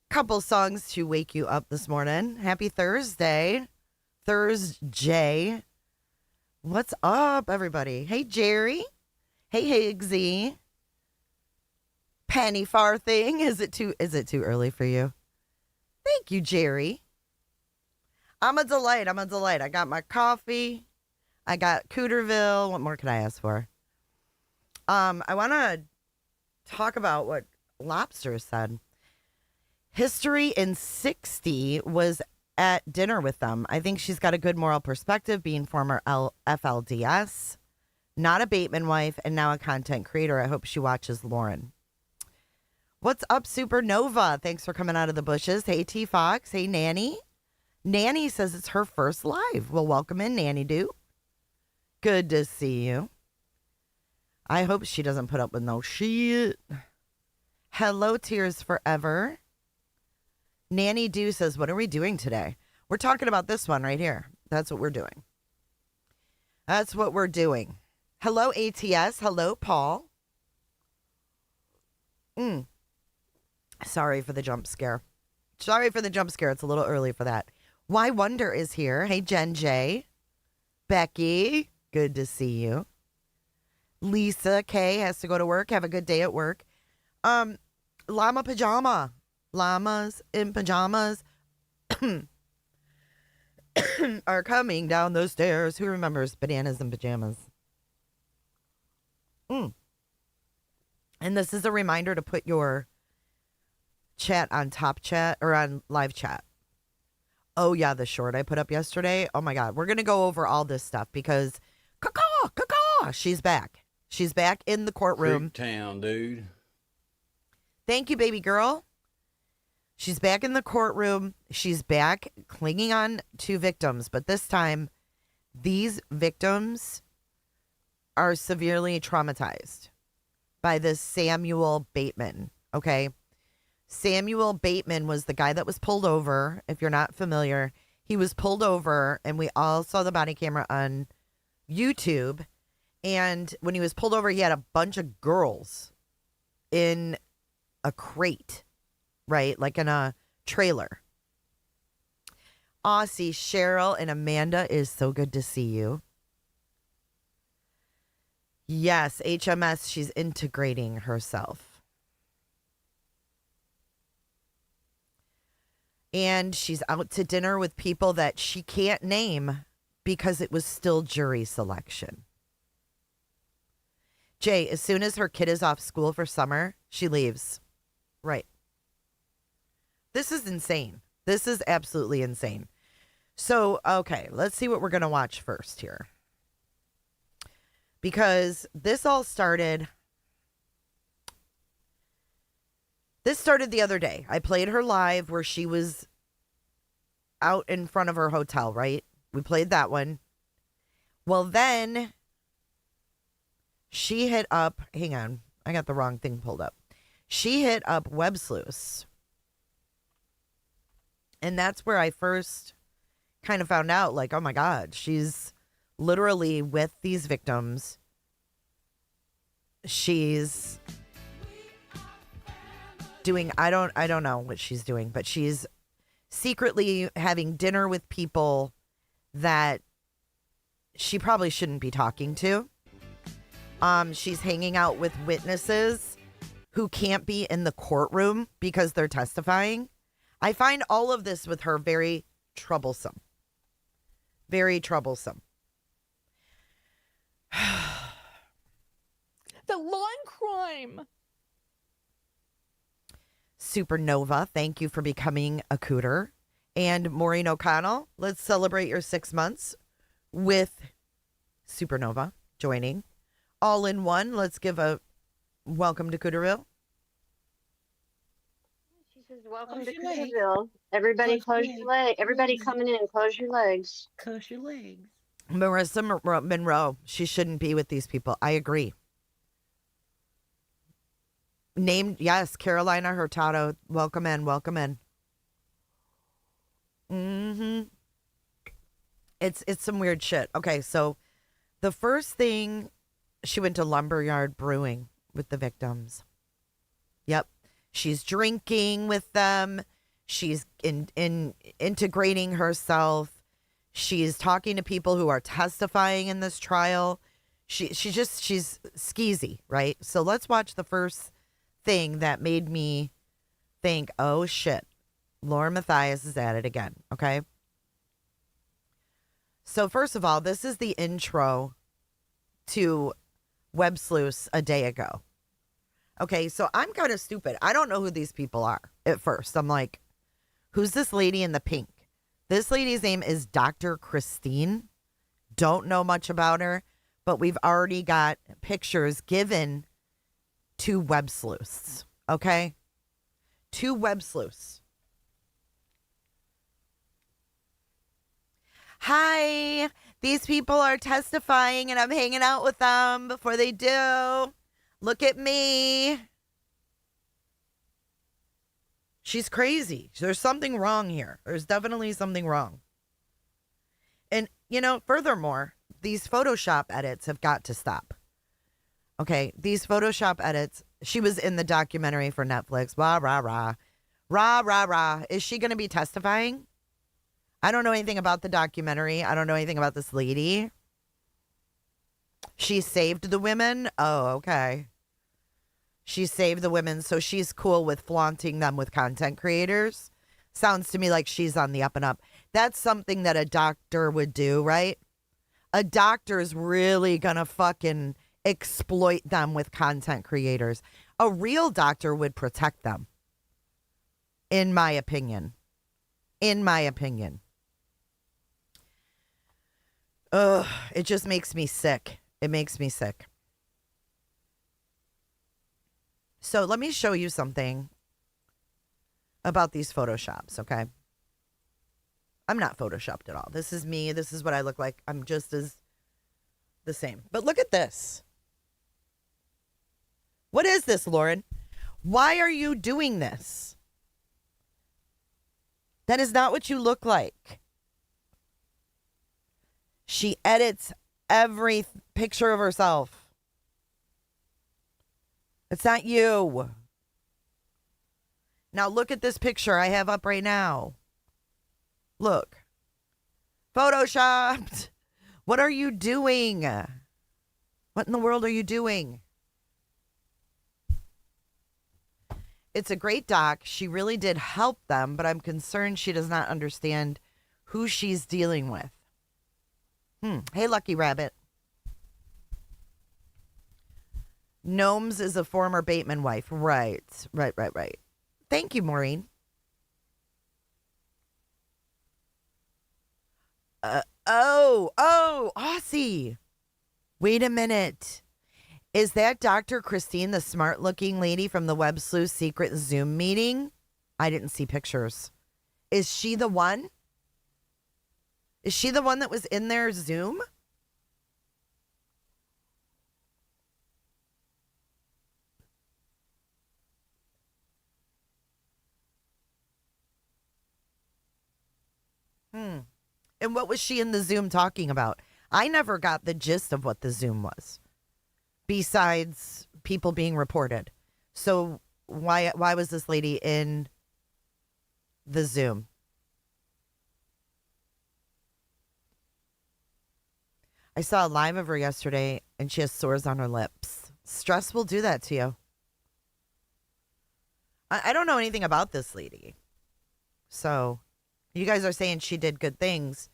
Couple songs to wake you up this morning. Happy Thursday. Thursday. What's up, everybody? Hey, Jerry. Hey, Higgsy. Penny Farthing. Is it too early for you? Thank you, Jerry. I'm a delight. I got my coffee. I got Cooterville. What more can I ask for? I want to talk about what Lobster said. History in 60 was at dinner with them. I think she's got a good moral perspective, being former FLDS, not a Bateman wife, and now a content creator. I hope she watches Lauren. What's up, Supernova? Thanks for coming out of the bushes. Hey, T Fox. Hey, Nanny. Nanny says it's her first live. Well, welcome in, Nanny Doo. Good to see you. I hope she doesn't put up with no shit. Hello, Tears Forever. Nanny Doo says, what are we doing today? We're talking about this one right here. That's what we're doing. Hello, ATS. Hello, Paul. Sorry for the jump scare. It's a little early for that. Why Wonder is here. Hey, Jen J. Becky. Good to see you. Lisa K has to go to work. Have a good day at work. Llama Pajama. Llamas in pajamas are coming down those stairs. Who remembers bananas in pajamas? And this is a reminder to put your chat on top chat or on live chat. Oh, yeah, the short I put up yesterday. Oh, my God. We're going to go over all this stuff because she's back. She's back in the courtroom. Town, dude. Thank you, baby girl. She's back in the courtroom. She's back clinging on to victims. But this time, these victims are severely traumatized by this Samuel Bateman. Okay. Samuel Bateman was the guy that was pulled over. If you're not familiar, he was pulled over and we all saw the body camera on YouTube. And when he was pulled over, he had a bunch of girls in a crate. Right, like in a trailer. Aussie, Cheryl, and Amanda, is so good to see you. Yes, HMS, she's integrating herself. And she's out to dinner with people that she can't name because it was still jury selection. Jay, as soon as her kid is off school for summer, she leaves. Right. This is insane. This is absolutely insane. So, okay, let's see what we're going to watch first here. Because this all started... This started the other day. I played her live where she was out in front of her hotel, right? We played that one. Well, then she hit up... Hang on. I got the wrong thing pulled up. She hit up Web Sleuths. And that's where I first kind of found out, like, oh my God, she's literally with these victims. She's doing, I don't know what she's doing, but she's secretly having dinner with people that she probably shouldn't be talking to. She's hanging out with witnesses who can't be in the courtroom because they're testifying. I find all of this with her very troublesome. Very troublesome. The law and crime. Supernova, thank you for becoming a cooter. And Maureen O'Connell, let's celebrate your 6 months with Supernova joining. All in one, let's give a welcome to Cooterville. Welcome to Cooterville. Everybody close your legs. Everybody coming in, close your legs. Close your legs. Marissa Monroe, she shouldn't be with these people. I agree. Named, yes, Carolina Hurtado. Welcome in, welcome in. It's some weird shit. Okay, so the first thing, she went to Lumberyard Brewing with the victims. Yep. She's drinking with them. She's integrating herself. She's talking to people who are testifying in this trial. She's skeezy, right? So let's watch the first thing that made me think, oh shit, Lauren Matthias is at it again, okay? So first of all, this is the intro to Web Sleuths a day ago. Okay, so I'm kind of stupid. I don't know who these people are at first. I'm like, who's this lady in the pink? This lady's name is Dr. Christine. Don't know much about her, but we've already got pictures given to Web Sleuths, okay? To Web Sleuths. Hi, these people are testifying and I'm hanging out with them before they do. Look at me. She's crazy. There's something wrong here. There's definitely something wrong. And, you know, furthermore, these Photoshop edits have got to stop. Okay, these Photoshop edits, she was in the documentary for Netflix. Rah, rah, rah. Rah, rah, rah. Is she going to be testifying? I don't know anything about the documentary. I don't know anything about this lady. She saved the women? Oh, okay. She saved the women, so she's cool with flaunting them with content creators. Sounds to me like she's on the up and up. That's something that a doctor would do, right? A doctor's really gonna fucking exploit them with content creators. A real doctor would protect them. In my opinion. In my opinion. Ugh, it just makes me sick. It makes me sick. So let me show you something about these Photoshops, okay? I'm not Photoshopped at all. This is me. This is what I look like. I'm just as the same. But look at this. What is this, Lauren? Why are you doing this? That is not what you look like. She edits every picture of herself. It's not you. Now look at this picture I have up right now. Look. Photoshopped. What are you doing? What in the world are you doing? It's a great doc. She really did help them, but I'm concerned she does not understand who she's dealing with. Hey, Lucky Rabbit. Gnomes is a former Bateman wife. Right. Thank you, Maureen. Aussie. Wait a minute. Is that Dr. Christine, the smart-looking lady from the Web Sleuth secret Zoom meeting? I didn't see pictures. Is she the one? Is she the one that was in their Zoom? And what was she in the Zoom talking about? I never got the gist of what the Zoom was, besides people being reported. So why was this lady in the Zoom? I saw a live of her yesterday, and she has sores on her lips. Stress will do that to you. I don't know anything about this lady. So you guys are saying she did good things.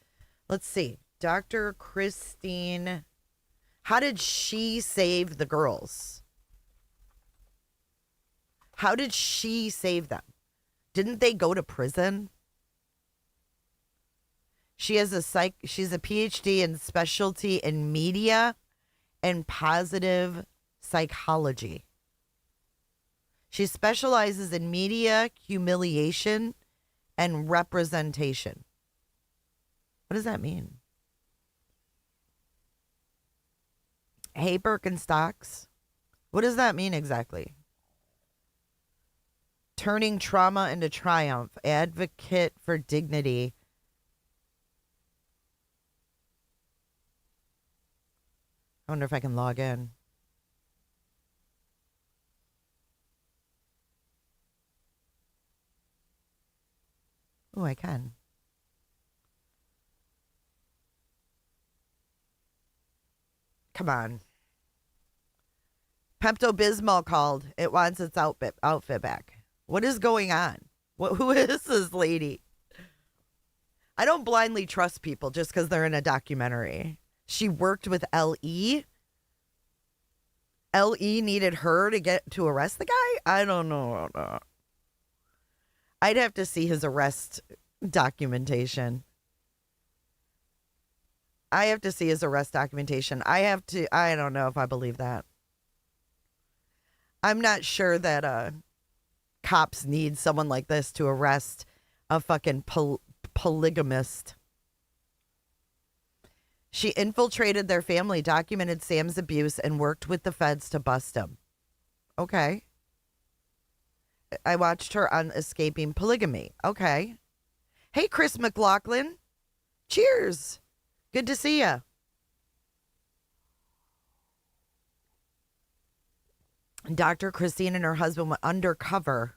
Let's see. Dr. Christine. How did she save the girls? How did she save them? Didn't they go to prison? She's a PhD in specialty in media and positive psychology. She specializes in media, humiliation, and representation. What does that mean? Hey, Birkenstocks. What does that mean exactly? Turning trauma into triumph. Advocate for dignity. I wonder if I can log in. Oh, I can. Come on. Pepto-Bismol called. It wants its outfit back. What is going on? Who is this lady? I don't blindly trust people just because they're in a documentary. She worked with L.E. L.E. needed her to arrest the guy? I don't know. I'd have to see his arrest documentation. I don't know if I believe that. I'm not sure that cops need someone like this to arrest a fucking polygamist. She infiltrated their family, documented Sam's abuse, and worked with the feds to bust him. Okay. I watched her on Escaping Polygamy. Okay. Hey, Chris McLaughlin. Cheers. Good to see you. Dr. Christine and her husband went undercover.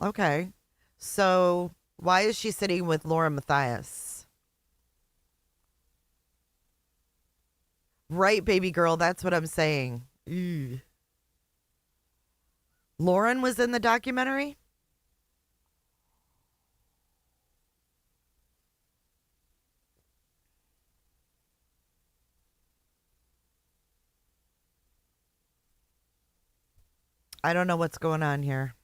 Okay. So why is she sitting with Laura Mathias? Right, baby girl. That's what I'm saying. Ew. Lauren was in the documentary? I don't know what's going on here.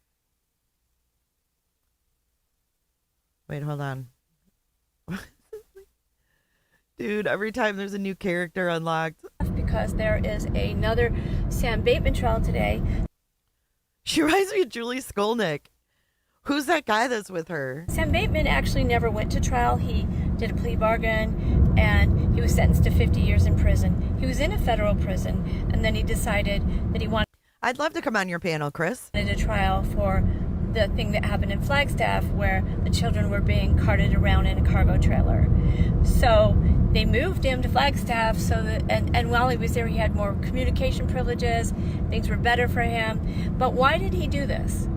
Wait, hold on. Dude, every time there's a new character unlocked. Because there is another Sam Bateman trial today. She reminds me of Julie Skolnick. Who's that guy that's with her? Sam Bateman actually never went to trial. He did a plea bargain and he was sentenced to 50 years in prison. He was in a federal prison and then he decided that he wanted I'd love to come on your panel, Chris. a trial for the thing that happened in Flagstaff where the children were being carted around in a cargo trailer. So they moved him to Flagstaff so that, and while he was there, he had more communication privileges. Things were better for him. But why did he do this?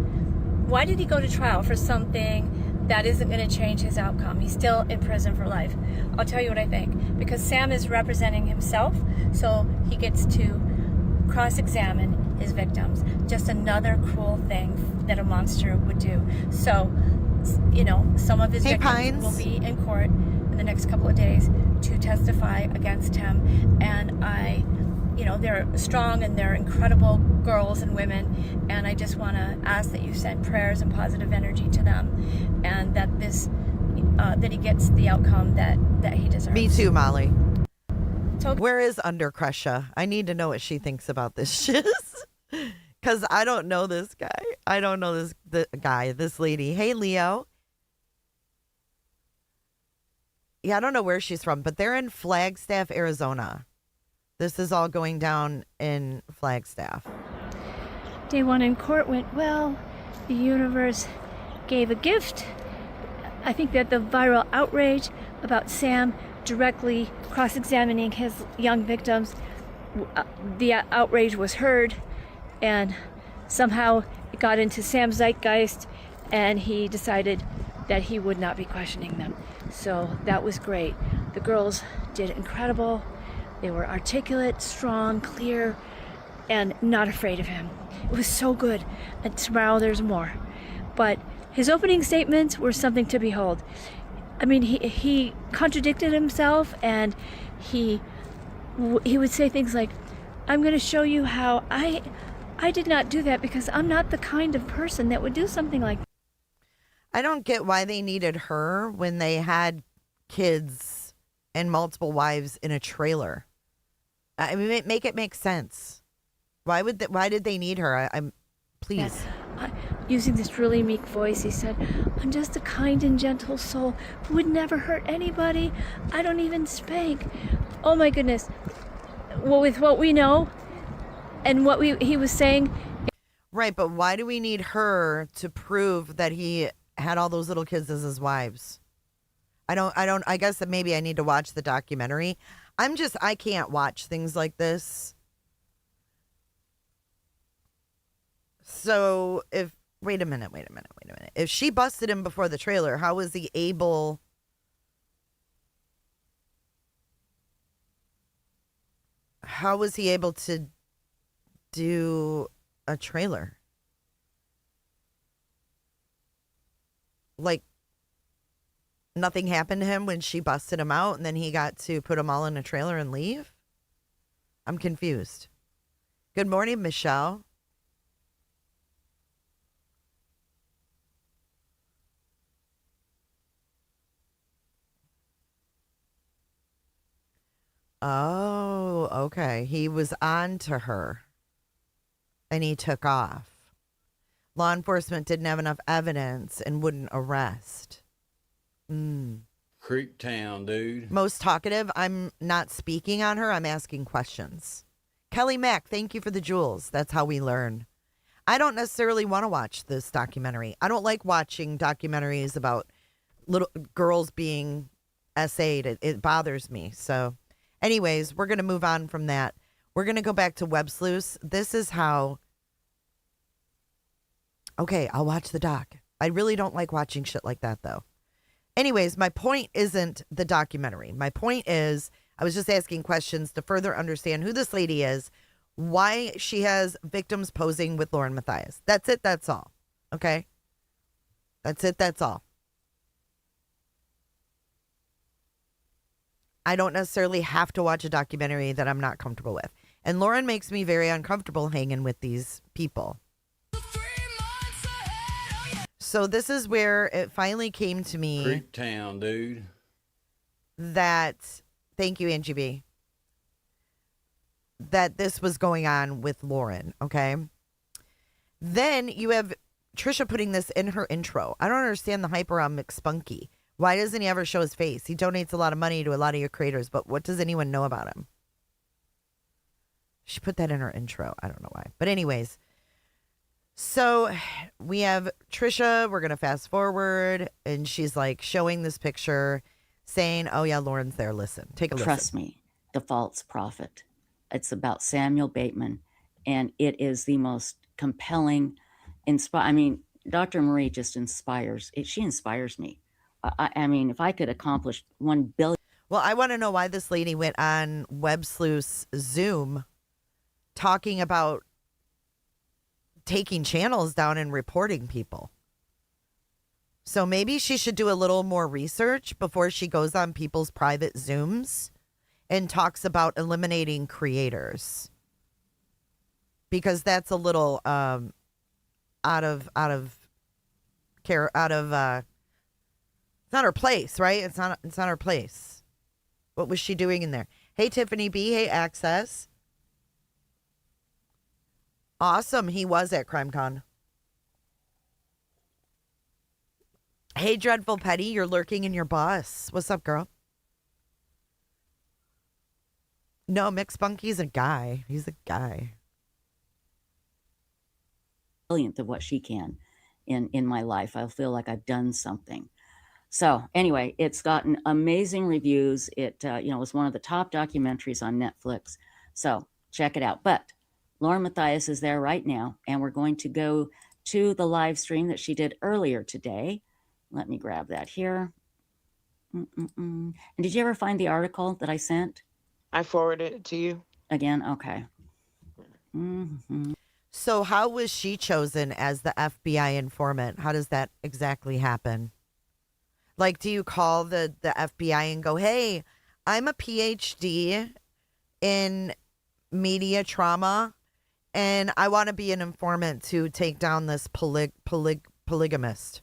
Why did he go to trial for something that isn't going to change his outcome? He's still in prison for life. I'll tell you what I think. Because Sam is representing himself, so he gets to cross-examine his victims. Just another cruel thing that a monster would do. So, you know, some of his victims will be in court in the next couple of days to testify against him. And they're strong and they're incredible girls and women. And I just want to ask that you send prayers and positive energy to them, and that that he gets the outcome that he deserves. Me too, Molly. Where is Undercrusha? I need to know what she thinks about this shit. Because I don't know this guy. I don't know this lady. Hey, Leo. Yeah, I don't know where she's from, but they're in Flagstaff, Arizona. This is all going down in Flagstaff. Day one in court went well. The universe gave a gift. I think that the viral outrage about Sam directly cross-examining his young victims, the outrage was heard, and somehow it got into Sam's zeitgeist, and he decided that he would not be questioning them. So that was great. The girls did incredible. They were articulate, strong, clear, and not afraid of him. It was so good. And tomorrow there's more. But his opening statements were something to behold. I mean, he contradicted himself, and he would say things like, I'm going to show you how I did not do that because I'm not the kind of person that would do something like that. I don't get why they needed her when they had kids and multiple wives in a trailer. I mean, make it make sense. Why did they need her? I'm please. Using this really meek voice, he said, I'm just a kind and gentle soul who would never hurt anybody. I don't even spank. Oh my goodness. Well, with what we know and what he was saying. Right, but why do we need her to prove that he had all those little kids as his wives? I guess that maybe I need to watch the documentary. I can't watch things like this. So if wait a minute. If she busted him before the trailer, how was he able to do a trailer? Like nothing happened to him when she busted him out and then he got to put them all in a trailer and leave? I'm confused. Good morning, Michelle. Oh, okay. He was on to her and he took off. Law enforcement didn't have enough evidence and wouldn't arrest. Creep town, dude. Most talkative. I'm not speaking on her. I'm asking questions. Kelly Mack, thank you for the jewels. That's how we learn. I don't necessarily want to watch this documentary. I don't like watching documentaries about little girls being SA'd. It bothers me. So anyways, we're going to move on from that. We're going to go back to Web Sleuths. This is how... Okay, I'll watch the doc. I really don't like watching shit like that, though. Anyways, my point isn't the documentary. My point is I was just asking questions to further understand who this lady is, why she has victims posing with Lauren Matthias. That's it. That's all. Okay? That's it. That's all. I don't necessarily have to watch a documentary that I'm not comfortable with. And Lauren makes me very uncomfortable hanging with these people. So this is where it finally came to me. Creep town, dude. That, thank you, Angie B, that this was going on with Lauren, okay? Then you have Trisha putting this in her intro. I don't understand the hype around McSpunky. Why doesn't he ever show his face? He donates a lot of money to a lot of your creators, but what does anyone know about him? She put that in her intro. I don't know why. But anyways, so we have Trisha. We're going to fast forward, and she's like showing this picture saying, oh, yeah, Lauren's there. Listen, take a listen. Trust me, The False Prophet. It's about Samuel Bateman, and it is the most compelling, I mean, Dr. Marie just inspires. She inspires me. I mean, if I could accomplish 1 billion. Well, I want to know why this lady went on Web Sleuth's Zoom talking about taking channels down and reporting people. So maybe she should do a little more research before she goes on people's private Zooms and talks about eliminating creators. Because that's a little it's not her place, right? It's not her place. What was she doing in there? Hey, Tiffany B. Hey, Access. Awesome. He was at CrimeCon. Hey, Dreadful Petty. You're lurking in your bus. What's up, girl? No, McSpunky's a guy. He's a guy. Brilliant of what she can in my life. I feel like I've done something. So anyway, it's gotten amazing reviews. It was one of the top documentaries on Netflix. So check it out. But Lauren Matthias is there right now, and we're going to go to the live stream that she did earlier today. Let me grab that here. And did you ever find the article that I sent? I forwarded it to you. Again? Okay. So how was she chosen as the FBI informant? How does that exactly happen? Like, do you call the FBI and go, hey, I'm a PhD in media trauma, and I want to be an informant to take down this polygamist?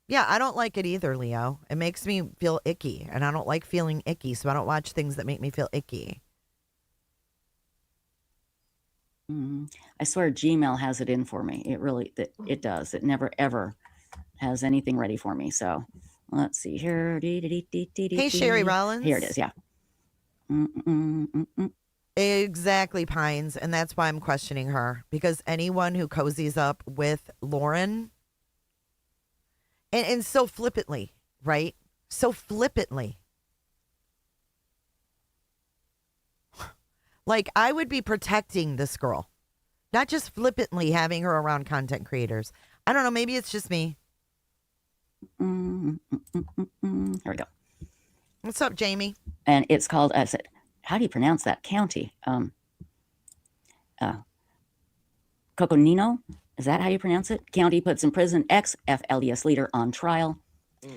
Yeah, I don't like it either, Leo. It makes me feel icky, and I don't like feeling icky, so I don't watch things that make me feel icky. I swear Gmail has it in for me. It does. It never, ever has anything ready for me. So let's see here. Hey, Sherry Rollins. Here it is. Yeah. Exactly, Pines. And that's why I'm questioning her. Because anyone who cozies up with Lauren, and so flippantly, right? So flippantly. Like, I would be protecting this girl. Not just flippantly having her around content creators. I don't know. Maybe it's just me. Here we go. What's up, Jamie? And it's called, how do you pronounce that county? Coconino? Is that how you pronounce it? County puts in prison ex-FLDS leader on trial.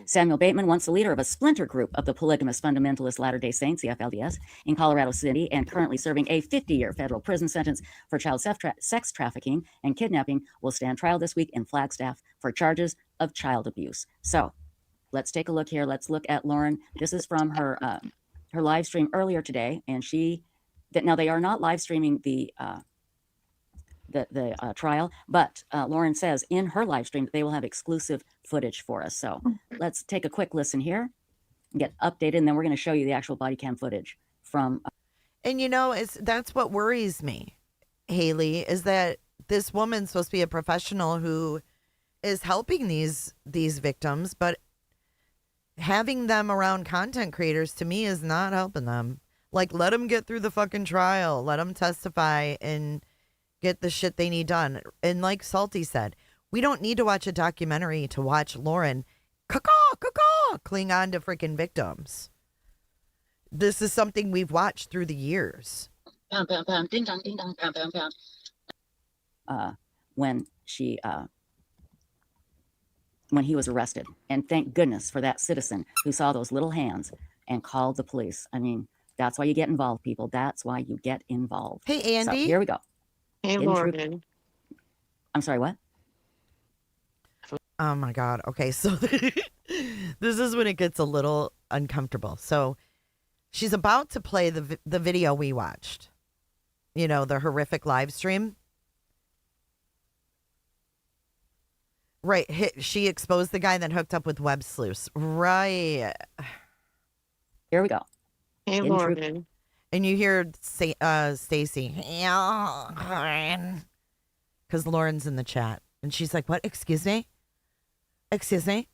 Samuel Bateman, once the leader of a splinter group of the polygamous fundamentalist Latter-day Saints, the FLDS, in Colorado City, and currently serving a 50-year federal prison sentence for child sex trafficking and kidnapping, will stand trial this week in Flagstaff for charges of child abuse. So let's take a look here. Let's look at Lauren. This is from her her live stream earlier today, and now they are not live streaming the trial, but Lauren says in her live stream that they will have exclusive footage for us. So let's take a quick listen here and get updated, and then we're going to show you the actual body cam footage from. And that's what worries me, Haley, is that this woman's supposed to be a professional who is helping these victims, but having them around content creators to me is not helping them. Like, let them get through the fucking trial, let them testify and get the shit they need done. And like Salty said, we don't need to watch a documentary to watch Lauren cling on to freaking victims. This is something we've watched through the years. Pound, pound, pound, ding dong, pound, pound, pound. When he was arrested. And thank goodness for that citizen who saw those little hands and called the police. I mean, that's why you get involved, people. That's why you get involved. Hey, Andy. So here we go. Hey, Lauren. I'm sorry, what? Oh my God. Okay, so this is when it gets a little uncomfortable. So she's about to play the video we watched. You know, the horrific live stream. Right. She exposed the guy that hooked up with web sleuths. Right. Here we go. Hey, Lauren. And you hear Stacy, because Lauren's in the chat. And she's like, what? Excuse me? Excuse me?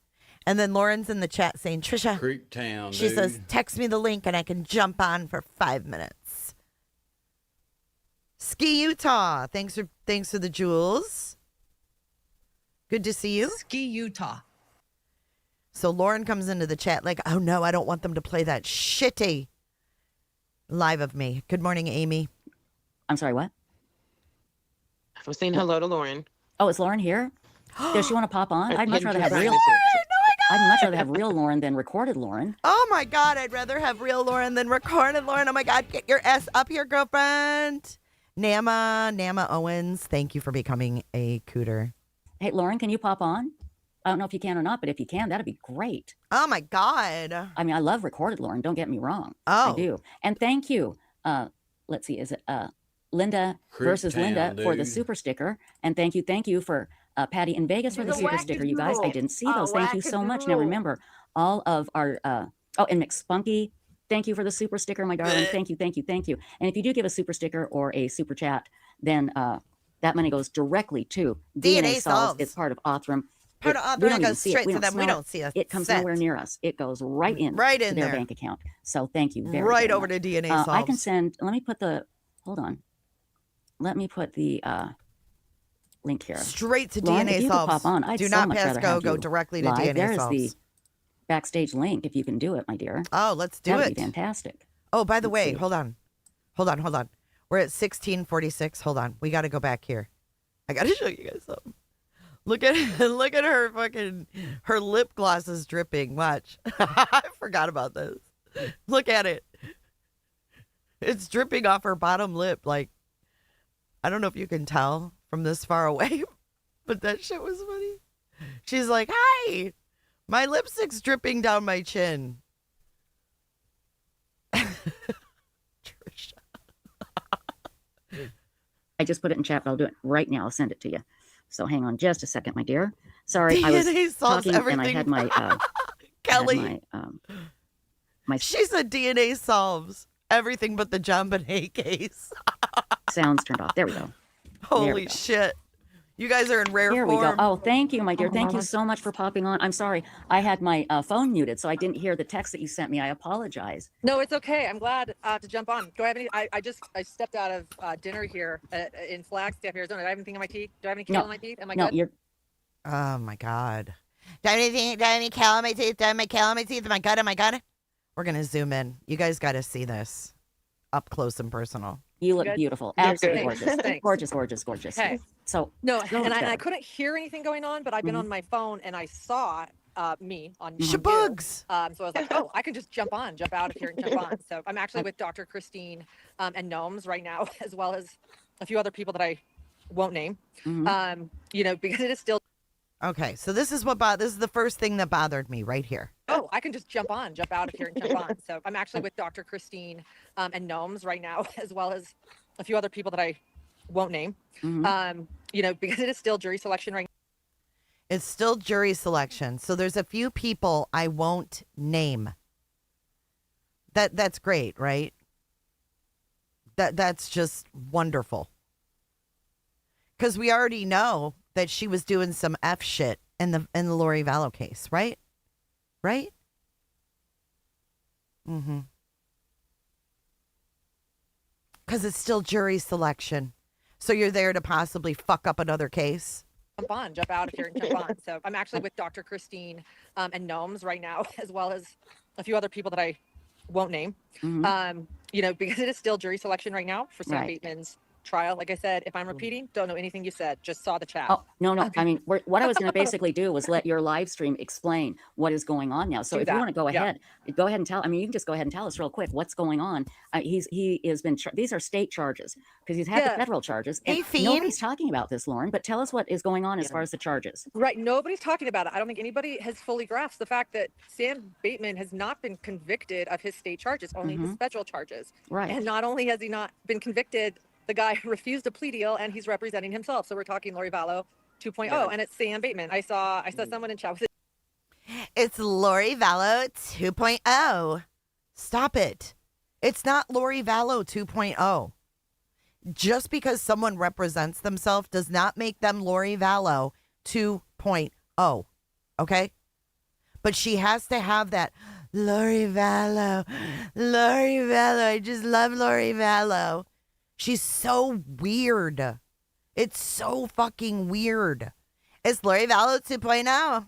And then Lauren's in the chat saying, Trisha, Creep Town, she dude. says, text me the link and I can jump on for 5 minutes. Ski Utah. Thanks for the jewels. Good to see you. Ski Utah. So Lauren comes into the chat like, oh no, I don't want them to play that shitty live of me. Good morning, Amy. I'm sorry, what? I'm saying hello to Lauren. Oh, is Lauren here? Does she want to pop on? I'd much rather have real. I'd much rather have real Lauren than recorded Lauren. Oh my God, I'd rather have real Lauren than recorded Lauren. Oh my God, get your ass up here, girlfriend. Nama Owens, thank you for becoming a cooter. Hey, Lauren, can you pop on? I don't know if you can or not, but if you can, that'd be great. Oh my God. I mean, I love recorded Lauren. Don't get me wrong. Oh. I do. And thank you. Let's see, is it Linda Creep versus Town, Linda for the dude. super sticker? And thank you for Patty in Vegas for the super sticker, you guys. I didn't see those. Thank you so much. Now remember, all of our and McSpunky, thank you for the super sticker, my darling. Thank you. And if you do give a super sticker or a super chat, then that money goes directly to DNA Solves. It's part of Othram. Part of Othram goes straight to them. We don't see it comes nowhere near us. It goes right in their their bank account. So thank you very right very over much. to DNA Solves. I can send. Let me put the link here. Straight to Lauren, if DNA you could Solves. pop on, I'd Do so not much pass rather go. have Go you directly to live. DNA There's Solves. the backstage link if you can do it, my dear. Oh, let's do That'd it. be fantastic. Oh, by the way, see. hold on. We're at 1646. Hold on. We got to go back here. I got to show you guys something. Look at her fucking, her lip gloss is dripping. Watch. I forgot about this. Look at it. It's dripping off her bottom lip. Like, I don't know if you can tell from this far away, but that shit was funny. She's like, hi, my lipstick's dripping down my chin. I just put it in chat, but I'll do it right now. I'll send it to you. So hang on just a second, my dear. Sorry, I was DNA solves talking everything. and I had my Kelly. My She said DNA solves everything but the John Bonet case. sounds turned off. There we go. Holy go. shit. You guys are in rare Here we go. form. Oh, thank you, my dear. Thank you so much for popping on. I'm sorry. I had my phone muted, so I didn't hear the text that you sent me. I apologize. No, it's okay. I'm glad to jump on. Do I have any? I stepped out of dinner here in Flagstaff, Arizona. Do I have anything in my teeth? Do I have any kale in my teeth? Am I good? You're. Oh my God. Do I have anything? Do I have any kale in my teeth? Do I have my kale in my teeth? Am I good? Am I good? We're gonna zoom in. You guys got to see this up close and personal. You look Good? beautiful. You're Absolutely good. gorgeous. Thanks. Gorgeous, gorgeous, gorgeous. Okay. So No, go and ahead. I couldn't hear anything going on, but I've been Mhm. on my phone and I saw me on you. Shabugs. So I was like, oh, I can just jump out of here and jump on. So I'm actually with Dr. Christine and Gnomes right now, as well as a few other people that I won't name. Mhm. Because it is still. Okay, so this is this is the first thing that bothered me right here. Oh, I can just jump out of here and jump on. So I'm actually with Dr. Christine and Gnomes right now, as well as a few other people that I won't name. Mhm. Because it is still jury selection right It's still jury selection. So there's a few people I won't name. That's great, right? That's just wonderful. Cuz we already know that she was doing some F shit in the Lori Vallow case, right? Right? Mhm. Cuz it's still jury selection. So you're there to possibly fuck up another case? jump out of here and jump on. So I'm actually with Dr. Christine and Gnomes right now, as well as a few other people that I won't name. Mhm. Because it is still jury selection right now for Sam Right. Bateman's trial. Like I said, if I'm repeating, don't know anything you said. Just saw the chat. Oh, no. I mean, what I was going to basically do was let your live stream explain what is going on now. So Do if you that. want to go Yeah. ahead and tell. I mean, you can just go ahead and tell us real quick what's going on. He has been. These are state charges because he's had the Yeah. federal charges. Hey, And Fiend. nobody's talking about this, Lauren. But tell us what is going on as far as the charges. Right. Nobody's talking about it. I don't think anybody has fully grasped the fact that Sam Bateman has not been convicted of his state charges, only his federal charges. Right. And not only has he not been convicted, the guy refused a plea deal and he's representing himself. So we're talking Lori Vallow 2.0 and it's Sam Bateman. I saw someone in chat with it. It's Lori Vallow 2.0. Stop it. It's not Lori Vallow 2.0. Just because someone represents themselves does not make them Lori Vallow 2.0. Okay? But she has to have that Lori Vallow. Lori Vallow. I just love Lori Vallow. She's so weird. It's so fucking weird. It's Lori Vallow 2.0.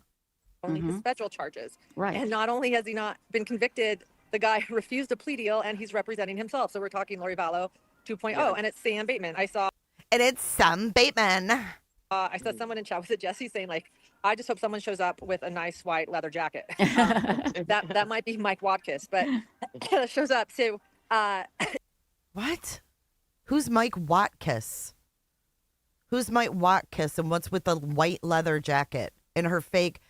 Only his federal charges. Right. And not only has he not been convicted, the guy refused a plea deal and he's representing himself. So we're talking Lori Vallow 2.0 and it's Sam Bateman. And it's Sam Bateman. I saw someone in chat, was it Jesse, saying like, I just hope someone shows up with a nice white leather jacket. That might be Mike Watkiss, but shows up too. What? Who's Mike Watkiss? Who's Mike Watkiss and what's with the white leather jacket and her fake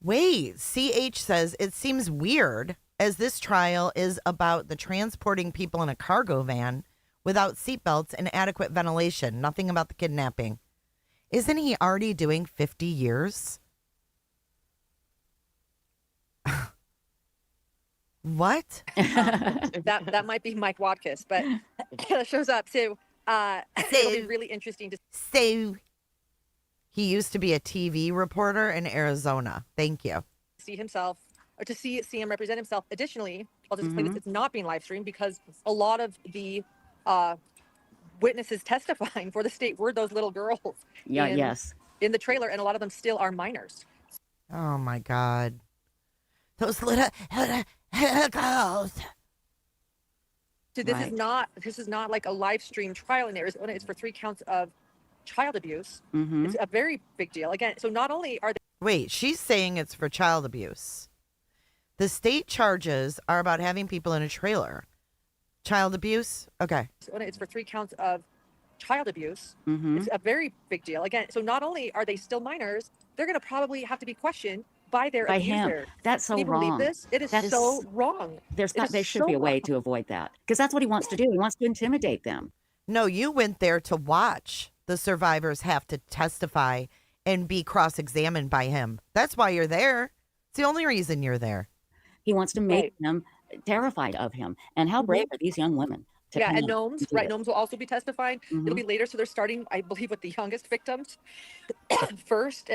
Wait, CH says it seems weird as this trial is about the transporting people in a cargo van without seatbelts and adequate ventilation. Nothing about the kidnapping. Isn't he already doing 50 years? What? That might be Mike Watkiss, but shows up too. It'll be really interesting to So he used to be a TV reporter in Arizona. Thank you. see himself or to see him represent himself. Additionally, I'll just explain this, it's not being live streamed because a lot of the witnesses testifying for the state were those little girls in the trailer, and a lot of them still are minors. Oh my God. Those little girls. So this is not like a live stream trial in Arizona. It's for 3 counts of child abuse. It's a very big deal. Again, so not only are they Wait, she's saying it's for child abuse. The state charges are about having people in a trailer. Child abuse? Okay. it's for 3 counts of child abuse. It's a very big deal. Again, so not only are they still minors, they're going to probably have to be questioned by their abuser. Him. That's so Can you wrong. believe this? It is so wrong. There should be a way to avoid that because that's what he wants to do. He wants to intimidate them. No, you went there to watch the survivors have to testify and be cross-examined by him. That's why you're there. It's the only reason you're there. He wants to make them terrified of him. And how brave are these young women? Yeah, and gnomes, right? Gnomes will also be testifying. It'll be later, so they're starting, I believe, with the youngest victims first.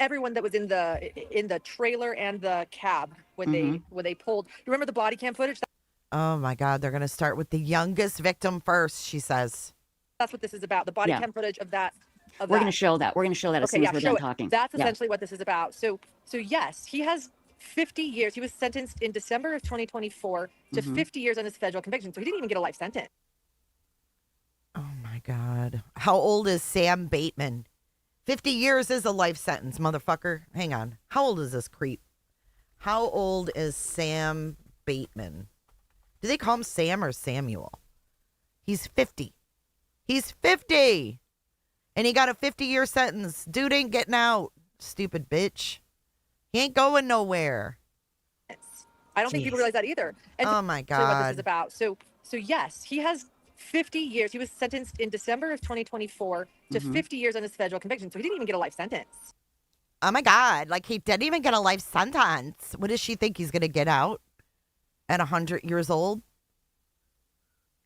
Everyone that was in the trailer and the cab when they pulled. You remember the body cam footage? Oh my God, they're gonna start with the youngest victim first, she says. That's what this is about. The body cam footage of that. We're going to show that. We're going to show that as soon as we're done talking. That's essentially what this is about. So yes, he has 50 years. He was sentenced in December of 2024 to 50 years on his federal conviction. So he didn't even get a life sentence. Oh my God. How old is Sam Bateman? 50 years is a life sentence, motherfucker. Hang on. How old is this creep? How old is Sam Bateman? Do they call him Sam or Samuel? He's 50. He's 50. And he got a 50-year sentence. Dude ain't getting out, stupid bitch. He ain't going nowhere. I don't think people realize that either. And oh my God. What this is about. So yes, he has 50 years. He was sentenced in December of 2024 to 50 years on his federal conviction. So he didn't even get a life sentence. Oh my God. Like, he didn't even get a life sentence. What does she think he's going to get out at 100 years old?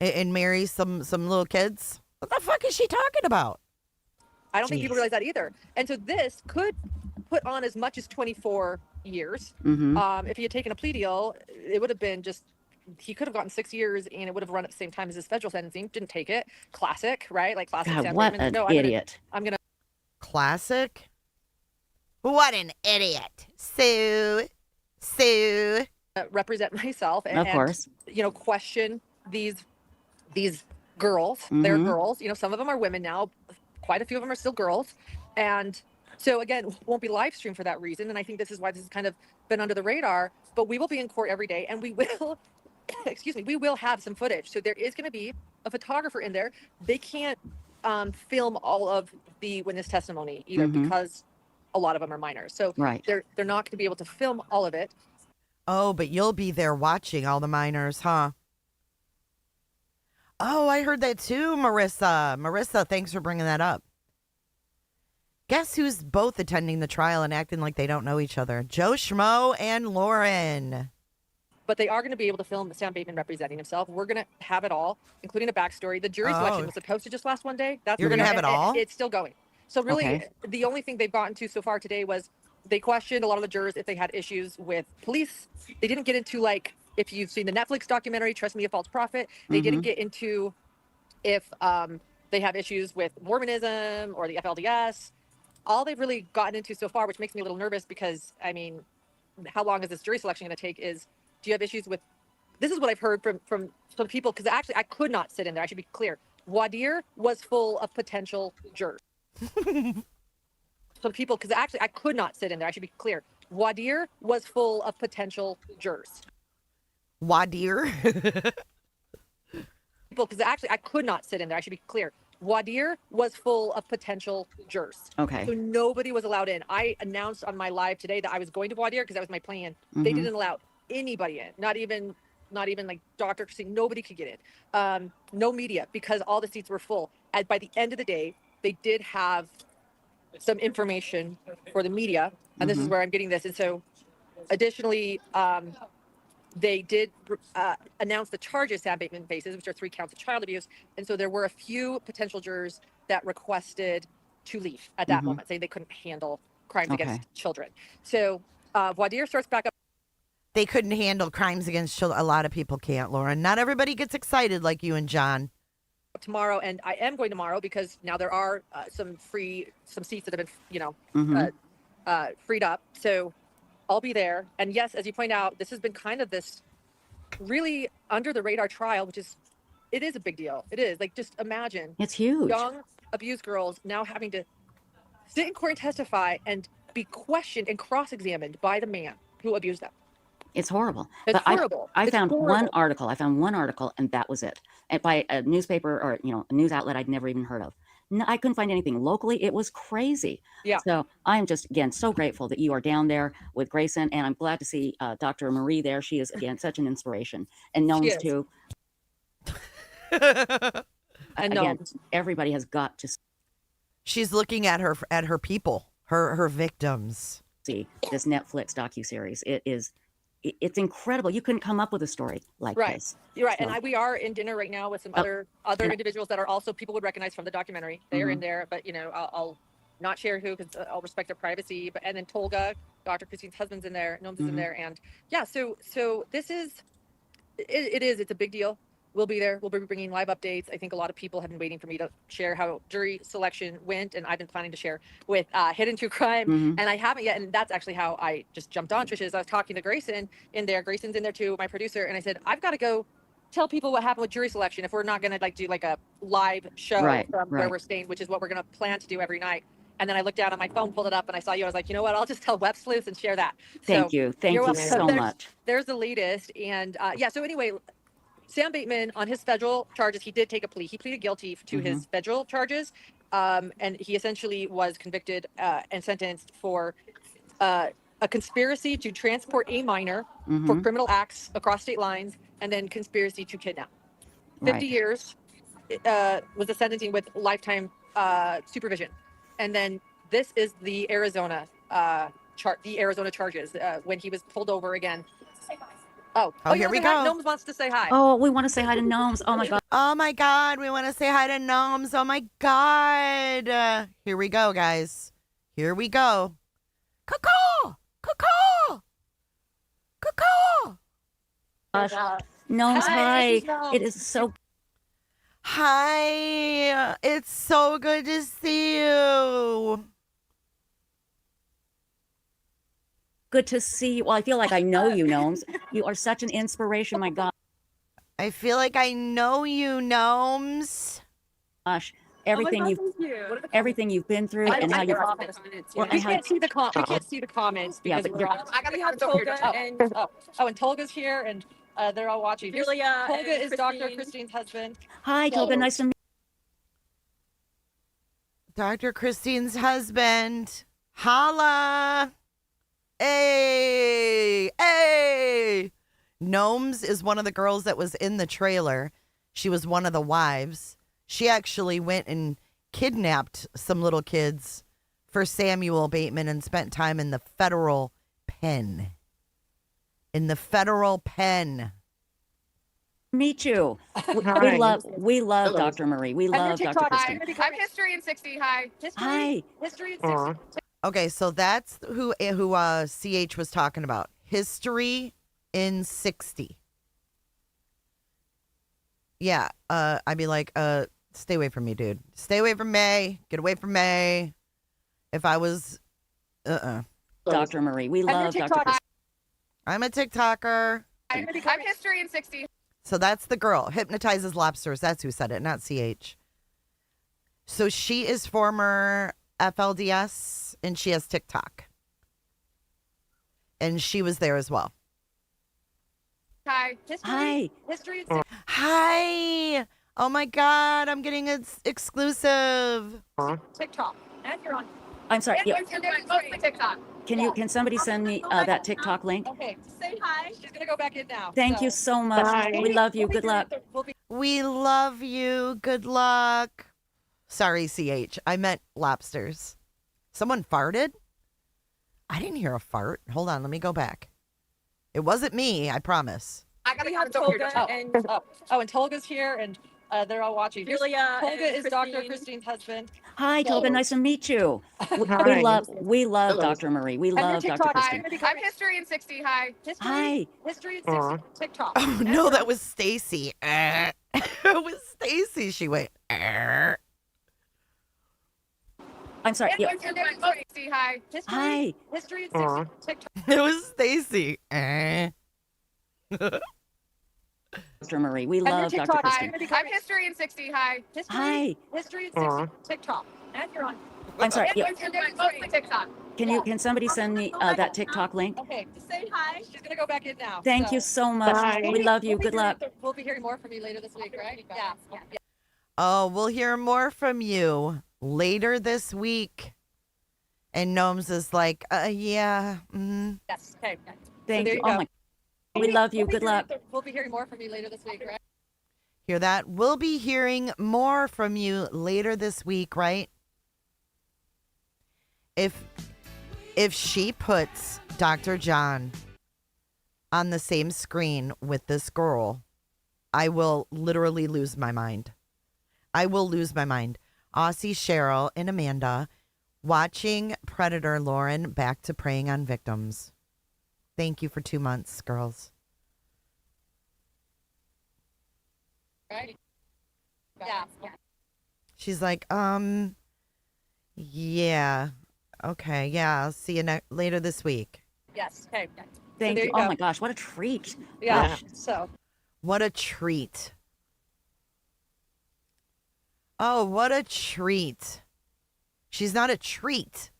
And marry some little kids? What the fuck is she talking about? I don't think people realize that either. And so this could put on as much as 24 years. If he had taken a plea deal, it would have been he could have gotten 6 years and it would have run at the same time as his federal sentencing. Didn't take it. Classic, right? Like classic. God, Sam what Bateman. an idiot. I'm going to. Classic? What an idiot. Sue. Represent myself and, of course. Question these girls. They're girls. Some of them are women now. Quite a few of them are still girls. And so, again, won't be live streamed for that reason. And I think this is why this has kind of been under the radar. But we will be in court every day, and we will, we will have some footage. So there is going to be a photographer in there. They can't film all of the witness testimony either because a lot of them are minors. So they're not going to be able to film all of it. Oh, but you'll be there watching all the minors, huh? Oh, I heard that too, Marissa. Marissa, thanks for bringing that up. Guess who's both attending the trial and acting like they don't know each other? Joe Schmo and Lauren. But they are going to be able to film Sam Bateman representing himself. We're going to have it all, including a backstory. The jury selection was supposed to just last one day. You're going to have it all? It's still going. So really, the only thing they've gotten to so far today was they questioned a lot of the jurors if they had issues with police. They didn't get into, like, if you've seen the Netflix documentary, Trust Me, a False Prophet, they didn't get into if they have issues with Mormonism or the FLDS. All they've really gotten into so far, which makes me a little nervous because, I mean, how long is this jury selection going to take, is do you have issues with, this is what I've heard from some people, because actually I could not sit in there. I should be clear. Voir dire was full of potential jurors. Some people, because actually I could not sit in there. I should be clear. Voir dire was full of potential jurors. Voir dire? People, because actually I could not sit in there. I should be clear. Voir dire was full of potential jurors. Okay. So nobody was allowed in. I announced on my live today that I was going to voir dire because that was my plan. They didn't allow anybody in, not even like Dr. Christine. Nobody could get in. No media, because all the seats were full. And by the end of the day, they did have some information for the media, and this is where I'm getting this. And so additionally, they did announce the charges Sam Bateman faces, which are 3 counts of child abuse. And so there were a few potential jurors that requested to leave at that moment, saying they couldn't handle crimes against children. So voir dire starts back up. They couldn't handle crimes against children. A lot of people can't, Lauren. Not everybody gets excited like you and John. Tomorrow, and I am going tomorrow because now there are some seats that have been, freed up. So I'll be there. And yes, as you point out, this has been kind of this really under the radar trial, it is a big deal. It is, like, just imagine. It's huge. Young abused girls now having to sit in court and testify and be questioned and cross-examined by the man who abused them. It's horrible. It's horrible. I found horrible. one article, and that was it. And by a newspaper or a news outlet I'd never even heard of. No, I couldn't find anything locally. It was crazy. Yeah. So I'm just, again, so grateful that you are down there with Grayson, and I'm glad to see Dr. Marie there. She is, again, such an inspiration, and Gnomes too. And again, everybody has got to. She's looking at her people, her victims. See this Netflix docuseries. It is it's incredible. You couldn't come up with a story like Right. this. You're right. So- And we are in dinner right now with some Oh, other and- individuals that are also people would recognize from the documentary. They are in Mhm. there, but I'll not share who because I'll respect their privacy. But and then Tolga, Dr. Christine's husband's in there, Gnomes is in Mhm. there, and yeah. So this is it's a big deal. We'll be there. We'll be bringing live updates. I think a lot of people have been waiting for me to share how jury selection went, and I've been planning to share with Hidden True Crime, Mhm. and I haven't yet. And that's actually how I just jumped on Trisha. As I was talking to Grayson in there. Grayson's in there too, my producer, and I said I've got to go tell people what happened with jury selection if we're not going to do like a live show Right, from where right. we're staying, which is what we're going to plan to do every night. And then I looked down on my phone, pulled it up, and I saw you. I was like, you know what? I'll just tell Web Sleuth and share that. Thank So you. Thank you're you welcome. so much. There's the latest. And yeah, so anyway, Sam Bateman, on his federal charges, he did take a plea. He pleaded guilty to his federal charges. And he essentially was convicted and sentenced for a conspiracy to transport a minor for Mhm. criminal acts across state lines, and then conspiracy to kidnap. 50 Right. years was the sentencing with lifetime supervision. And then this is the Arizona charges when he was pulled over again. Oh, here we go. Gnomes wants to say hi. Oh, we want to say hi to Gnomes. Oh my God. Oh my God, we want to say hi to Gnomes. Oh my God. Here we go, guys. Here we go. Caw-caw! Caw-caw! Caw-caw! Gosh. Gnomes, hi. this is Gnomes. It is so Hi. It's so good to see you. good to see you. Well, I feel like I know you, Gnomes. You are such an inspiration. My I feel like I know you, Gnomes. gosh. Everything you've been through and how you Well, and we how can't see the we can't see the comments Yeah, because but we're you're- on. I gotta have Tolga and and Tolga's here and they're all watching. Julia Tolga and is Dr. Christine. Christine's husband. Hi, Tolga. Nice to meet Dr. Christine's husband. Holla. Hey. Hey. Gnomes is one of the girls that was in the trailer. She was one of the wives. She actually went and kidnapped some little kids for Samuel Bateman and spent time in the federal pen. In the federal pen. meet you. Hi. We love Dr. Marie. We love Dr. Christine. I'm History in 60. Hi. Hi. History in Aw. 60. Okay, so that's who CH was talking about. History in 60. Yeah, I'd be like, stay away from me, dude. Stay away from me. Get away from me. If I was, Dr. Marie. We love Dr. TikTok. Christine. I'm a TikToker. I'm History in 60. So that's the girl. Hypnotizes lobsters. That's who said it, not CH. So she is former FLDS and she has TikTok. And she was there as well. Hi. Hi. History in 60. Hi. Oh my God. I'm getting an exclusive. TikTok. And you're on. I'm sorry. Yeah, Mostly TikTok. can somebody send me that TikTok link? Okay. Say hi. She's gonna go back in now. Thank you so much. Bye. We love you. Good luck. We love you. Good luck. Sorry, CH. I meant lobsters. Someone farted? I didn't hear a fart. Hold on. Let me go back. It wasn't me. I promise. I gotta have Tolga and And Tolga's here and they're all watching. Julia Tolga and is Dr. Christine. Christine's husband. Hi, Tolga. Nice to meet you. Hi. We love Dr. Marie. We love Dr. TikTok. Christine. I'm History in 60. Hi. Hi. History in Aw. 60. TikTok. Oh, no, that was Stacy. It was Stacy. She went. I'm sorry. Yeah, Hi. hi. History in Aw. 60. TikTok. It was Stacy. Dr. Marie. We love Dr. TikTok. Christine. I'm History in 60. Hi. Hi. History in Aw. 60. TikTok. And you're on. I'm sorry. Yeah, Mostly TikTok. can somebody send me that TikTok link? Okay. Say hi. She's gonna go back in now. Thank you so much. Bye. We love you. Good luck. We'll be hearing more from you later this week, right? Yeah. Oh, we'll hear more from you later this week. And Gnomes is like, yeah. Yes. Okay. Thank there you. you Oh go. my. We love you. Good luck. We'll be hearing more from you later this week, right? Hear that? We'll be hearing more from you later this week, right? If she puts Dr. John on the same screen with this girl, I will literally lose my mind. I will lose my mind. Aussie, Cheryl, and Amanda watching Predator, Lauren, back to preying on victims. Thank you for 2 months, girls. Right. Yeah. She's like, yeah. Okay, yeah, I'll see you later this week. Yes. Okay. Thank there you. you Oh go. my gosh, what a treat. Yeah. Gosh. So What a treat. Oh, what a treat. She's not a treat.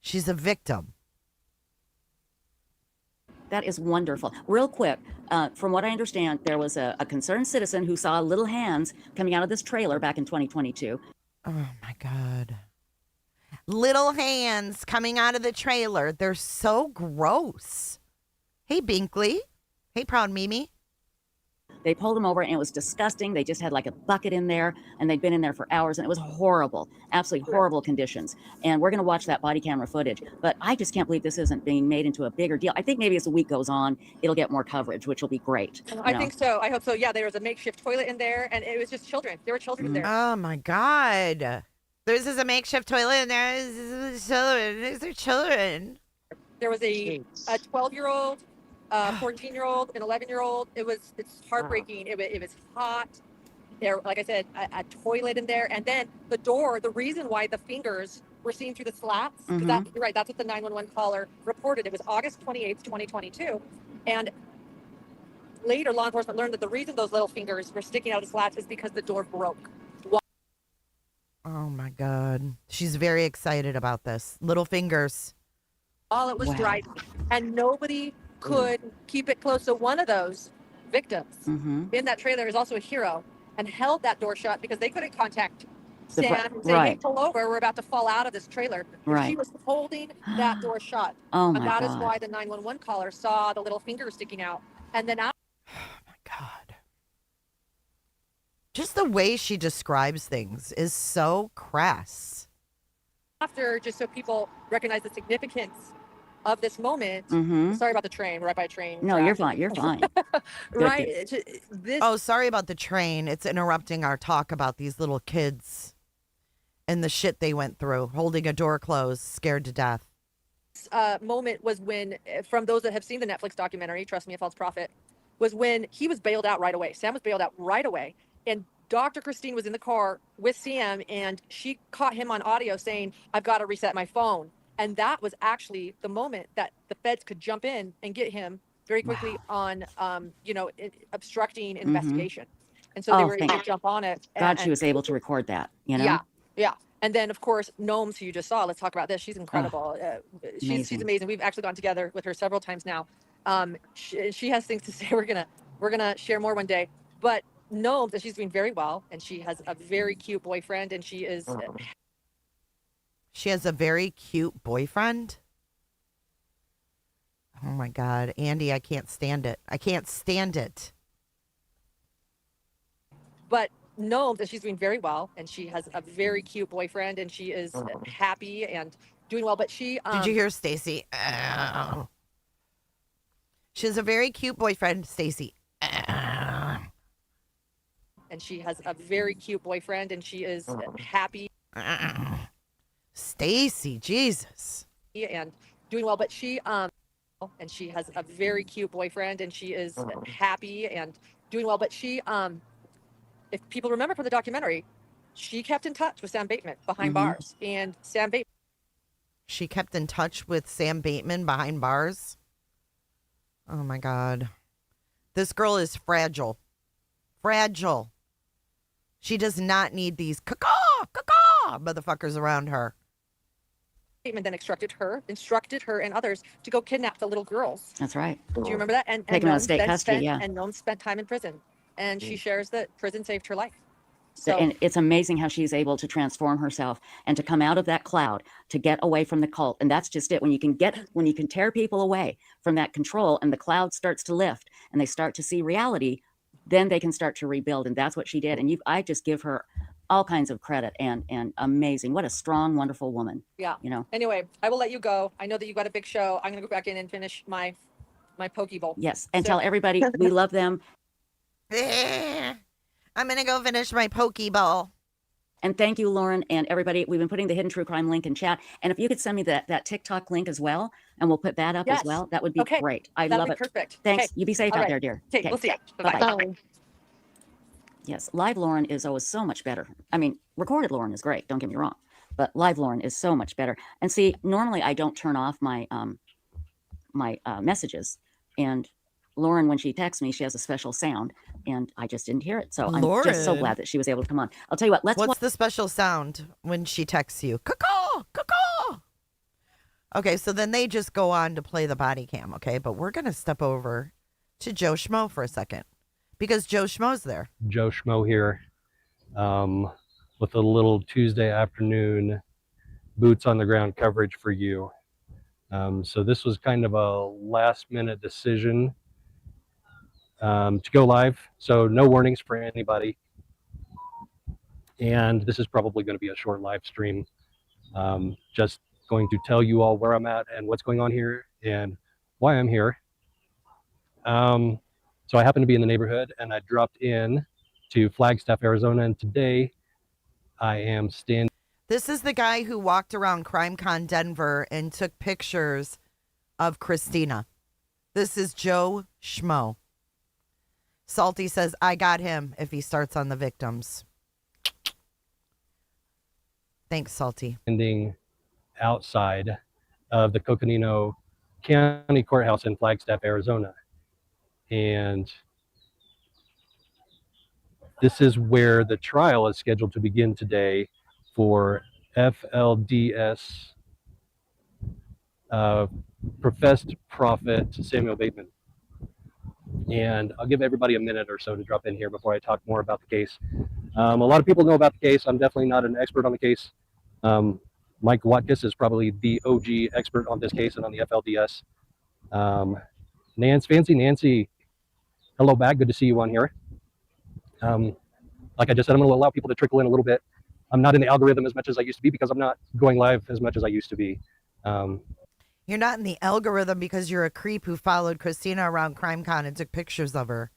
She's a victim. That is wonderful. Real quick, from what I understand, there was a concerned citizen who saw little hands coming out of this trailer back in 2022. Oh my God. Little hands coming out of the trailer. They're so gross. Hey, Binkley. Hey, Proud Mimi. They pulled him over and it was disgusting. They just had like a bucket in there and they'd been in there for hours and it was horrible, absolutely horrible conditions. And we're going to watch that body camera footage. But I just can't believe this isn't being made into a bigger deal. I think maybe as the week goes on, it'll get more coverage, which will be great. I think so. I hope so. Yeah, there was a makeshift toilet in there, and it was just children. There were children in there. Oh my God. This is a makeshift toilet and there's children. These are children. There was a 12-year-old, 14-year-old, an 11-year-old. It's heartbreaking. It was hot. There, like I said, a toilet in there, and then the door. The reason why the fingers were seen through the slats, because you're right. That's what the 911 caller reported. It was August 28th, 2022, and later law enforcement learned that the reason those little fingers were sticking out of the slats is because the door broke. Oh my God. She's very excited about this. Little fingers. While it was driving, and nobody could keep it closed. So one of those victims in that trailer is also a hero and held that door shut because they couldn't contact Sam and say, hey, pull over, we're about to fall out of this trailer. She was holding that door shut. Oh my and that God. is why the 911 caller saw the little finger sticking out. And then out. Oh my God. Just the way she describes things is so crass. After, just so people recognize the significance of this moment. Sorry about the train. We're right by a train. No, you're fine. You're fine. Right. Oh, sorry about the train. It's interrupting our talk about these little kids and the shit they went through, holding a door closed, scared to death. Moment was when, from those that have seen the Netflix documentary, Trust Me, a False Prophet, was when he was bailed out right away. Sam was bailed out right away. And Dr. Christine was in the car with Sam, and she caught him on audio saying, I've got to reset my phone. And that was actually the moment that the feds could jump in and get him very quickly on, obstructing investigation. And so they were able to jump on it. God, she was able to record that, you know? Yeah. And then, of course, Gnomes, who you just saw. Let's talk about this. She's incredible. She's amazing. We've actually gone together with her several times now. She has things to say. We're gonna share more one day. But Gnomes, she's doing very well, and she has a very cute boyfriend, and she is. She has a very cute boyfriend. Oh my God, Andy, I can't stand it. I can't stand it. But Gnomes, she's doing very well, and she has a very cute boyfriend, and she is happy and doing well. But she did you hear Stacy? Oh. She has a very cute boyfriend, Stacy. And she has a very cute boyfriend, and she is happy. Stacy, Jesus. And doing well, but she and she has a very cute boyfriend, and she is happy and doing well. But she if people remember from the documentary, she kept in touch with Sam Bateman behind bars, and Sam Bateman. She kept in touch with Sam Bateman behind bars. Oh my God. This girl is fragile. Fragile. She does not need these caw-caw motherfuckers around her. Bateman then instructed her and others to go kidnap the little girls. That's right. Do you remember that? And Taken out of state custody, And Noam spent time in prison. And she shares that prison saved her life. So, and it's amazing how she's able to transform herself and to come out of that cloud, to get away from the cult. And that's just it. When you can tear people away from that control and the cloud starts to lift and they start to see reality, then they can start to rebuild. And that's what she did. And I just give her all kinds of credit and amazing. What a strong, wonderful woman. Yeah. You know. Anyway, I will let you go. I know that you got a big show. I'm going to go back in and finish my my Pokeball. Yes, and So- tell everybody we love them. I'm going to go finish my Pokeball. And thank you, Lauren, and everybody. We've been putting the Hidden True Crime link in chat. And if you could send me that TikTok link as well, and we'll put that up as Yes. well, that would be Okay. great. I That'll love be it. perfect. Thanks. Okay. You be safe All out right. there, dear. Okay, we'll see ya. Bye-bye. Bye. Yes, live Lauren is always so much better. I mean, recorded Lauren is great, don't get me wrong, but live Lauren is so much better. And see, normally I don't turn off my messages, and Lauren, when she texts me, she has a special sound, and I just didn't hear it. So I'm just so Lauren. glad that she was able to come on. I'll tell you what, What's the special sound when she texts you? Caw-caw, caw-caw. Okay, so then they just go on to play the body cam, okay? But we're going to step over to Joe Schmo for a second because Joe Schmo's there. Joe Schmo here with a little Tuesday afternoon boots on the ground coverage for you. So this was kind of a last minute decision to go live. So no warnings for anybody. And this is probably going to be a short live stream. Just going to tell you all where I'm at and what's going on here and why I'm here. So I happen to be in the neighborhood and I dropped in to Flagstaff, Arizona. And today I am standing. This is the guy who walked around CrimeCon Denver and took pictures of Christina. This is Joe Schmo. Salty says, I got him if he starts on the victims. Thanks, Salty. Standing outside of the Coconino County Courthouse in Flagstaff, Arizona. And this is where the trial is scheduled to begin today for FLDS professed prophet Samuel Bateman. And I'll give everybody a minute or so to drop in here before I talk more about the case. A lot of people know about the case. I'm definitely not an expert on the case. Mike Watkis is probably the OG expert on this case and on the FLDS. Fancy Nancy, hello back. Good to see you on here. Like I just said, I'm going to allow people to trickle in a little bit. I'm not in the algorithm as much as I used to be because I'm not going live as much as I used to be. You're not in the algorithm because you're a creep who followed Christina around CrimeCon and took pictures of her.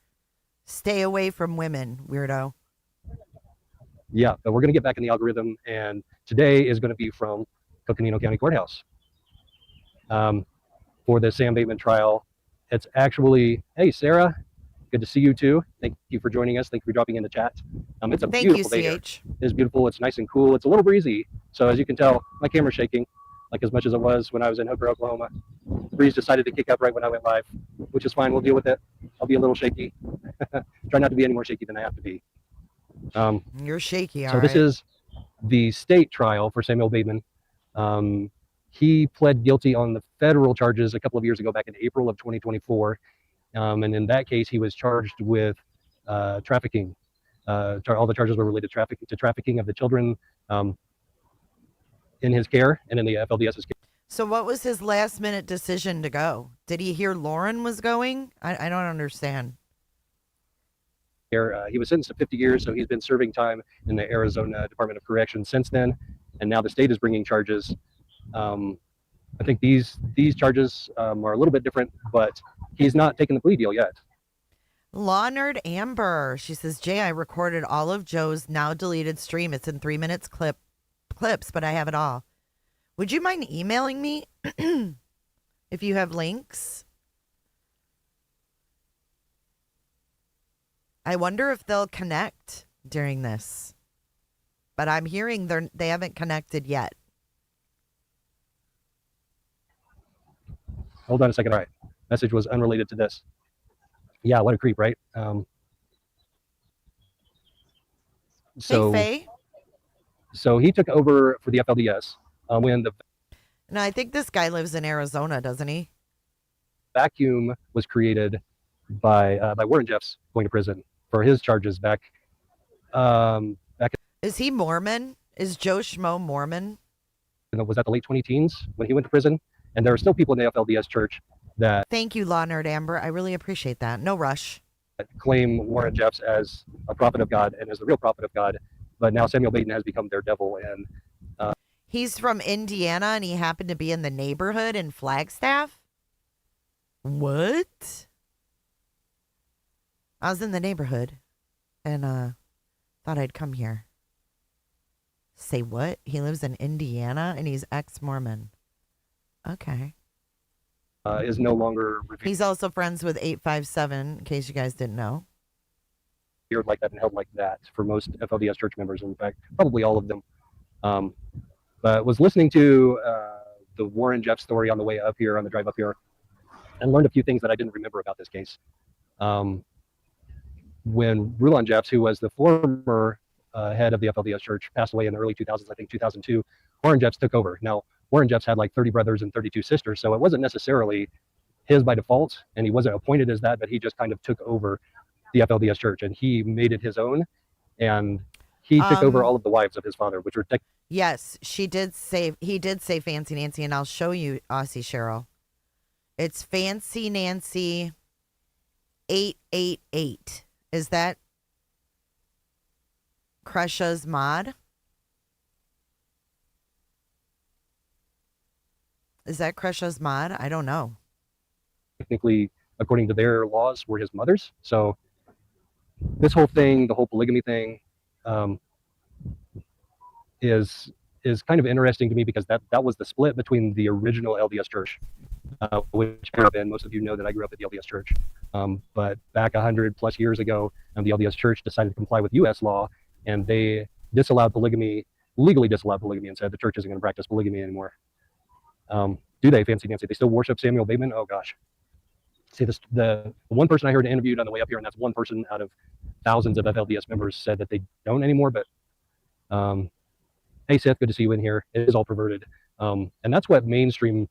Stay away from women, weirdo. Yeah, but we're going to get back in the algorithm, and today is going to be from Coconino County Courthouse for the Sam Bateman trial. It's actually, hey, Sarah, good to see you too. Thank you for joining us. Thank you for dropping in the chat. It's a beautiful day here. It's beautiful. It's nice and cool. It's a little breezy. So as you can tell, my camera's shaking, like as much as it was when I was in Hooper, Oklahoma. The breeze decided to kick up right when I went live, which is fine. We'll deal with it. I'll be a little shaky. Try not to be any more shaky than I have to be. You're shaky, all so right. This is the state trial for Samuel Bateman. He pled guilty on the federal charges a couple of years ago, back in April of 2024. And in that case, he was charged with trafficking. All the charges were related to trafficking of the children in his care and in the FLDS's care. So what was his last minute decision to go? Did he hear Lauren was going? I don't understand. He was sentenced to 50 years, so he's been serving time in the Arizona Department of Corrections since then. And now the state is bringing charges. I think these charges are a little bit different, but he's not taken the plea deal yet. Law Nerd Amber, she says, Jay, I recorded all of Joe's now deleted stream. It's in 3 minutes clips, but I have it all. Would you mind emailing me if you have links? I wonder if they'll connect during this, but I'm hearing they haven't connected yet. Hold on a second. All right. Message was unrelated to this. Yeah, what a creep, right? Hey, Faye. So he took over for the FLDS when the No, I think this guy lives in Arizona, doesn't he? vacuum was created by Warren Jeffs going to prison for his charges back. Is he Mormon? Is Joe Schmo Mormon? Was that the late 20-teens when he went to prison? And there are still people in the FLDS church that Thank you, Law Nerd Amber. I really appreciate that. No rush. claim Warren Jeffs as a prophet of God and as the real prophet of God. But now Samuel Bateman has become their devil. And He's from Indiana and he happened to be in the neighborhood in Flagstaff? What? I was in the neighborhood and thought I'd come here. Say what? He lives in Indiana and he's ex-Mormon. Okay. Is no longer revered He's also friends with 857, in case you guys didn't know. like that and held like that for most FLDS church members. In fact, probably all of them. But was listening to the Warren Jeff story on the way up here, on the drive up here, and learned a few things that I didn't remember about this case. When Rulon Jeffs, who was the former head of the FLDS church, passed away in the early 2000s, I think 2002, Warren Jeffs took over. Now, Warren Jeffs had like 30 brothers and 32 sisters, so it wasn't necessarily his by default, and he wasn't appointed as that, but he just kind of took over the FLDS church, and he made it his own, and he took over all of the wives of his father, which were yes, he did say Fancy Nancy, and I'll show you, Aussie Cheryl. It's Fancy Nancy 888. Is that Kresha's mod? Is that Kresha's mod? I don't know. Technically, according to their laws, were his mother's. So this whole thing, the whole polygamy thing, is kind of interesting to me because that was the split between the original LDS church, which I grew up in. Most of you know that I grew up at the LDS church. But back 100 plus years ago, the LDS church decided to comply with U.S. law, and they disallowed polygamy, legally disallowed polygamy, and said the church isn't going to practice polygamy anymore. Do they, Fancy Nancy? They still worship Samuel Bateman? Oh gosh. See, the one person I heard interviewed on the way up here, and that's one person out of thousands of FLDS members, said that they don't anymore. But hey, Seth, good to see you in here. It is all perverted, and that's what mainstream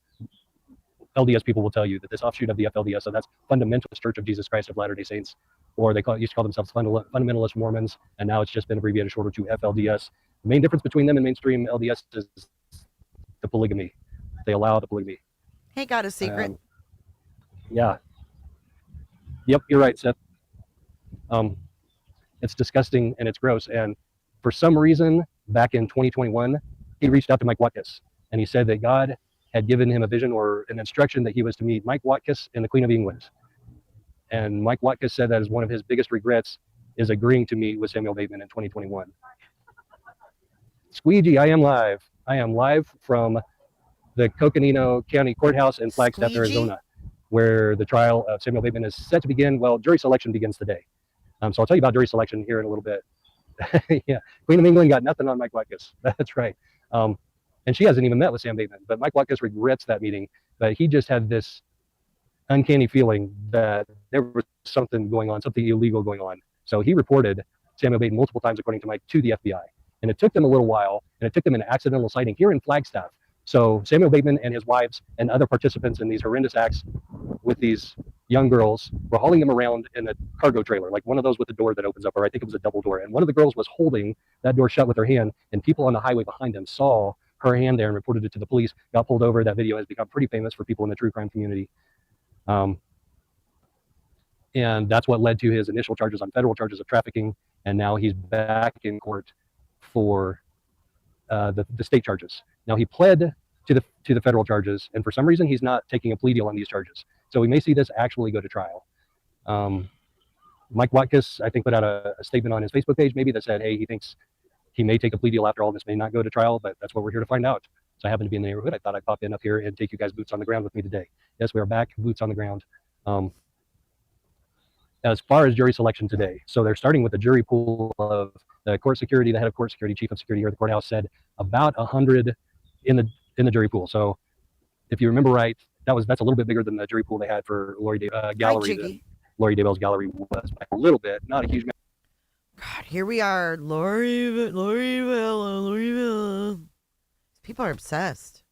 LDS people will tell you, that this offshoot of the FLDS, so that's Fundamentalist Church of Jesus Christ of Latter-day Saints, or they used to call themselves Fundamentalist Mormons, and now it's just been abbreviated shorter to FLDS. The main difference between them and mainstream LDS is the polygamy. They allow the polygamy. Hey, got a secret? Yeah. Yep, you're right, Seth. It's disgusting and it's gross. And for some reason, back in 2021, he reached out to Mike Watkins, and he said that God had given him a vision or an instruction that he was to meet Mike Watkins and the Queen of England. And Mike Watkins said that is one of his biggest regrets is agreeing to meet with Samuel Bateman in 2021. Squeegee, I am live. I am live from the Coconino County Courthouse in Flagstaff, Arizona, where the trial of Samuel Bateman is set to begin. Well, jury selection begins today. So I'll tell you about jury selection here in a little bit. Yeah, Queen of England got nothing on Mike Watkins. That's right. And she hasn't even met with Sam Bateman, but Mike Watkins regrets that meeting. But he just had this uncanny feeling that there was something going on, something illegal going on. So he reported Samuel Bateman multiple times, according to Mike, to the FBI. And it took them a little while, and it took them an accidental sighting here in Flagstaff. So Samuel Bateman and his wives and other participants in these horrendous acts with these young girls were hauling them around in a cargo trailer, like one of those with the door that opens up, or I think it was a double door. And one of the girls was holding that door shut with her hand, and people on the highway behind them saw her hand there and reported it to the police, got pulled over. That video has become pretty famous for people in the true crime community. And that's what led to his initial charges on federal charges of trafficking. And now he's back in court for the state charges. Now he pled to the federal charges, and for some reason he's not taking a plea deal on these charges. So we may see this actually go to trial. Mike Watkins, I think, put out a statement on his Facebook page maybe that said, hey, he thinks he may take a plea deal after all this, may not go to trial, but that's what we're here to find out. So I happen to be in the neighborhood. I thought I'd pop in up here and take you guys boots on the ground with me today. Yes, we are back, boots on the ground. As far as jury selection today, so they're starting with the jury pool of the court security, the head of court security, chief of security here at the courthouse said about 100 in the jury pool. So if you remember right, that's a little bit bigger than the jury pool they had for Lori Gallery. Lori Daybell's gallery was by a little bit, not a huge amount. God, here we are, Lori. People are obsessed.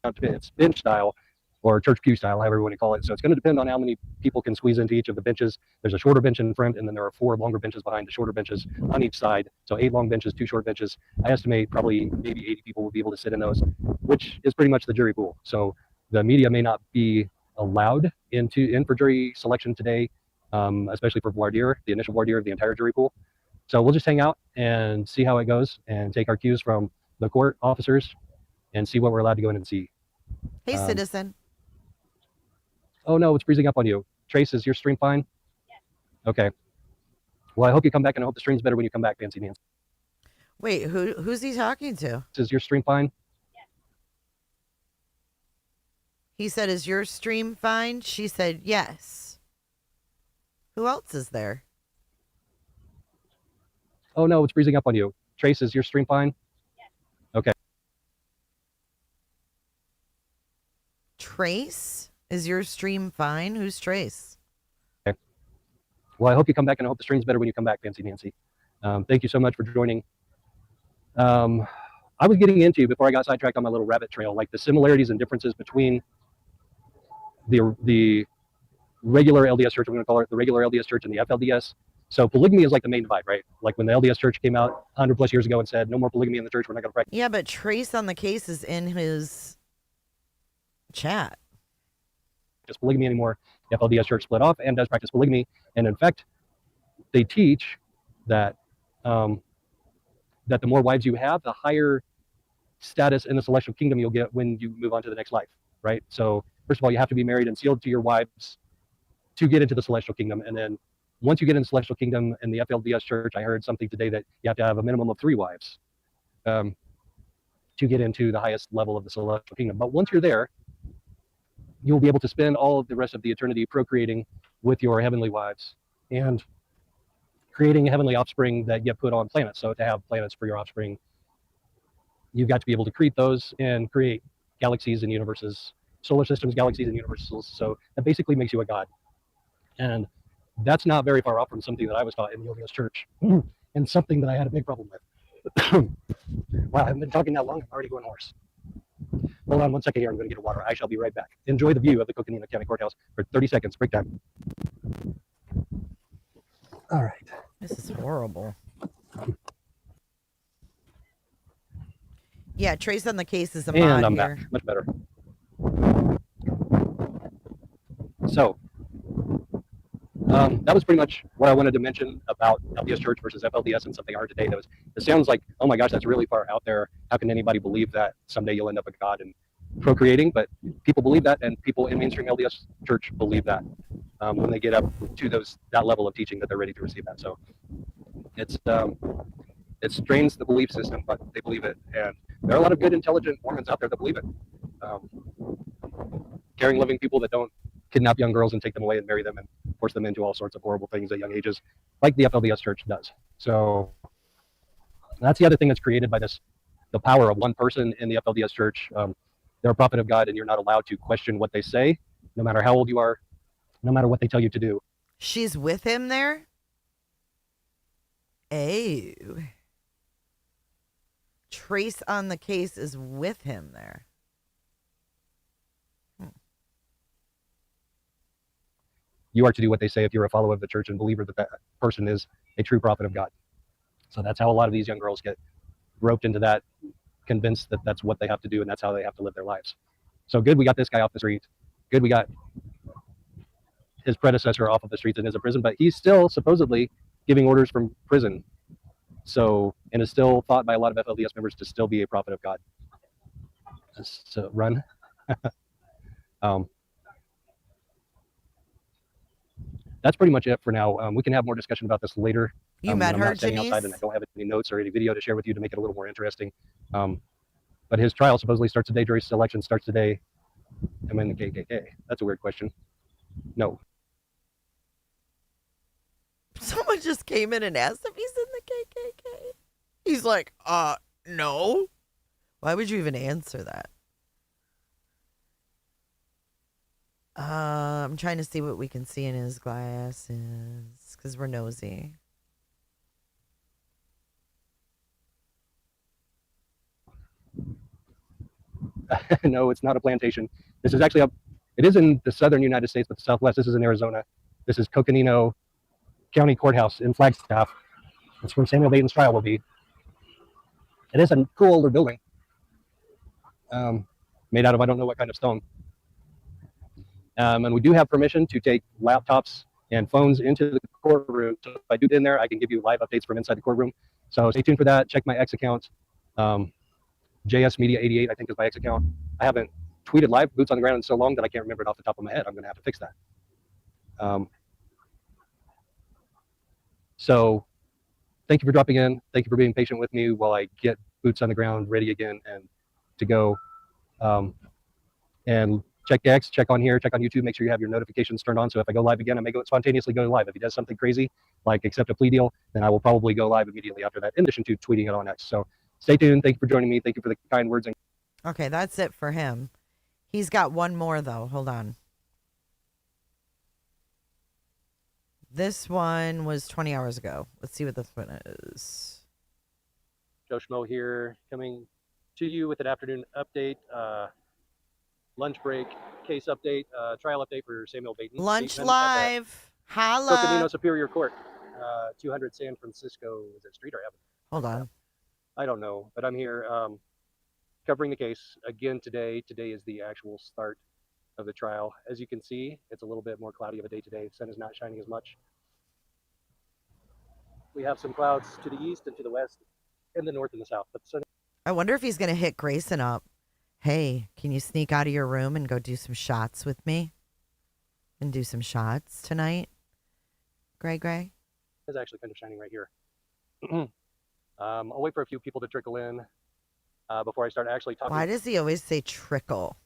It's bench style or church pew style, however you want to call it. So it's going to depend on how many people can squeeze into each of the benches. There's a shorter bench in front, and then there are 4 longer benches behind the shorter benches on each side. So 8 long benches, 2 short benches. I estimate probably maybe 80 people will be able to sit in those, which is pretty much the jury pool. So the media may not be allowed in for jury selection today, especially for voir dire, the initial voir dire of the entire jury pool. So we'll just hang out and see how it goes and take our cues from the court officers and see what we're allowed to go in and see. Hey, citizen. Oh no, it's freezing up on you. Trace, is your stream fine? Okay. Well, I hope you come back, and I hope the stream's better when you come back, Fancy Nancy. Wait, who's he talking to? Is your stream fine? He said, is your stream fine? She said, yes. Who else is there? Oh no, it's freezing up on you. Trace, is your stream fine? Okay. Trace? Is your stream fine? Who's Trace? Okay. Well, I hope you come back, and I hope the stream's better when you come back, Fancy Nancy. Thank you so much for joining. I was getting into, before I got sidetracked on my little rabbit trail, like the similarities and differences between the regular LDS church, I'm going to call it the regular LDS church, and the FLDS. So polygamy is like the main divide, right? Like when the LDS church came out 100 plus years ago and said, no more polygamy in the church, we're not going to practice. Yeah, but Trace on the case is in his chat. Just polygamy anymore. The FLDS church split off and does practice polygamy. And in fact, they teach that that the more wives you have, the higher status in the celestial kingdom you'll get when you move on to the next life, right? So first of all, you have to be married and sealed to your wives to get into the celestial kingdom. And then once you get in the celestial kingdom in the FLDS church, I heard something today that you have to have a minimum of 3 wives to get into the highest level of the celestial kingdom. But once you're there, you'll be able to spend all of the rest of the eternity procreating with your heavenly wives and creating a heavenly offspring that get put on planets. So to have planets for your offspring, you've got to be able to create those and create galaxies and universes, solar systems, galaxies and universes. So that basically makes you a god. And that's not very far off from something that I was taught in the LDS church and something that I had a big problem with. Wow, I haven't been talking that long. I'm already going hoarse. Hold on one second here. I'm going to get a water. I shall be right back. Enjoy the view of the Coconino County Courthouse for 30 seconds. Break time. All right. This is horrible. Yeah, Trace on the case is a mod and I'm here. back. Much better. So that was pretty much what I wanted to mention about LDS Church versus FLDS and something I heard today. It sounds like, oh my gosh, that's really far out there. How can anybody believe that someday you'll end up a god and procreating? But people believe that, and people in mainstream LDS Church believe that when they get up to that level of teaching that they're ready to receive that. So it strains the belief system, but they believe it. And there are a lot of good, intelligent Mormons out there that believe it. Caring, loving people that don't kidnap young girls and take them away and marry them and force them into all sorts of horrible things at young ages, like the FLDS Church does. So that's the other thing that's created by the power of one person in the FLDS Church. They're a prophet of God, and you're not allowed to question what they say, no matter how old you are, no matter what they tell you to do. She's with him there? Oh. Trace on the case is with him there. You are to do what they say if you're a follower of the church and believer that person is a true prophet of God. So that's how a lot of these young girls get roped into that, convinced that that's what they have to do and that's how they have to live their lives. So good, we got this guy off the street. Good, we got his predecessor off of the streets and is in prison, but he's still supposedly giving orders from prison. So, and is still thought by a lot of FLDS members to still be a prophet of God. So run. That's pretty much it for now. We can have more discussion about this later. You met her, standing Janice? outside and I don't have any notes or any video to share with you to make it a little more interesting. But his trial supposedly starts today. Jury selection starts today. Am I in the KKK? That's a weird question. No. Someone just came in and asked if he's in the KKK. He's like, no. Why would you even answer that? I'm trying to see what we can see in his glasses because we're nosy. No, it's not a plantation. This is actually it is in the southern United States, but the Southwest. This is in Arizona. This is Coconino County Courthouse in Flagstaff. That's where Samuel Bateman's trial will be. It is a cool older building, made out of I don't know what kind of stone. And we do have permission to take laptops and phones into the courtroom. So if I do get in there, I can give you live updates from inside the courtroom. So stay tuned for that. Check my X account. JS Media 88, I think, is my X account. I haven't tweeted live boots on the ground in so long that I can't remember it off the top of my head. I'm going to have to fix that. So thank you for dropping in. Thank you for being patient with me while I get boots on the ground ready again and to go. And check X, check on here, check on YouTube, make sure you have your notifications turned on. So if I go live again, I may go spontaneously go live. If he does something crazy, like accept a plea deal, then I will probably go live immediately after that, in addition to tweeting it on X. So stay tuned. Thank you for joining me. Thank you for the kind words. Okay, that's it for him. He's got one more, though. Hold on. This one was 20 hours ago. Let's see what this one is. Joe Schmo here, coming to you with an afternoon update, lunch break, case update, trial update for Samuel Bateman. Lunch live. Holla. Coconino Superior Court, 200 San Francisco. Is it Street or Avenue? Hold on. I don't know, but I'm here covering the case again today. Today is the actual start of the trial. As you can see, it's a little bit more cloudy of a day today. The sun is not shining as much. We have some clouds to the east and to the west, and the north and the south. But the sun. I wonder if he's going to hit Grayson up. Hey, can you sneak out of your room and go do some shots with me? And do some shots tonight? Gray? It's actually kind of shining right here. I'll wait for a few people to trickle in before I start actually talking. Why does he always say trickle?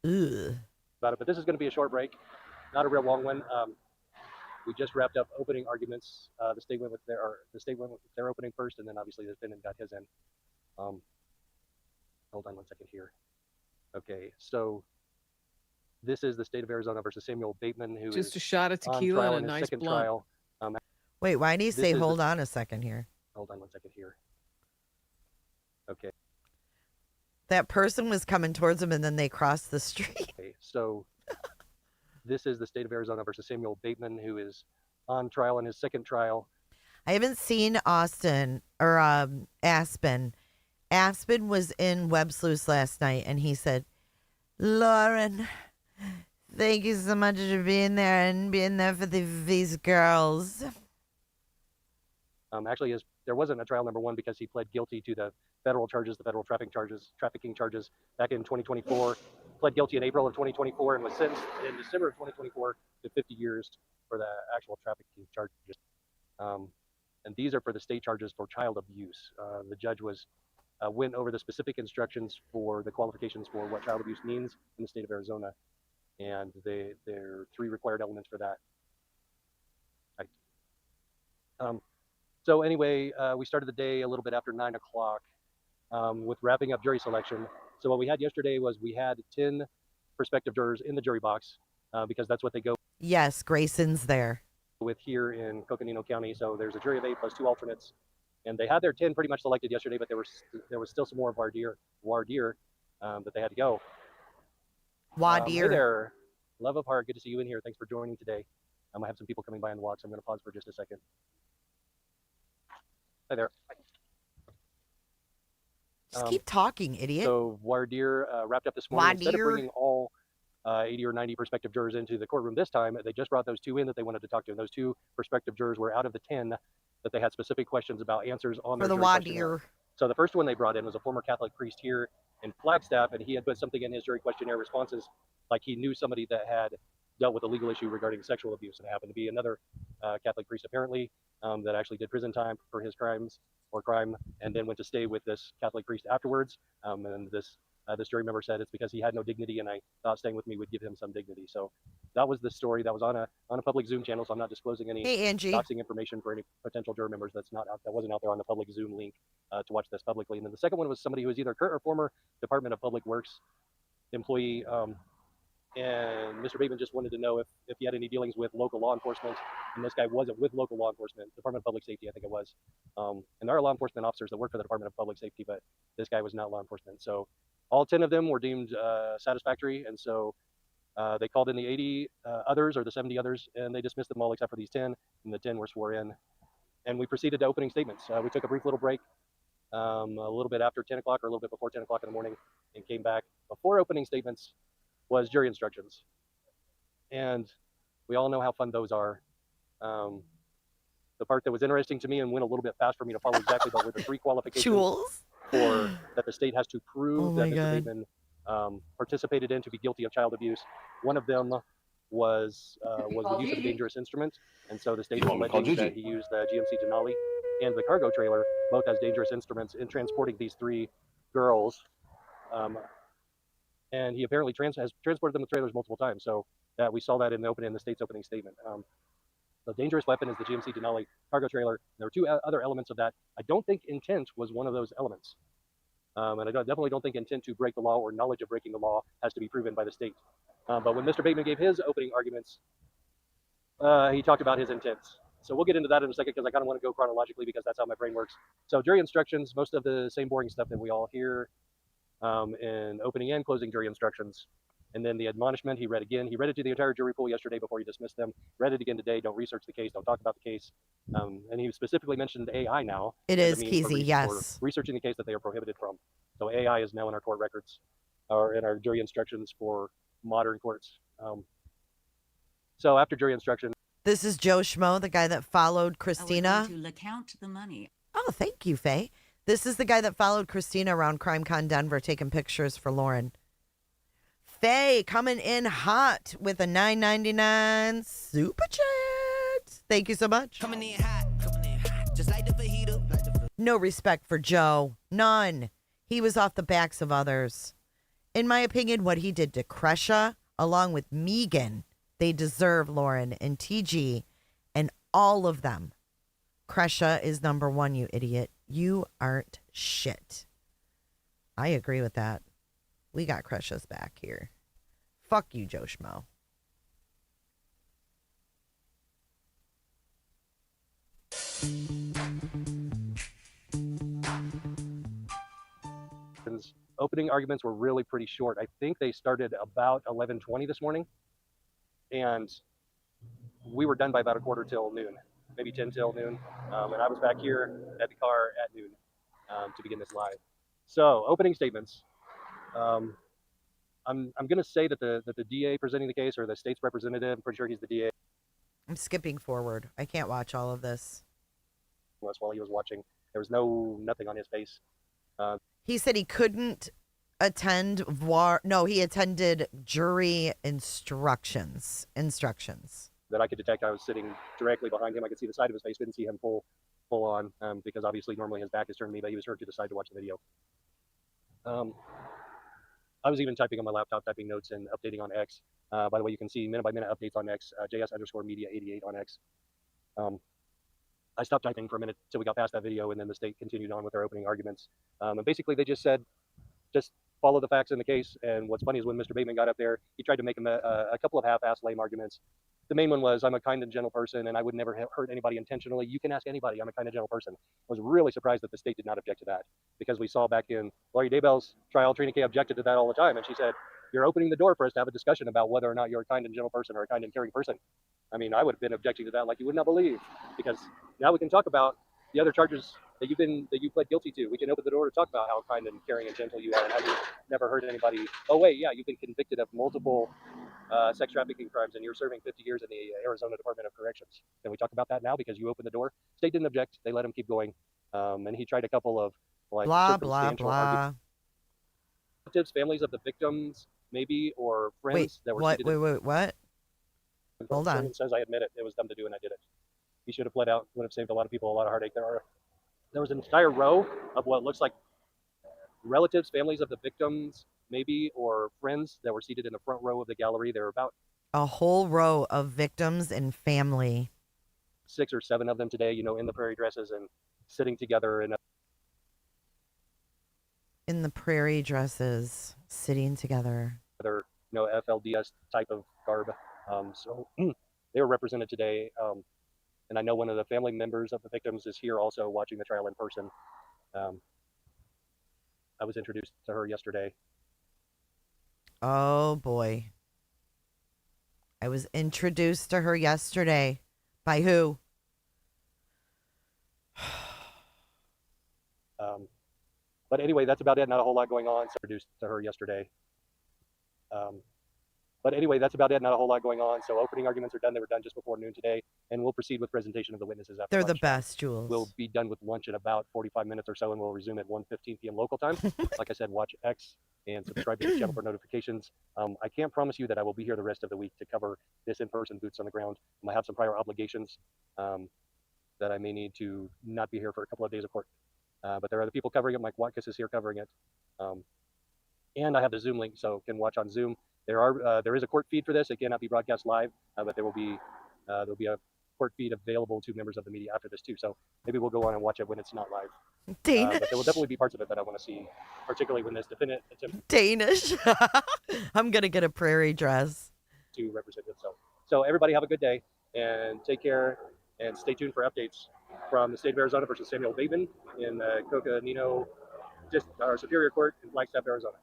Ugh. About it, but this is going to be a short break, not a real long one. We just wrapped up opening arguments. The state went with their opening first, and then obviously the defendant got his in. Hold on one second here. Okay, so this is the state of Arizona versus Samuel Bateman, who just is a shot of tequila and a nice blunt. Trial. Wait, why do you say hold on a second here? Hold on one second here. Okay. That person was coming towards him, and then they crossed the street. Okay, so this is the state of Arizona versus Samuel Bateman, who is on trial in his second trial. I haven't seen Austin or Aspen. Aspen was in Web Sluice last night, and he said, Lauren, thank you so much for being there and being there for these girls. Actually, there wasn't a trial number one because he pled guilty to the federal charges, the federal trafficking charges back in 2024. Pled guilty in April of 2024 and was sentenced in December of 2024 to 50 years for the actual trafficking charges. And these are for the state charges for child abuse. The judge went over the specific instructions for the qualifications for what child abuse means in the state of Arizona. And there are 3 required elements for that. Right. So anyway, we started the day a little bit after 9 o'clock with wrapping up jury selection. So what we had yesterday was we had 10 prospective jurors in the jury box because that's what they go. Yes, Grayson's there. With here in Coconino County. So there's a jury of 8 plus 2 alternates. And they had their 10 pretty much selected yesterday, but there was still some more voir dire that they had to go. Voir dire. Hey there, love of heart. Good to see you in here. Thanks for joining today. I have some people coming by on the walk, so I'm going to pause for just a second. Hi there. Just keep talking, idiot. So voir dire wrapped up this morning. Instead of bringing all 80 or 90 prospective jurors into the courtroom this time, they just brought those 2 in that they wanted to talk to. And those 2 prospective jurors were out of the 10 that they had specific questions about answers on their jury questionnaire. So the first one they brought in was a former Catholic priest here in Flagstaff, and he had put something in his jury questionnaire responses like he knew somebody that had dealt with a legal issue regarding sexual abuse. And it happened to be another Catholic priest apparently that actually did prison time for his crime, and then went to stay with this Catholic priest afterwards. And this jury member said it's because he had no dignity, and I thought staying with me would give him some dignity. So that was the story. That was on a public Zoom channel, so I'm not disclosing any doxing information for any potential juror members. That wasn't out there on the public Zoom link to watch this publicly. And then the second one was somebody who was either current or former Department of Public Works employee. And Mr. Bateman just wanted to know if he had any dealings with local law enforcement. And this guy wasn't with local law enforcement, Department of Public Safety, I think it was. And there are law enforcement officers that work for the Department of Public Safety, but this guy was not law enforcement. So all 10 of them were deemed satisfactory. And so they called in the 80 others or the 70 others, and they dismissed them all except for these 10, and the 10 were swore in. And we proceeded to opening statements. We took a brief little break a little bit after 10 o'clock or a little bit before 10 o'clock in the morning and came back. Before opening statements was jury instructions. And we all know how fun those are. The part that was interesting to me and went a little bit fast for me to follow exactly, but were the 3 qualifications for that the state has to prove that Mr. Bateman participated in to be guilty of child abuse. One of them was the use of a dangerous instrument, and so the state is alleging that he used the GMC Denali and the cargo trailer both as dangerous instruments in transporting these 3 girls. And he apparently has transported them with trailers multiple times. So that we saw that in the state's opening statement. The dangerous weapon is the GMC Denali cargo trailer. There were 2 other elements of that. I don't think intent was one of those elements. And I definitely don't think intent to break the law or knowledge of breaking the law has to be proven by the state. But when Mr. Bateman gave his opening arguments, he talked about his intent. So we'll get into that in a second because I kind of want to go chronologically because that's how my brain works. So jury instructions, most of the same boring stuff that we all hear in opening and closing jury instructions. And then the admonishment, he read again. He read it to the entire jury pool yesterday before he dismissed them. Read it again today. Don't research the case. Don't talk about the case. And he specifically mentioned AI now. It is Keezy, yes. For researching the case that they are prohibited from. So AI is now in our court records or in our jury instructions for modern courts. So after jury instruction. This is Joe Schmo, the guy that followed Christina. To count the money. Oh, thank you, Faye. This is the guy that followed Christina around CrimeCon Denver taking pictures for Lauren. Faye coming in hot with a $9.99 super chat. Thank you so much. Coming in hot, just like the fajita. No respect for Joe. None. He was off the backs of others. In my opinion, what he did to Kresha, along with Megan, they deserve Lauren and TG and all of them. Kresha is number 1, you idiot. You aren't shit. I agree with that. We got Kresha's back here. Fuck you, Joe Schmo. Opening arguments were really pretty short. I think they started about 11:20 this morning. And we were done by about 1/4 till noon, maybe 10 till noon. And I was back here at the car at noon to begin this live. So opening statements. I'm going to say that the DA presenting the case or the state's representative, I'm pretty sure he's the DA. I'm skipping forward. I can't watch all of this. While he was watching, there was nothing on his face. He said he couldn't attend he attended jury instructions that I could detect. I was sitting directly behind him. I could see the side of his face. Didn't see him full on because obviously normally his back is turned to me, but he was turned to the side to watch the video. I was even typing on my laptop, typing notes and updating on X. By the way, you can see minute by minute updates on X, JS_media88 on X. I stopped typing for a minute till we got past that video, and then the state continued on with their opening arguments. And basically, they just said, just follow the facts in the case. And what's funny is when Mr. Bateman got up there, he tried to make a couple of half-assed lame arguments. The main one was, I'm a kind and gentle person, and I would never hurt anybody intentionally. You can ask anybody. I'm a kind and gentle person. I was really surprised that the state did not object to that, because we saw back in Laurie Daybell's trial, Trina K objected to that all the time, and she said, you're opening the door for us to have a discussion about whether or not you're a kind and gentle person or a kind and caring person. I mean, I would have been objecting to that like you would not believe, because now we can talk about the other charges that you pled guilty to. We can open the door to talk about how kind and caring and gentle you are and how you never hurt anybody. Oh wait, yeah, you've been convicted of multiple sex trafficking crimes and you're serving 50 years in the Arizona Department of Corrections. Can we talk about that now because you opened the door? State didn't object. They let him keep going. And he tried a couple of like blah blah blah. Relatives, families of the victims, maybe, or friends that were seated. What? Hold on. Says I admit it. It was dumb to do, and I did it. He should have pled out. Would have saved a lot of people a lot of heartache. There was an entire row of what looks like relatives, families of the victims, maybe, or friends that were seated in the front row of the gallery. There were about a whole row of victims and family. 6 or 7 of them today, in the prairie dresses and sitting together in the prairie dresses, sitting together. FLDS type of garb. So they were represented today. And I know one of the family members of the victims is here also watching the trial in person. I was introduced to her yesterday. Oh, boy. I was introduced to her yesterday. By who? But anyway, that's about it. Not a whole lot going on. So introduced to her yesterday. But anyway, that's about it. Not a whole lot going on. So opening arguments are done. They were done just before noon today. And we'll proceed with presentation of the witnesses after They're lunch. the best, Jules. We'll be done with lunch in about 45 minutes or so, and we'll resume at 1:15 p.m. local time. Like I said, watch X and subscribe to the channel for notifications. I can't promise you that I will be here the rest of the week to cover this in-person boots on the ground. I have some prior obligations that I may need to not be here for a couple of days of court. But there are other people covering it. Mike Watkiss is here covering it. And I have the Zoom link, so can watch on Zoom. There is a court feed for this. It cannot be broadcast live, but there'll be a court feed available to members of the media after this too. So maybe we'll go on and watch it when it's not live. Danish. But there will definitely be parts of it that I want to see, particularly when this defendant attempts Danish. I'm gonna get a prairie dress to represent itself. So everybody have a good day and take care, and stay tuned for updates from the state of Arizona versus Samuel Bateman in Coconino, our Superior Court in Flagstaff, Arizona.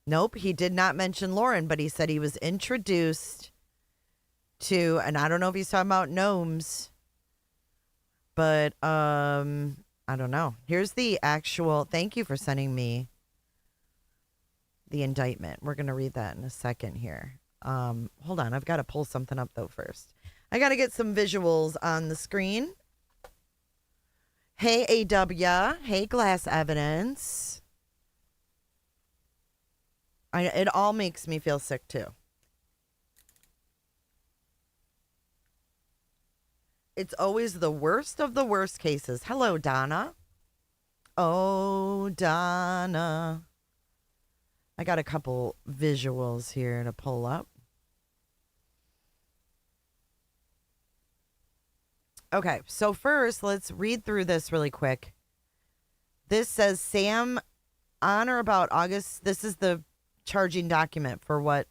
Nope, he did not mention Lauren, but he said he was introduced to, and I don't know if he's talking about gnomes, but I don't know. Here's the actual, thank you for sending me the indictment. We're going to read that in a second here. Hold on, I've got to pull something up though first. I got to get some visuals on the screen. Hey, AW. Hey, Glass Evidence. It all makes me feel sick, too. It's always the worst of the worst cases. Hello, Donna. Oh, Donna. I got a couple visuals here to pull up. Okay, so first, let's read through this really quick. This says Sam, on or about August, this is the charging document for what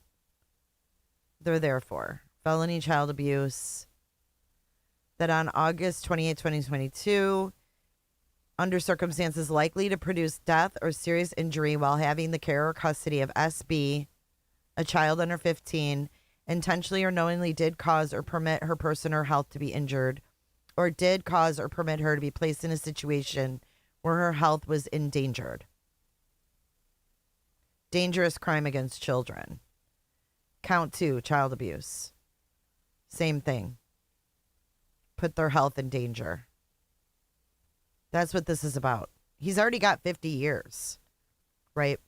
they're there for. Felony child abuse. That on August 28, 2022, under circumstances likely to produce death or serious injury while having the care or custody of SB, a child under 15, intentionally or knowingly did cause or permit her person or health to be injured, or did cause or permit her to be placed in a situation where her health was endangered. Dangerous crime against children. Count 2, child abuse. Same thing. Put their health in danger. That's what this is about. He's already got 50 years, right?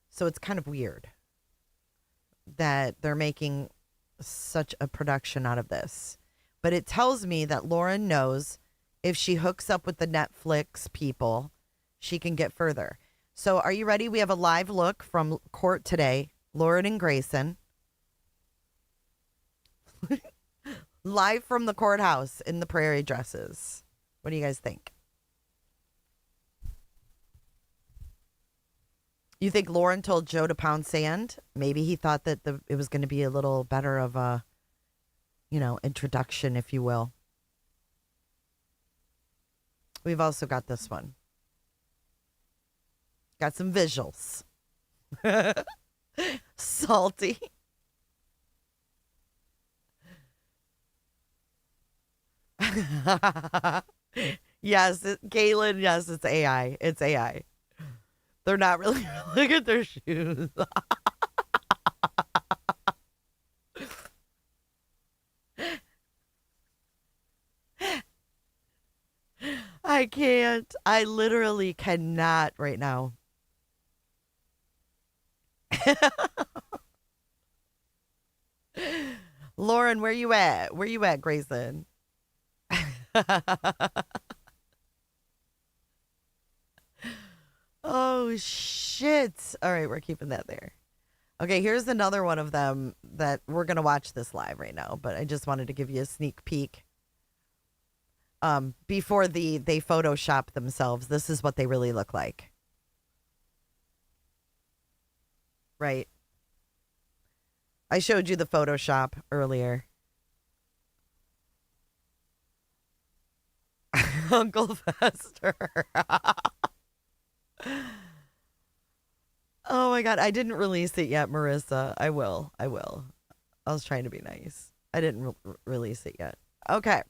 So it's kind of weird that they're making such a production out of this. But it tells me that Lauren knows if she hooks up with the Netflix people, she can get further. So are you ready? We have a live look from court today. Lauren and Grayson. Live from the courthouse in the prairie dresses. What do you guys think? You think Lauren told Joe to pound sand? Maybe he thought that it was going to be a little better of a, introduction, if you will. We've also got this one. Got some visuals. Salty. Yes, Galen, yes, it's AI. It's AI. They're not really look at their shoes. I can't. I literally cannot right now. Lauren, where you at? Where you at, Grayson? Oh, shit. All right, we're keeping that there. Okay, here's another one of them that we're going to watch this live right now, but I just wanted to give you a sneak peek. Before they Photoshop themselves, this is what they really look like. Right. I showed you the Photoshop earlier. Uncle Fester. Oh my God. I didn't release it yet, Marissa. I will. I was trying to be nice. I didn't release it yet. Okay.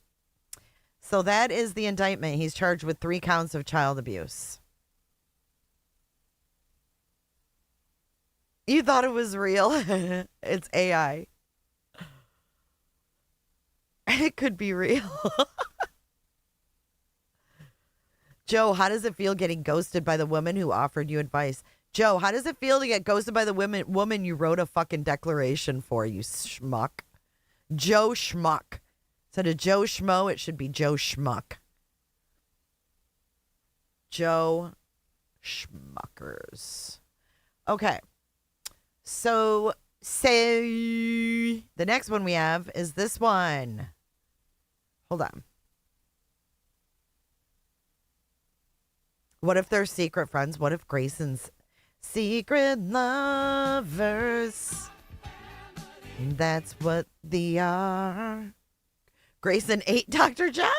So that is the indictment. He's charged with 3 counts of child abuse. You thought it was real? It's AI. It could be real. Joe, how does it feel getting ghosted by the woman who offered you advice? Joe, how does it feel to get ghosted by the woman you wrote a fucking declaration for, you schmuck? Joe Schmuck. Instead of Joe Schmo, it should be Joe Schmuck. Joe Schmuckers. Okay. So the next one we have is this one. Hold on. What if they're secret friends? What if Grayson's secret lovers? That's what they are. Grayson ate Dr. John?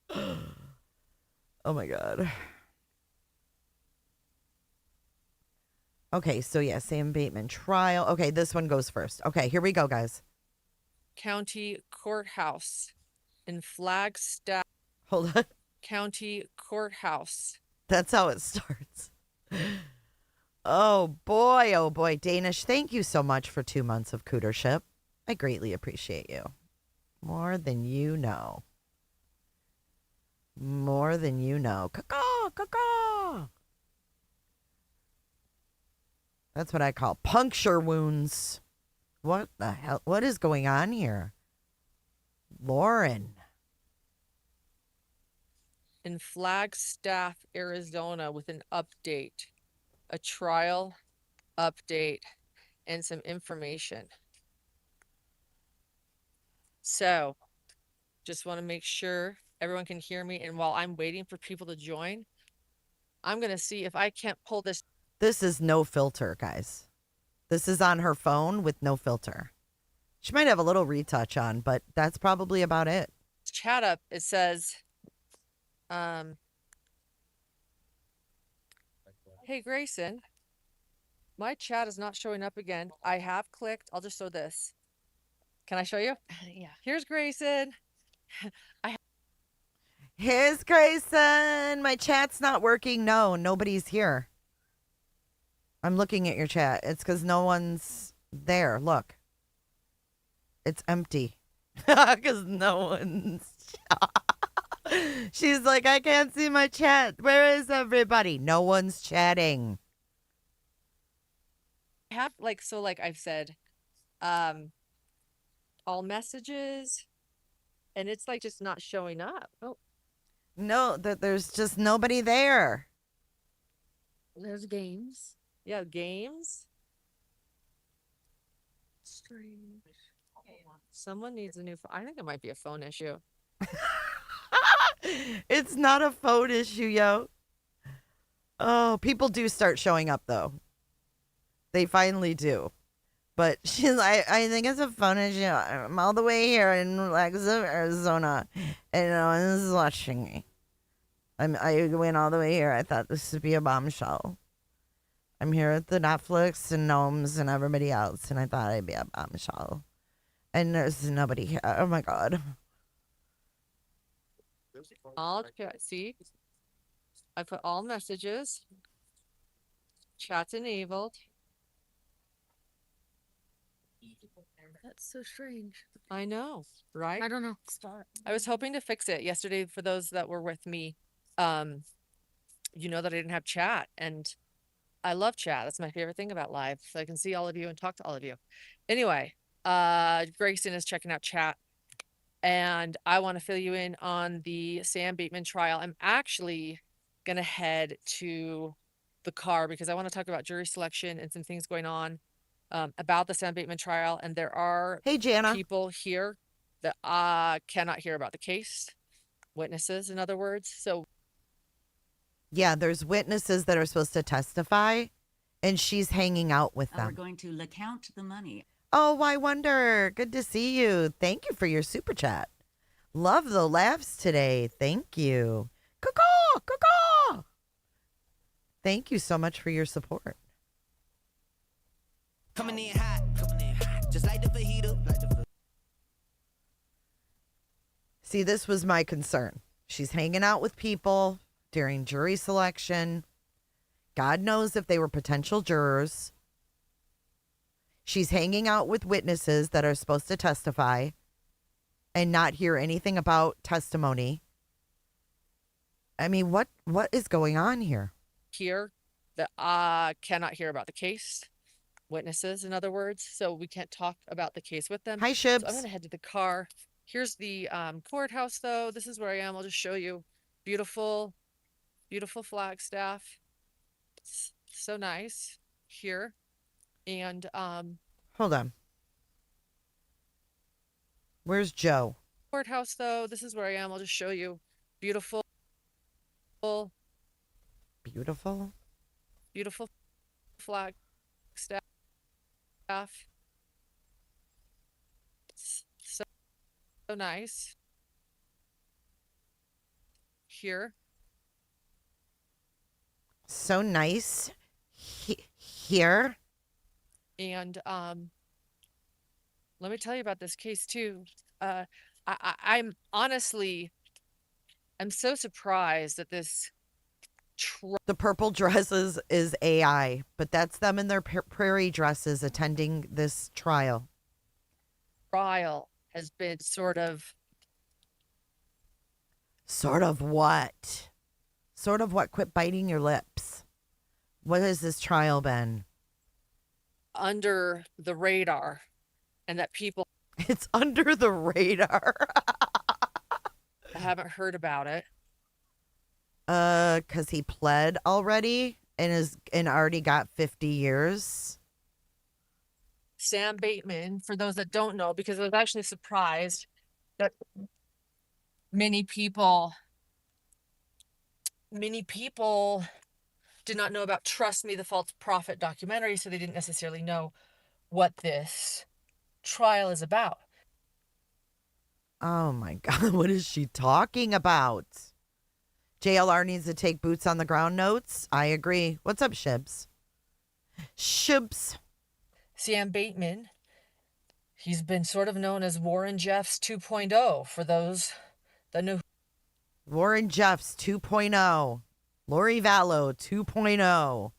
Oh my God. Okay, so yeah, Sam Bateman trial. Okay, this one goes first. Okay, here we go, guys. County courthouse in Flagstaff. Hold on. County courthouse. That's how it starts. Oh boy, Danish, thank you so much for 2 months of cootership. I greatly appreciate you. More than you know. More than you know. Caw-caw, caw-caw. That's what I call puncture wounds. What the hell? What is going on here? Lauren. In Flagstaff, Arizona, with an update, a trial update, and some information. So, just want to make sure everyone can hear me. And while I'm waiting for people to join, I'm going to see if I can't pull this. This is no filter, guys. This is on her phone with no filter. She might have a little retouch on, but that's probably about it. Chat up. It says, hey, Grayson, my chat is not showing up again. I have clicked. I'll just show this. Can I show you? Yeah. Here's Grayson. Here's Grayson. My chat's not working. No, nobody's here. I'm looking at your chat. It's because no one's there. Look. It's empty. Because no one's... She's like, I can't see my chat. Where is everybody? No one's chatting. I have, like, so like I've said, all messages, and it's like just not showing up. Oh, No, there's just nobody there. there's games. Yeah, games. Stream. Someone needs a new phone. I think it might be a phone issue. It's not a phone issue, yo. Oh, people do start showing up, though. They finally do. But she's like, I think it's a phone issue. I'm all the way here in Flagstaff, Arizona, and no one's watching me. I went all the way here. I thought this would be a bombshell. I'm here at the Netflix and Gnomes and everybody else, and I thought I'd be a bombshell. And there's nobody here. Oh, my God. All chat. See, I put all messages. Chat's enabled. That's so strange. I know, right? I don't know. I was hoping to fix it yesterday for those that were with me. You know that I didn't have chat, and I love chat. That's my favorite thing about live. So I can see all of you and talk to all of you. Anyway, Grayson is checking out chat, and I want to fill you in on the Sam Bateman trial. I'm actually going to head to the car because I want to talk about jury selection and some things going on about the Sam Bateman trial. And there are people here that cannot hear about the case, witnesses, in other words. So yeah, there's witnesses that are supposed to testify, and she's hanging out with them. We're going to count the money. Oh, I wonder. Good to see you. Thank you for your super chat. Love the laughs today. Thank you. Caw-caw, caw-caw. Thank you so much for your support. Coming in hot, just like the fajita. See, this was my concern. She's hanging out with people during jury selection. God knows if they were potential jurors. She's hanging out with witnesses that are supposed to testify and not hear anything about testimony. I mean, what is going on here? Here that cannot hear about the case. Witnesses, in other words, so we can't talk about the case with them. Hi, So I'm Shibs. gonna head to the car. Here's the courthouse, though. This is where I am. I'll just show you. Beautiful, beautiful Flagstaff. It's so nice here. And hold on. Where's Joe? Courthouse, though. This is where I am. I'll just show you. Beautiful. Beautiful. Beautiful Flagstaff. It's so nice here. So nice here. And let me tell you about this case too. I'm honestly, I'm so surprised that this the purple dresses is AI, but that's them in their prairie dresses attending this trial. Trial has been sort of what? Sort of what? Quit biting your lips. What has this trial been? Under the radar, and that people it's under the radar. I haven't heard about it. Cause he pled already and already got 50 years. Sam Bateman, for those that don't know, because I was actually surprised that many people did not know about Trust Me, the False Prophet documentary, so they didn't necessarily know what this trial is about. Oh my God, what is she talking about? JLR needs to take boots on the ground notes. I agree. What's up, Shibs? Shibs. Sam Bateman, he's been sort of known as Warren Jeffs 2.0 for those that know. Warren Jeffs 2.0. Lori Vallow 2.0.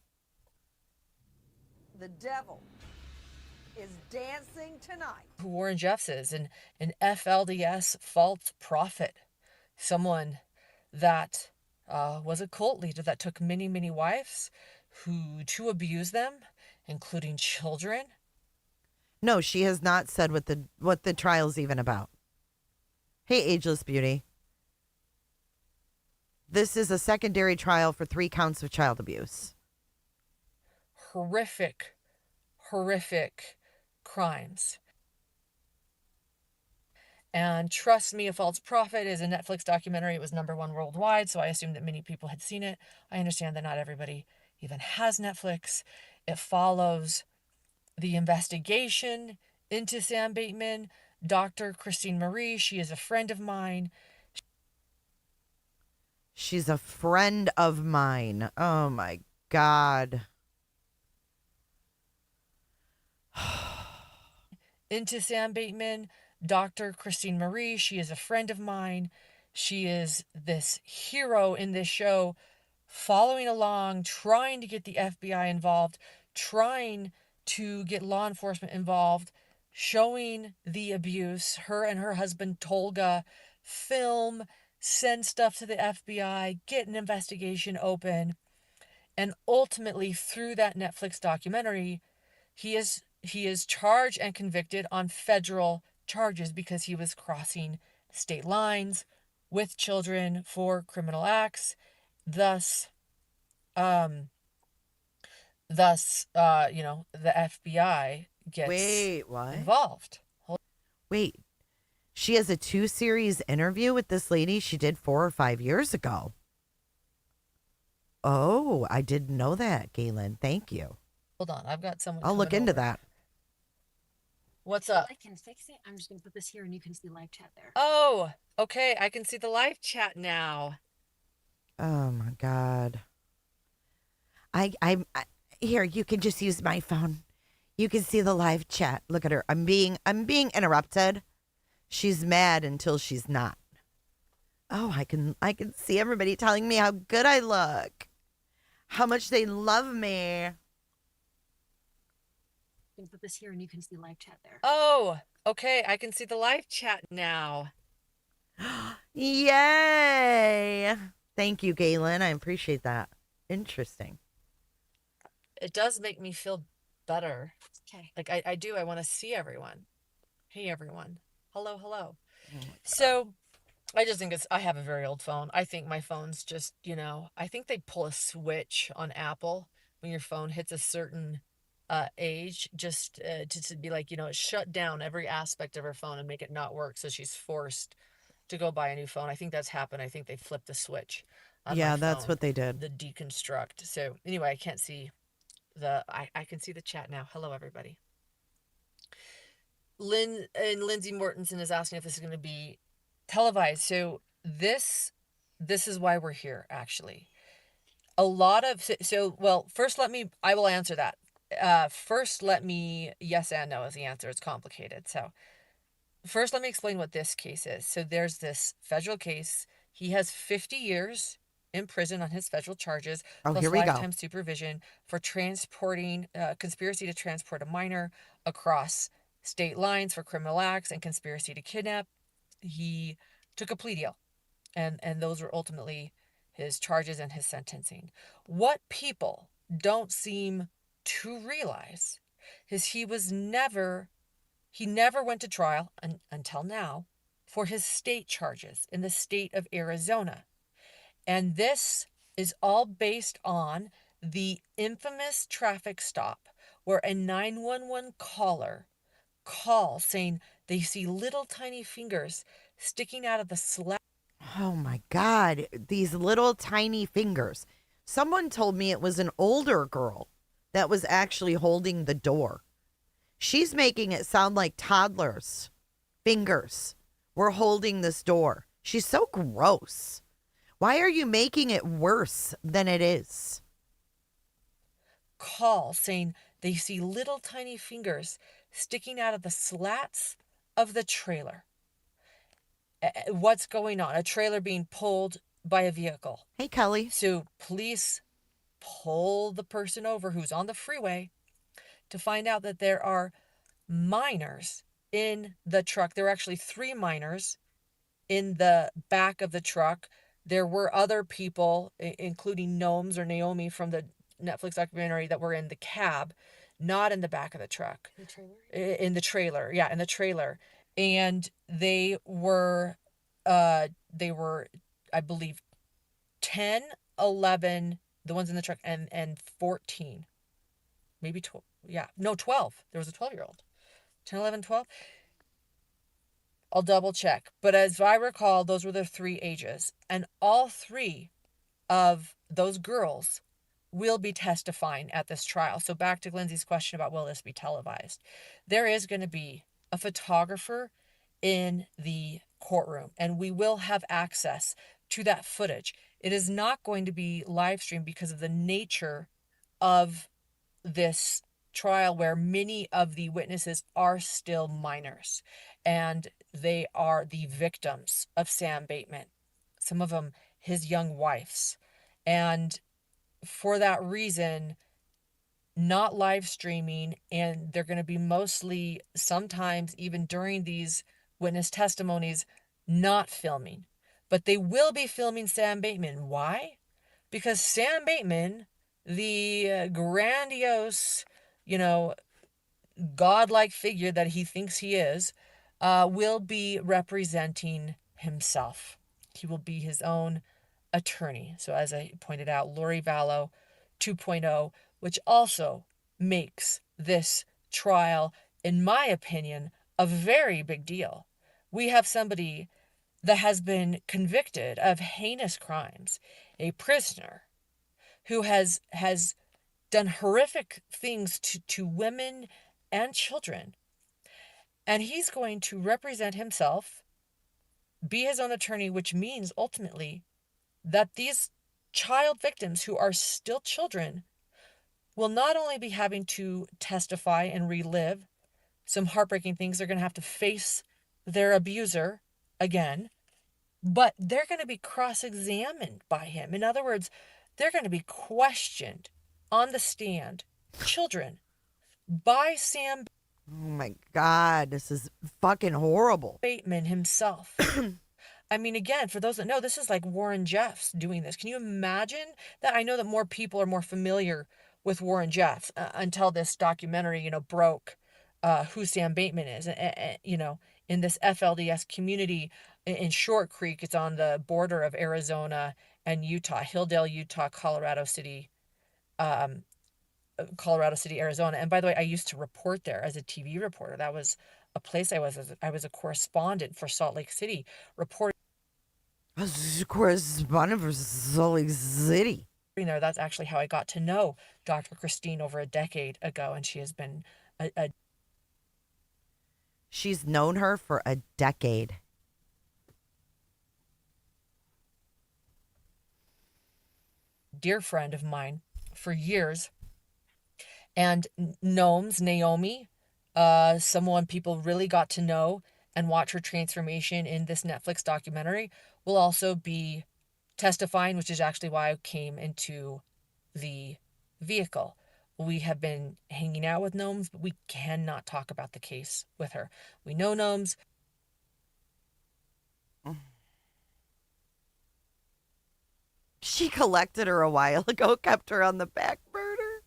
The devil is dancing tonight. Who Warren Jeffs is, an FLDS false prophet, someone that was a cult leader that took many, many wives to abuse them, including children. No, she has not said what the trial's even about. Hey, Ageless Beauty. This is a secondary trial for 3 counts of child abuse. Horrific crimes. And Trust Me, a False Prophet is a Netflix documentary. It was #1 worldwide, so I assume that many people had seen it. I understand that not everybody even has Netflix. It follows the investigation into Sam Bateman. Dr. Christine Marie, she is a friend of mine. She's a friend of mine. Oh my God. Into Sam Bateman. Dr. Christine Marie, she is a friend of mine. She is this hero in this show, following along, trying to get the FBI involved, trying to get law enforcement involved, showing the abuse. Her and her husband, Tolga, film, send stuff to the FBI, get an investigation open. And ultimately, through that Netflix documentary, he is charged and convicted on federal charges because he was crossing state lines with children for criminal acts. Thus, the FBI gets involved. Wait, she has a 2-series interview with this lady she did 4 or 5 years ago. Oh, I didn't know that, Galen. Thank you. Hold on, I've got someone. I'll look into that. What's up? I can fix it. I'm just going to put this here and you can see live chat there. Oh, okay. I can see the live chat now. Oh my God. I here, you can just use my phone. You can see the live chat. Look at her. I'm being interrupted. She's mad until she's not. Oh, I can see everybody telling me how good I look. How much they love me. I can put this here and you can see live chat there. Oh, okay. I can see the live chat now. Yay. Thank you, Galen. I appreciate that. Interesting. It does make me feel better. Okay. Like I do. I want to see everyone. Hey, everyone. Hello, hello. So I just think I have a very old phone. I think my phone's just, I think they pull a switch on Apple when your phone hits a certain age, just to be like, shut down every aspect of her phone and make it not work. So she's forced to go buy a new phone. I think that's happened. I think they flipped the switch on my phone. That's what they did. The deconstruct. So anyway, I can't see I can see the chat now. Hello, everybody. Lindsay Mortensen is asking if this is going to be televised. So this is why we're here, actually. First I will answer that. Yes and no is the answer. It's complicated. So first, let me explain what this case is. So there's this federal case. He has 50 years in prison on his federal charges, plus lifetime supervision for transporting, conspiracy to transport a minor across state lines for criminal acts and conspiracy to kidnap. He took a plea deal, and those were ultimately his charges and his sentencing. What people don't seem to realize is he never went to trial until now for his state charges in the state of Arizona. And this is all based on the infamous traffic stop where a 911 caller calls saying they see little tiny fingers sticking out of the slab. Oh my God, these little tiny fingers. Someone told me it was an older girl that was actually holding the door. She's making it sound like toddlers' fingers were holding this door. She's so gross. Why are you making it worse than it is? Call saying they see little tiny fingers sticking out of the slats of the trailer. What's going on? A trailer being pulled by a vehicle. Hey, Kelly. So police pull the person over who's on the freeway to find out that there are minors in the truck. There were actually 3 minors in the back of the truck. There were other people, including Naomi from the Netflix documentary, that were in the cab, not in the back of the truck. The trailer? In the trailer. Yeah, in the trailer. And they were, I believe, 10, 11, the ones in the truck, and 14. Maybe 12. Yeah, no, 12. There was a 12-year-old. 10, 11, 12. I'll double check. But as I recall, those were the 3 ages. And all 3 of those girls will be testifying at this trial. So back to Lindsay's question about will this be televised. There is going to be a photographer in the courtroom, and we will have access to that footage. It is not going to be live streamed because of the nature of this trial, where many of the witnesses are still minors, and they are the victims of Sam Bateman, some of them his young wives. And for that reason, not live streaming, and they're going to be mostly, sometimes even during these witness testimonies, not filming. But they will be filming Sam Bateman. Why? Because Sam Bateman, the grandiose, godlike figure that he thinks he is, will be representing himself. He will be his own attorney. So as I pointed out, Lori Vallow 2.0, which also makes this trial, in my opinion, a very big deal. We have somebody that has been convicted of heinous crimes, a prisoner who has done horrific things to women and children. And he's going to represent himself, be his own attorney, which means ultimately that these child victims who are still children will not only be having to testify and relive some heartbreaking things, they're going to have to face their abuser again, but they're going to be cross-examined by him. In other words, they're going to be questioned on the stand, children, by Sam. Oh my God, this is fucking horrible. Bateman himself I mean, again, for those that know, this is like Warren Jeffs doing this. Can you imagine that? I know that more people are more familiar with Warren Jeffs until this documentary, broke who Sam Bateman is. In this FLDS community in Short Creek, it's on the border of Arizona and Utah, Hilldale, Utah, Colorado City, Arizona. And by the way, I used to report there as a TV reporter. That was a place I was a correspondent for Salt Lake City, reporting Correspondent for Salt Lake City. There. That's actually how I got to know Dr. Christine over a decade ago, and she has been She's known her for a decade. Dear friend of mine for years. And Naomi, someone people really got to know and watch her transformation in this Netflix documentary, will also be testifying, which is actually why I came into the vehicle. We have been hanging out with Gnomes, but we cannot talk about the case with her. We know Gnomes. She collected her a while ago, kept her on the back burner.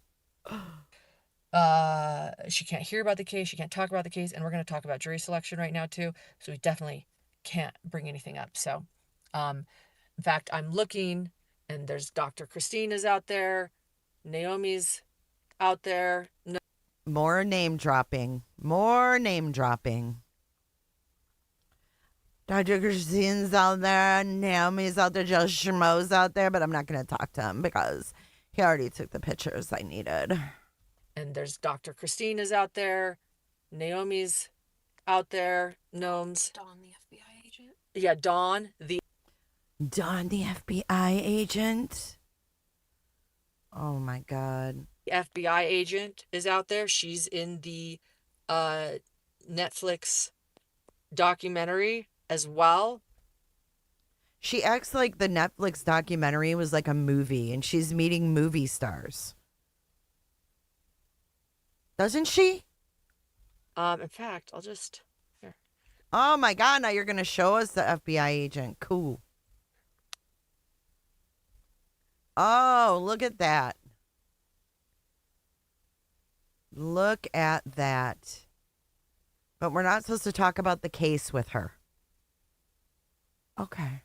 She can't hear about the case. She can't talk about the case. And we're going to talk about jury selection right now too. So we definitely can't bring anything up. So, in fact, I'm looking and there's Dr. Christine is out there. Naomi's out there. More name dropping. More name dropping. Dr. Christine's out there. Naomi's out there. Joe Schmo's out there. But I'm not going to talk to him because he already took the pictures I needed. And there's Dr. Christine is out there. Naomi's out there. Gnomes. Dawn, the FBI agent. Yeah, Dawn, the FBI agent. Oh my God. FBI agent is out there. She's in the Netflix documentary as well. She acts like the Netflix documentary was like a movie and she's meeting movie stars. Doesn't she? In fact, I'll just... Here. Oh my God, now you're going to show us the FBI agent. Cool. Oh, look at that. Look at that. But we're not supposed to talk about the case with her. Okay.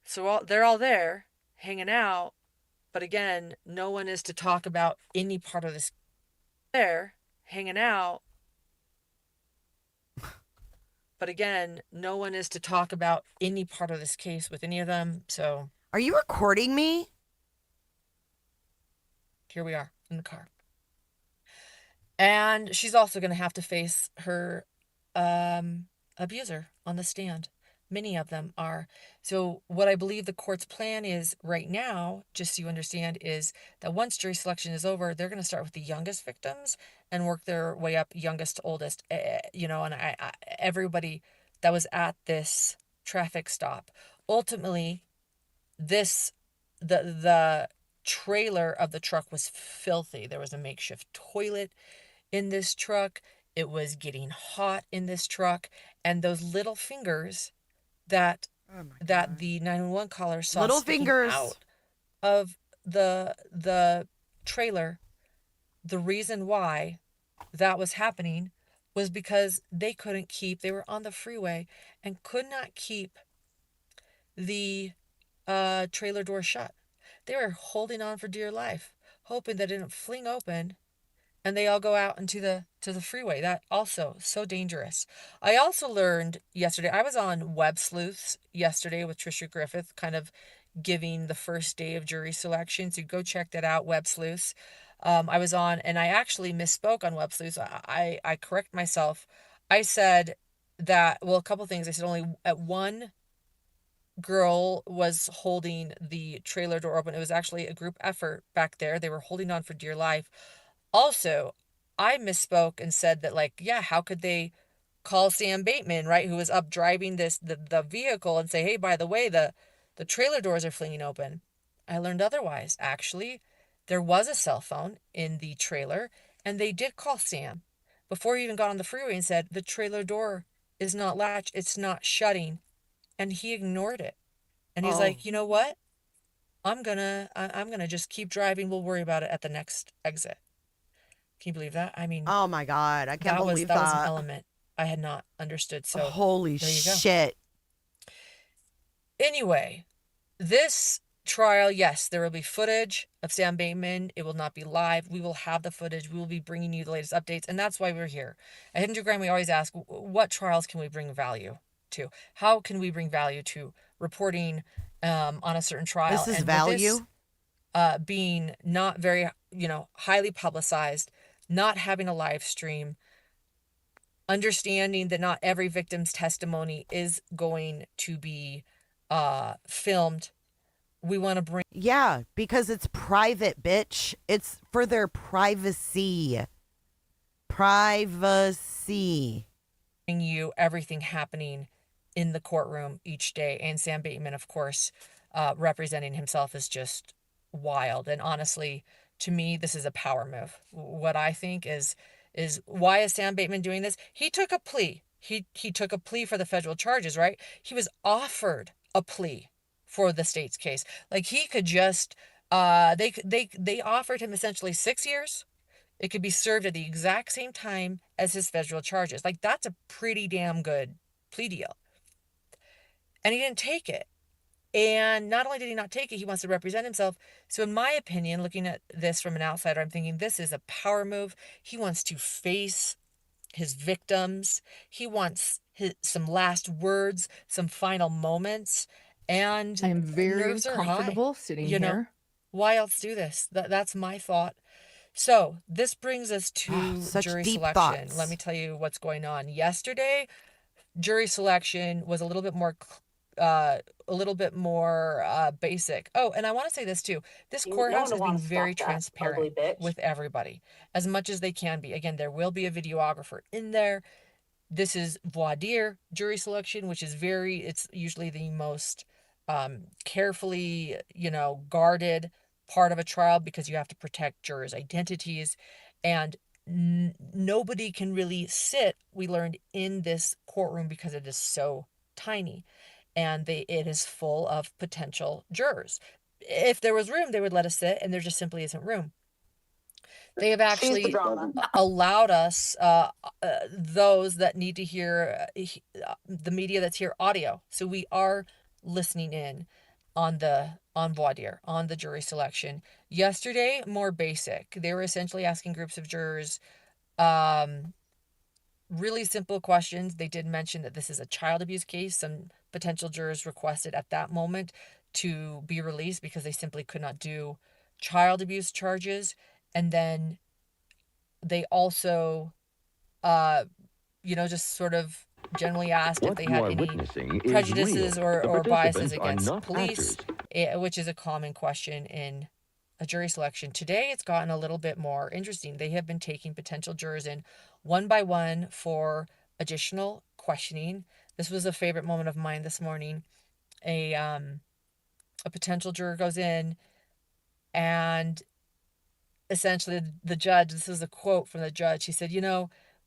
So they're all there, hanging out. But again, no one is to talk about any part of this. There, hanging out. But again, no one is to talk about any part of this case with any of them. So, are you recording me? Here we are in the car. And she's also going to have to face her abuser on the stand. Many of them are. So what I believe the court's plan is right now, just so you understand, is that once jury selection is over, they're going to start with the youngest victims and work their way up youngest to oldest. And everybody that was at this traffic stop. Ultimately, the trailer of the truck was filthy. There was a makeshift toilet in this truck. It was getting hot in this truck. And those little fingers that the 911 caller saw little fingers out of the trailer, the reason why that was happening was because they were on the freeway and could not keep the trailer door shut. They were holding on for dear life, hoping that it didn't fling open and they all go out into the freeway. That also so dangerous. I also learned yesterday, I was on Web Sleuths yesterday with Trisha Griffith, kind of giving the first day of jury selection. So go check that out, Web Sleuths. I was on, and I actually misspoke on Web Sleuths. I correct myself. I said that, well, a couple things. I said only at one girl was holding the trailer door open. It was actually a group effort back there. They were holding on for dear life. Also, I misspoke and said that, like, yeah, how could they call Sam Bateman, right, who was up driving the vehicle and say, hey, by the way, the trailer doors are flinging open. I learned otherwise. Actually, there was a cell phone in the trailer, and they did call Sam before he even got on the freeway and said, the trailer door is not latch, it's not shutting. And he ignored it. And he's like, you know what? I'm gonna just keep driving. We'll worry about it at the next exit. Can you believe that? I mean, oh my God, I can't believe that was an element I had not understood. So holy there you go. shit. Anyway, this trial, yes, there will be footage of Sam Bateman. It will not be live. We will have the footage. We will be bringing you the latest updates, and that's why we're here. At Hidden True Crime, we always ask, what trials can we bring value to? How can we bring value to reporting on a certain trial? This is value? This, being not very, highly publicized, not having a live stream, understanding that not every victim's testimony is going to be filmed. We want to bring... Yeah, because it's private, bitch. It's for their privacy. Privacy. Bring you everything happening in the courtroom each day. And Sam Bateman, of course, representing himself is just wild. And honestly, to me, this is a power move. What I think is why is Sam Bateman doing this? He took a plea. He took a plea for the federal charges, right? He was offered a plea for the state's case. Like, he could just they offered him essentially 6 years. It could be served at the exact same time as his federal charges. Like, that's a pretty damn good plea deal. And he didn't take it. And not only did he not take it, he wants to represent himself. So in my opinion, looking at this from an outsider, I'm thinking this is a power move. He wants to face his victims. He wants some last words, some final moments. And I am very comfortable sitting here. Why else do this? That's my thought. So this brings us to jury selection. Thoughts. Let me tell you what's going on. Yesterday, jury selection was a little bit more basic. Oh, and I want to say this too. This courthouse is being very transparent with everybody, as much as they can be. Again, there will be a videographer in there. This is voir dire jury selection, which is it's usually the most carefully, guarded part of a trial, because you have to protect jurors' identities, and nobody can really sit, we learned, in this courtroom because it is so tiny. And it is full of potential jurors. If there was room, they would let us sit, and there just simply isn't room. They have actually allowed us, those that need to hear, the media that's here, audio. So we are listening in on voir dire, on the jury selection. Yesterday, more basic. They were essentially asking groups of jurors really simple questions. They did mention that this is a child abuse case. Some potential jurors requested at that moment to be released because they simply could not do child abuse charges. And then they also, just sort of generally asked if they had any prejudices or biases against police, which is a common question in a jury selection. Today, it's gotten a little bit more interesting. They have been taking potential jurors in one by one for additional questioning. This was a favorite moment of mine this morning. A potential juror goes in, and essentially the judge, this is a quote from the judge, he said,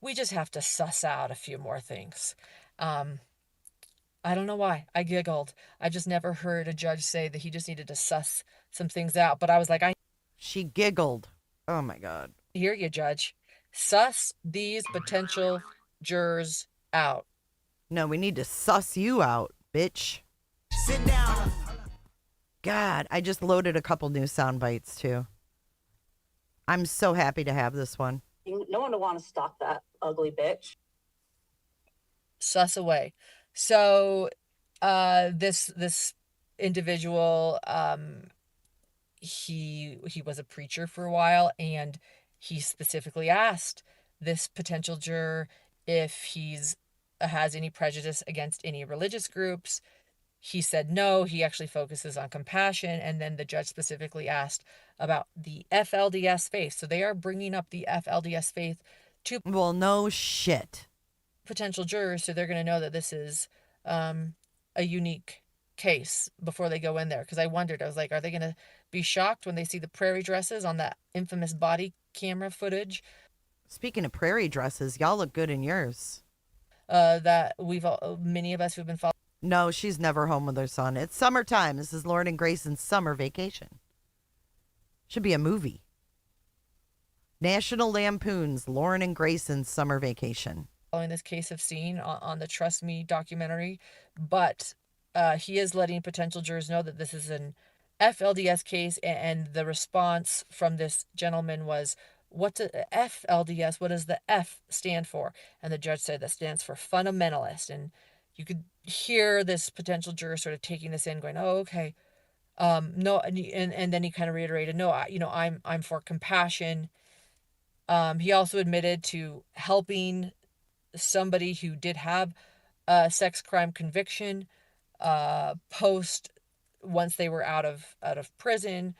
we just have to suss out a few more things. I don't know why. I giggled. I've just never heard a judge say that he just needed to suss some things out. But I was like, She giggled. Oh my God. Hear you, Judge. Suss these potential jurors out. No, we need to suss you out, bitch. Sit down. God, I just loaded a couple new sound bites too. I'm so happy to have this one. No one would want to stop that ugly bitch. Suss away. So this individual, he was a preacher for a while, and he specifically asked this potential juror if has any prejudice against any religious groups. He said no. He actually focuses on compassion. And then the judge specifically asked about the FLDS faith. So they are bringing up the FLDS faith to... Well, no shit. Potential jurors, so they're going to know that this is a unique case before they go in there. Because I wondered, I was like, are they going to be shocked when they see the prairie dresses on that infamous body camera footage? Speaking of prairie dresses, y'all look good in yours. that many of us who've been following. No, she's never home with her son. It's summertime. This is Lauren and Grayson's summer vacation. Should be a movie. National Lampoon's Lauren and Grayson's summer vacation. Following this case have seen on the Trust Me documentary, but he is letting potential jurors know that this is an FLDS case, and the response from this gentleman was, "What's a FLDS? What does the F stand for?" And the judge said that stands for fundamentalist. And you could hear this potential juror sort of taking this in, going, "Oh, okay, no," and then he kind of reiterated, "No, I'm for compassion." He also admitted to helping somebody who did have a sex crime conviction post once they were out of prison.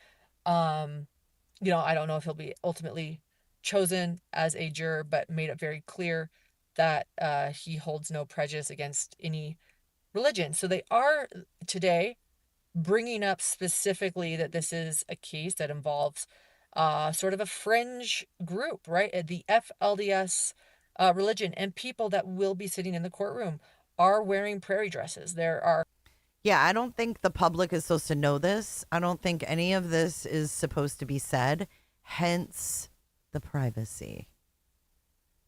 I don't know if he'll be ultimately chosen as a juror, but made it very clear that he holds no prejudice against any religion. So they are today bringing up specifically that this is a case that involves sort of a fringe group, right? The FLDS religion, and people that will be sitting in the courtroom are wearing prairie dresses. Yeah, I don't think the public is supposed to know this. I don't think any of this is supposed to be said, hence the privacy.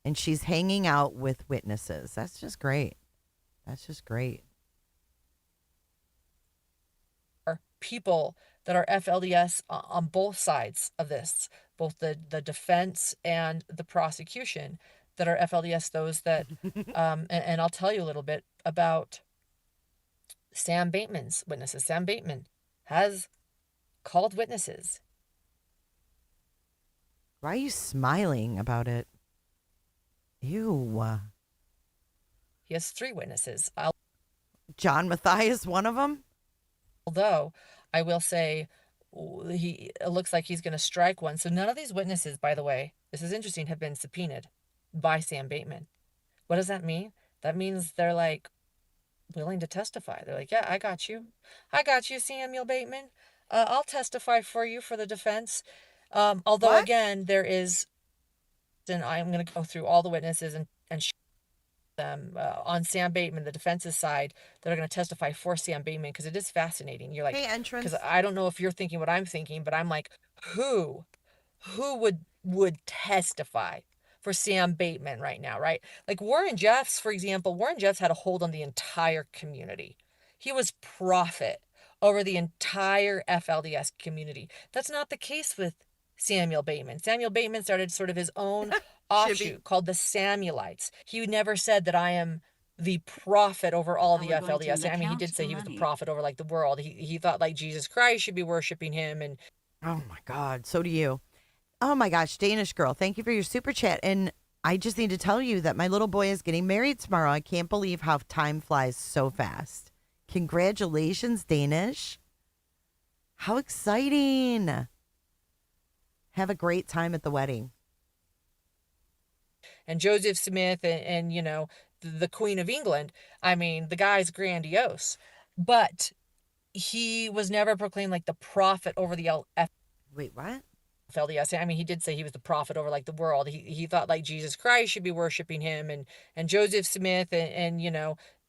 And she's hanging out with witnesses. That's just great. That's just great. People that are FLDS on both sides of this, both the defense and the prosecution that are FLDS, those that, and I'll tell you a little bit about Sam Bateman's witnesses. Sam Bateman has called witnesses. Why are you smiling about it? Ew. He has 3 witnesses. John Matthias, one of them? Although I will say it looks like he's going to strike one. So none of these witnesses, by the way, this is interesting, have been subpoenaed by Sam Bateman. What does that mean? That means they're like willing to testify. They're like, "Yeah, I got you, Samuel Bateman. I'll testify for you for the defense." Although What? again, there is, and I'm going to go through all the witnesses and them on Sam Bateman, the defense's side, that are going to testify for Sam Bateman, because it is fascinating. You're like, Hey, entrance. because I don't know if you're thinking what I'm thinking, but I'm like, who would testify for Sam Bateman right now, right? Like Warren Jeffs, for example. Warren Jeffs had a hold on the entire community. He was prophet over the entire FLDS community. That's not the case with Samuel Bateman. Samuel Bateman started sort of his own offshoot called the Samuelites. He never said that I am the prophet over all the FLDS. I mean, he did say he was the prophet over like the world. He thought like Jesus Christ should be worshiping him. And oh my God, so do you. Oh my gosh, Danish girl, thank you for your super chat. And I just need to tell you that my little boy is getting married tomorrow. I can't believe how time flies so fast. Congratulations, Danish. How exciting. Have a great time at the wedding. And Joseph Smith and the Queen of England. I mean, the guy's grandiose, but he was never proclaimed like the prophet over the Wait, what? FLDS. I mean, he did say he was the prophet over like the world. He thought like Jesus Christ should be worshiping him, and Joseph Smith and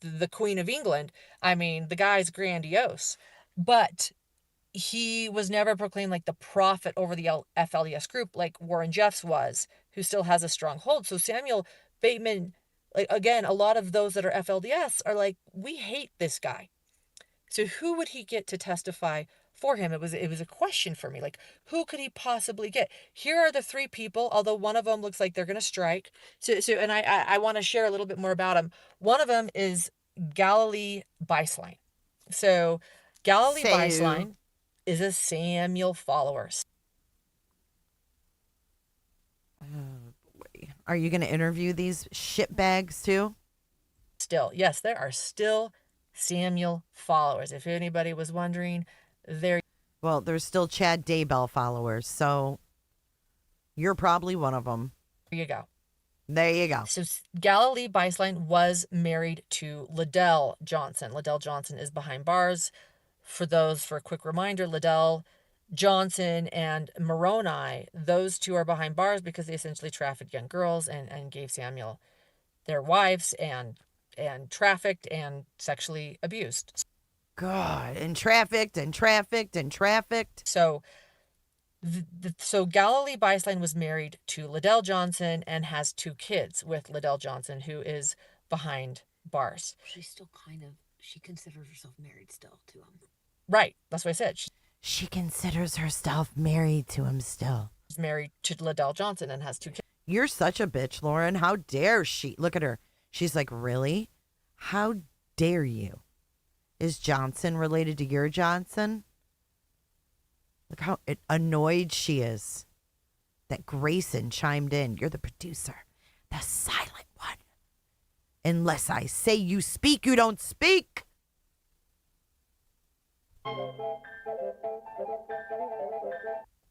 the Queen of England. I mean, the guy's grandiose, but he was never proclaimed like the prophet over the FLDS group like Warren Jeffs was, who still has a strong hold. So Samuel Bateman, like again, a lot of those that are FLDS are like, we hate this guy. So who would he get to testify for him? It was a question for me. Like, who could he possibly get? Here are the 3 people, although one of them looks like they're going to strike. So and I want to share a little bit more about him. One of them is Galilee Beislein. So Galilee Beislein is a Samuel follower. Oh boy. Are you going to interview these shitbags too? Still, yes, there are still Samuel followers. If anybody was wondering, well, there's still Chad Daybell followers, so you're probably one of them. There you go. There you go. So Galilee Beislein was married to Liddell Johnson. Liddell Johnson is behind bars. For a quick reminder, Liddell Johnson and Moroni, those 2 are behind bars because they essentially trafficked young girls and gave Samuel their wives and trafficked and sexually abused. God, and trafficked and trafficked and trafficked. So so Galilee Beislein was married to Liddell Johnson and has 2 kids with Liddell Johnson, who is behind bars. She considers herself married still to him. Right. That's what I said. She considers herself married to him still. She's married to Liddell Johnson and has 2 kids. You're such a bitch, Lauren. How dare she? Look at her. She's like, really? How dare you? Is Johnson related to your Johnson? Look how annoyed she is that Grayson chimed in. You're the producer, the silent one. Unless I say you speak, you don't speak.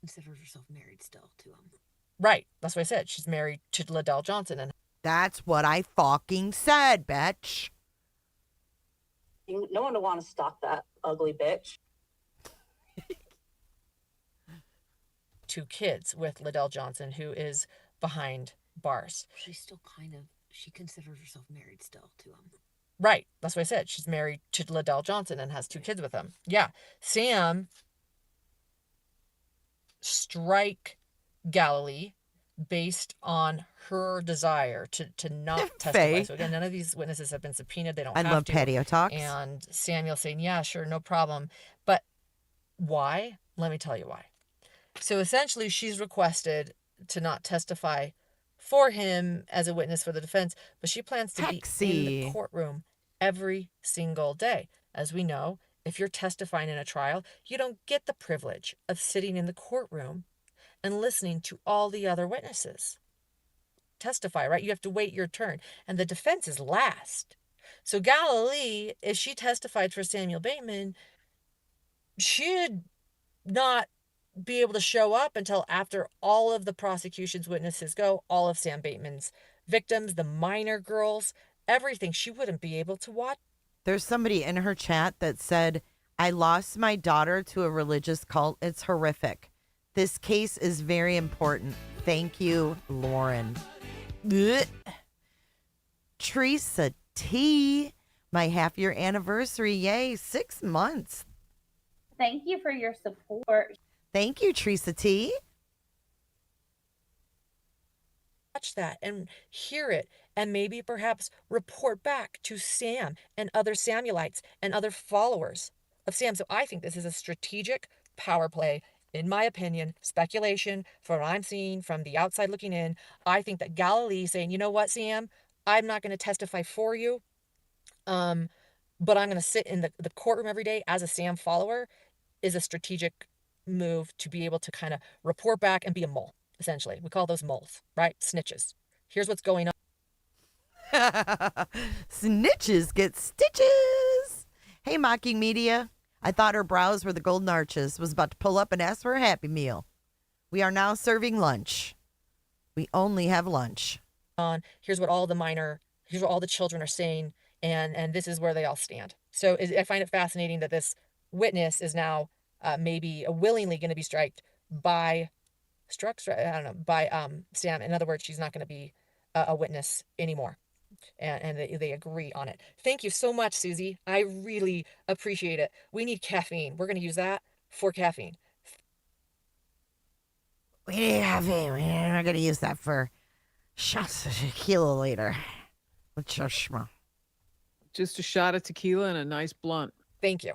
Considers herself married still to him. Right. That's what I said. She's married to Liddell Johnson. And that's what I fucking said, bitch. No one would want to stalk that ugly bitch. 2 kids with Liddell Johnson, who is behind bars. She considers herself married still to him. Right. That's what I said. She's married to Liddell Johnson and has 2 kids with him. Yeah. Sam strike Galilee based on her desire to not testify. So again, none of these witnesses have been subpoenaed. They don't have to. I love patio talks. And Samuel saying, yeah, sure, no problem. But why? Let me tell you why. So essentially, she's requested to not testify for him as a witness for the defense, but she plans to be in the courtroom every single day. As we know, if you're testifying in a trial, you don't get the privilege of sitting in the courtroom and listening to all the other witnesses testify, right? You have to wait your turn. And the defense is last. So Galilee, if she testified for Samuel Bateman, she'd not be able to show up until after all of the prosecution's witnesses go, all of Sam Bateman's victims, the minor girls, everything. She wouldn't be able to watch. There's somebody in her chat that said, I lost my daughter to a religious cult. It's horrific. This case is very important. Thank you, Lauren. Ugh. Teresa T, my half-year anniversary. Yay, 6 months. Thank you for your support. Thank you, Teresa T. Watch that and hear it and maybe perhaps report back to Sam and other Samuelites and other followers of Sam. So I think this is a strategic power play, in my opinion, speculation from what I'm seeing from the outside looking in. I think that Galilee saying, you know what, Sam, I'm not going to testify for you, but I'm going to sit in the courtroom every day as a Sam follower is a strategic move to be able to kind of report back and be a mole, essentially. We call those moles, right? Snitches. Here's what's going on. Snitches get stitches. Hey, Mocking Media. I thought her brows were the golden arches. Was about to pull up and ask for a Happy Meal. We are now serving lunch. We only have lunch. Here's what all the children are saying, and this is where they all stand. So I find it fascinating that this witness is now maybe willingly going to be by Sam. In other words, she's not going to be a witness anymore. And they agree on it. Thank you so much, Susie. I really appreciate it. We need caffeine. We're going to use that for caffeine. We need caffeine. We're going to use that for shots of tequila later. What's your schma? Just a shot of tequila and a nice blunt. Thank you.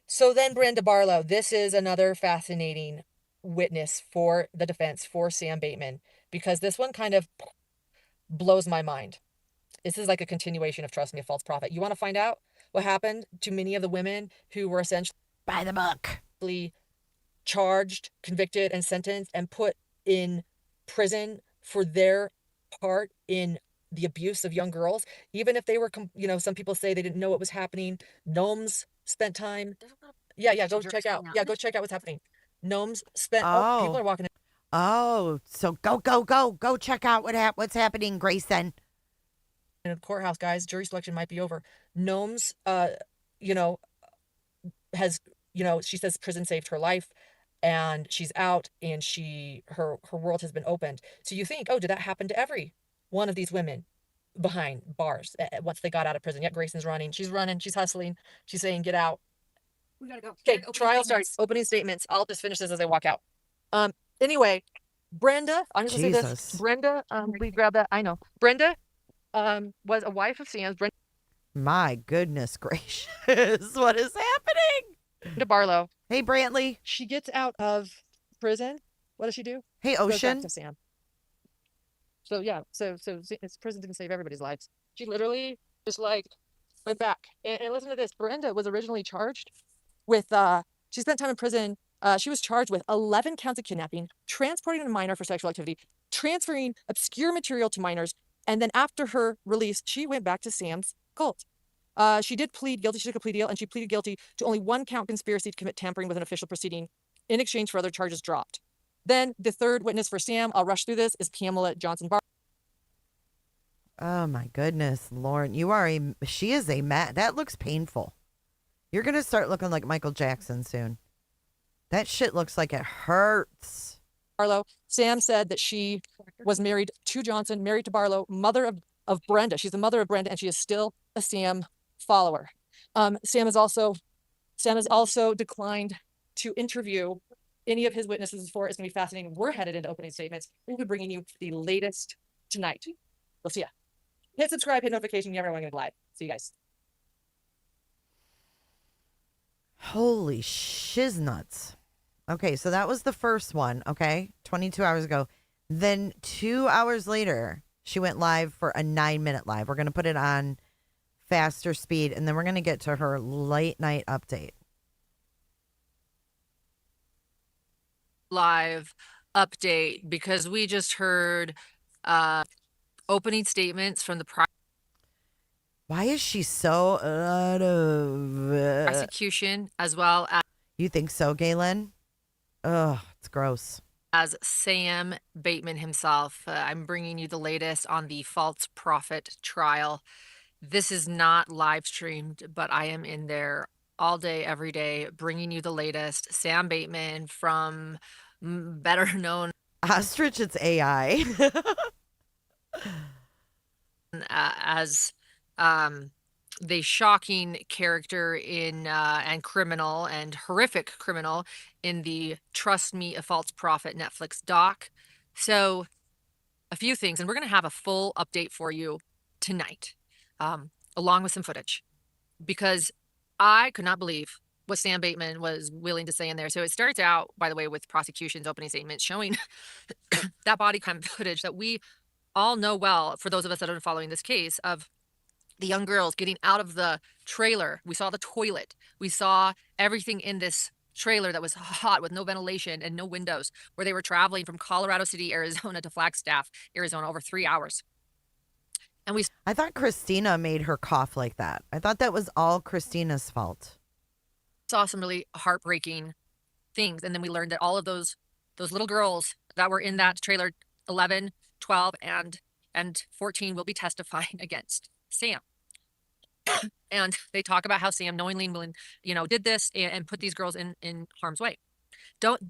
So then Brenda Barlow, this is another fascinating witness for the defense for Sam Bateman, because this one kind of blows my mind. This is like a continuation of Trust Me, a False Prophet. You want to find out what happened to many of the women who were essentially by the book, charged, convicted, and sentenced and put in prison for their part in the abuse of young girls, even if they were, some people say they didn't know what was happening. Gnomes spent time. Yeah, go check out. Yeah, go check out what's happening. Gnomes spent. Oh, people are walking in. Oh, so go check out what's happening, Grayson. In the courthouse, guys, jury selection might be over. Gnomes, she says prison saved her life, and she's out, and her world has been opened. So you think, oh, did that happen to every one of these women behind bars once they got out of prison. Yet Grayson's running. She's running. She's hustling. She's saying, "Get out." We gotta go. Okay, trial starts. Opening statements. I'll just finish this as I walk out. Anyway, Brenda, I'm just gonna say this. Brenda, we grab that. I know. Brenda, was a wife of Sam's. Brenda My goodness gracious, what is happening? Barlow. Hey, Brantley. She gets out of prison. What does she do? Hey, Goes back Ocean. to Sam. So yeah, so prison didn't save everybody's lives. She literally just like went back. And listen to this. Brenda was originally charged with she spent time in prison. She was charged with 11 counts of kidnapping, transporting a minor for sexual activity, transferring obscure material to minors, and then after her release, she went back to Sam's cult. She did plead guilty. She took a plea deal, and she pleaded guilty to only 1 count conspiracy to commit tampering with an official proceeding in exchange for other charges dropped. Then the third witness for Sam, I'll rush through this, is Pamela Johnson Bar. Oh my goodness, Lauren, she is a that looks painful. You're going to start looking like Michael Jackson soon. That shit looks like it hurts. Barlow. Sam said that she was married to Johnson, married to Barlow, mother of Brenda. She's the mother of Brenda, and she is still a Sam follower. Sam has also declined to interview any of his witnesses before. It's going to be fascinating. We're headed into opening statements. We'll be bringing you the latest tonight. We'll see ya. Hit subscribe, hit notification. You never want to get live. See you guys. Holy shiznuts. Okay, so that was the first one, okay? 22 hours ago. Then 2 hours later, she went live for a 9-minute live. We're going to put it on faster speed, and then we're going to get to her late night update. Live update, because we just heard opening statements from the Why is she so out of prosecution, as well as... You think so, Galen? Ugh, it's gross. As Sam Bateman himself. I'm bringing you the latest on the false prophet trial. This is not live streamed, but I am in there all day, every day, bringing you the latest. Sam Bateman from better known... Ostrich, it's AI. As the shocking character in and criminal and horrific criminal in the Trust Me, a False Prophet Netflix doc. So a few things, and we're going to have a full update for you tonight, along with some footage, because I could not believe what Sam Bateman was willing to say in there. So it starts out, by the way, with prosecution's opening statement showing that body cam footage that we all know well, for those of us that are following this case, of the young girls getting out of the trailer. We saw the toilet. We saw everything in this trailer that was hot with no ventilation and no windows, where they were traveling from Colorado City, Arizona to Flagstaff, Arizona, over 3 hours. And I thought Christina made her cough like that. I thought that was all Christina's fault. Saw some really heartbreaking things. And then we learned that all of those little girls that were in that trailer, 11, 12, and 14, will be testifying against Sam. And they talk about how Sam knowingly, did this and put these girls in harm's way.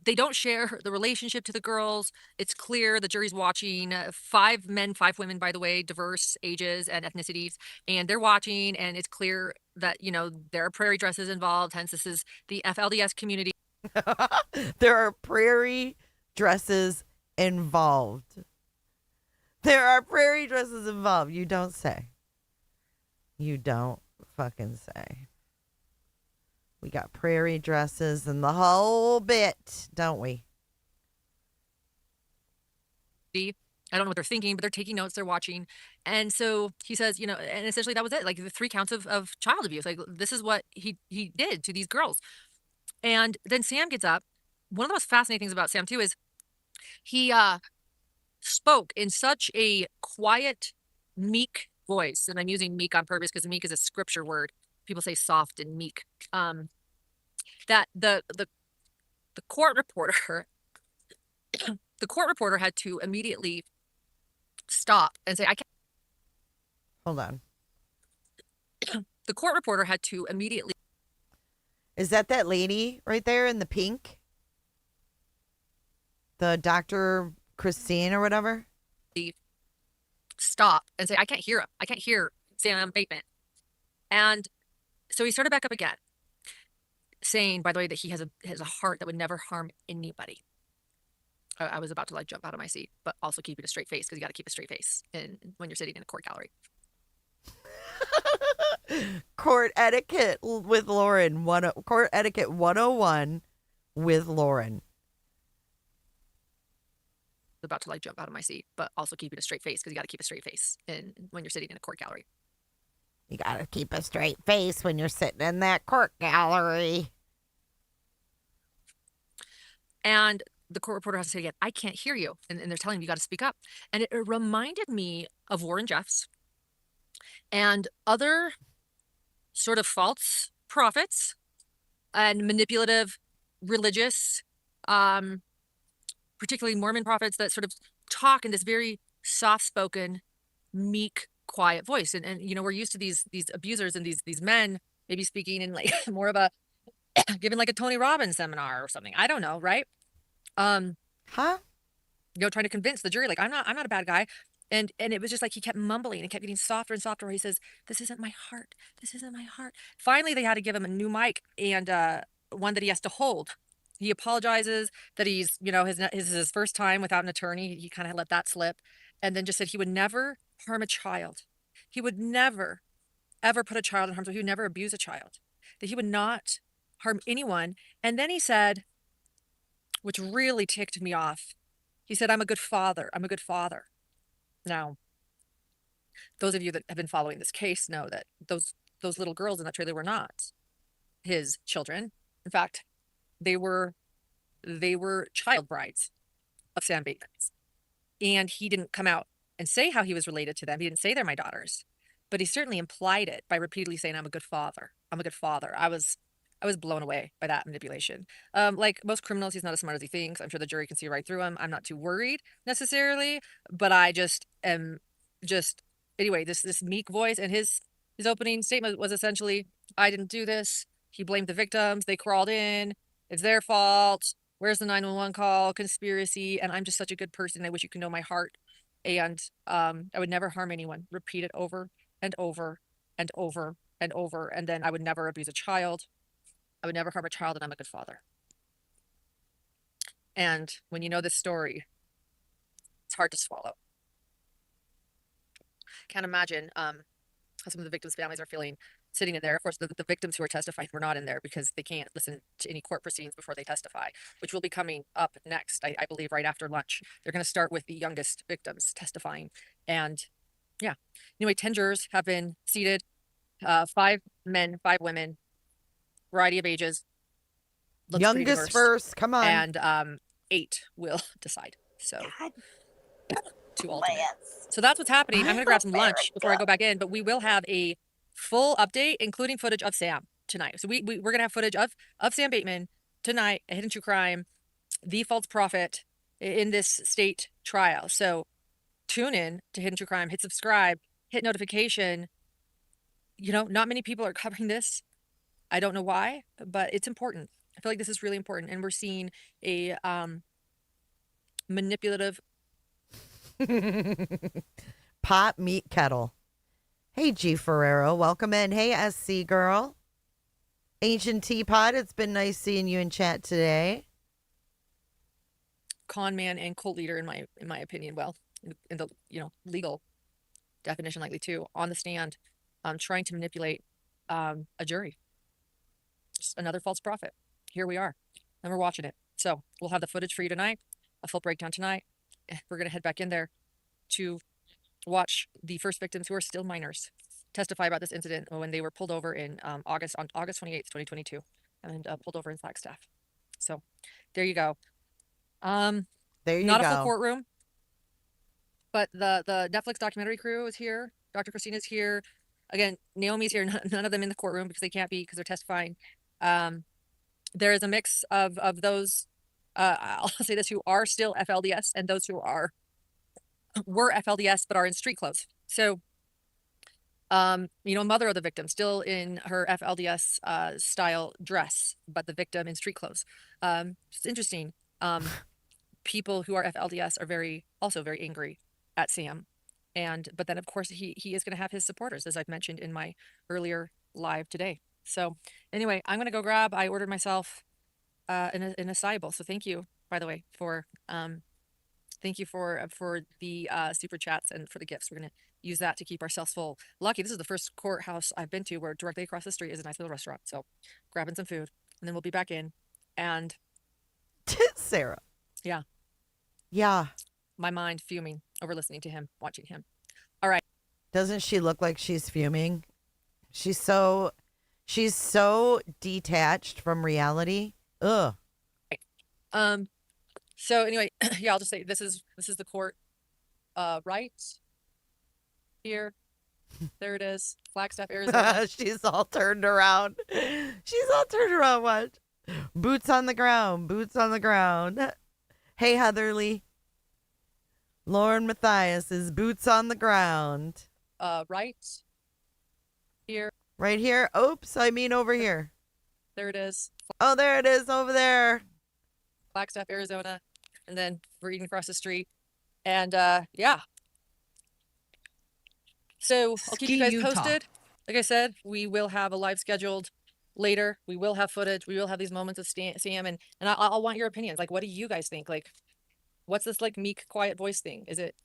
They don't share the relationship to the girls. It's clear the jury's watching. 5 men, 5 women, by the way, diverse ages and ethnicities, and they're watching, and it's clear that there are prairie dresses involved. Hence, this is the FLDS community. There are prairie dresses involved. There are prairie dresses involved. You don't say. You don't fucking say. We got prairie dresses and the whole bit, don't we? I don't know what they're thinking, but they're taking notes, they're watching. And so he says, and essentially that was it. Like the 3 counts of child abuse. Like this is what he did to these girls. And then Sam gets up. One of the most fascinating things about Sam too is he spoke in such a quiet, meek voice. And I'm using meek on purpose because meek is a scripture word. People say soft and meek. That the court reporter, had to immediately stop and say, "I can't." Hold on. The court reporter had to immediately. Is that lady right there in the pink? The Dr. Christine or whatever? stop and say, I can't hear him. I can't hear Sam Bateman. And so he started back up again, saying, by the way, that he has a heart that would never harm anybody. I was about to like jump out of my seat, but also keeping a straight face, because you got to keep a straight face when you're sitting in a court gallery. Court etiquette with Lauren. Court etiquette 101 with Lauren. About to like jump out of my seat, but also keeping a straight face, because you got to keep a straight face when you're sitting in a court gallery. You got to keep a straight face when you're sitting in that court gallery. And the court reporter has to say again, I can't hear you. And they're telling him, you got to speak up. And it reminded me of Warren Jeffs and other sort of false prophets and manipulative religious, particularly Mormon prophets, that sort of talk in this very soft-spoken, meek, quiet voice. And you know, we're used to these abusers and these men maybe speaking in like more of a giving like a Tony Robbins seminar or something. I don't know, right? Huh? You know, trying to convince the jury, like, I'm not a bad guy. And it was just like he kept mumbling and kept getting softer and softer, where he says, this isn't my heart. This isn't my heart. Finally, they had to give him a new mic and one that he has to hold. He apologizes that he's, you know, his first time without an attorney. He kind of let that slip, and then just said he would never harm a child. He would never, ever put a child in harm's way. He would never abuse a child. That he would not harm anyone. And then he said, which really ticked me off, he said, I'm a good father. I'm a good father. Now, those of you that have been following this case know that those little girls in that trailer were not his children. In fact, they were child brides of Sam Bateman's. And he didn't come out and say how he was related to them. He didn't say they're my daughters, but he certainly implied it by repeatedly saying, I'm a good father. I'm a good father. I was blown away by that manipulation. Like most criminals, he's not as smart as he thinks. I'm sure the jury can see right through him. I'm not too worried necessarily, but I just am anyway, this meek voice, and his opening statement was essentially, I didn't do this. He blamed the victims. They crawled in. It's their fault. Where's the 911 call? Conspiracy. And I'm just such a good person. I wish you could know my heart. And I would never harm anyone. Repeat it over and over and over and over. And then I would never abuse a child. I would never harm a child, and I'm a good father. And when you know this story, it's hard to swallow. Can't imagine how some of the victims' families are feeling sitting in there. Of course, the victims who are testifying were not in there because they can't listen to any court proceedings before they testify, which will be coming up next, I believe, right after lunch. They're going to start with the youngest victims testifying. And yeah, anyway, 10 jurors have been seated, 5 men, 5 women, variety of ages. Youngest first, come on. And 8 will decide. So 2 alternates. So that's what's happening. I'm going to grab some lunch before I go back in, but we will have a full update, including footage of Sam tonight. So we're going to have footage of Sam Bateman tonight, a Hidden True Crime, the false prophet in this state trial. So tune in to Hidden True Crime, hit subscribe, hit notification. You know, not many people are covering this. I don't know why, but it's important. I feel like this is really important. And we're seeing a manipulative pot meat kettle. Hey, G Ferrero, welcome in. Hey, SC girl. Ancient Teapot, it's been nice seeing you in chat today. Con man and cult leader, in my opinion. Well, in the legal definition, likely too, on the stand, trying to manipulate a jury. Just another false prophet. Here we are, and we're watching it. So we'll have the footage for you tonight, a full breakdown tonight. We're gonna head back in there to watch the first victims, who are still minors, testify about this incident when they were pulled over in August 28th, 2022, and pulled over in Flagstaff. So there you go. There you not go. A full courtroom, but the Netflix documentary crew is here. Dr. Christina's here. Again, Naomi's here. None of them in the courtroom because they can't be, because they're testifying. There is a mix of those, I'll say this, who are still FLDS, and those who were FLDS but are in street clothes. So, mother of the victim still in her FLDS style dress, but the victim in street clothes. It's interesting. People who are FLDS are also very angry at Sam But then of course he is going to have his supporters, as I've mentioned in my earlier live today. So anyway, I'm going to go grab, I ordered myself an acai bowl. So thank you, by the way, for thank you for the super chats and for the gifts. We're going to use that to keep ourselves full. Lucky, this is the first courthouse I've been to where directly across the street is a nice little restaurant. So grabbing some food and then we'll be back in. And Sarah. Yeah. Yeah. My mind fuming over listening to him, watching him. All right. Doesn't she look like she's fuming? She's so detached from reality. Ugh. So anyway, yeah, I'll just say this is the court right here. There it is. Flagstaff, Arizona. She's all turned around. She's all turned around. Watch. Boots on the ground. Boots on the ground. Hey, Heatherly. Lauren Matthias is boots on the ground. Right here. Right here. Oops, I mean over here. There it is. Oh, there it is over there. Flagstaff, Arizona. And then we're eating across the street. And yeah. So I'll keep you guys posted. Like I said, we will have a live scheduled later. We will have footage. We will have these moments of Sam, and I'll want your opinions. Like, what do you guys think? Like, what's this like meek, quiet voice thing? Is it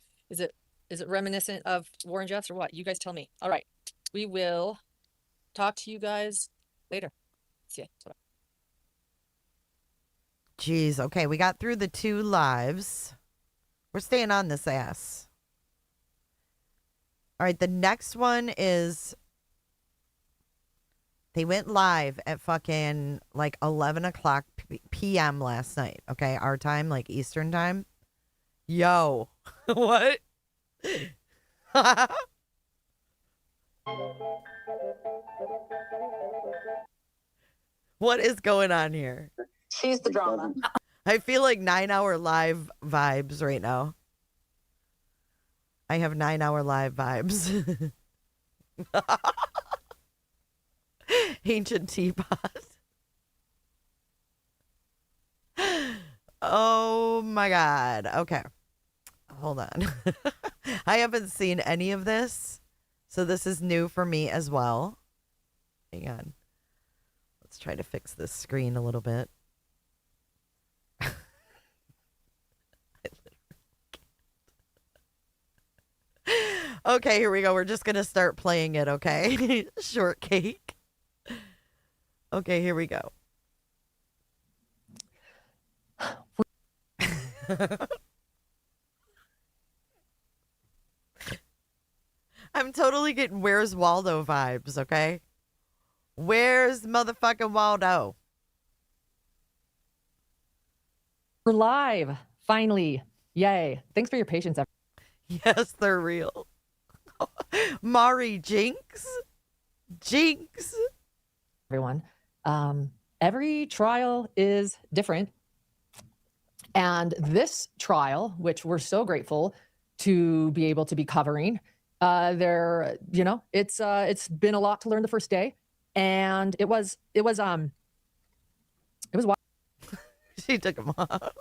reminiscent of Warren Jeffs or what? You guys tell me. All right, we will talk to you guys later. See ya. Jeez. Okay, we got through the 2 lives. We're staying on this ass. All right, the next one is they went live at fucking like 11 o'clock p.m. last night. Okay, our time, like Eastern time. Yo, what? What is going on here? She's the drama. I feel like 9-hour live vibes right now. I have 9-hour live vibes. Ancient teapot. Oh my God. Okay. Hold on. I haven't seen any of this, so this is new for me as well. Hang on. Let's try to fix this screen a little bit. Okay, here we go. We're just going to start playing it, okay? Shortcake. Okay, here we go. I'm totally getting Where's Waldo vibes, okay? Where's motherfucking Waldo? We're live. Finally. Yay. Thanks for your patience. Yes, they're real. Mari Jinx. Jinx. Everyone. Every trial is different. And this trial, which we're so grateful to be able to be covering, it's been a lot to learn the first day. And it was wild. She took him off.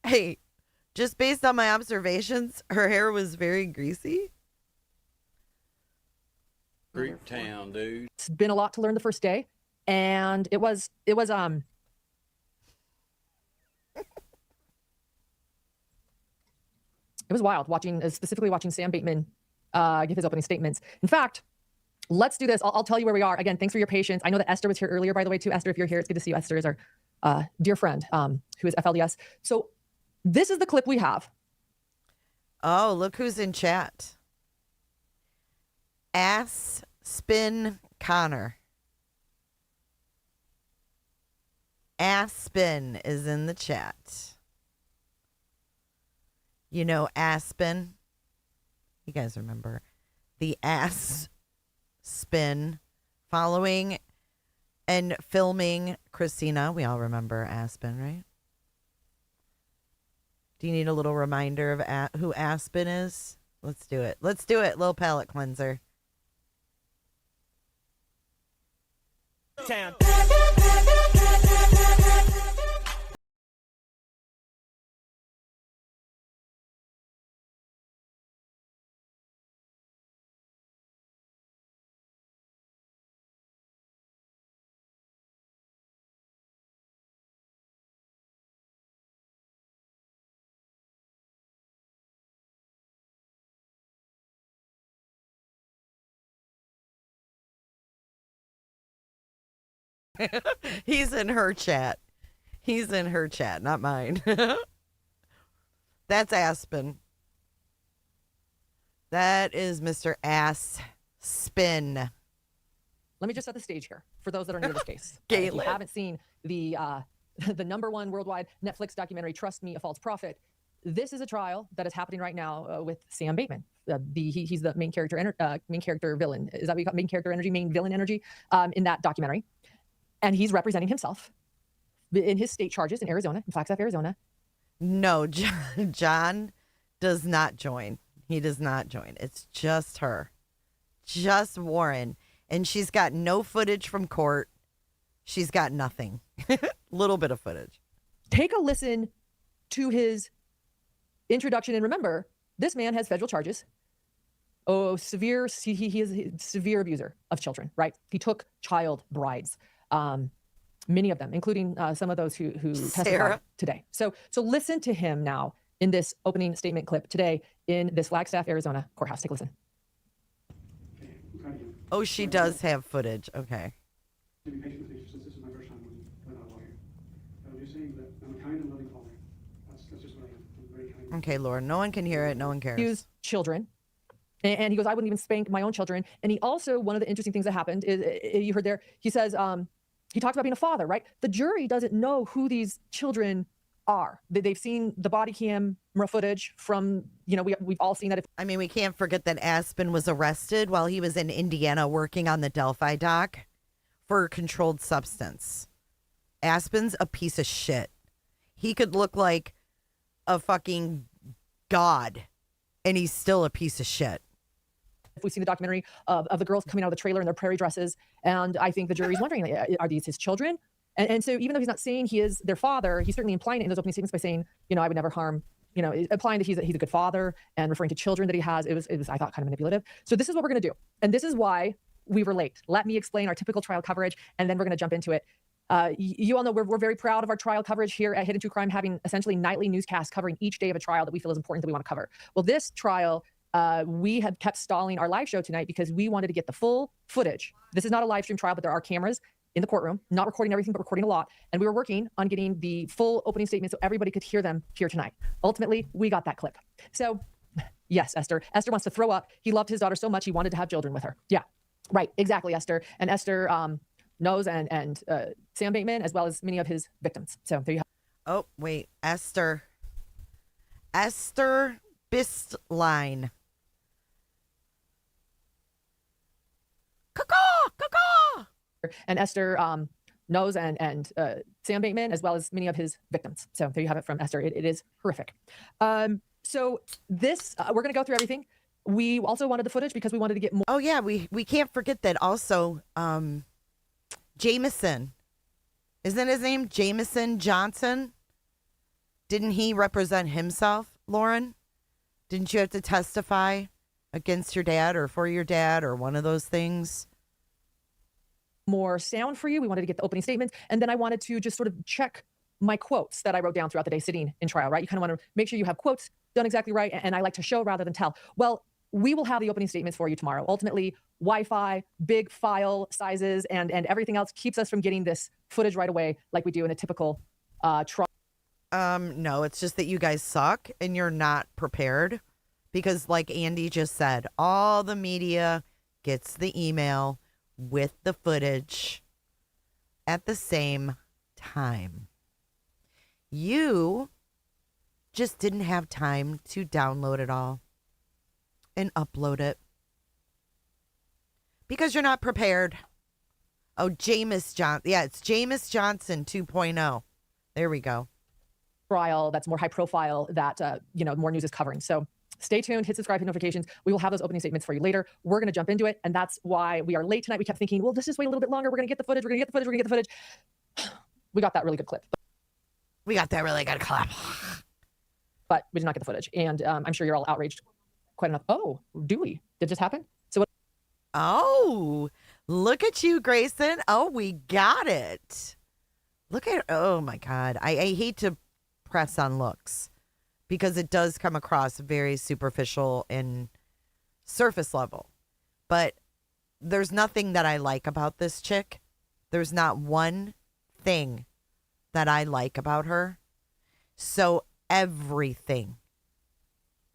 Hey, just based on my observations, her hair was very greasy. Creep town, dude. It's been a lot to learn the first day. And it was wild specifically watching Sam Bateman give his opening statements. In fact, let's do this. I'll tell you where we are. Again, thanks for your patience. I know that Esther was here earlier, by the way, too. Esther, if you're here, it's good to see you. Esther is our dear friend who is FLDS. So this is the clip we have. Oh, look who's in chat. Ass Spin Connor. Aspen is in the chat. You know Aspen? You guys remember the ass spin following and filming Christina. We all remember Aspen, right? Do you need a little reminder of who Aspen is? Let's do it. Let's do it. Little palate cleanser. Town. He's in her chat. He's in her chat, not mine. That's Aspen. That is Mr. Ass Spin. Let me just set the stage here for those that are new to this case. If you Galen. haven't seen the the #1 worldwide Netflix documentary, Trust Me, A False Prophet, this is a trial that is happening right now with Sam Bateman. He's the main character villain. Is that what you call main character energy, main villain energy in that documentary? And he's representing himself in his state charges in Arizona, in Flagstaff, Arizona. No, John does not join. He does not join. It's just her. Just Warren. And she's got no footage from court. She's got nothing. Little bit of footage. Take a listen to his introduction. And remember, this man has federal charges. Oh, severe. He is a severe abuser of children, right? He took child brides. Many of them, including some of those who testified today. So listen to him now in this opening statement clip today in this Flagstaff, Arizona courthouse. Take a listen. Oh, she does have footage. Okay. Okay, Lauren, no one can hear it. No one cares. Use children. And he goes, I wouldn't even spank my own children. And he also, one of the interesting things that happened is, you heard there, he says, he talks about being a father, right? The jury doesn't know who these children are. They've seen the body camera footage from, we've all seen that. I mean, we can't forget that Aspen was arrested while he was in Indiana working on the Delphi dock for controlled substance. Aspen's a piece of shit. He could look like a fucking god, and he's still a piece of shit. If we've seen the documentary of the girls coming out of the trailer in their prairie dresses, and I think the jury's wondering, are these his children? And so even though he's not saying he is their father, he's certainly implying it in those opening statements by saying, I would never harm, implying that he's a good father and referring to children that he has. It was, I thought, kind of manipulative. So this is what we're going to do. And this is why we were late. Let me explain our typical trial coverage, and then we're going to jump into it. You all know we're very proud of our trial coverage here at Hidden True Crime, having essentially nightly newscasts covering each day of a trial that we feel is important that we want to cover. Well, this trial, we have kept stalling our live show tonight because we wanted to get the full footage. This is not a live stream trial, but there are cameras in the courtroom, not recording everything, but recording a lot. And we were working on getting the full opening statement so everybody could hear them here tonight. Ultimately, we got that clip. So yes, Esther wants to throw up. He loved his daughter so much, he wanted to have children with her. Yeah, right. Exactly, Esther. And Esther knows and Sam Bateman, as well as many of his victims. So there you have. Oh, wait. Esther Bistline. Caw-caw! And Esther knows and Sam Bateman, as well as many of his victims. So there you have it from Esther. It is horrific. So this, we're going to go through everything. We also wanted the footage because we wanted to get more. Oh, yeah. We can't forget that also Jameson. Isn't his name Jameson Johnson? Didn't he represent himself, Lauren? Didn't you have to testify against your dad or for your dad or one of those things? More sound for you. We wanted to get the opening statements. And then I wanted to just sort of check my quotes that I wrote down throughout the day sitting in trial, right? You kind of want to make sure you have quotes done exactly right. And I like to show rather than tell. Well, we will have the opening statements for you tomorrow. Ultimately, Wi-Fi, big file sizes, and everything else keeps us from getting this footage right away like we do in a typical trial. No, it's just that you guys suck and you're not prepared. Because like Andy just said, all the media gets the email with the footage at the same time. You just didn't have time to download it all and upload it because you're not prepared. Oh, Jameis Johnson. Yeah, it's Jameis Johnson 2.0. There we go. Trial that's more high profile that, more news is covering. So stay tuned, hit subscribe, hit notifications. We will have those opening statements for you later. We're going to jump into it. And that's why we are late tonight. We kept thinking, well, let's just wait a little bit longer. We're going to get the footage. We got that really good clip. But we did not get the footage. And I'm sure you're all outraged quite enough. Oh, do we? Did it just happen? So what? Oh, look at you, Grayson. Oh, we got it. Look at, oh my God. I hate to press on looks because it does come across very superficial and surface level. But there's nothing that I like about this chick. There's not one thing that I like about her. So everything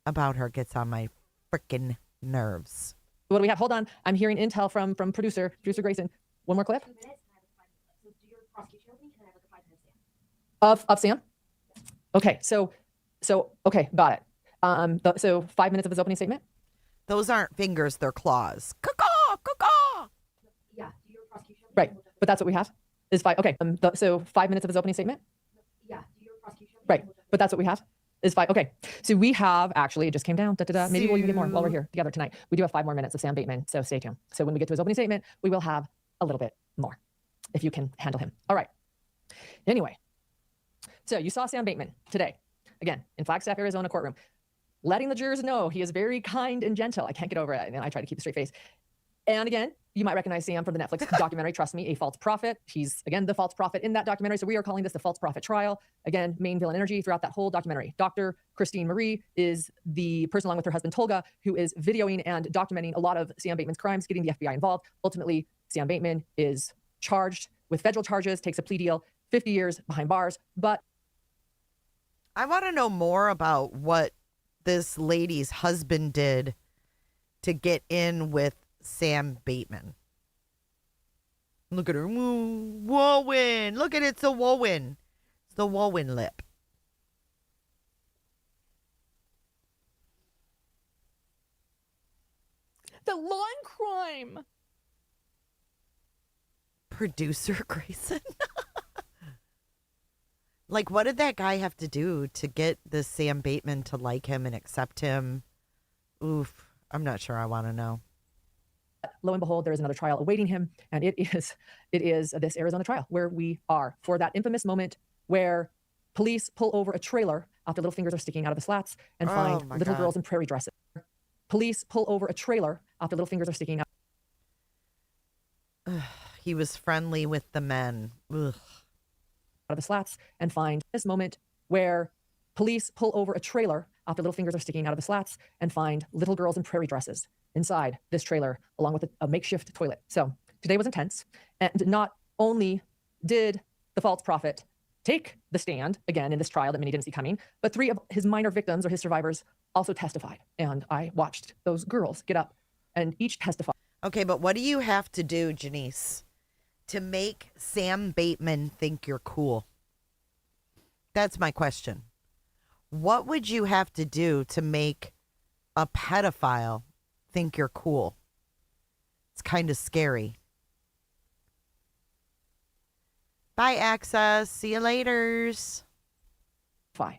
about her gets on my freaking nerves. What do we have? Hold on. I'm hearing intel from producer Grayson. One more clip. Of Sam? Okay, so okay, got it. So 5 minutes of his opening statement? Those aren't fingers, they're claws. Caw-caw, caw-caw. Yeah, right, but that's what we have? Is five, okay, so 5 minutes of his opening statement? Yeah, right, but that's what we have? Is five, okay. So we have, actually, it just came down, maybe we'll even get more while we're here together tonight. We do have 5 more minutes of Sam Bateman, so stay tuned. So when we get to his opening statement, we will have a little bit more, if you can handle him. All right, anyway. So you saw Sam Bateman today, again, in Flagstaff, Arizona courtroom, letting the jurors know he is very kind and gentle. I can't get over it, and I try to keep a straight face. And again, you might recognize Sam from the Netflix documentary, Trust Me, A False Prophet. He's, again, the false prophet in that documentary, so we are calling this the false prophet trial. Again, main villain energy throughout that whole documentary. Dr. Christine Marie is the person, along with her husband, Tolga, who is videoing and documenting a lot of Sam Bateman's crimes, getting the FBI involved. Ultimately, Sam Bateman is charged with federal charges, takes a plea deal, 50 years behind bars, but I want to know more about what this lady's husband did to get in with Sam Bateman. Look at her. Wowen. Look at it. It's a Wowen. It's the Wowen lip. the lawn crime. Producer Grayson. Like, what did that guy have to do to get this Sam Bateman to like him and accept him? Oof. I'm not sure I want to know. Lo and behold, there is another trial awaiting him, and it is this Arizona trial where we are for that infamous moment where police pull over a trailer after little fingers are sticking out of the slats and find little girls in prairie dresses. Police pull over a trailer after little fingers are sticking out. He was friendly with the men. Ugh. Out of the slats and find this moment where police pull over a trailer after little fingers are sticking out of the slats and find little girls in prairie dresses inside this trailer along with a makeshift toilet. So today was intense. And not only did the false prophet take the stand again in this trial that many didn't see coming, but 3 of his minor victims or his survivors also testified. And I watched those girls get up and each testify. Okay, but what do you have to do, Janice, to make Sam Bateman think you're cool? That's my question. What would you have to do to make a pedophile think you're cool? It's kind of scary. Bye, Access. See you laters.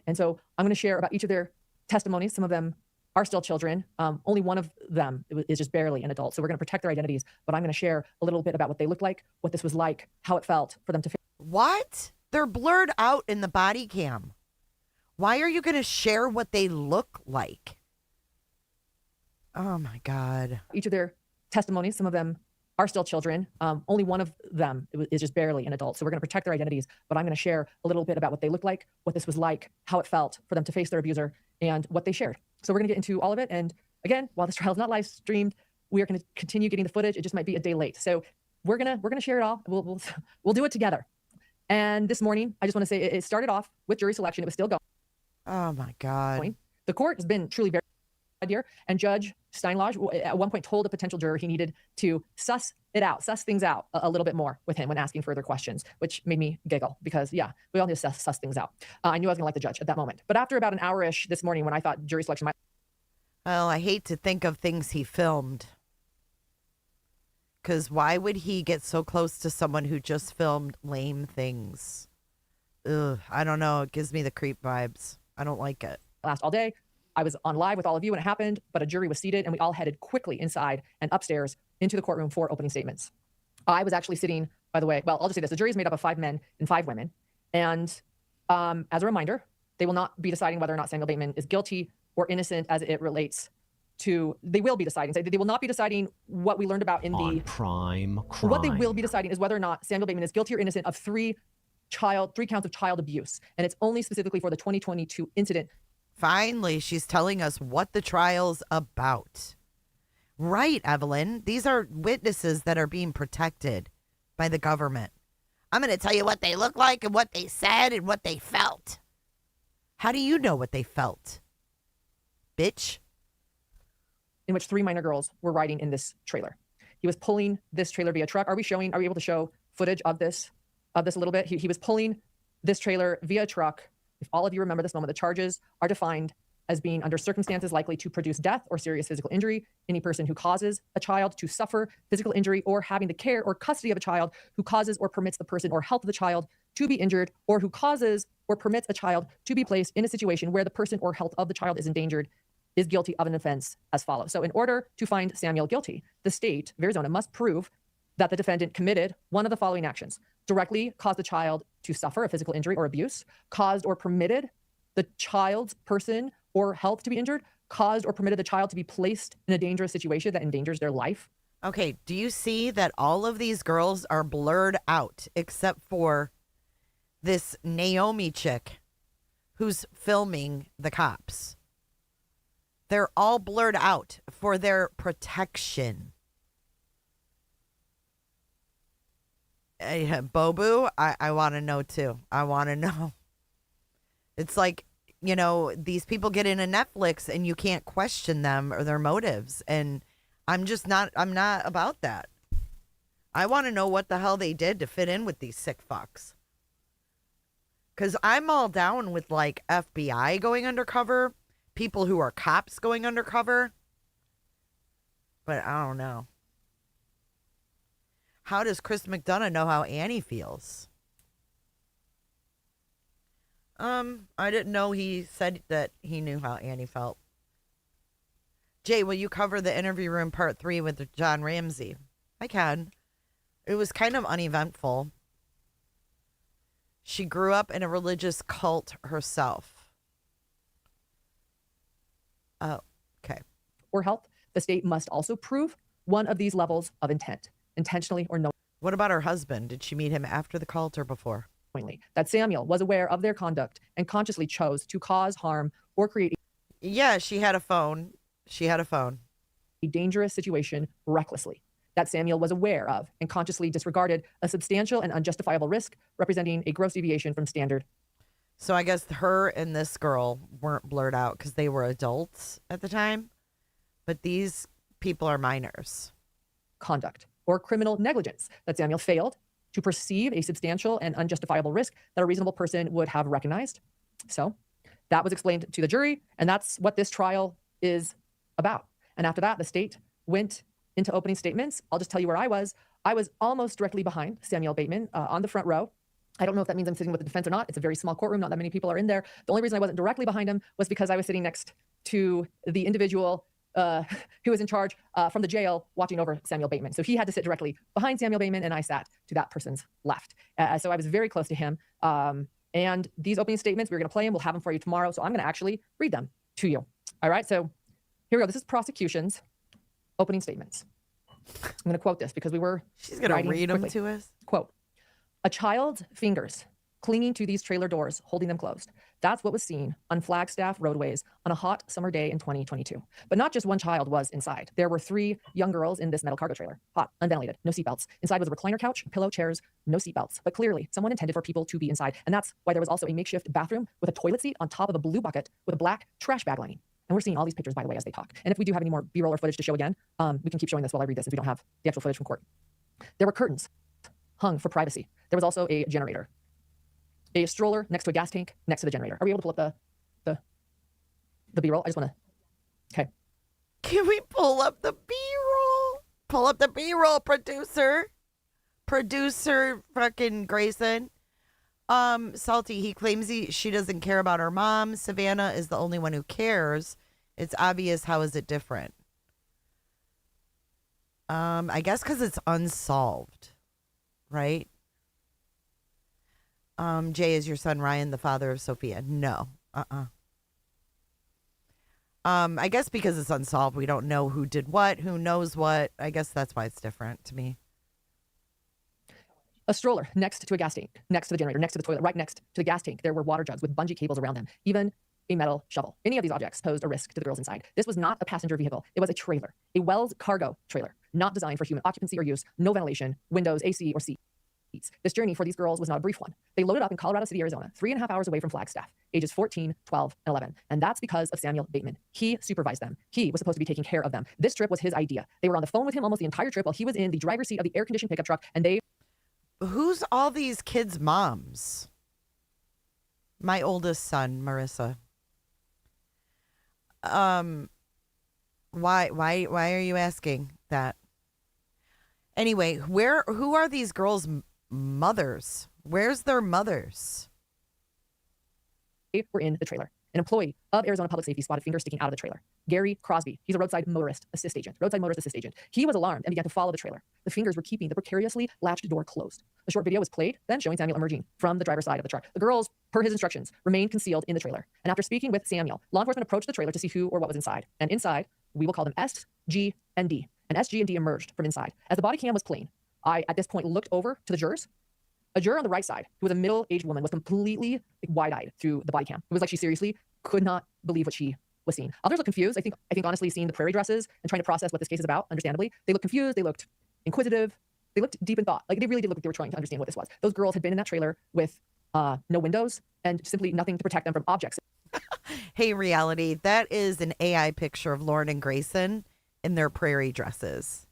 And so I'm going to share about each of their testimonies. Some of them are still children. Only one of them is just barely an adult. So we're going to protect their identities. But I'm going to share a little bit about what they look like, what this was like, how it felt for them to. What? They're blurred out in the body cam. Why are you going to share what they look like? Oh, my God. Each of their testimonies, some of them are still children. Only one of them is just barely an adult. So we're going to protect their identities. But I'm going to share a little bit about what they look like, what this was like, how it felt for them to face their abuser, and what they shared. So we're going to get into all of it. And again, while this trial is not live streamed, we are going to continue getting the footage. It just might be a day late. So we're gonna share it all. We'll do it together. And this morning, I just want to say it started off with jury selection. It was still going. Oh my God. The court has been truly very dear. And Judge Steinlodge at one point told a potential juror he needed to suss things out a little bit more with him when asking further questions, which made me giggle because, yeah, we all need to suss things out. I knew I was going to like the judge at that moment. But after about an hour-ish this morning when I thought jury selection might... Well, I hate to think of things he filmed. Because why would he get so close to someone who just filmed lame things? Ugh, I don't know. It gives me the creep vibes. I don't like it. Last all day. I was on live with all of you when it happened, but a jury was seated and we all headed quickly inside and upstairs into the courtroom for opening statements. I was actually sitting, by the way, well, I'll just say this. The jury is made up of 5 men and 5 women. And as a reminder, they will not be deciding whether or not Samuel Bateman is guilty or innocent as it relates to, they will be deciding. They will not be deciding what we learned about in the prime crime. What they will be deciding is whether or not Samuel Bateman is guilty or innocent of 3 counts of child abuse. And it's only specifically for the 2022 incident. Finally, she's telling us what the trial's about. Right, Evelyn. These are witnesses that are being protected by the government. I'm going to tell you what they look like and what they said and what they felt. How do you know what they felt? Bitch. In which 3 minor girls were riding in this trailer. He was pulling this trailer via truck. Are we able to show footage of this a little bit? He was pulling this trailer via truck. If all of you remember this moment, the charges are defined as being under circumstances likely to produce death or serious physical injury. Any person who causes a child to suffer physical injury or having the care or custody of a child who causes or permits the person or health of the child to be injured, or who causes or permits a child to be placed in a situation where the person or health of the child is endangered is guilty of an offense as follows. So in order to find Samuel guilty, the state of Arizona must prove that the defendant committed one of the following actions: directly caused the child to suffer a physical injury or abuse, caused or permitted the child's person or health to be injured, caused or permitted the child to be placed in a dangerous situation that endangers their life. Okay, do you see that all of these girls are blurred out except for this Naomi chick who's filming the cops? They're all blurred out for their protection. Bobu, I want to know too. I want to know. It's like, you know, these people get into Netflix and you can't question them or their motives. And I'm not about that. I want to know what the hell they did to fit in with these sick fucks. Because I'm all down with like FBI going undercover, people who are cops going undercover. But I don't know. How does Chris McDonough know how Annie feels? I didn't know he said that he knew how Annie felt. Jay, will you cover the interview room part 3 with John Ramsey? I can. It was kind of uneventful. She grew up in a religious cult herself. Oh, okay. Or health, the state must also prove one of these levels of intent, intentionally or no. What about her husband? Did she meet him after the cult or before? That Samuel was aware of their conduct and consciously chose to cause harm or create. Yeah, she had a phone. A dangerous situation recklessly. That Samuel was aware of and consciously disregarded a substantial and unjustifiable risk representing a gross deviation from standard. So I guess her and this girl weren't blurred out because they were adults at the time. But these people are minors. Conduct or criminal negligence. That Samuel failed to perceive a substantial and unjustifiable risk that a reasonable person would have recognized. So that was explained to the jury, and that's what this trial is about. And after that, the state went into opening statements. I'll just tell you where I was. I was almost directly behind Samuel Bateman on the front row. I don't know if that means I'm sitting with the defense or not. It's a very small courtroom. Not that many people are in there. The only reason I wasn't directly behind him was because I was sitting next to the individual who was in charge from the jail watching over Samuel Bateman. So he had to sit directly behind Samuel Bateman, and I sat to that person's left. So I was very close to him. And these opening statements, we're going to play them. We'll have them for you tomorrow. So I'm going to actually read them to you. All right. So here we go. This is prosecution's opening statements. I'm going to quote this because she's going to read them to us. Quote, "A child's fingers clinging to these trailer doors, holding them closed. That's what was seen on Flagstaff roadways on a hot summer day in 2022. But not just one child was inside. There were 3 young girls in this metal cargo trailer. Hot, unventilated, no seatbelts. Inside was a recliner couch, pillow, chairs, no seatbelts. But clearly, someone intended for people to be inside. And that's why there was also a makeshift bathroom with a toilet seat on top of a blue bucket with a black trash bag lining. And we're seeing all these pictures, by the way, as they talk. And if we do have any more B-roll or footage to show again, we can keep showing this while I read this if we don't have the actual footage from court. There were curtains hung for privacy. There was also a generator. A stroller next to a gas tank next to the generator. Are we able to pull up the B-roll? I just want to. Okay. Can we pull up the B-roll? Pull up the B-roll, producer. Producer fucking Grayson. Salty, he claims she doesn't care about her mom. Savannah is the only one who cares. It's obvious. How is it different? I guess because it's unsolved, right? Jay, is your son Ryan the father of Sophia? No. I guess because it's unsolved, we don't know who did what, who knows what. I guess that's why it's different to me. A stroller next to a gas tank, next to the generator, next to the toilet, right next to the gas tank. There were water jugs with bungee cables around them, even a metal shovel. Any of these objects posed a risk to the girls inside. This was not a passenger vehicle. It was a trailer, a Wells cargo trailer, not designed for human occupancy or use, no ventilation, windows, AC, or seat. This journey for these girls was not a brief one. They loaded up in Colorado City, Arizona, 3.5 hours away from Flagstaff, ages 14, 12, and 11. And that's because of Samuel Bateman. He supervised them. He was supposed to be taking care of them. This trip was his idea. They were on the phone with him almost the entire trip while he was in the driver's seat of the air-conditioned pickup truck. And Who's all these kids' moms? My oldest son, Marissa. Why are you asking that? Anyway, who are these girls' mothers? Where's their mothers? They were in the trailer. An employee of Arizona Public Safety spotted fingers sticking out of the trailer. Gary Crosby, he's a roadside motorist assist agent. He was alarmed and began to follow the trailer. The fingers were keeping the precariously latched door closed. A short video was played, then showing Samuel emerging from the driver's side of the truck. The girls, per his instructions, remained concealed in the trailer. And after speaking with Samuel, law enforcement approached the trailer to see who or what was inside. And inside, we will call them S, G, and D. And S, G, and D emerged from inside. As the body cam was playing, I, at this point, looked over to the jurors. A juror on the right side, who was a middle-aged woman, was completely wide-eyed through the body cam. It was like she seriously could not believe what she was seeing. Others looked confused. I think honestly, seeing the prairie dresses and trying to process what this case is about, understandably, they looked confused. They looked inquisitive. They looked deep in thought. Like, they really did look like they were trying to understand what this was. Those girls had been in that trailer with no windows and simply nothing to protect them from objects. Hey, reality, that is an AI picture of Lauren and Grayson in their prairie dresses.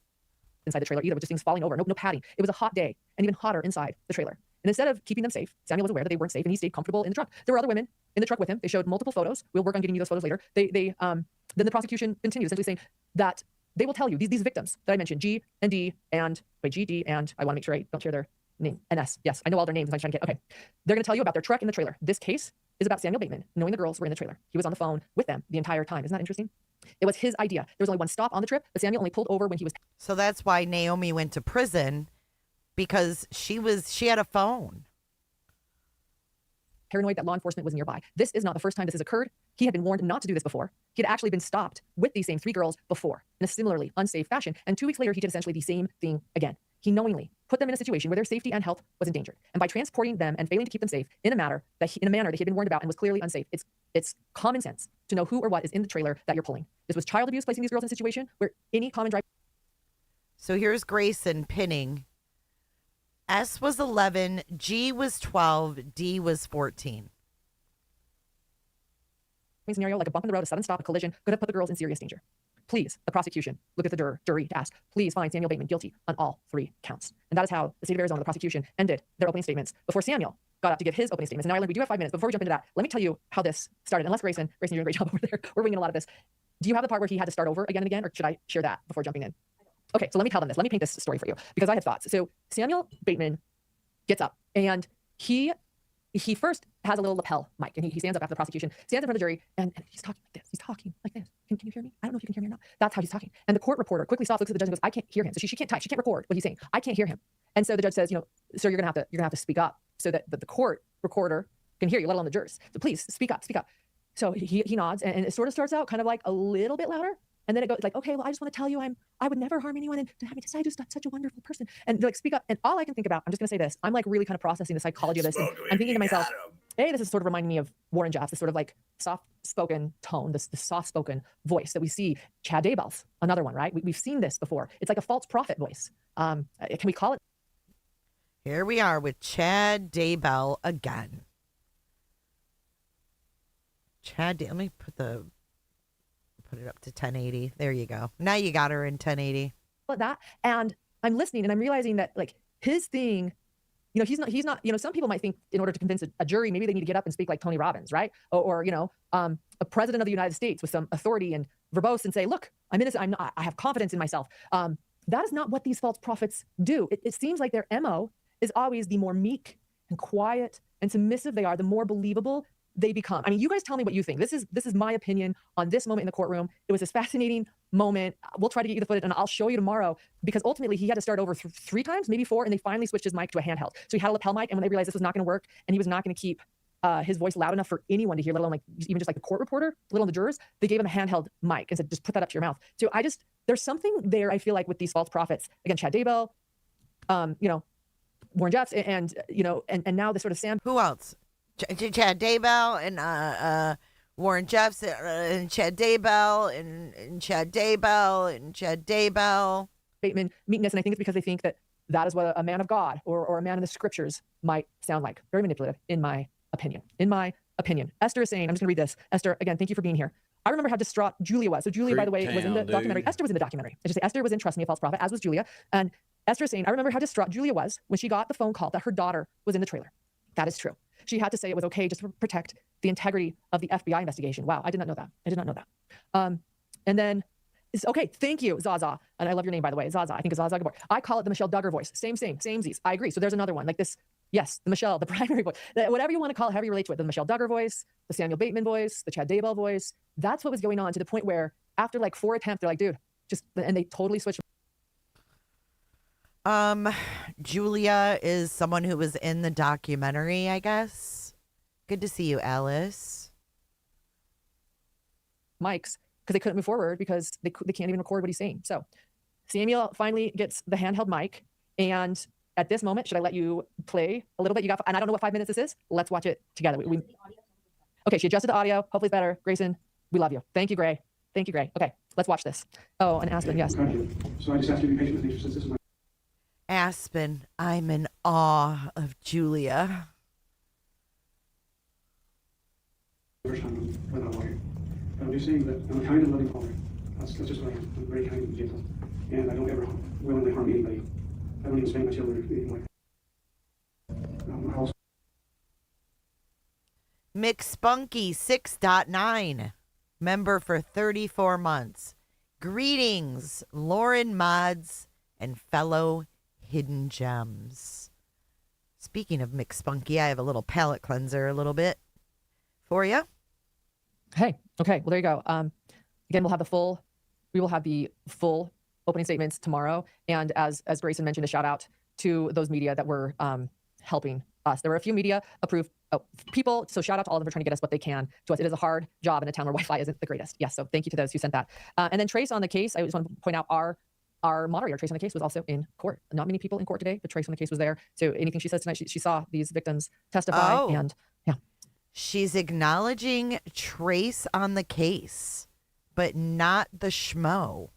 Inside the trailer either, with just things falling over. No padding. It was a hot day, and even hotter inside the trailer. And instead of keeping them safe, Samuel was aware that they weren't safe, and he stayed comfortable in the truck. There were other women in the truck with him. They showed multiple photos. We'll work on getting you those photos later. Then the prosecution continued, essentially saying that they will tell you, these victims that I mentioned, G and D and, G, D, and I want to make sure I don't share their name, and S. Yes, I know all their names. I'm trying to get, okay. They're going to tell you about their truck in the trailer. This case is about Samuel Bateman, knowing the girls were in the trailer. He was on the phone with them the entire time. Isn't that interesting? It was his idea. There was only one stop on the trip, but Samuel only pulled over when he was... So that's why Naomi went to prison, because she had a phone. Paranoid that law enforcement was nearby. This is not the first time this has occurred. He had been warned not to do this before. He had actually been stopped with these same 3 girls before in a similarly unsafe fashion. And 2 weeks later, he did essentially the same thing again. He knowingly put them in a situation where their safety and health was endangered. And by transporting them and failing to keep them safe in a manner that he had been warned about and was clearly unsafe, it's common sense to know who or what is in the trailer that you're pulling. This was child abuse, placing these girls in a situation where any common driver... So here's Grayson pinning. S was 11, G was 12, D was 14. Scenario like a bump in the road, a sudden stop, a collision could have put the girls in serious danger. Please, the prosecution, look at the jury to ask, please find Samuel Bateman guilty on all 3 counts. And that is how the state of Arizona, the prosecution, ended their opening statements before Samuel got up to give his opening statements. And now, Ireland, we do have 5 minutes. Before we jump into that, let me tell you how this started. Unless Grayson, you're doing a great job over there. We're winging a lot of this. Do you have the part where he had to start over again and again, or should I share that before jumping in? Okay, so let me tell them this. Let me paint this story for you, because I had thoughts. So Samuel Bateman gets up, and he first has a little lapel mic, and he stands up after the prosecution, stands in front of the jury, and he's talking like this. He's talking like this. Can you hear me? I don't know if you can hear me or not. That's how he's talking. And the court reporter quickly stops, looks at the judge, and goes, I can't hear him. So she can't type. She can't record what he's saying. I can't hear him. And so the judge says, sir, you're gonna have to speak up so that the court recorder can hear you, let alone the jurors. So please speak up. So he nods, and it sort of starts out kind of like a little bit louder. And then it goes like, okay, well, I just want to tell you I would never harm anyone, and to have me decide, just such a wonderful person. And they're like, speak up. And all I can think about, I'm just gonna say this, I'm like really kind of processing the psychology of this. And I'm thinking to myself, hey, this is sort of reminding me of Warren Jeffs, this sort of like soft-spoken tone, this soft-spoken voice that we see. Chad Daybell's another one, right? We've seen this before. It's like a false prophet voice. Can we call it? Here we are with Chad Daybell again. Let me put it up to 1080. There you go. Now you got her in 1080. That, and I'm listening, and I'm realizing that like his thing, he's not, some people might think in order to convince a jury, maybe they need to get up and speak like Tony Robbins, right? Or a president of the United States with some authority and verbose and say, look, I'm innocent. I have confidence in myself. That is not what these false prophets do. It seems like their MO is always the more meek and quiet and submissive they are, the more believable they become. I mean, you guys tell me what you think. This is my opinion on this moment in the courtroom. It was this fascinating moment. We'll try to get you the footage, and I'll show you tomorrow, because ultimately he had to start over 3 times, maybe 4, and they finally switched his mic to a handheld. So he had a lapel mic, and when they realized this was not going to work, and he was not going to keep his voice loud enough for anyone to hear, let alone like even just like the court reporter, let alone the jurors, they gave him a handheld mic and said, just put that up to your mouth. So there's something there, I feel like, with these false prophets. Again, Chad Daybell, Warren Jeffs, and now this sort of Sam. Who else? Chad Daybell and Warren Jeffs and Chad Daybell and Chad Daybell and Chad Daybell. Bateman, meekness, and I think it's because they think that that is what a man of God or a man in the scriptures might sound like. Very manipulative, in my opinion. In my opinion. Esther is saying, I'm just going to read this. Esther, again, thank you for being here. I remember how distraught Julia was. So Julia, by the way, was in the documentary. Esther was in the documentary. I should say Esther was in Trust Me, a False Prophet, as was Julia. And Esther is saying, I remember how distraught Julia was when she got the phone call that her daughter was in the trailer. That is true. She had to say it was okay just to protect the integrity of the FBI investigation. Wow, I did not know that. I did not know that. And then, okay, thank you, Zaza. And I love your name, by the way, Zaza. I think it's Zaza Gabor. I call it the Michelle Duggar voice. Samesies. I agree. So there's another one like this. Yes, the Michelle, the primary voice, whatever you want to call it, however you relate to it, the Michelle Duggar voice, the Samuel Bateman voice, the Chad Daybell voice. That's what was going on to the point where after like 4 attempts, they're like, dude, and they totally switched. Julia is someone who was in the documentary, I guess. Good to see you, Alice. Mics, because they couldn't move forward because they can't even record what he's saying. So Samuel finally gets the handheld mic, and at this moment, should I let you play a little bit? You got, and I don't know what 5 minutes this is. Let's watch it together. Okay, she adjusted the audio. Hopefully it's better. Grayson, we love you. Thank you, Gray. Thank you, Gray. Okay, let's watch this. Oh, and Aspen, yes. Thank you. So I just have to be patient with me since this is my Aspen, I'm in awe of Julia. first time without a lawyer. But I'm just saying that I'm a kind and loving father. That's just what I am. I'm very kind and gentle. And I don't ever willingly harm anybody. I don't even spank my children or anything like that. Also McSpunky 6.9, member for 34 months. Greetings, Lauren Mods and fellow Hidden Gems. Speaking of McSpunky, I have a little palate cleanser a little bit for you. Hey, okay, well, there you go. Again, we will have the full opening statements tomorrow. And as Grayson mentioned, a shout out to those media that were helping us. There were a few media approved people, so shout out to all of them for trying to get us what they can to us. It is a hard job in a town where Wi-Fi isn't the greatest. Yes, so thank you to those who sent that. And then Trace on the case, I just want to point out our moderator, Trace on the case, was also in court. Not many people in court today, but Trace on the case was there. So anything she says tonight, she saw these victims testify. And yeah. She's acknowledging Trace on the case, but not the schmo.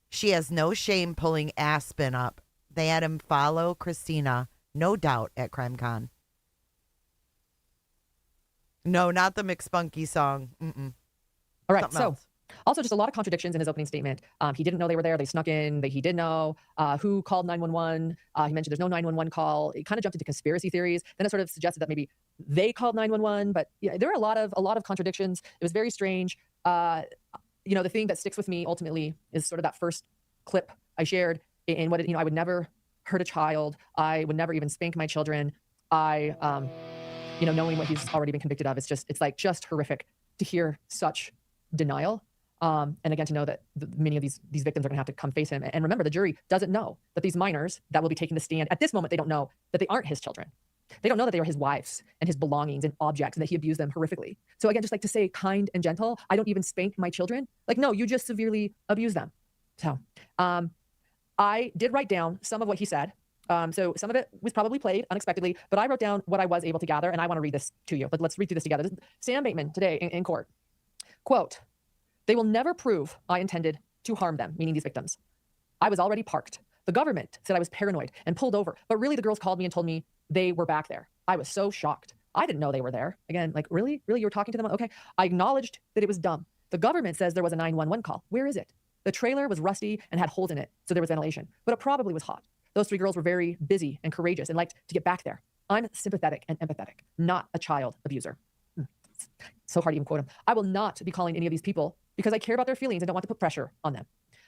She has no shame pulling Aspen up. They had him follow Christina, no doubt, at CrimeCon. No, not the McSpunky song. Mm-mm. All right, Something so else. Also just a lot of contradictions in his opening statement. He didn't know they were there. They snuck in. He did know. Who called 911? He mentioned there's no 911 call. It kind of jumped into conspiracy theories. Then it sort of suggested that maybe they called 911. But yeah, there are a lot of contradictions. It was very strange. The thing that sticks with me ultimately is sort of that first clip I shared in what I would never hurt a child. I would never even spank my children. Knowing what he's already been convicted of, it's just horrific to hear such denial. And again, to know that many of these victims are going to have to come face him. And remember, the jury doesn't know that these minors that will be taking the stand at this moment, they don't know that they aren't his children. They don't know that they are his wives and his belongings and objects and that he abused them horrifically. So again, just like to say kind and gentle, I don't even spank my children. Like, no, you just severely abuse them. So I did write down some of what he said. So some of it was probably played unexpectedly, but I wrote down what I was able to gather, and I want to read this to you. But let's read through this together. Sam Bateman today in court. Quote, "They will never prove I intended to harm them," meaning these victims. "I was already parked. The government said I was paranoid and pulled over, but really the girls called me and told me they were back there. I was so shocked. I didn't know they were there." Again, like, really? Really? You were talking to them? Okay. "I acknowledged that it was dumb. The government says there was a 911 call. Where is it? The trailer was rusty and had holes in it, so there was ventilation, but it probably was hot. Those 3 girls were very busy and courageous and liked to get back there. I'm sympathetic and empathetic, not a child abuser." So hard to even quote him. "I will not be calling any of these people because I care about their feelings and don't want to put pressure on them.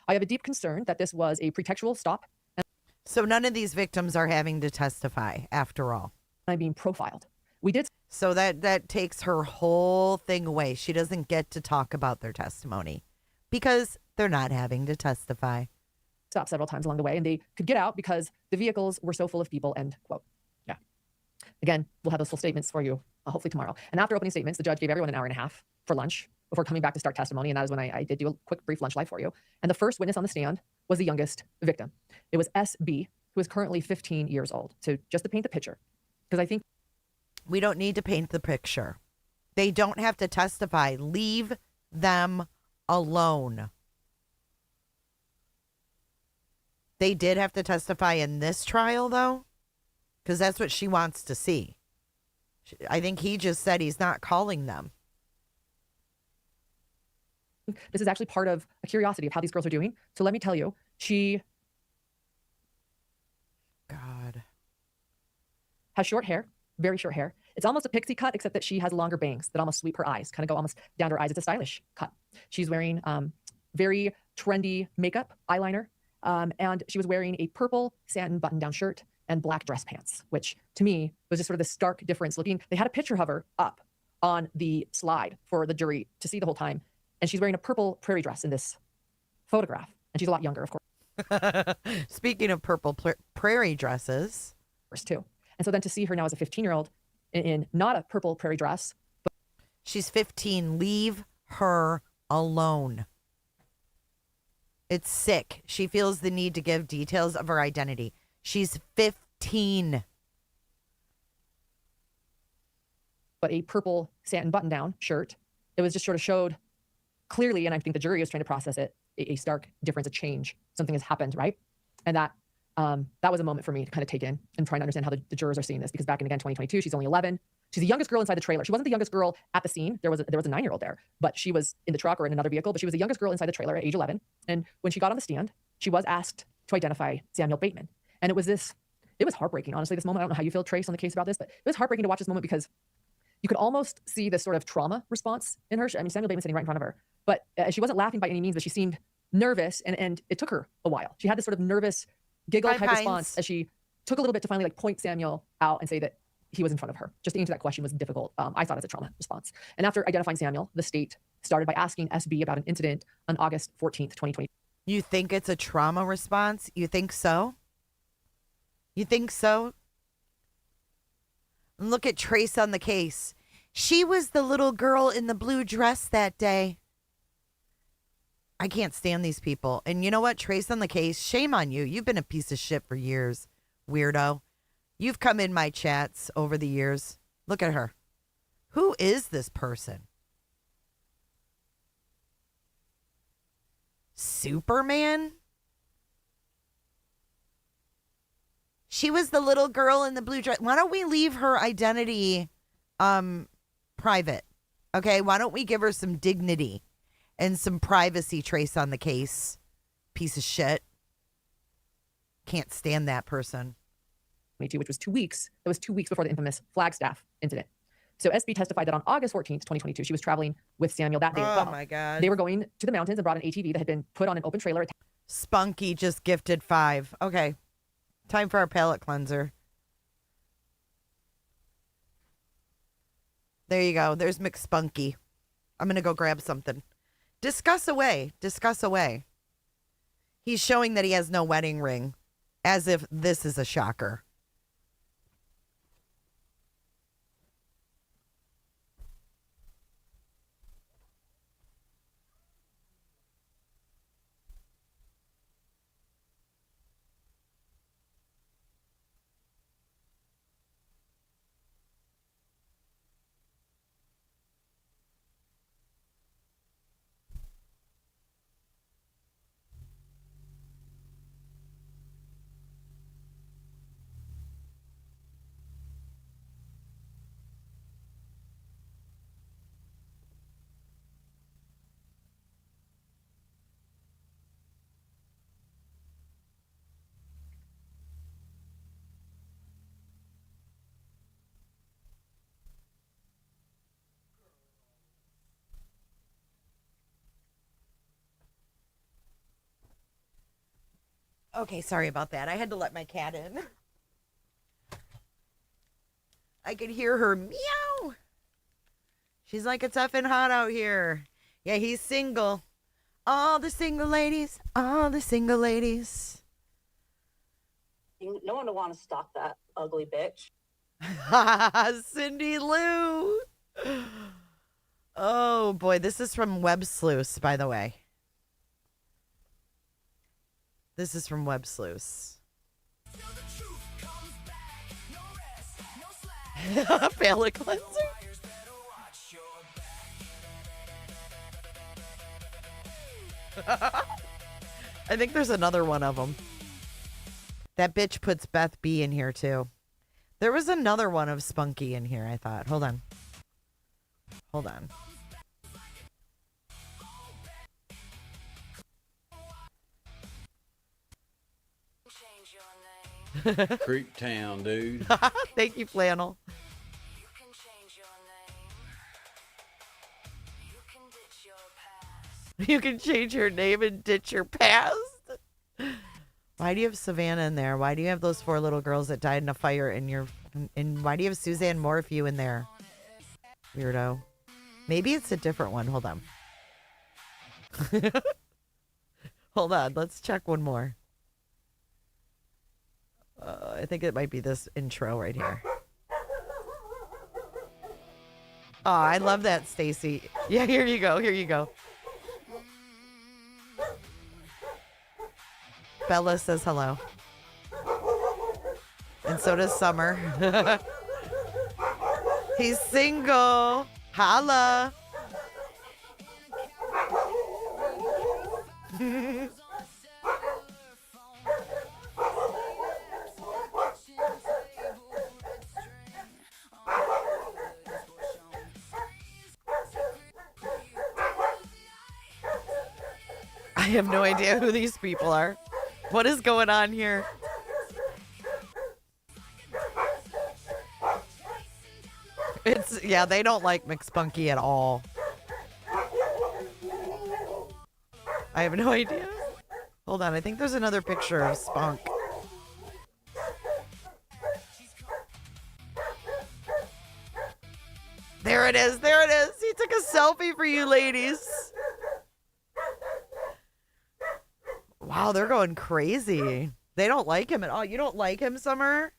I have a deep concern that this was a pretextual stop." So none of these victims are having to testify after all. "I'm being profiled. We did." So that takes her whole thing away. She doesn't get to talk about their testimony because they're not having to testify. "Stop several times along the way, and they could get out because the vehicles were so full of people," end quote. Yeah. Again, we'll have those full statements for you hopefully tomorrow. And after opening statements, the judge gave everyone an hour and a half for lunch before coming back to start testimony. And that is when I did do a quick, brief lunch live for you. And the first witness on the stand was the youngest victim. It was SB, who is currently 15 years old. So just to paint the picture, because I think we don't need to paint the picture. They don't have to testify. Leave them alone. They did have to testify in this trial, though, because that's what she wants to see. I think he just said he's not calling them. This is actually part of a curiosity of how these girls are doing. So let me tell you, God. Has short hair, very short hair. It's almost a pixie cut, except that she has longer bangs that almost sweep her eyes, kind of go almost down to her eyes. It's a stylish cut. She's wearing very trendy makeup, eyeliner, and she was wearing a purple satin button-down shirt and black dress pants, which to me was just sort of the stark difference looking. They had a picture of her up on the slide for the jury to see the whole time, and she's wearing a purple prairie dress in this photograph, and she's a lot younger, of course. Speaking of purple prairie dresses. Too. And so then to see her now as a 15-year-old in not a purple prairie dress. But she's 15. Leave her alone. It's sick. She feels the need to give details of her identity. She's 15. But a purple satin button-down shirt. It was just sort of showed clearly, and I think the jury is trying to process it, a stark difference, a change. Something has happened, right? And that was a moment for me to kind of take in and trying to understand how the jurors are seeing this, because back in, again, 2022, she's only 11. She's the youngest girl inside the trailer. She wasn't the youngest girl at the scene. There was a 9-year-old there, but she was in the truck or in another vehicle, but she was the youngest girl inside the trailer at age 11. And when she got on the stand, she was asked to identify Samuel Bateman. And it was heartbreaking, honestly, this moment. I don't know how you feel, Trace, on the case about this, but it was heartbreaking to watch this moment because you could almost see this sort of trauma response in her. I mean, Samuel Bateman sitting right in front of her, but she wasn't laughing by any means, but she seemed nervous, and it took her a while. She had this sort of nervous giggle type response as she took a little bit to finally point Samuel out and say that he was in front of her. Just to answer that question was difficult. I thought as a trauma response. And after identifying Samuel, the state started by asking SB about an incident on August 14th, 2020. You think it's a trauma response? You think so? You think so? And look at Trace on the case. She was the little girl in the blue dress that day. I can't stand these people. And you know what? Trace on the case, shame on you. You've been a piece of shit for years, weirdo. You've come in my chats over the years. Look at her. Who is this person? Superman? She was the little girl in the blue dress. Why don't we leave her identity private? Okay, why don't we give her some dignity and some privacy, Trace on the case? Piece of shit. Can't stand that person. Which was 2 weeks. It was 2 weeks before the infamous Flagstaff incident. So SB testified that on August 14th, 2022, she was traveling with Samuel that day. Oh, my God. They were going to the mountains and brought an ATV that had been put on an open trailer. Spunky just gifted 5. Okay. Time for our palate cleanser. There you go. There's McSpunky. I'm going to go grab something. Discuss away. Discuss away. He's showing that he has no wedding ring, as if this is a shocker. Okay, sorry about that. I had to let my cat in. I could hear her meow. She's like, it's effing hot out here. Yeah, he's single. All the single ladies, all the single ladies. No one would want to stalk that ugly bitch. Cindy Lou. Oh, boy. This is from Web Sleuth, by the way. This is from Web Sleuth. Palate cleanser. I think there's another one of them. That bitch puts Beth B in here too. There was another one of Spunky in here, I thought. Hold on. Hold on. Creep Town, dude. Thank you, Flannel. You can change your name and ditch your past. Why do you have Savannah in there? Why do you have those 4 little girls that died in a fire in your... And why do you have Suzanne Morphew in there? Weirdo. Maybe it's a different one. Hold on. Hold on. Let's check one more. I think it might be this intro right here. Oh, I love that, Stacy. Yeah, here you go. Here you go. Bella says hello. And so does Summer. He's single. Holla. I have no idea who these people are. What is going on here? Yeah, they don't like McSpunky at all. I have no idea. Hold on, I think there's another picture of Spunk. There it is, there it is. He took a selfie for you ladies. Wow, they're going crazy. They don't like him at all. You don't like him, Summer?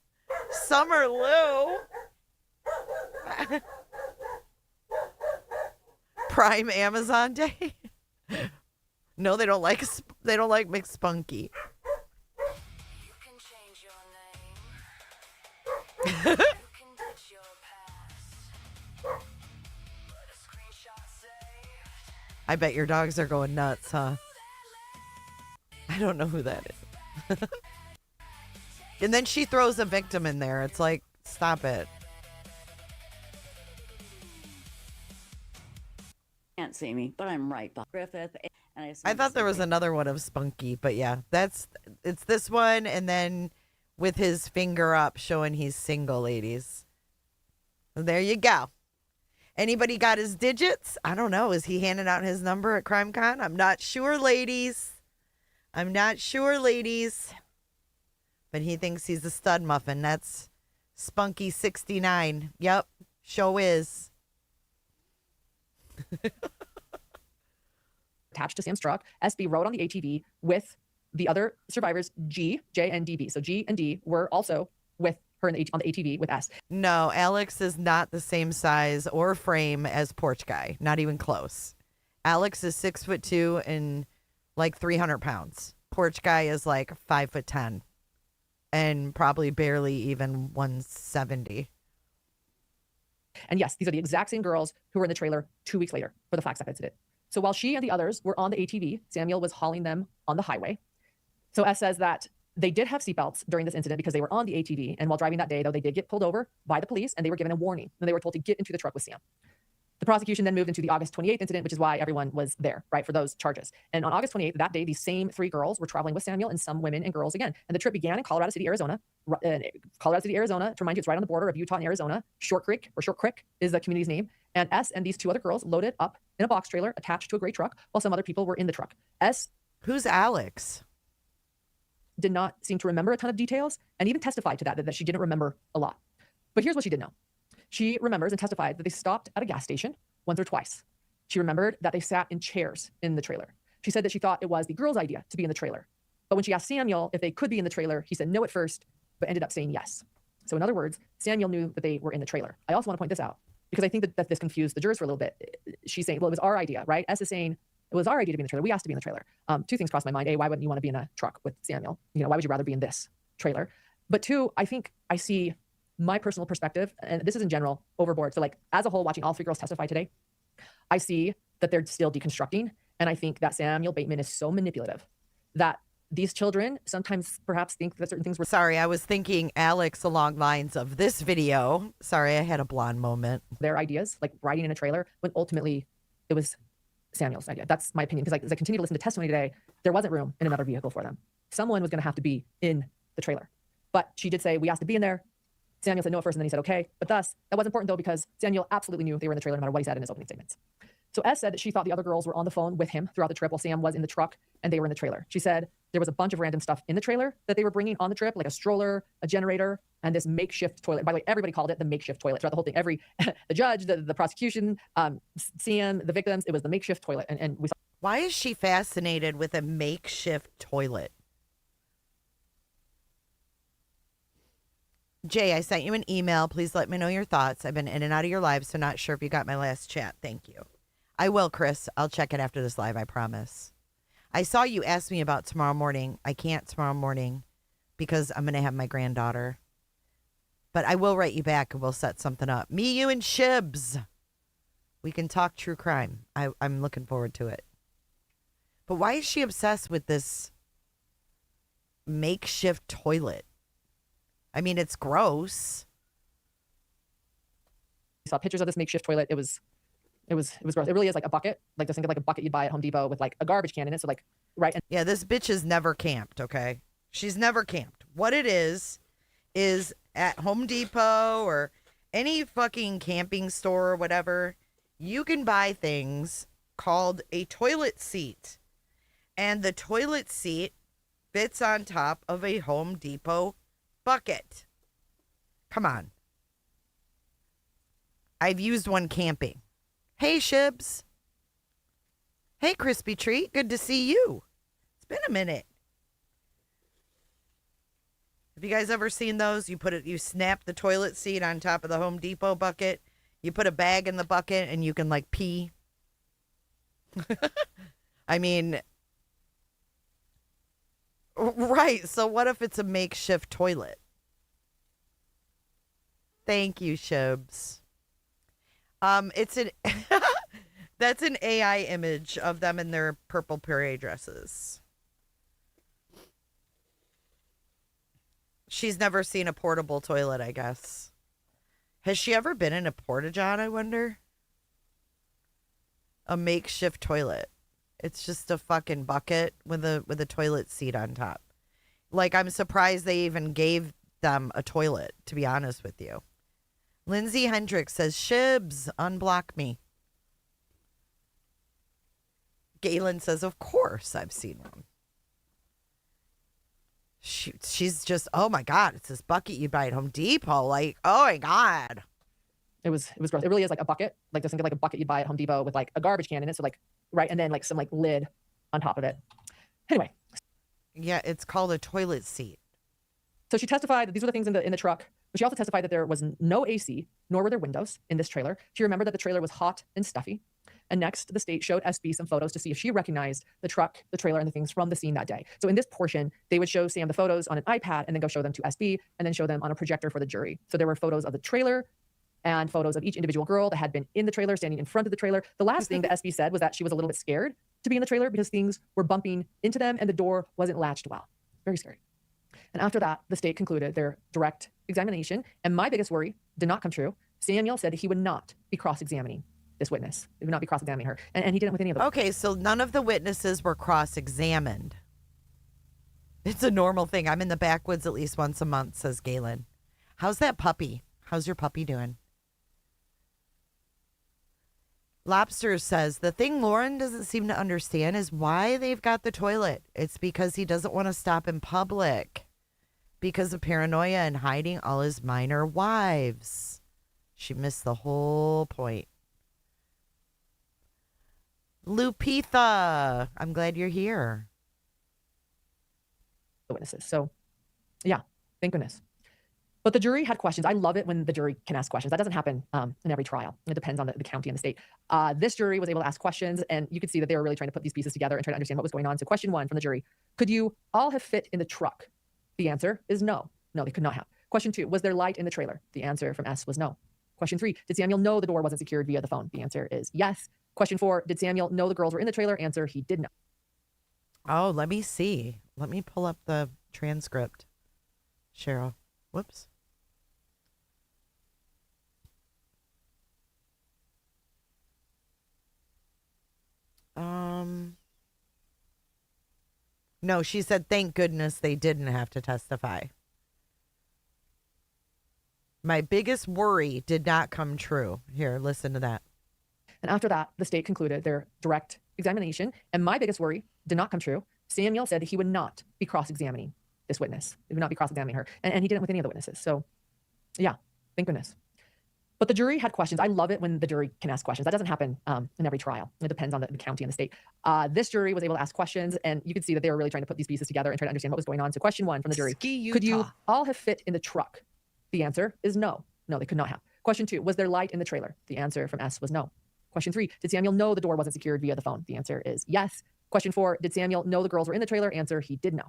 Summer Lou. Prime Amazon Day. No, they don't like McSpunky. I bet your dogs are going nuts, huh? I don't know who that is. And then she throws a victim in there. It's like, stop it. Can't see me, but I'm right behind Griffith. And I thought there was another one of Spunky, but yeah, it's this one, and then with his finger up showing he's single, ladies. There you go. Anybody got his digits? I don't know. Is he handing out his number at CrimeCon? I'm not sure, ladies. I'm not sure, ladies. But he thinks he's a stud muffin. That's Spunky 69. Yep, show is. Attached to Sam's truck, SB rode on the ATV with the other survivors, G, J, and DB. So G and D were also with her on the ATV with S. No, Alex is not the same size or frame as Porch Guy. Not even close. Alex is 6'2" and like 300 pounds. Porch Guy is like 5'10" and probably barely even 170. And yes, these are the exact same girls who were in the trailer 2 weeks later for the Flagstaff incident. So while she and the others were on the ATV, Samuel was hauling them on the highway. So S says that they did have seatbelts during this incident because they were on the ATV. And while driving that day, though, they did get pulled over by the police and they were given a warning. And they were told to get into the truck with Sam. The prosecution then moved into the August 28th incident, which is why everyone was there, right, for those charges. And on August 28th, that day, these same 3 girls were traveling with Samuel and some women and girls again. And the trip began in Colorado City, Arizona. Colorado City, Arizona, to remind you, it's right on the border of Utah and Arizona. Short Creek is the community's name. And S and these 2 other girls loaded up in a box trailer attached to a gray truck while some other people were in the truck. S. Who's Alex? Did not seem to remember a ton of details and even testified to that she didn't remember a lot. But here's what she did know. She remembers and testified that they stopped at a gas station once or twice. She remembered that they sat in chairs in the trailer. She said that she thought it was the girl's idea to be in the trailer. But when she asked Samuel if they could be in the trailer, he said no at first, but ended up saying yes. So in other words, Samuel knew that they were in the trailer. I also want to point this out because I think that this confused the jurors for a little bit. She's saying, well, it was our idea, right? S is saying, it was our idea to be in the trailer. We asked to be in the trailer. 2 things crossed my mind. A, why wouldn't you want to be in a truck with Samuel? Why would you rather be in this trailer? But 2, I think I see my personal perspective, and this is in general, overboard. So like as a whole, watching all 3 girls testify today, I see that they're still deconstructing. And I think that Samuel Bateman is so manipulative that these children sometimes perhaps think that certain things were. Sorry, I was thinking Alex along lines of this video. Sorry, I had a blonde moment. Their ideas, like riding in a trailer, when ultimately it was Samuel's idea. That's my opinion. Because like, as I continue to listen to testimony today, there wasn't room in another vehicle for them. Someone was going to have to be in the trailer. But she did say, we asked to be in there. Samuel said no at first, and then he said okay. But thus, that was important though, because Samuel absolutely knew they were in the trailer no matter what he said in his opening statements. So S said that she thought the other girls were on the phone with him throughout the trip while Sam was in the truck and they were in the trailer. She said there was a bunch of random stuff in the trailer that they were bringing on the trip, like a stroller, a generator, and this makeshift toilet. By the way, everybody called it the makeshift toilet throughout the whole thing. The judge, the prosecution, Sam, the victims, it was the makeshift toilet. And we saw. Why is she fascinated with a makeshift toilet? Jay, I sent you an email. Please let me know your thoughts. I've been in and out of your live, so not sure if you got my last chat. Thank you. I will, Chris. I'll check it after this live, I promise. I saw you ask me about tomorrow morning. I can't tomorrow morning because I'm going to have my granddaughter. But I will write you back and we'll set something up. Me, you, and Shibs. We can talk true crime. I'm looking forward to it. But why is she obsessed with this makeshift toilet? I mean, it's gross. We saw pictures of this makeshift toilet. It was gross. It really is like a bucket. Like, just think of like a bucket you'd buy at Home Depot with like a garbage can in it. So like, right. And yeah, this bitch has never camped, okay? She's never camped. What it is at Home Depot or any fucking camping store or whatever, you can buy things called a toilet seat. And the toilet seat fits on top of a Home Depot bucket. Come on. I've used one camping. Hey, Shibs. Hey, Crispy Treat. Good to see you. It's been a minute. Have you guys ever seen those? You snap the toilet seat on top of the Home Depot bucket. You put a bag in the bucket and you can like pee. I mean, right. So what if it's a makeshift toilet? Thank you, Shibs. It's an that's an AI image of them in their purple beret dresses. She's never seen a portable toilet, I guess. Has she ever been in a porta-john, I wonder? A makeshift toilet. It's just a fucking bucket with a toilet seat on top. Like, I'm surprised they even gave them a toilet, to be honest with you. Lindsay Hendricks says, Shibs, unblock me. Galen says, of course I've seen one. She's just, oh my God, it's this bucket you buy at Home Depot. Like, oh my God. It was gross. It really is like a bucket. Like, just think of like a bucket you'd buy at Home Depot with like a garbage can in it. So like, right. And then like some like lid on top of it. Anyway. Yeah, it's called a toilet seat. So she testified that these were the things in the truck. But she also testified that there was no AC, nor were there windows in this trailer. She remembered that the trailer was hot and stuffy. And next, the state showed SB some photos to see if she recognized the truck, the trailer, and the things from the scene that day. So in this portion, they would show Sam the photos on an iPad and then go show them to SB and then show them on a projector for the jury. So there were photos of the trailer and photos of each individual girl that had been in the trailer, standing in front of the trailer. The last thing that SB said was that she was a little bit scared to be in the trailer because things were bumping into them and the door wasn't latched well. Very scary. And after that, the state concluded their direct examination. And my biggest worry did not come true. Samuel said he would not be cross-examining this witness. He would not be cross-examining her. And he didn't with any of them. Okay, so none of the witnesses were cross-examined. It's a normal thing. I'm in the backwoods at least once a month, says Galen. How's that puppy? How's your puppy doing? Lobster says, the thing Lauren doesn't seem to understand is why they've got the toilet. It's because he doesn't want to stop in public because of paranoia and hiding all his minor wives. She missed the whole point. Lupitha, I'm glad you're here. The witnesses. So, yeah, thank goodness. But the jury had questions. I love it when the jury can ask questions. That doesn't happen in every trial. It depends on the county and the state. This jury was able to ask questions, and you could see that they were really trying to put these pieces together and try to understand what was going on. So question 1 from the jury, could you all have fit in the truck? The answer is no. No, they could not have. Question 2, was there light in the trailer? The answer from S was no. Question 3, did Samuel know the door wasn't secured via the phone? The answer is yes. Question 4, did Samuel know the girls were in the trailer? Answer, he did not. Oh, let me see. Let me pull up the transcript. Cheryl. Whoops. No, she said, thank goodness they didn't have to testify. My biggest worry did not come true. Here, listen to that. And after that, the state concluded their direct examination. And my biggest worry did not come true. Samuel said that he would not be cross-examining this witness. He would not be cross-examining her. And he didn't with any of the witnesses. So, yeah, thank goodness. But the jury had questions. I love it when the jury can ask questions. That doesn't happen in every trial. It depends on the county and the state. This jury was able to ask questions, and you could see that they were really trying to put these pieces together and try to understand what was going on. So question 1 from the jury. Could you all have fit in the truck? The answer is no. No, they could not have. Question 2, was there light in the trailer? The answer from S was no. Question 3, did Samuel know the door wasn't secured via the phone? The answer is yes. Question 4, did Samuel know the girls were in the trailer? Answer, he did know.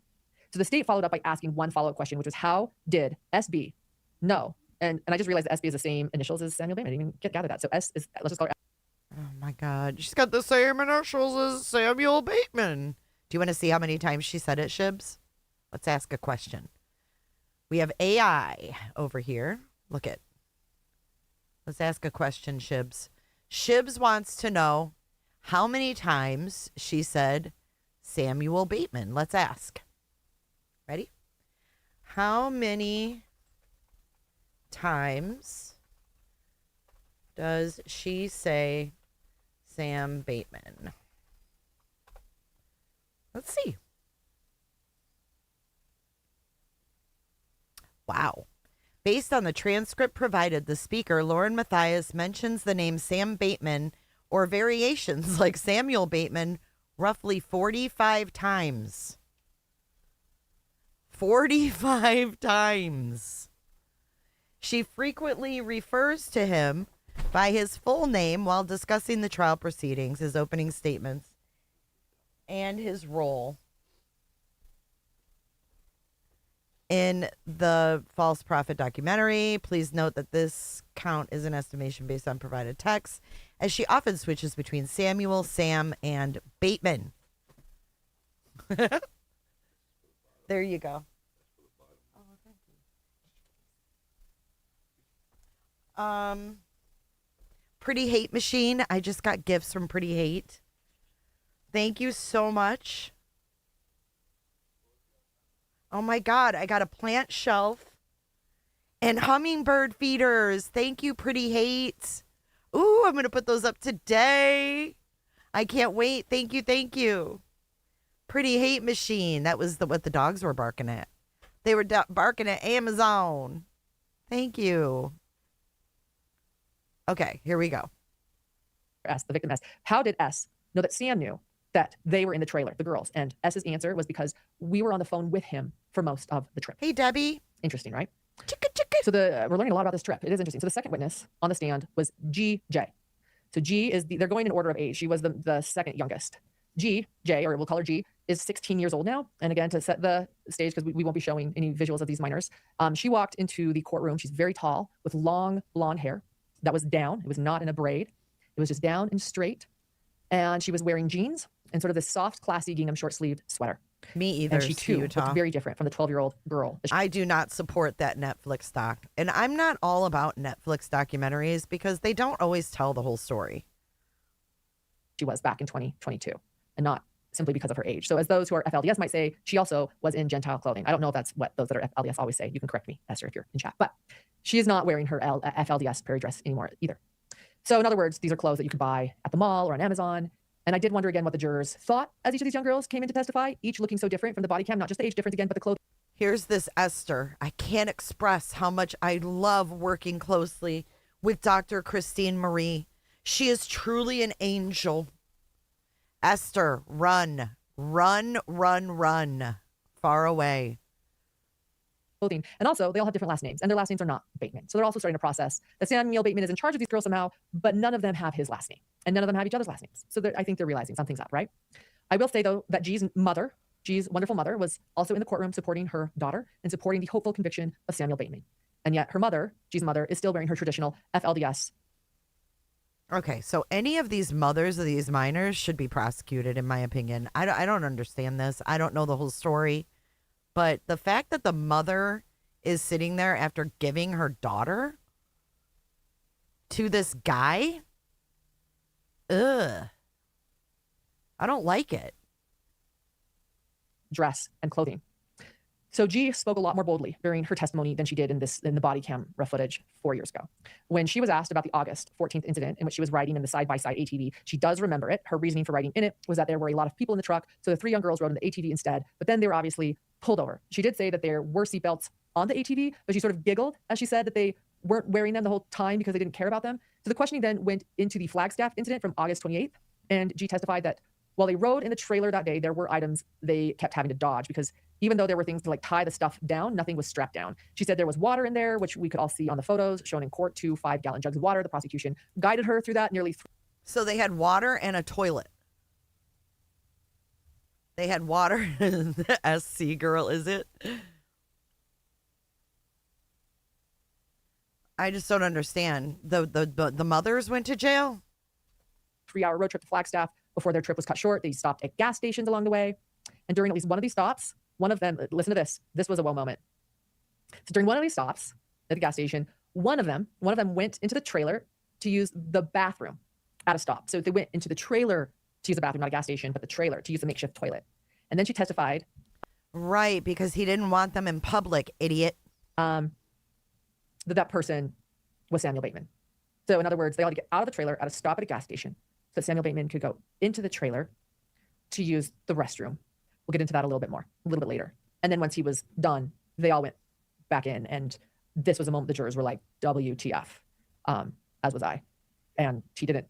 So the state followed up by asking one follow-up question, which was, how did SB know? And I just realized that SB is the same initials as Samuel Bateman. I didn't even gather that. So S is, let's just call her S. Oh my God. She's got the same initials as Samuel Bateman. Do you want to see how many times she said it, Shibs? Let's ask a question. We have AI over here. Look at. Let's ask a question, Shibs. Shibs wants to know how many times she said Samuel Bateman. Let's ask. Ready? How many times does she say Sam Bateman? Let's see. Wow. Based on the transcript provided, the speaker, Lauren Mathias, mentions the name Sam Bateman or variations like Samuel Bateman roughly 45 times. 45 times. She frequently refers to him by his full name while discussing the trial proceedings, his opening statements, and his role in the false prophet documentary. Please note that this count is an estimation based on provided text, as she often switches between Samuel, Sam, and Bateman. There you go. Pretty Hate Machine. I just got gifts from Pretty Hate. Thank you so much. Oh my God, I got a plant shelf and hummingbird feeders. Thank you, Pretty Hate. Ooh, I'm going to put those up today. I can't wait. Thank you, thank you. Pretty Hate Machine. That was what the dogs were barking at. They were barking at Amazon. Thank you. Okay, here we go. S, the victim S. How did S know that Sam knew that they were in the trailer, the girls? And S's answer was because we were on the phone with him for most of the trip. Hey, Debbie. Interesting, right? So we're learning a lot about this trip. It is interesting. So the second witness on the stand was GJ. So G is they're going in order of age. She was the second youngest. J, or we'll call her G, is 16 years old now. And again, to set the stage, because we won't be showing any visuals of these minors, she walked into the courtroom. She's very tall with long blonde hair that was down. It was not in a braid. It was just down and straight. And she was wearing jeans and sort of this soft, classy gingham short-sleeved sweater. Me either. And she too looked very different from the 12-year-old girl. I do not support that Netflix doc. And I'm not all about Netflix documentaries because they don't always tell the whole story. She was back in 2022, and not simply because of her age. So as those who are FLDS might say, she also was in Gentile clothing. I don't know if that's what those that are FLDS always say. You can correct me, Esther, if you're in chat. But she is not wearing her FLDS Perry dress anymore either. So in other words, these are clothes that you could buy at the mall or on Amazon. And I did wonder again what the jurors thought as each of these young girls came in to testify, each looking so different from the body cam, not just the age difference again, but the clothes. Here's this Esther. I can't express how much I love working closely with Dr. Christine Marie. She is truly an angel. Esther, run, run, run, run, far away. Clothing. And also, they all have different last names, and their last names are not Bateman. So they're also starting a process that Samuel Bateman is in charge of these girls somehow, but none of them have his last name, and none of them have each other's last names. So I think they're realizing something's up, right? I will say, though, that G's wonderful mother, was also in the courtroom supporting her daughter and supporting the hopeful conviction of Samuel Bateman. And yet her mother, G's mother, is still wearing her traditional FLDS Okay, so any of these mothers of these minors should be prosecuted, in my opinion. I don't understand this. I don't know the whole story. But the fact that the mother is sitting there after giving her daughter to this guy, ugh. I don't like it. Dress and clothing. So G spoke a lot more boldly during her testimony than she did in the body camera footage 4 years ago. When she was asked about the August 14th incident in which she was riding in the side-by-side ATV, she does remember it. Her reasoning for riding in it was that there were a lot of people in the truck, so the 3 young girls rode in the ATV instead, but then they were obviously pulled over. She did say that there were seatbelts on the ATV, but she sort of giggled as she said that they weren't wearing them the whole time because they didn't care about them. So the questioning then went into the Flagstaff incident from August 28th, and G testified that while they rode in the trailer that day, there were items they kept having to dodge because even though there were things to like tie the stuff down, nothing was strapped down. She said there was water in there, which we could all see on the photos shown in court, 2 5-gallon jugs of water. The prosecution guided her through that nearly. So they had water and a toilet. They had water. The SC girl, is it? I just don't understand. The mothers went to jail? 3-hour road trip to Flagstaff. Before their trip was cut short, they stopped at gas stations along the way. And during at least one of these stops, one of them, listen to this. This was a whoa moment. So during one of these stops at the gas station, one of them went into the trailer to use the bathroom at a stop. So they went into the trailer to use the bathroom, not a gas station, but the trailer to use the makeshift toilet. And then she testified. Right, because he didn't want them in public, idiot. That person was Samuel Bateman. So in other words, they all had to get out of the trailer at a stop at a gas station so that Samuel Bateman could go into the trailer to use the restroom. We'll get into that a little bit later. And then once he was done, they all went back in. And this was a moment the jurors were like, WTF, as was I. And she didn't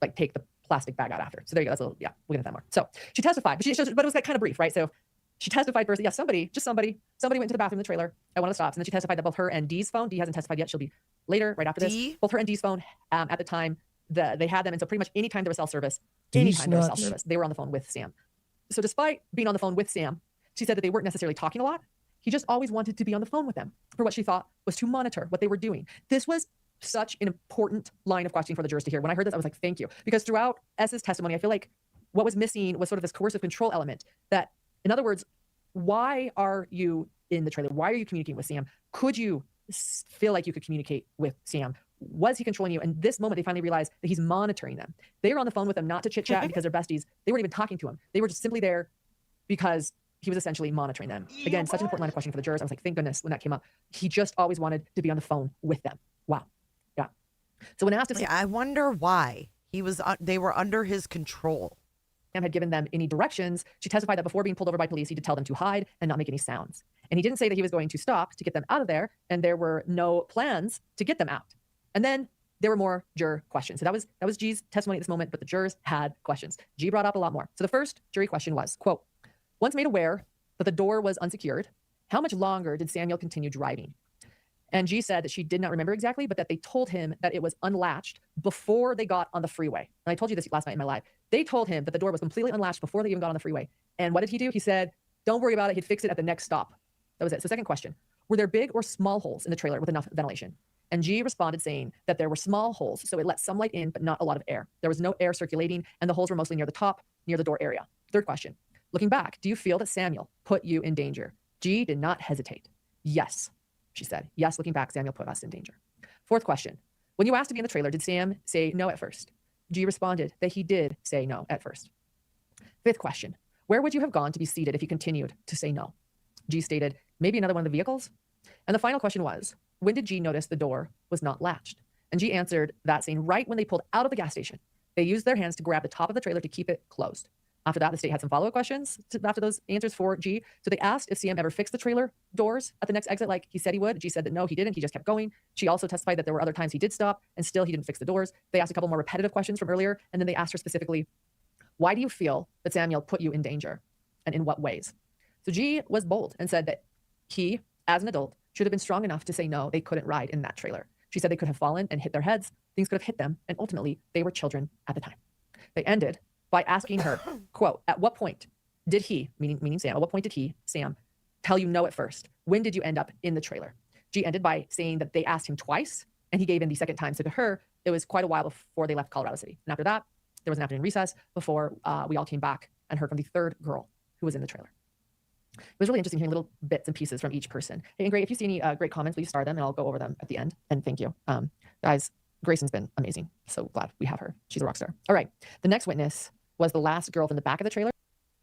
like take the plastic bag out after. So there you go. That's a little, yeah, we'll get into that more. So she testified, but it was like kind of brief, right? So she testified first, yeah, somebody went into the bathroom in the trailer at one of the stops. And then she testified that both her and Dee's phone, Dee hasn't testified yet, she'll be later, right after this. Both her and Dee's phone at the time, they had them. And so pretty much anytime there was cell service, they were on the phone with Sam. So despite being on the phone with Sam, she said that they weren't necessarily talking a lot. He just always wanted to be on the phone with them for what she thought was to monitor what they were doing. This was such an important line of questioning for the jurors to hear. When I heard this, I was like, thank you. Because throughout S's testimony, I feel like what was missing was sort of this coercive control element that, in other words, why are you in the trailer? Why are you communicating with Sam? Could you feel like you could communicate with Sam? Was he controlling you? And this moment, they finally realized that he's monitoring them. They were on the phone with him, not to chit chat because they're besties. They weren't even talking to him. They were just simply there because he was essentially monitoring them. Again, such an important line of questioning for the jurors. I was like, thank goodness when that came up. He just always wanted to be on the phone with them. Wow. Yeah. So when asked if I wonder why they were under his control. Sam had given them any directions, she testified that before being pulled over by police, he did tell them to hide and not make any sounds. And he didn't say that he was going to stop to get them out of there, and there were no plans to get them out. And then there were more juror questions. So that was G's testimony at this moment, but the jurors had questions. G brought up a lot more. So the first jury question was, quote, once made aware that the door was unsecured, how much longer did Samuel continue driving? And G said that she did not remember exactly, but that they told him that it was unlatched before they got on the freeway. And I told you this last night in my live. They told him that the door was completely unlatched before they even got on the freeway. And what did he do? He said, don't worry about it. He'd fix it at the next stop. That was it. So second question, were there big or small holes in the trailer with enough ventilation? And G responded saying that there were small holes, so it let some light in, but not a lot of air. There was no air circulating, and the holes were mostly near the top, near the door area. Third question, looking back, do you feel that Samuel put you in danger? G did not hesitate. Yes, she said. Yes, looking back, Samuel put us in danger. Fourth question, when you asked to be in the trailer, did Sam say no at first? G responded that he did say no at first. Fifth question, where would you have gone to be seated if he continued to say no? G stated, maybe another one of the vehicles. And the final question was, when did G notice the door was not latched? And G answered that saying right when they pulled out of the gas station, they used their hands to grab the top of the trailer to keep it closed. After that, the state had some follow-up questions after those answers for G. So they asked if Sam ever fixed the trailer doors at the next exit like he said he would. G said that no, he didn't. He just kept going. She also testified that there were other times he did stop and still he didn't fix the doors. They asked a couple more repetitive questions from earlier. And then they asked her specifically, why do you feel that Samuel put you in danger and in what ways? So G was bold and said that he, as an adult, should have been strong enough to say no, they couldn't ride in that trailer. She said they could have fallen and hit their heads. Things could have hit them. And ultimately, they were children at the time. They ended by asking her, quote, at what point did he, meaning Sam, at what point did he, Sam, tell you no at first? When did you end up in the trailer? G ended by saying that they asked him twice, and he gave in the second time. So to her, it was quite a while before they left Colorado City. And after that, there was an afternoon recess before we all came back and heard from the third girl who was in the trailer. It was really interesting hearing little bits and pieces from each person. Hey, and Gray, if you see any great comments, please star them and I'll go over them at the end. And thank you. Guys, Grayson's been amazing. So glad we have her. She's a rock star. All right. The next witness was the last girl from the back of the trailer.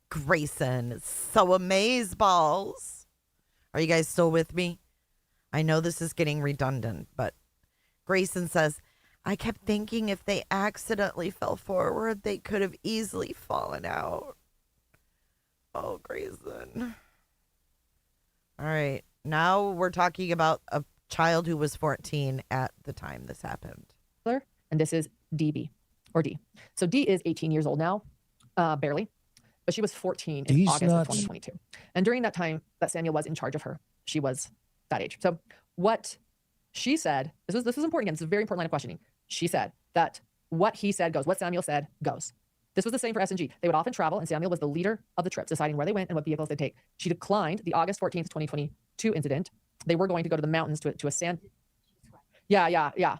Grayson is so amazeballs. Are you guys still with me? I know this is getting redundant, but Grayson says, I kept thinking if they accidentally fell forward, they could have easily fallen out. Oh, Grayson. All right. Now we're talking about a child who was 14 at the time this happened. And this is DB, or D. So D is 18 years old now, barely. But she was 14 in August of 2022. And during that time that Samuel was in charge of her, she was that age. So what she said, this was important again, it's a very important line of questioning. She said that what he said goes, what Samuel said goes. This was the same for S&G. They would often travel, and Samuel was the leader of the trips, deciding where they went and what vehicles they take. She declined the August 14th, 2022 incident. They were going to go to the mountains to a sand. Yeah.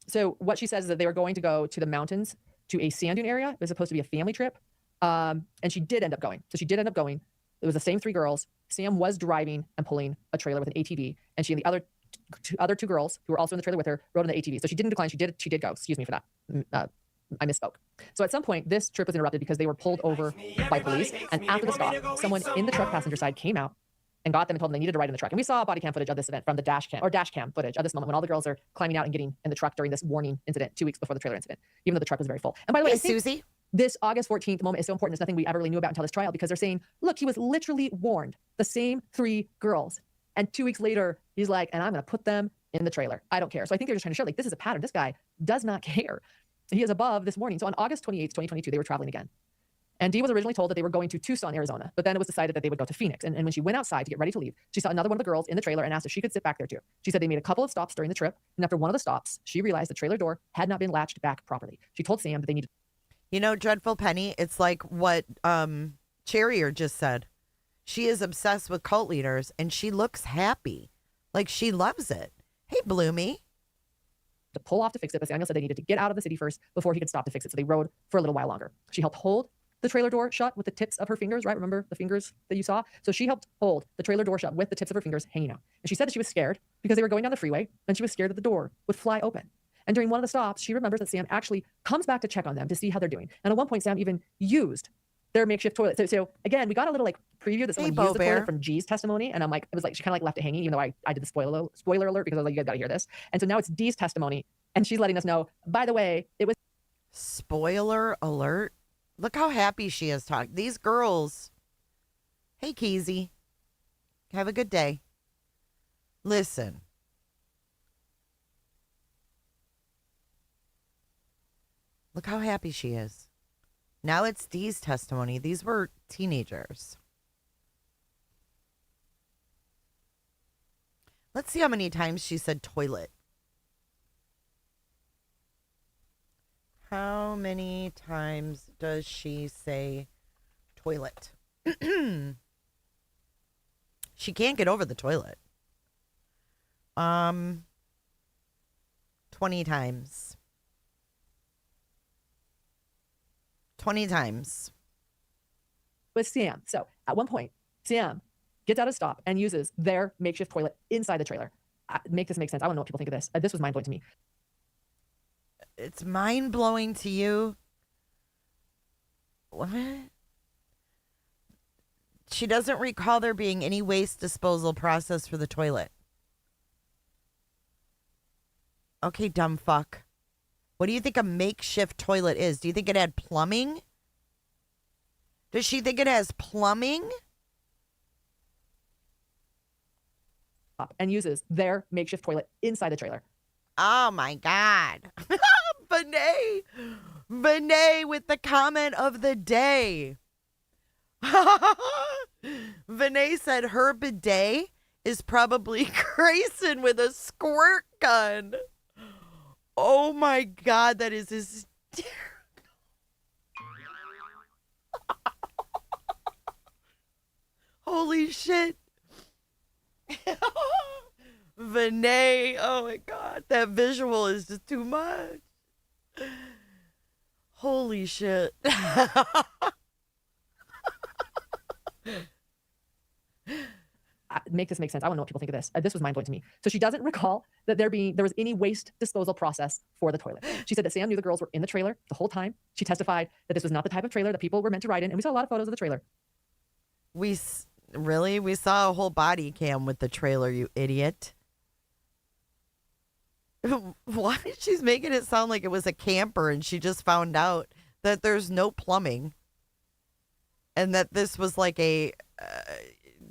So what she says is that they were going to go to the mountains to a sand dune area. It was supposed to be a family trip. And she did end up going. So she did end up going. It was the same three girls. Sam was driving and pulling a trailer with an ATV, and she and the other two girls who were also in the trailer with her rode in the ATV. So she didn't decline. She did go. Excuse me for that. I misspoke. So at some point, this trip was interrupted because they were pulled over by police. And after the stop, someone in the truck passenger side came out and got them and told them they needed to ride in the truck. And we saw body cam footage of this event from the dash cam footage of this moment when all the girls are climbing out and getting in the truck during this warning incident 2 weeks before the trailer incident, even though the truck was very full. And by the way, hey, Susie, this August 14th moment is so important. It's nothing we ever really knew about until this trial, because they're saying, look, he was literally warned, the same three girls. And 2 weeks later, he's like, and I'm going to put them in the trailer. I don't care. So I think they're just trying to show, like, this is a pattern. This guy does not care. He is above this warning. So on August 28th, 2022, they were traveling again. And Dee was originally told that they were going to Tucson, Arizona, but then it was decided that they would go to Phoenix. And when she went outside to get ready to leave, she saw another one of the girls in the trailer and asked if she could sit back there too. She said they made a couple of stops during the trip, and after one of the stops, she realized the trailer door had not been latched back properly. She told Sam that they needed. You know, Dreadful Penny, it's like what Cherrier just said. She is obsessed with cult leaders, and she looks happy. Like she loves it. Hey, Bloomy. To pull off to fix it, but Samuel said they needed to get out of the city first before he could stop to fix it. So they rode for a little while longer. She helped hold the trailer door shut with the tips of her fingers, right? Remember the fingers that you saw? So she helped hold the trailer door shut with the tips of her fingers hanging out. And she said that she was scared because they were going down the freeway, and she was scared that the door would fly open. And during one of the stops, she remembers that Sam actually comes back to check on them to see how they're doing. And at one point, Sam even used their makeshift toilet. So again, we got a little like preview that someone used the toilet from G's testimony. And I'm like, it was like, she kind of like left it hanging, even though I did the spoiler alert because I was like, you guys got to hear this. And so now it's D's testimony. And she's letting us know, by the way, it was. Spoiler alert. Look how happy she is talking. These girls. Hey, Keezy. Have a good day. Listen. Look how happy she is. Now it's Dee's testimony. These were teenagers. Let's see how many times she said toilet. How many times does she say toilet? She can't get over the toilet. 20 times. 20 times. With Sam. So at one point, Sam gets out of stop and uses their makeshift toilet inside the trailer. Make this make sense. I want to know what people think of this. This was mind-blowing to me. It's mind-blowing to you. What? She doesn't recall there being any waste disposal process for the toilet. Okay, dumb fuck. What do you think a makeshift toilet is? Do you think it had plumbing? Does she think it has plumbing? And uses their makeshift toilet inside the trailer. Oh my God. Benet. Benet with the comment of the day. Benet said her bidet is probably Grayson with a squirt gun. Oh my God, that is hysterical. Holy shit. Benet, oh my God. That visual is just too much. Holy shit. Make this make sense. I want to know what people think of this. This was mind-blowing to me. So she doesn't recall that there was any waste disposal process for the toilet. She said that Sam knew the girls were in the trailer the whole time. She testified that this was not the type of trailer that people were meant to ride in, and we saw a lot of photos of the trailer. We saw a whole body cam with the trailer, you idiot. Why? She's making it sound like it was a camper and she just found out that there's no plumbing and that this was like a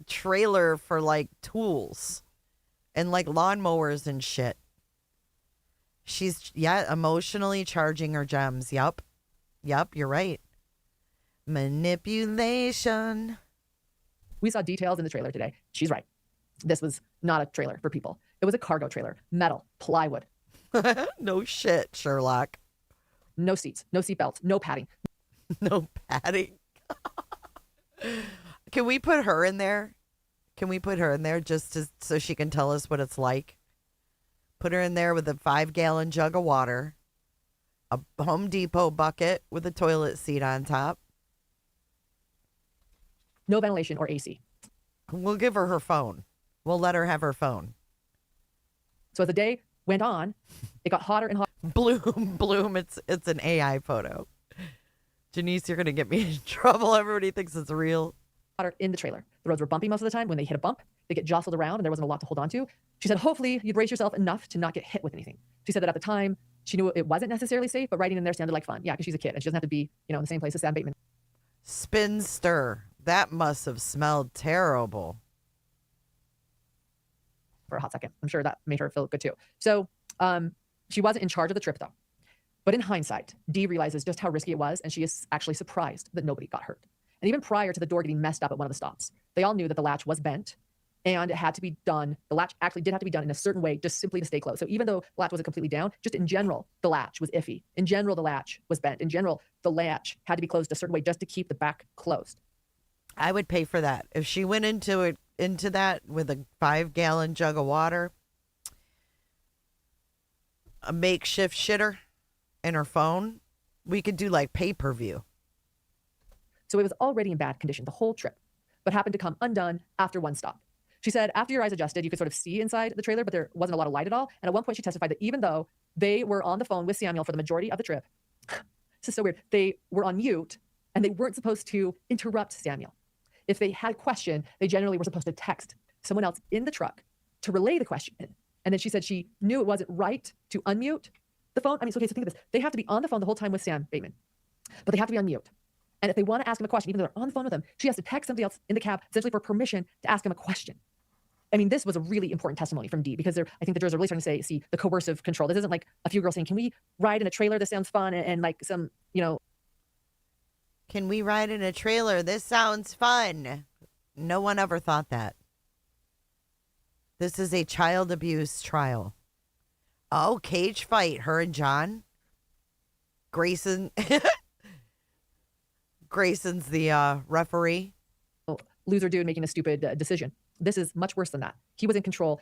trailer for like tools and like lawnmowers and shit. She's emotionally charging her gems. Yup, you're right. Manipulation. We saw details in the trailer today. She's right. This was not a trailer for people. It was a cargo trailer, metal, plywood. No shit, Sherlock. No seats, no seat belts, no padding. No padding. Can we put her in there? Can we put her in there so she can tell us what it's like? Put her in there with a 5-gallon jug of water, a Home Depot bucket with a toilet seat on top. No ventilation or AC. We'll give her phone. We'll let her have her phone. So as the day went on, it got hotter and hotter. Bloom, it's an AI photo. Janice, you're going to get me in trouble. Everybody thinks it's real. Hotter in the trailer. The roads were bumpy most of the time. When they hit a bump, they get jostled around and there wasn't a lot to hold on to. She said, hopefully you'd brace yourself enough to not get hit with anything. She said that at the time, she knew it wasn't necessarily safe, but riding in there sounded like fun. Yeah, because she's a kid and she doesn't have to be, in the same place as Sam Bateman. Spinster. That must have smelled terrible. For a hot second. I'm sure that made her feel good too. So she wasn't in charge of the trip though. But in hindsight, Dee realizes just how risky it was, and she is actually surprised that nobody got hurt. And even prior to the door getting messed up at one of the stops, they all knew that the latch was bent and it had to be done. The latch actually did have to be done in a certain way, just simply to stay closed. So even though the latch wasn't completely down, just in general, the latch was iffy. In general, the latch was bent. In general, the latch had to be closed a certain way just to keep the back closed. I would pay for that. If she went into that with a 5-gallon jug of water, a makeshift shitter, and her phone, we could do like pay-per-view. So it was already in bad condition the whole trip, but happened to come undone after one stop. She said after your eyes adjusted, you could sort of see inside the trailer, but there wasn't a lot of light at all. And at one point she testified that even though they were on the phone with Samuel for the majority of the trip, this is so weird, they were on mute and they weren't supposed to interrupt Samuel. If they had a question, they generally were supposed to text someone else in the truck to relay the question. And then she said she knew it wasn't right to unmute the phone. So think of this. They have to be on the phone the whole time with Sam Bateman, but they have to be on mute. And if they want to ask him a question, even though they're on the phone with him, she has to text somebody else in the cab, essentially for permission to ask him a question. This was a really important testimony from Dee because I think the jurors are really starting to see the coercive control. This isn't like a few girls saying, can we ride in a trailer? This sounds fun. And like some, Can we ride in a trailer? This sounds fun. No one ever thought that. This is a child abuse trial. Oh, cage fight, her and John. Grayson's the referee. Loser dude making a stupid decision. This is much worse than that. He was in control.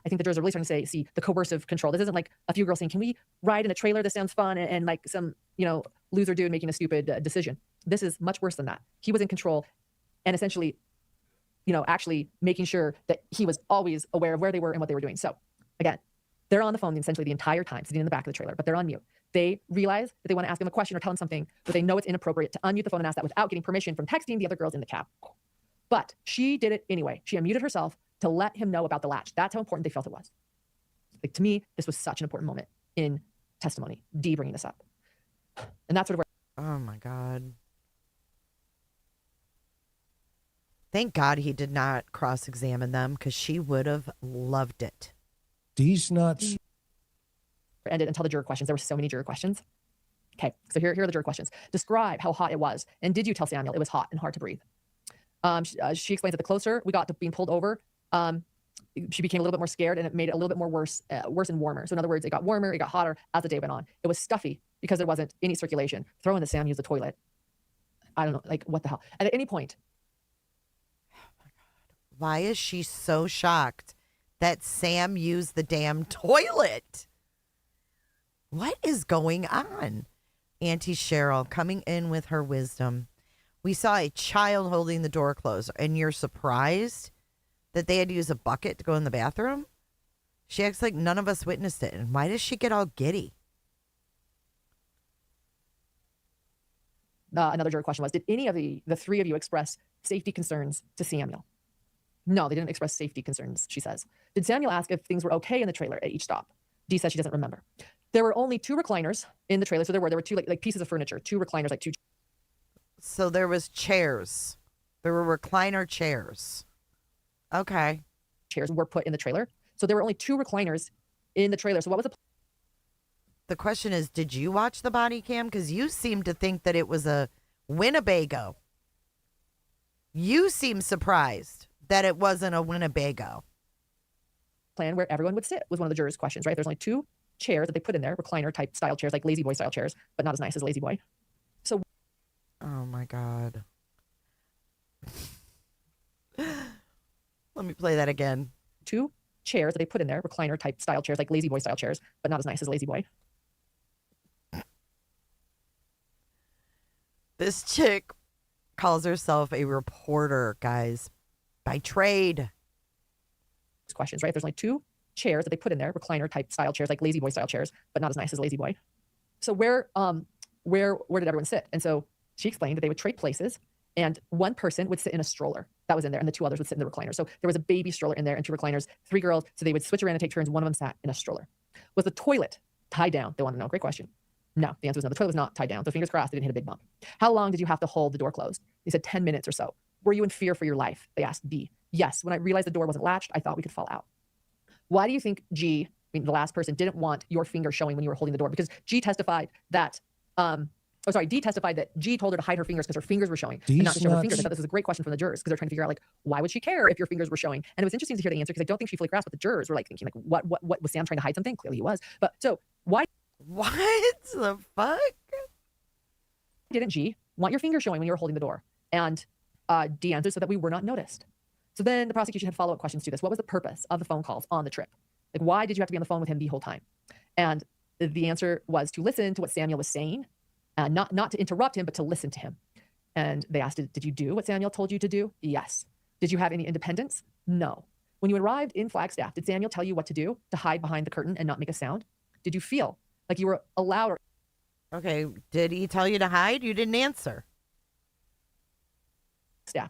I think the jurors are really starting to see the coercive control. This isn't like a few girls saying, can we ride in a trailer? This sounds fun. And like some, loser dude making a stupid decision. This is much worse than that. He was in control and essentially, actually making sure that he was always aware of where they were and what they were doing. So again, they're on the phone essentially the entire time, sitting in the back of the trailer, but they're on mute. They realize that they want to ask him a question or tell him something, but they know it's inappropriate to unmute the phone and ask that without getting permission from texting the other girls in the cab. But she did it anyway. She unmuted herself to let him know about the latch. That's how important they felt it was. Like, to me, this was such an important moment in testimony. Dee bringing this up. And that's sort of where... Oh, my God. Thank God he did not cross-examine them because she would have loved it. Dee's nuts. Ended until the juror questions. There were so many juror questions. Okay, so here are the juror questions. Describe how hot it was. And did you tell Samuel it was hot and hard to breathe? She explains that the closer we got to being pulled over, she became a little bit more scared and it made it a little bit more worse and warmer. So in other words, it got warmer, it got hotter as the day went on. It was stuffy because there wasn't any circulation. Throw in that Sam used the toilet. I don't know, like what the hell? And at any point. Oh my God. Why is she so shocked that Sam used the damn toilet. What is going on? Auntie Cheryl coming in with her wisdom. We saw a child holding the door closed, and you're surprised that they had to use a bucket to go in the bathroom? She acts like none of us witnessed it. And why does she get all giddy? Another jury question was, did any of the three of you express safety concerns to Samuel? No, they didn't express safety concerns, she says. Did Samuel ask if things were okay in the trailer at each stop? Dee says she doesn't remember. There were only 2 recliners in the trailer. So there were 2 like pieces of furniture, 2 recliners, like 2. So there was chairs. There were recliner chairs. Okay. Chairs were put in the trailer. So there were only 2 recliners in the trailer. So what was the question is, did you watch the body cam? Because you seem to think that it was a Winnebago. You seem surprised that it wasn't a Winnebago. Plan where everyone would sit was one of the jurors' questions, right? There's only 2 chairs that they put in there, recliner type style chairs, like Lazy Boy style chairs, but not as nice as Lazy Boy. So, oh my God. Let me play that again. 2 chairs that they put in there, recliner type style chairs, like Lazy Boy style chairs, but not as nice as Lazy Boy. This chick calls herself a reporter, guys, by trade. Questions, right? There's only 2 chairs that they put in there, recliner type style chairs, like Lazy Boy style chairs, but not as nice as Lazy Boy. So where did everyone sit? And so she explained that they would trade places, and one person would sit in a stroller that was in there, and the 2 others would sit in the recliner. So there was a baby stroller in there and 2 recliners, 3 girls. So they would switch around and take turns. One of them sat in a stroller. Was the toilet tied down? They want to know. Great question. No, the answer was no. The toilet was not tied down. So fingers crossed, they didn't hit a big bump. How long did you have to hold the door closed? They said 10 minutes or so. Were you in fear for your life? They asked B. Yes. When I realized the door wasn't latched, I thought we could fall out. Why do you think G, the last person, didn't want your finger showing when you were holding the door? Because G testified that, D testified that G told her to hide her fingers because her fingers were showing and not to show her fingers. I thought this was a great question from the jurors because they're trying to figure out, like, why would she care if your fingers were showing? And it was interesting to hear the answer because I don't think she fully grasped what the jurors were like thinking. Like, what was Sam trying to hide something? Clearly he was. But so why? What the fuck? Didn't G want your finger showing when you were holding the door? And D answered so that we were not noticed. So then the prosecution had follow-up questions to this. What was the purpose of the phone calls on the trip? Like, why did you have to be on the phone with him the whole time? And the answer was to listen to what Samuel was saying, not to interrupt him, but to listen to him. And they asked, did you do what Samuel told you to do? Yes. Did you have any independence? No. When you arrived in Flagstaff, did Samuel tell you what to do, to hide behind the curtain and not make a sound? Did you feel like you were allowed? Okay, did he tell you to hide? You didn't answer.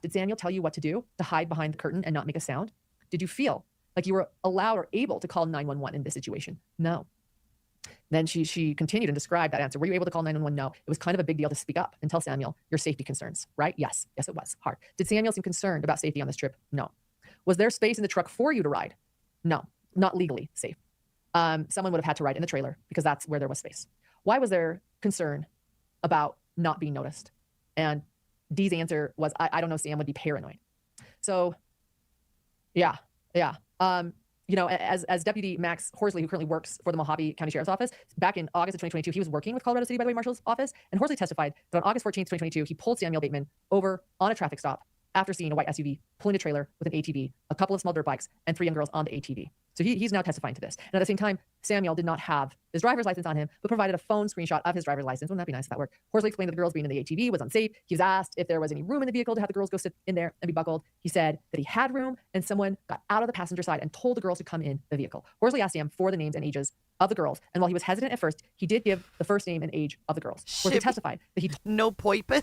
Did Samuel tell you what to do, to hide behind the curtain and not make a sound? Did you feel like you were allowed or able to call 911 in this situation? No. Then she continued and described that answer. Were you able to call 911? No. It was kind of a big deal to speak up and tell Samuel your safety concerns, right? Yes. Yes, it was hard. Did Samuel seem concerned about safety on this trip? No. Was there space in the truck for you to ride? No. Not legally safe. Someone would have had to ride in the trailer because that's where there was space. Why was there concern about not being noticed? And Dee's answer was, I don't know, Sam would be paranoid. So, yeah. You know, as Deputy Max Horsley, who currently works for the Mojave County Sheriff's Office, back in August of 2022, he was working with Colorado City By the Way Marshal's office, and Horsley testified that on August 14th, 2022, he pulled Samuel Bateman over on a traffic stop after seeing a white SUV pulling a trailer with an ATV, a couple of small dirt bikes, and 3 young girls on the ATV. So he's now testifying to this. And at the same time, Samuel did not have his driver's license on him, but provided a phone screenshot of his driver's license. Wouldn't that be nice if that worked? Horsley explained that the girls being in the ATV was unsafe. He was asked if there was any room in the vehicle to have the girls go sit in there and be buckled. He said that he had room, and someone got out of the passenger side and told the girls to come in the vehicle. Horsley asked Sam for the names and ages of the girls, and while he was hesitant at first, he did give the first name and age of the girls. Horsley testified that he no poipus.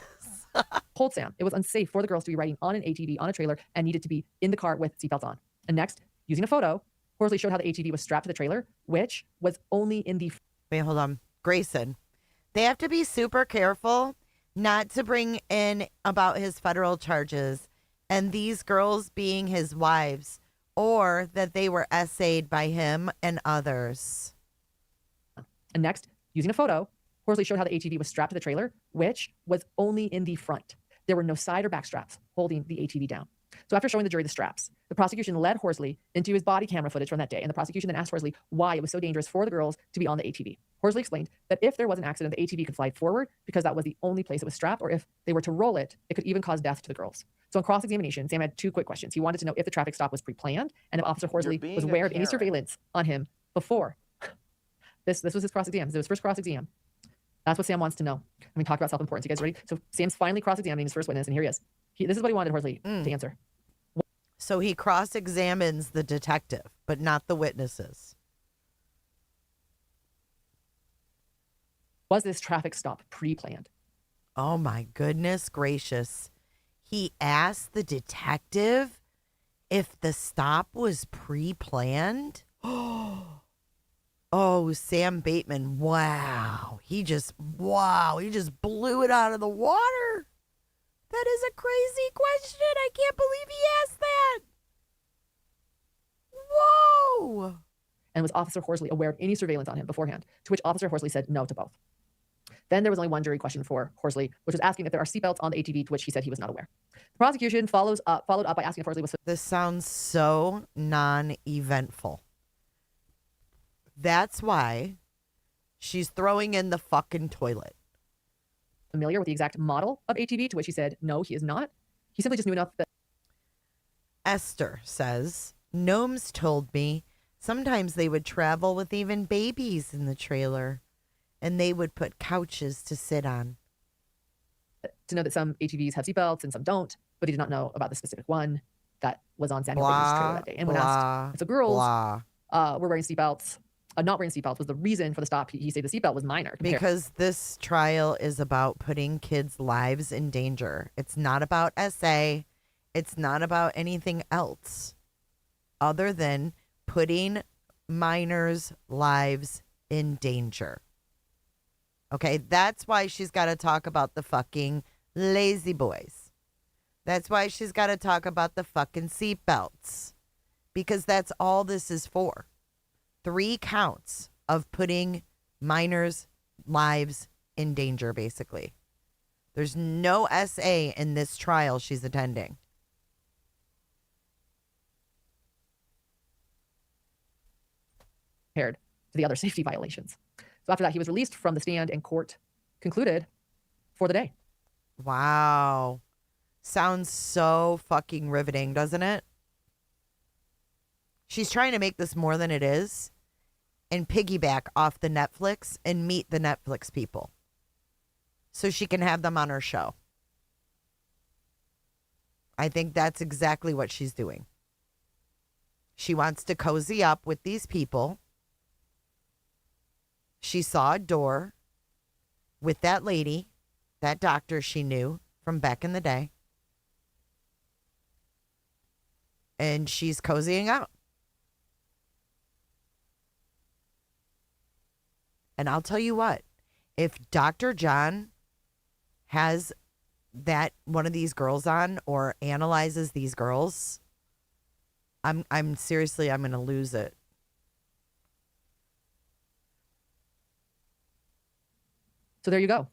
told Sam it was unsafe for the girls to be riding on an ATV on a trailer and needed to be in the car with seatbelts on. And next, using a photo, Horsley showed how the ATV was strapped to the trailer, which was only in the... Wait, hold on. Grayson, they have to be super careful not to bring in about his federal charges and these girls being his wives, or that they were essayed by him and others. And next, using a photo, Horsley showed how the ATV was strapped to the trailer, which was only in the front. There were no side or back straps holding the ATV down. So after showing the jury the straps, the prosecution led Horsley into his body camera footage from that day, and the prosecution then asked Horsley why it was so dangerous for the girls to be on the ATV. Horsley explained that if there was an accident, the ATV could slide forward because that was the only place it was strapped, or if they were to roll it, it could even cause death to the girls. So in cross-examination, Sam had 2 quick questions. He wanted to know if the traffic stop was pre-planned and if Officer Horsley was aware of any surveillance on him before. This was his cross-exam. This was his first cross-exam. That's what Sam wants to know. And we talk about self-importance. You guys ready? So Sam's finally cross-examining his first witness, and here he is. This is what he wanted Horsley to answer. So he cross-examines the detective, but not the witnesses. Was this traffic stop pre-planned? Oh my goodness gracious. He asked the detective if the stop was pre-planned? Oh, Sam Bateman. Wow. He just blew it out of the water. That is a crazy question. I can't believe he asked that. Whoa. And was Officer Horsley aware of any surveillance on him beforehand? To which Officer Horsley said no to both. Then there was only one jury question for Horsley, which was asking if there are seatbelts on the ATV, to which he said he was not aware. The prosecution followed up by asking if Horsley was... This sounds so non-eventful. That's why she's throwing in the fucking toilet. Familiar with the exact model of ATV, to which he said, no, he is not. He simply just knew enough that... Esther says, Gnomes told me sometimes they would travel with even babies in the trailer, and they would put couches to sit on. To know that some ATVs have seatbelts and some don't, but he did not know about the specific one that was on Samuel Bateman's trailer that day. And when asked if the girls were wearing seatbelts, not wearing seatbelts was the reason for the stop, he said the seatbelt was minor. Because this trial is about putting kids' lives in danger. It's not about SA. It's not about anything else other than putting minors' lives in danger. Okay, that's why she's got to talk about the fucking lazy boys. That's why she's got to talk about the fucking seatbelts. Because that's all this is for. 3 counts of putting minors' lives in danger, basically. There's no SA in this trial she's attending. Compared to the other safety violations. So after that, he was released from the stand and court concluded for the day. Wow. Sounds so fucking riveting, doesn't it? She's trying to make this more than it is and piggyback off the Netflix and meet the Netflix people so she can have them on her show. I think that's exactly what she's doing. She wants to cozy up with these people. She saw a door with that lady, that doctor she knew from back in the day. And she's cozying up. And I'll tell you what, if Dr. John has that one of these girls on or analyzes these girls, I'm seriously, I'm going to lose it. So there you go.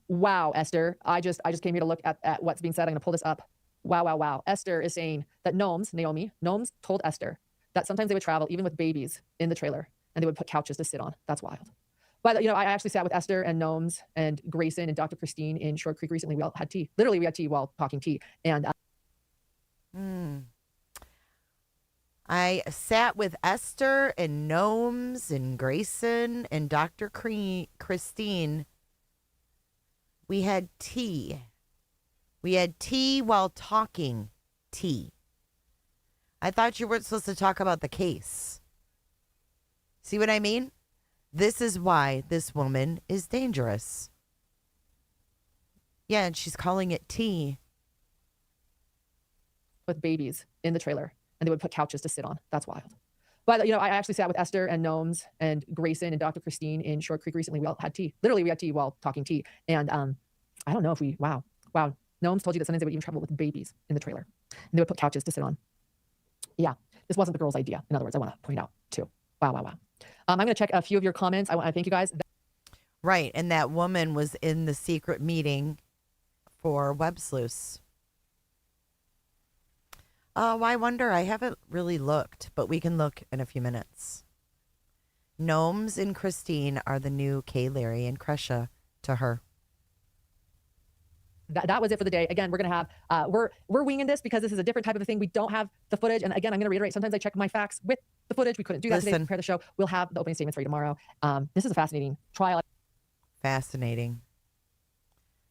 Wow, Esther. I just came here to look at what's being said. I'm going to pull this up. Wow. Esther is saying that Gnomes told Esther that sometimes they would travel even with babies in the trailer and they would put couches to sit on. That's wild. But, I actually sat with Esther and Gnomes and Grayson and Dr. Christine in Short Creek recently. We all had tea. Literally, we had tea while talking tea. And I sat with Esther and Gnomes and Grayson and Dr. Christine. We had tea. We had tea while talking tea. I thought you weren't supposed to talk about the case. See what I mean? This is why this woman is dangerous. Yeah, and she's calling it tea. With babies in the trailer, and they would put couches to sit on. That's wild. But, I actually sat with Esther and Gnomes and Grayson and Dr. Christine in Short Creek recently. We all had tea. Literally, we had tea while talking tea. And I don't know if wow. Gnomes told you that sometimes they would even travel with babies in the trailer, and they would put couches to sit on. Yeah, this wasn't the girl's idea. In other words, I want to point out, too. Wow. I'm going to check a few of your comments. I want to thank you guys. Right, and that woman was in the secret meeting for Web Sleuths. I wonder. I haven't really looked, but we can look in a few minutes. Gnomes and Christine are the new Kay, Larry, and Kresha to her. That was it for the day. Again, we're going to have, we're winging this because this is a different type of a thing. We don't have the footage. And again, I'm going to reiterate, sometimes I check my facts with the footage. We couldn't do that today to prepare the show. We'll have the opening statements for you tomorrow. This is a fascinating trial. Fascinating.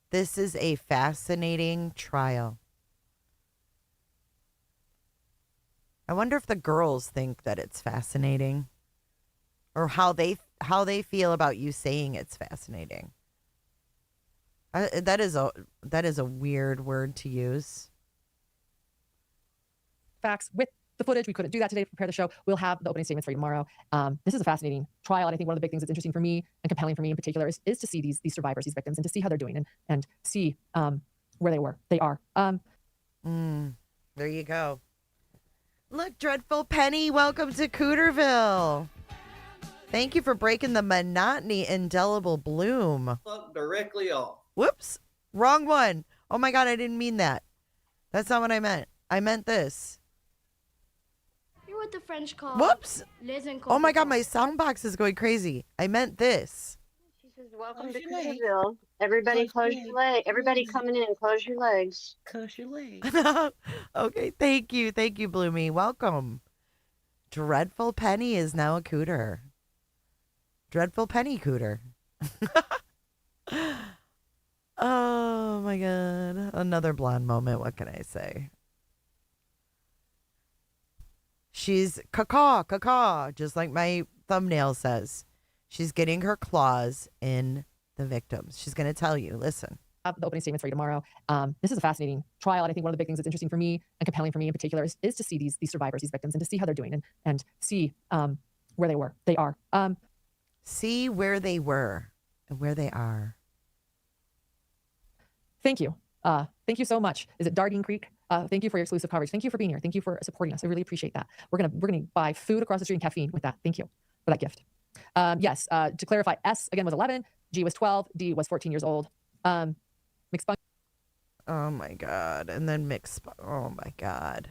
This is a fascinating trial. I wonder if the girls think that it's fascinating, or how they feel about you saying it's fascinating. That is a weird word to use. Facts with the footage. We couldn't do that today to prepare the show. We'll have the opening statements for you tomorrow. This is a fascinating trial, and I think one of the big things that's interesting for me and compelling for me in particular is to see these survivors, these victims, and to see how they're doing and see where they are. There you go. Look, Dreadful Penny, welcome to Cooterville. Thank you for breaking the monotony, Indelible Bloom. Directly off. Whoops, wrong one. Oh my God, I didn't mean that. That's not what I meant. I meant this. You're what the French call. Whoops. Oh my God, my sound box is going crazy. I meant this. She says, welcome to Cooterville. Everybody close your legs. Everybody coming in, close your legs. Close your legs. Okay, thank you, Bloomy. Welcome. Dreadful Penny is now a cooter. Dreadful Penny cooter. Oh my God. Another blonde moment. What can I say? She's caw, just like my thumbnail says. She's getting her claws in the victims. She's going to tell you, listen. The opening statements for you tomorrow. This is a fascinating trial, and I think one of the big things that's interesting for me and compelling for me in particular is to see these survivors, these victims, and to see how they're doing and see where they are. See where they were and where they are. Thank you. Thank you so much. Is it Dardine Creek? Thank you for your exclusive coverage. Thank you for being here. Thank you for supporting us. I really appreciate that. We're gonna buy food across the street and caffeine with that. Thank you for that gift. Yes. To clarify, S again was 11, G was 12, D was 14 years old. McSpunk. Oh my God. And then oh my God.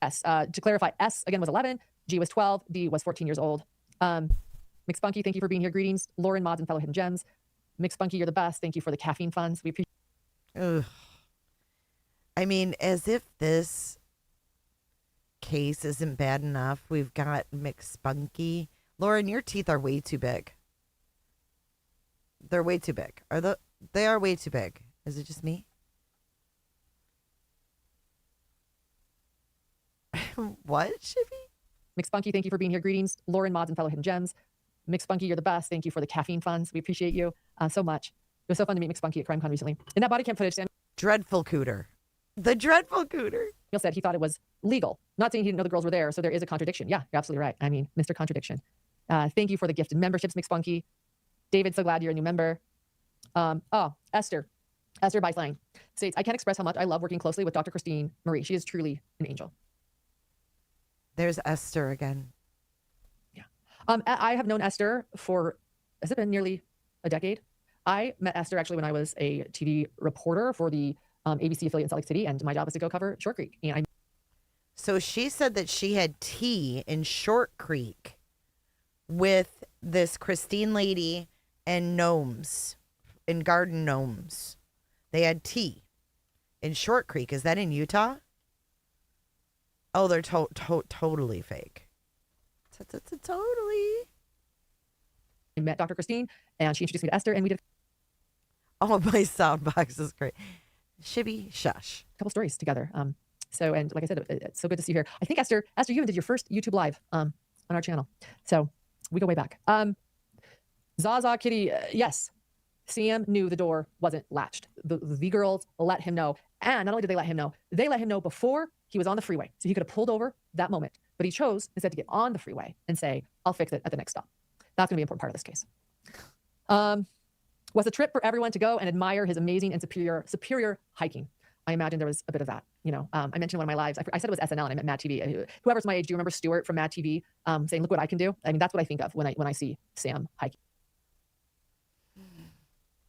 S. To clarify, S again was 11, G was 12, D was 14 years old. McSpunky, thank you for being here. Greetings, Lauren, mods, and fellow hidden gems. McSpunky, you're the best. Thank you for the caffeine funds. We appreciate. Ugh. I mean, as if this case isn't bad enough, we've got McSpunky. Lauren, your teeth are way too big. They're way too big. They are way too big. Is it just me? What, Shippy? McSpunky, thank you for being here. Greetings, Lauren, mods, and fellow hidden gems. McSpunky, you're the best. Thank you for the caffeine funds. We appreciate you so much. It was so fun to meet McSpunky at CrimeCon recently. In that body cam footage, Sam. Dreadful cooter. The dreadful cooter. Neil said he thought it was legal. Not saying he didn't know the girls were there, so there is a contradiction. Yeah, you're absolutely right. I mean, Mr. Contradiction. Thank you for the gifted memberships, McSpunky. David, so glad you're a new member. Esther by Slang states, I can't express how much I love working closely with Dr. Christine Marie. She is truly an angel. There's Esther again. Yeah. I have known Esther for, has it been nearly a decade? I met Esther actually when I was a TV reporter for the ABC affiliate in Salt Lake City, and my job was to go cover Short Creek. And so she said that she had tea in Short Creek with this Christine lady and gnomes, in garden gnomes. They had tea in Short Creek. Is that in Utah? Oh, they're totally fake. Totally. I met Dr. Christine, and she introduced me to Esther, and we did. Oh, my sound box is great. Shibby, shush. A couple stories together. So, and like I said, it's so good to see you here. I think Esther, you even did your first YouTube live on our channel. So we go way back. Zaza Kitty, yes. Sam knew the door wasn't latched. The girls let him know. And not only did they let him know before he was on the freeway. So he could have pulled over that moment. But he chose instead to get on the freeway and say, I'll fix it at the next stop. That's going to be an important part of this case. Was a trip for everyone to go and admire his amazing and superior hiking. I imagine there was a bit of that. You know, I mentioned in one of my lives, I said it was SNL and I meant Mad TV. Whoever's my age, do you remember Stuart from Mad TV saying, look what I can do? I mean, that's what I think of when I see Sam hiking.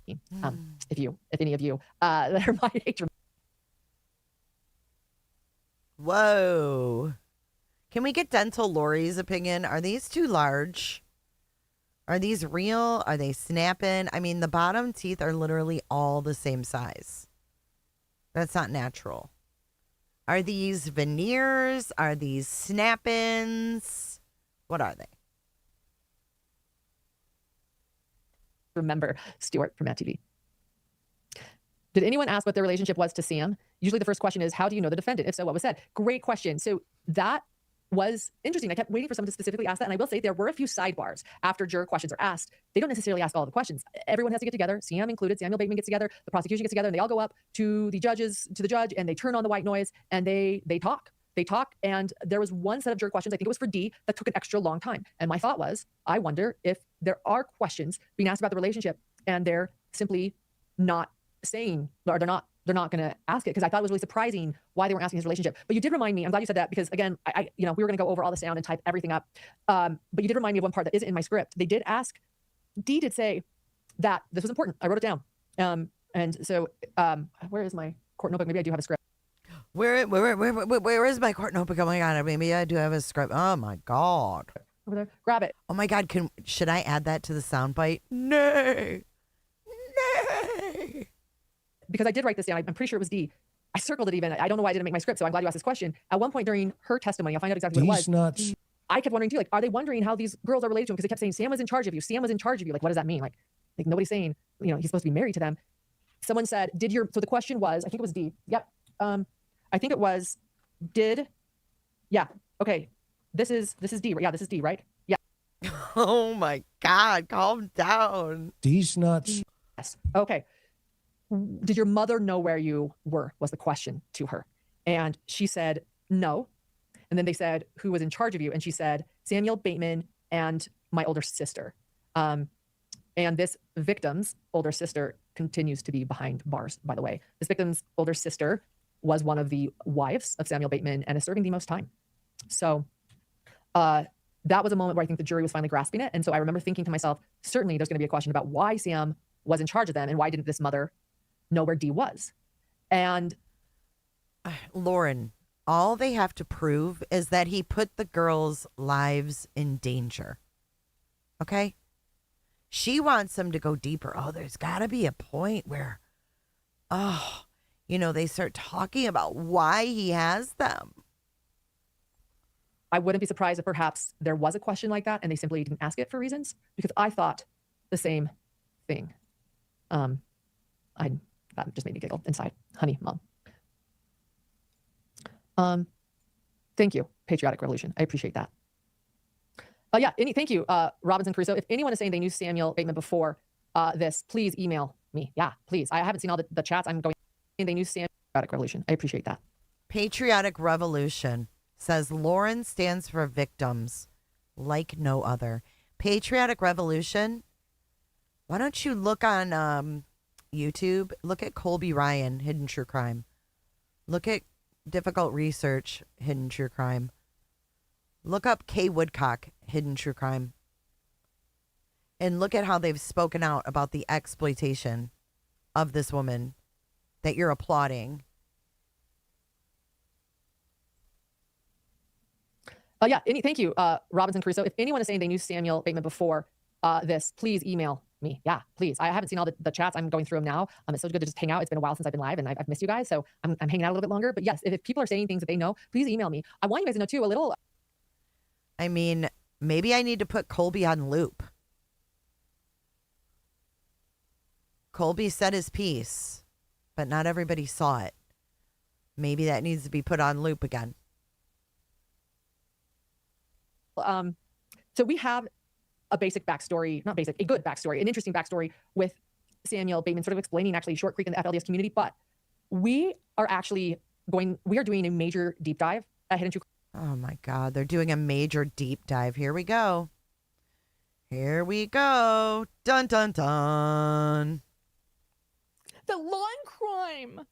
If any of you that are my age. Whoa. Can we get Dental Lori's opinion? Are these too large? Are these real? Are they snapping? I mean, the bottom teeth are literally all the same size. That's not natural. Are these veneers? Are these snap-ins? What are they? Remember Stuart from Matt TV. Did anyone ask what their relationship was to Sam? Usually the first question is, how do you know the defendant? If so, what was said? Great question. So that was interesting. I kept waiting for someone to specifically ask that. And I will say there were a few sidebars after juror questions are asked. They don't necessarily ask all the questions. Everyone has to get together. Sam included. Samuel Bateman gets together. The prosecution gets together, and they all go up to the judge, and they turn on the white noise, and they talk. They talk, and there was one set of juror questions, I think it was for D, that took an extra long time. And my thought was, I wonder if there are questions being asked about the relationship, and they're simply not saying, or they're not going to ask it, because I thought it was really surprising why they weren't asking his relationship. But you did remind me, I'm glad you said that, because again, we were going to go over all the sound and type everything up. But you did remind me of one part that isn't in my script. They did ask, D did say that this was important. I wrote it down. And so where is my court notebook? Maybe I do have a script. Where is my court notebook? Oh my God, maybe I do have a script. Oh my God. Over there, grab it. Oh my God, should I add that to the soundbite? Nay. Because I did write this down. I'm pretty sure it was D. I circled it even. I don't know why I didn't make my script, so I'm glad you asked this question. At one point during her testimony, I'll find out exactly what it was. Nuts. I kept wondering too, like, are they wondering how these girls are related to him? Because they kept saying, Sam was in charge of you. Sam was in charge of you. Like, what does that mean? Like nobody's saying, he's supposed to be married to them. Someone said, so the question was, I think it was D. Yep. I think it was, okay. This is D, right? Yeah, this is D, right? Yeah. Oh my God, calm down. D's nuts. Yes. Okay. Did your mother know where you were, was the question to her. And she said, no. And then they said, who was in charge of you? And she said, Samuel Bateman and my older sister. And this victim's older sister continues to be behind bars, by the way. This victim's older sister was one of the wives of Samuel Bateman and is serving the most time. So that was a moment where I think the jury was finally grasping it. And so I remember thinking to myself, certainly there's going to be a question about why Sam was in charge of them and why didn't this mother know where D was? And Lauren, all they have to prove is that he put the girls' lives in danger. Okay? She wants them to go deeper. Oh, there's got to be a point where, they start talking about why he has them. I wouldn't be surprised if perhaps there was a question like that and they simply didn't ask it for reasons, because I thought the same thing. That just made me giggle inside. Honey, Mom. Thank you, Patriotic Revolution. I appreciate that. Thank you, Robinson Crusoe. If anyone is saying they knew Samuel Bateman before this, please email me. Yeah, please. I haven't seen all the chats. I'm going. They knew Samuel. Patriotic Revolution. I appreciate that. Patriotic Revolution says Lauren stands for victims like no other. Patriotic Revolution. Why don't you look on YouTube? Look at Colby Ryan, Hidden True Crime. Look at Difficult Research, Hidden True Crime. Look up Kay Woodcock, Hidden True Crime. And look at how they've spoken out about the exploitation of this woman that you're applauding. Thank you, Robinson Crusoe. If anyone is saying they knew Samuel Bateman before this, please email me. Yeah, please. I haven't seen all the chats. I'm going through them now. It's so good to just hang out. It's been a while since I've been live, and I've missed you guys, so I'm hanging out a little bit longer. But yes, if people are saying things that they know, please email me. I want you guys to know too a little. I mean, maybe I need to put Colby on loop. Colby said his piece, but not everybody saw it. Maybe that needs to be put on loop again. So we have a basic backstory, not basic, a good backstory, an interesting backstory with Samuel Bateman, sort of explaining actually Short Creek and the FLDS community. But we are doing a major deep dive at Hidden True. Oh my God, they're doing a major deep dive. Here we go. Here we go. Dun, dun, dun. The law and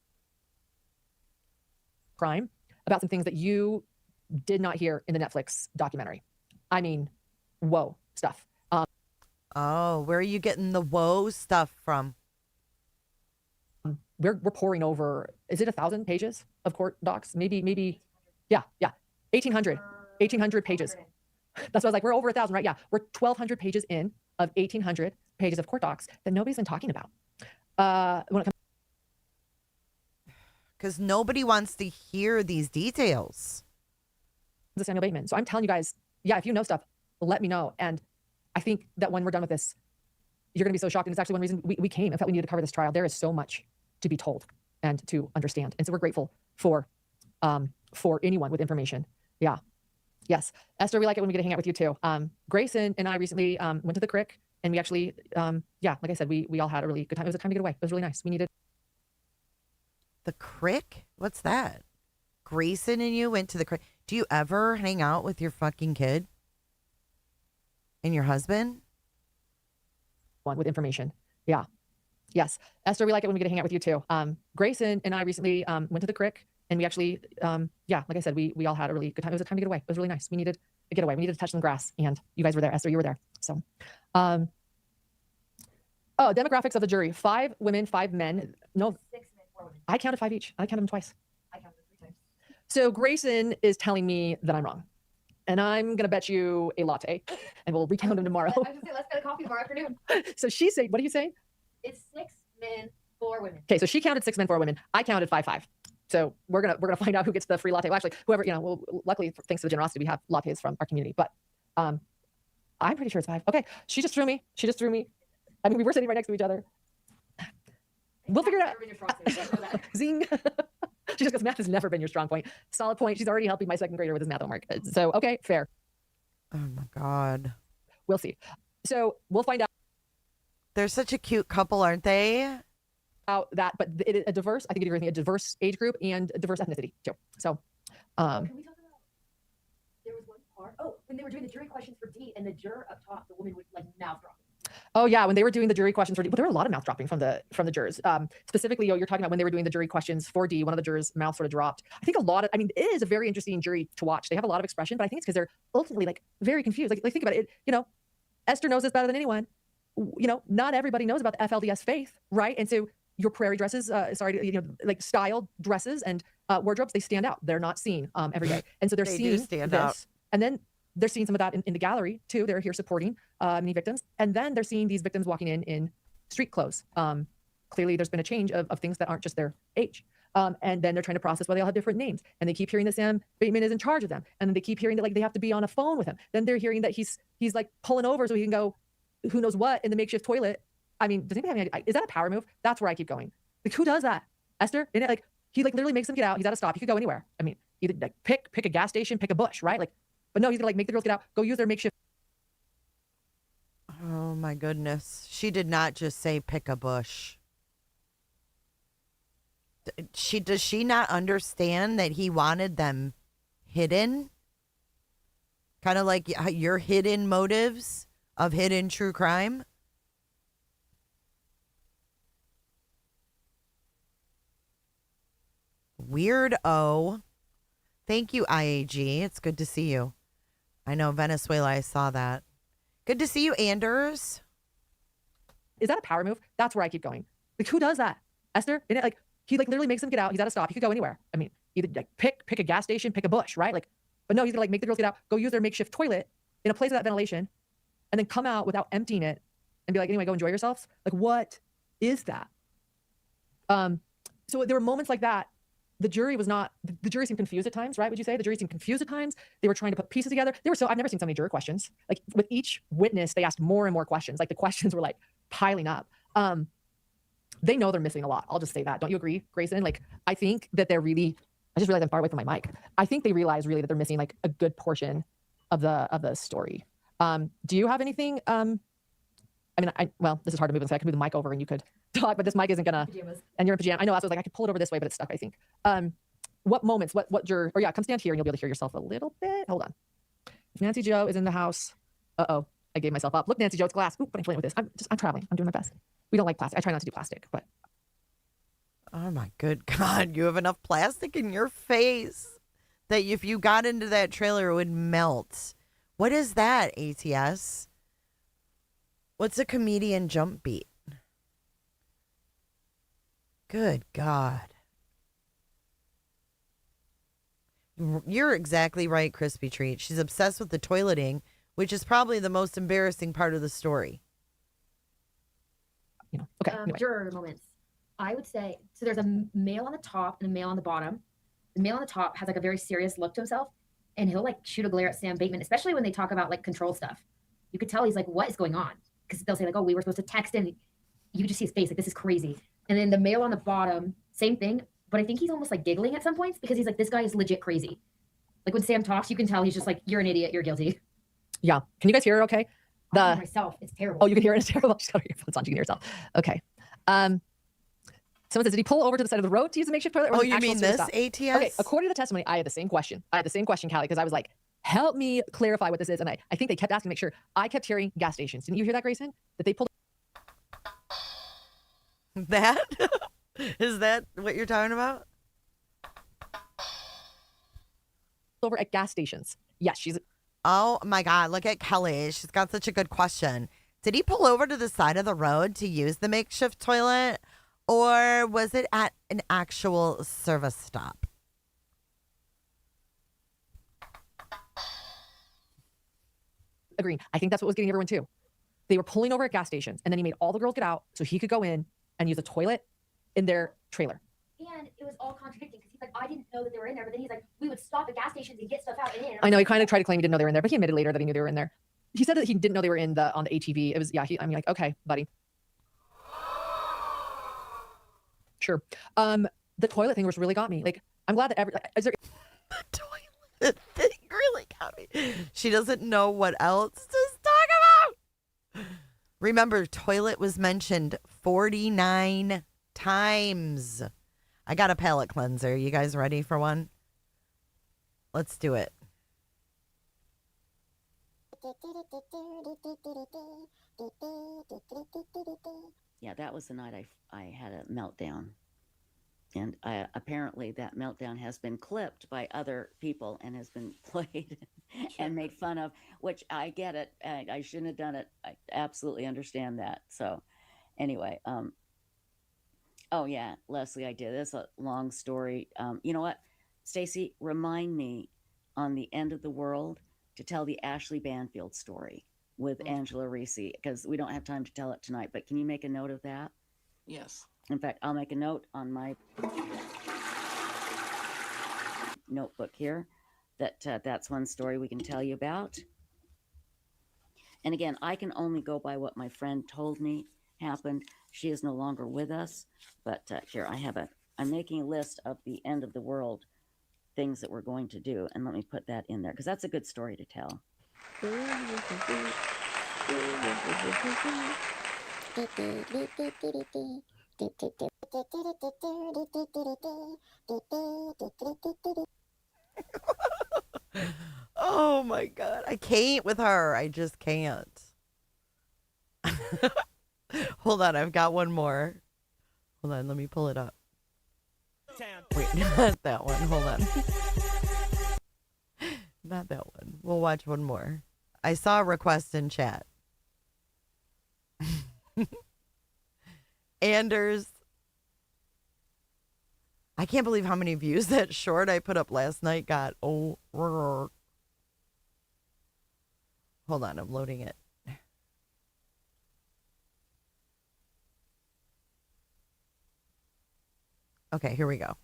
crime about some things that you did not hear in the Netflix documentary. I mean, whoa stuff. Where are you getting the whoa stuff from? We're pouring over, is it 1,000 pages of court docs? Maybe Yeah. 1,800 pages. That's what I was like, we're over 1,000, right? Yeah. We're 1,200 pages in of 1,800 pages of court docs that nobody's been talking about. When it comes because nobody wants to hear these details. to Samuel Bateman. So I'm telling you guys, yeah, if you know stuff, let me know. And I think that when we're done with this, you're going to be so shocked. And it's actually one reason we came and felt we needed to cover this trial. There is so much to be told and to understand. And so we're grateful for anyone with information. Yeah. Yes. Esther, we like it when we get to hang out with you too. Grayson and I recently went to the crick, and we actually, yeah, like I said, we all had a really good time. It was a time to get away. It was really nice. We needed. The crick? What's that? Grayson and you went to the crick. Do you ever hang out with your fucking kid and your husband? One with information. Yeah. Yes. Esther, we like it when we get to hang out with you too. Grayson and I recently went to the crick, and we actually, yeah, like I said, we all had a really good time. It was a time to get away. It was really nice. We needed a getaway. We needed to touch some grass, and you guys were there. Esther, you were there. So, oh, demographics of the jury: 5 women, 5 men. No, 6 men, 4 women. I counted 5 each. I counted them twice. I counted them 3 times. So Grayson is telling me that I'm wrong, and I'm gonna bet you a latte, and we'll recount them tomorrow. I was gonna say, let's get a coffee tomorrow afternoon. So she's saying, what are you saying? It's 6 men, 4 women. Okay, so she counted 6 men, 4 women. I counted 5-5. So we're gonna find out who gets the free latte. Well, actually, whoever, well, luckily, thanks to the generosity, we have lattes from our community. But I'm pretty sure it's 5. Okay, she just threw me. I mean, we were sitting right next to each other. We'll figure it out. Zing. She just goes, math has never been your strong point. Solid point. She's already helping my 2nd grader with his math homework. So, okay, fair. Oh my God. We'll see. So we'll find out. They're such a cute couple, aren't they? Out that, but a diverse, I think you'd agree with me, a diverse age group and a diverse ethnicity too. So, can we talk about, there was one part, when they were doing the jury questions for D, and the juror up top, the woman would like mouth drop. Oh yeah, when they were doing the jury questions for D, but there were a lot of mouth dropping from the jurors. Specifically, you're talking about when they were doing the jury questions for D, one of the jurors' mouth sort of dropped. I think it is a very interesting jury to watch. They have a lot of expression, but I think it's because they're ultimately like very confused. Like think about it. Esther knows this better than anyone. Not everybody knows about the FLDS faith, right? And so your prairie dresses, like style dresses and wardrobes, they stand out. They're not seen every day. And so they're seeing this. Out. And then they're seeing some of that in the gallery too. They're here supporting many victims. And then they're seeing these victims walking in street clothes. Clearly there's been a change of things that aren't just their age. And then they're trying to process why they all have different names. And they keep hearing that Sam Bateman is in charge of them. And then they keep hearing that like they have to be on a phone with him. Then they're hearing that he's like pulling over so he can go who knows what in the makeshift toilet. I mean, does anybody have any idea? Is that a power move? That's where I keep going. Like, who does that? Esther? Isn't it like he like literally makes them get out? He's at a stop. He could go anywhere. I mean, either like pick a gas station, pick a bush, right? Like, but no, he's gonna like make the girls get out, go use their makeshift. Oh my goodness. She did not just say pick a bush. Does she not understand that he wanted them hidden? Kind of like your hidden motives of hidden true crime? Weirdo. Thank you, IAG. It's good to see you. I know Venezuela, I saw that. Good to see you, Anders. Is that a power move? That's where I keep going. Like, who does that? Esther? Isn't it like he like literally makes them get out? He's at a stop. He could go anywhere. I mean, either like pick a gas station, pick a bush, right? Like, but no, he's gonna like make the girls get out, go use their makeshift toilet in a place without ventilation, and then come out without emptying it and be like, anyway, go enjoy yourselves. Like, what is that? So there were moments like that. The jury seemed confused at times, right? Would you say the jury seemed confused at times? They were trying to put pieces together. I've never seen so many juror questions. Like with each witness, they asked more and more questions. Like the questions were like piling up. They know they're missing a lot. I'll just say that. Don't you agree, Grayson? Like, I think that I just realized I'm far away from my mic. I think they realize really that they're missing like a good portion of the story. Do you have anything? Well, this is hard to move, so I can move the mic over and you could talk, but this mic isn't gonna. Pajamas. And you're in pajamas. I know. I was like, I could pull it over this way, but it's stuck, I think. What moments? What juror? Or yeah, come stand here and you'll be able to hear yourself a little bit. Hold on. If Nancy Joe is in the house, I gave myself up. Look, Nancy Joe, it's glass. Oop, but I'm playing with this. I'm traveling. I'm doing my best. We don't like plastic. I try not to do plastic, but. Oh my good God! You have enough plastic in your face that if you got into that trailer, it would melt. What is that, ATS? What's a comedian jump beat? Good God. You're exactly right, Crispy Treat. She's obsessed with the toileting, which is probably the most embarrassing part of the story. Okay. Juror moments. I would say, so there's a male on the top and a male on the bottom. The male on the top has like a very serious look to himself, and he'll like shoot a glare at Sam Bateman, especially when they talk about like control stuff. You could tell he's like, what is going on? Because they'll say like, oh, we were supposed to text, and you could just see his face like, this is crazy. And then the male on the bottom, same thing, but I think he's almost like giggling at some points because he's like, this guy is legit crazy. Like when Sam talks, you can tell he's just like, you're an idiot, you're guilty. Yeah. Can you guys hear it okay? I hear myself, it's terrible. Oh, you can hear it? It's terrible. Just got your earphones on, you can hear yourself. Okay. Someone says, did he pull over to the side of the road to use a makeshift toilet? Or you mean this stop? ATS? Okay, according to the testimony, I had the same question. Callie, because I was like, help me clarify what this is. And I think they kept asking to make sure. I kept hearing gas stations. Didn't you hear that, Grayson? That they pulled that? Is that what you're talking about? over at gas stations. Yes, she's... Oh my God, look at Kelly. She's got such a good question. Did he pull over to the side of the road to use the makeshift toilet? Or was it at an actual service stop? Agreeing. I think that's what was getting everyone too. They were pulling over at gas stations, and then he made all the girls get out so he could go in and use a toilet in their trailer. And it was all contradicting because he's like, I didn't know that they were in there. But then he's like, we would stop at gas stations and get stuff out and in. I know he kind of tried to claim he didn't know they were in there, but he admitted later that he knew they were in there. He said that he didn't know they were on the ATV. It was, yeah, I'm like, okay, buddy. Sure. The toilet thing was really got me. Like, I'm glad that is there... The toilet thing really got me. She doesn't know what else to talk about. Remember, toilet was mentioned 49 times. I got a palate cleanser. You guys ready for one? Let's do it. Yeah, that was the night I had a meltdown. And apparently that meltdown has been clipped by other people and has been played and made fun of, which I get it. I shouldn't have done it. I absolutely understand that. So anyway, oh yeah, Leslie, I did. This is a long story. You know what, Stacy, remind me on the end of the world to tell the Ashley Banfield story with Angela Reese, because we don't have time to tell it tonight, but can you make a note of that? Yes. In fact, I'll make a note on my notebook here that that's one story we can tell you about. And again, I can only go by what my friend told me happened. She is no longer with us, but here I'm making a list of the end of the world things that we're going to do, and let me put that in there because that's a good story to tell. Oh my God, I can't with her. I just can't. Hold on, I've got one more. Hold on, let me pull it up. Wait, not that one. Hold on. Not that one. We'll watch one more. I saw a request in chat. Anders. I can't believe how many views that short I put up last night got. Oh, hold on, I'm loading it. Okay, here we go.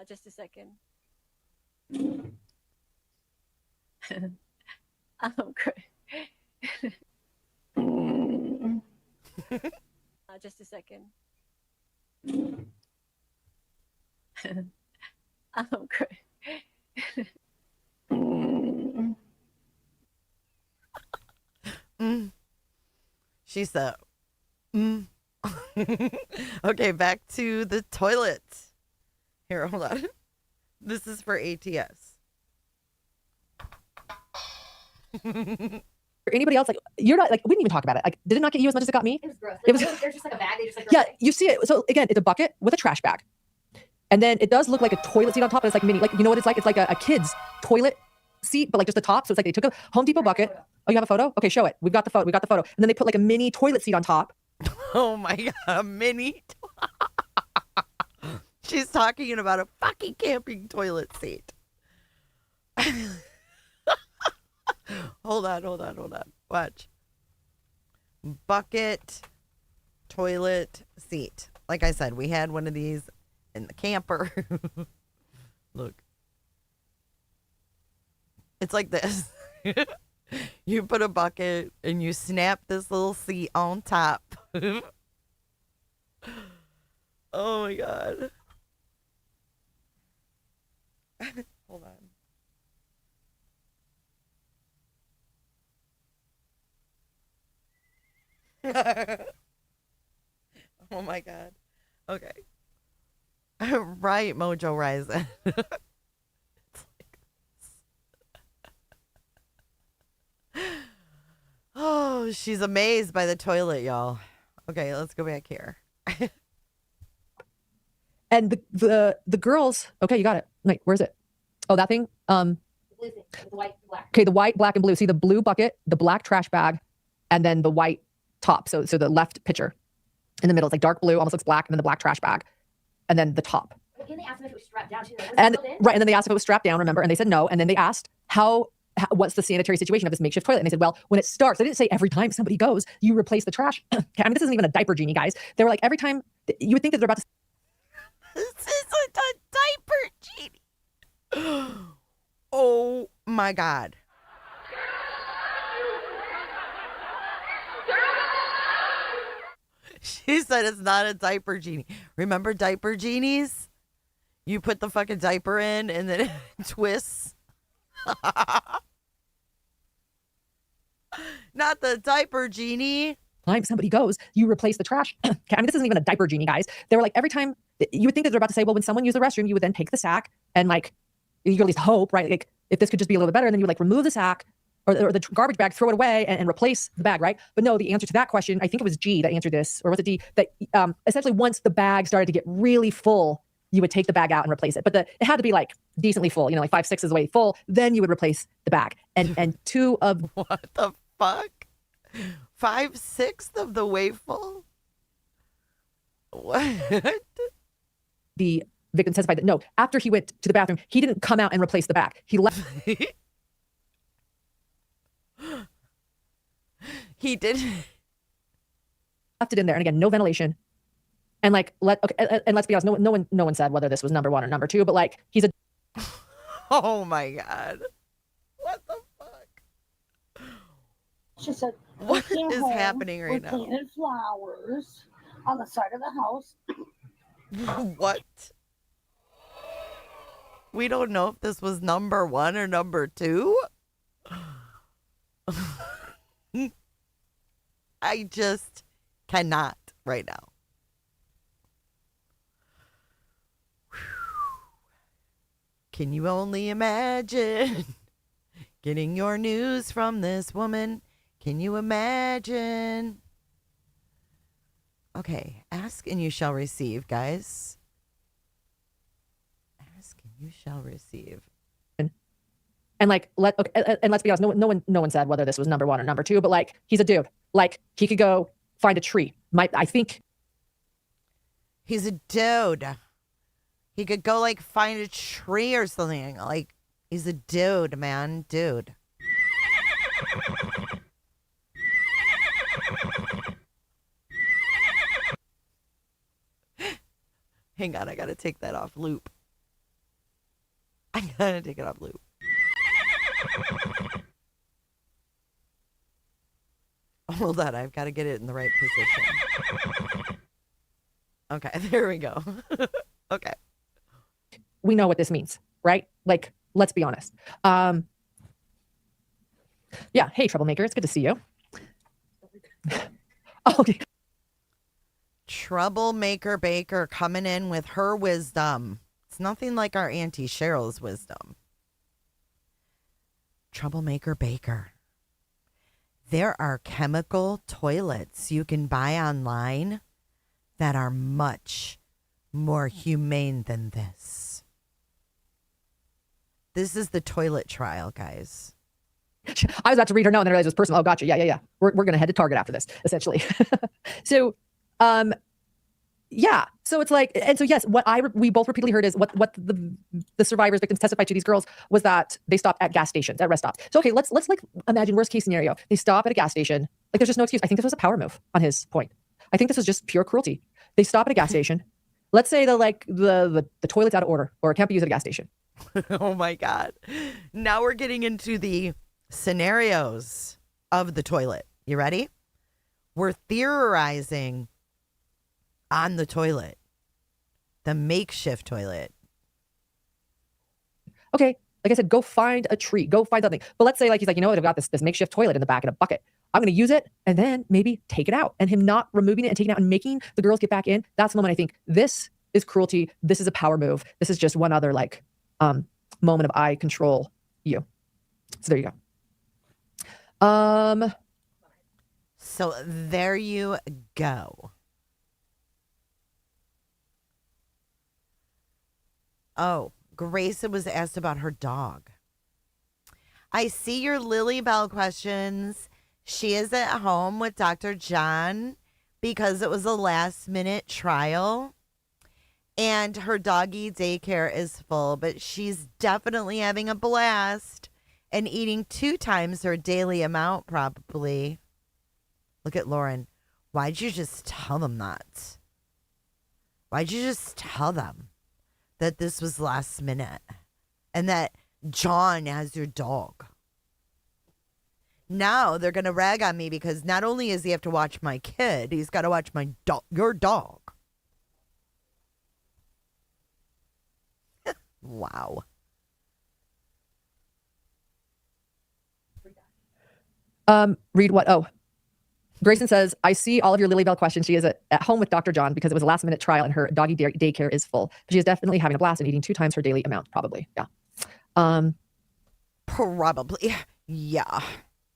Just a second. Great. Just a second. Great. She said, Okay, back to the toilet. Here, hold on. This is for ATS. For anybody else, like, you're not, like, we didn't even talk about it. Like, did it not get you as much as it got me? It was gross. It was, there's just like a bag. They just like yeah, you see it. So again, it's a bucket with a trash bag. And then it does look like a toilet seat on top, but it's like mini, like, you know what it's like? It's like a kid's toilet seat, but like just the top. So it's like they took a Home Depot bucket. Oh, you have a photo? Okay, show it. We've got the photo. And then they put like a mini toilet seat on top. Oh my God, a mini. She's talking about a fucking camping toilet seat. Hold on. Watch. Bucket toilet seat. Like I said, we had one of these in the camper. Look. It's like this. You put a bucket and you snap this little seat on top. Oh my God. Hold on. Oh my God. Okay. Right, Mojo Rising. Oh, she's amazed by the toilet, y'all. Okay, let's go back here. And the girls, okay, you got it. Wait, where's it? Oh, that thing? The blue thing, the white, black. Okay, the white, black, and blue. See the blue bucket, the black trash bag, and then the white top. So the left picture in the middle, it's like dark blue, almost looks black, and then the black trash bag, and then the top. And they asked them if it was strapped down. She's like, And right, and then they asked if it was strapped down, remember? And they said no. And then they asked what's the sanitary situation of this makeshift toilet? And they said, well, when it starts, they didn't say every time somebody goes, you replace the trash. I mean, this isn't even a diaper genie, guys. They were like, every time, you would think that they're about to. This is a diaper genie. Oh my God. She said it's not a diaper genie. Remember diaper genies? You put the fucking diaper in and then it twists. Not the diaper genie. Time somebody goes, you replace the trash. I mean, this isn't even a diaper genie, guys. They were like, every time, you would think that they're about to say, well, when someone used the restroom, you would then take the sack and like, you could at least hope, right? Like, if this could just be a little bit better, and then you would like remove the sack or the garbage bag, throw it away and replace the bag, right? But no, the answer to that question, I think it was G that answered this, or was it D? That essentially once the bag started to get really full, you would take the bag out and replace it. But it had to be like decently full, like 5/6 of the way full. Then you would replace the bag. And two of what the fuck? 5/6 of the way full? What? The victim testified that no, after he went to the bathroom, he didn't come out and replace the bag. He left. He did. Left it in there, and again, no ventilation. And like, let's be honest, no one said whether this was number 1 or number 2, but like, he's a. Oh my God. What the fuck? She said, what is happening right now? We planted flowers on the side of the house. What? We don't know if this was number 1 or number 2. I just cannot right now. Can you only imagine getting your news from this woman? Can you imagine? Okay, ask and you shall receive, guys. Ask and you shall receive. And like, let's be honest, no one said whether this was number 1 or number 2, but like, he's a dude. Like, he could go find a tree. I think he's a dude. He could go like find a tree or something. Like, he's a dude, man. Dude. Hang on, I gotta take that off loop. I gotta take it off loop. Hold on, I've got to get it in the right position. Okay, there we go. Okay. We know what this means, right? Like, let's be honest. Yeah, hey, troublemaker, it's good to see you. Okay. Troublemaker Baker coming in with her wisdom. It's nothing like our Auntie Cheryl's wisdom. Troublemaker Baker. There are chemical toilets you can buy online that are much more humane than this. This is the toilet trial, guys. I was about to read her note and then I realized it was personal. Oh, gotcha. Yeah. We're going to head to Target after this, essentially. So, yeah. So it's like, and so yes, we both repeatedly heard is what the survivors, victims testified to these girls was that they stopped at gas stations, at rest stops. So okay, let's like imagine worst case scenario. They stop at a gas station. Like there's just no excuse. I think this was a power move on his point. I think this was just pure cruelty. They stop at a gas station. Let's say the toilet's out of order or it can't be used at a gas station. Oh my God. Now we're getting into the scenarios of the toilet. You ready? We're theorizing on the toilet, the makeshift toilet. Okay, like I said, go find a tree, go find something. But let's say like he's like, you know what, I've got this makeshift toilet in the back in a bucket. I'm going to use it and then maybe take it out. And him not removing it and taking it out and making the girls get back in. That's the moment I think this is cruelty. This is a power move. This is just one other like moment of I control you. So there you go. So there you go. Oh, Grayson was asked about her dog. I see your Lily Bell questions. She is at home with Dr. John because it was a last minute trial and her doggy daycare is full, but she's definitely having a blast and eating 2 times her daily amount probably. Look at Lauren. Why'd you just tell them that? Why'd you just tell them that this was last minute and that John has your dog? Now they're going to rag on me because not only does he have to watch my kid, he's got to watch my your dog. Wow. Read what? Oh, Grayson says, I see all of your Lily Bell questions. She is at home with Dr. John because it was a last minute trial and her doggy daycare is full. But she is definitely having a blast and eating 2 times her daily amount, probably. Yeah. Probably. Yeah.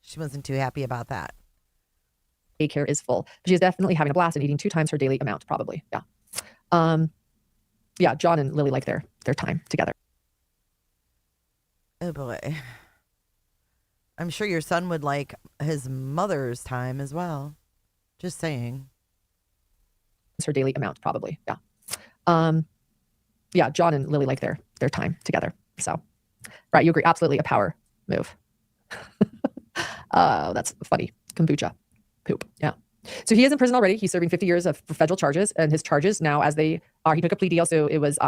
She wasn't too happy about that. Daycare is full. But she is definitely having a blast and eating 2 times her daily amount, probably. Yeah. Yeah, John and Lily like their time together. Oh boy. I'm sure your son would like his mother's time as well. Just saying. It's her daily amount, probably. Yeah. Yeah, John and Lily like their time together. So, right, you agree. Absolutely a power move. That's funny. Kombucha. Poop. Yeah. So he is in prison already. He's serving 50 years for federal charges. And his charges now, as they are, he took a plea deal. So it was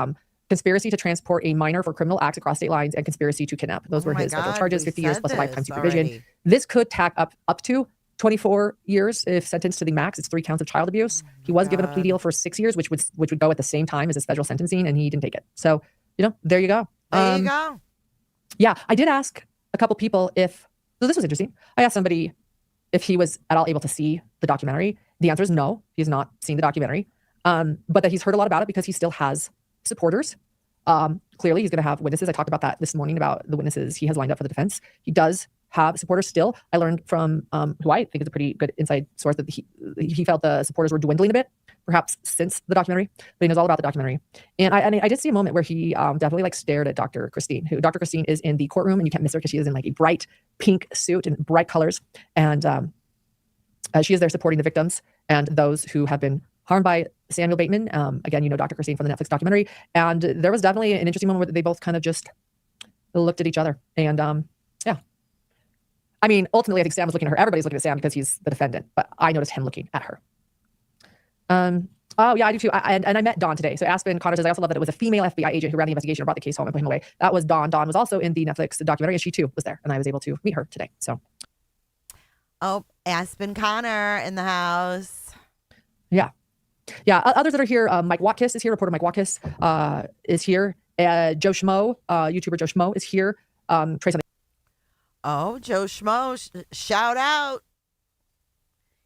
conspiracy to transport a minor for criminal acts across state lines and conspiracy to kidnap. Those were his federal charges, 50 years plus a lifetime supervision. Already. This could tack up to 24 years if sentenced to the max. It's 3 counts of child abuse. He was given a plea deal for 6 years, which would go at the same time as his federal sentencing, and he didn't take it. So, there you go. There you go. Yeah, I did ask a couple people so this was interesting. I asked somebody if he was at all able to see the documentary. The answer is no, he has not seen the documentary, but that he's heard a lot about it because he still has supporters. Clearly, he's going to have witnesses. I talked about that this morning about the witnesses he has lined up for the defense. He does have supporters still. I learned from who I think is a pretty good inside source that he felt the supporters were dwindling a bit, perhaps since the documentary, but he knows all about the documentary. And I did see a moment where he definitely stared at Dr. Christine, who Dr. Christine is in the courtroom, and you can't miss her because she is in a bright pink suit and bright colors. And she is there supporting the victims and those who have been harmed by Samuel Bateman. Again, Dr. Christine from the Netflix documentary. And there was definitely an interesting moment where they both kind of just looked at each other. And yeah. I mean, ultimately, I think Sam was looking at her. Everybody's looking at Sam because he's the defendant. But I noticed him looking at her. Oh, yeah, I do too. And I met Dawn today. So Aspen Connor says, I also love that it was a female FBI agent who ran the investigation and brought the case home and put him away. That was Dawn. Dawn was also in the Netflix documentary, and she too was there. And I was able to meet her today. So. Oh, Aspen Connor in the house. Yeah. Yeah. Others that are here, Mike Watkis is here. Reporter Mike Watkis is here. Joe Schmo, YouTuber Joe Schmo is here. Trace. Oh, Joe Schmo, shout out.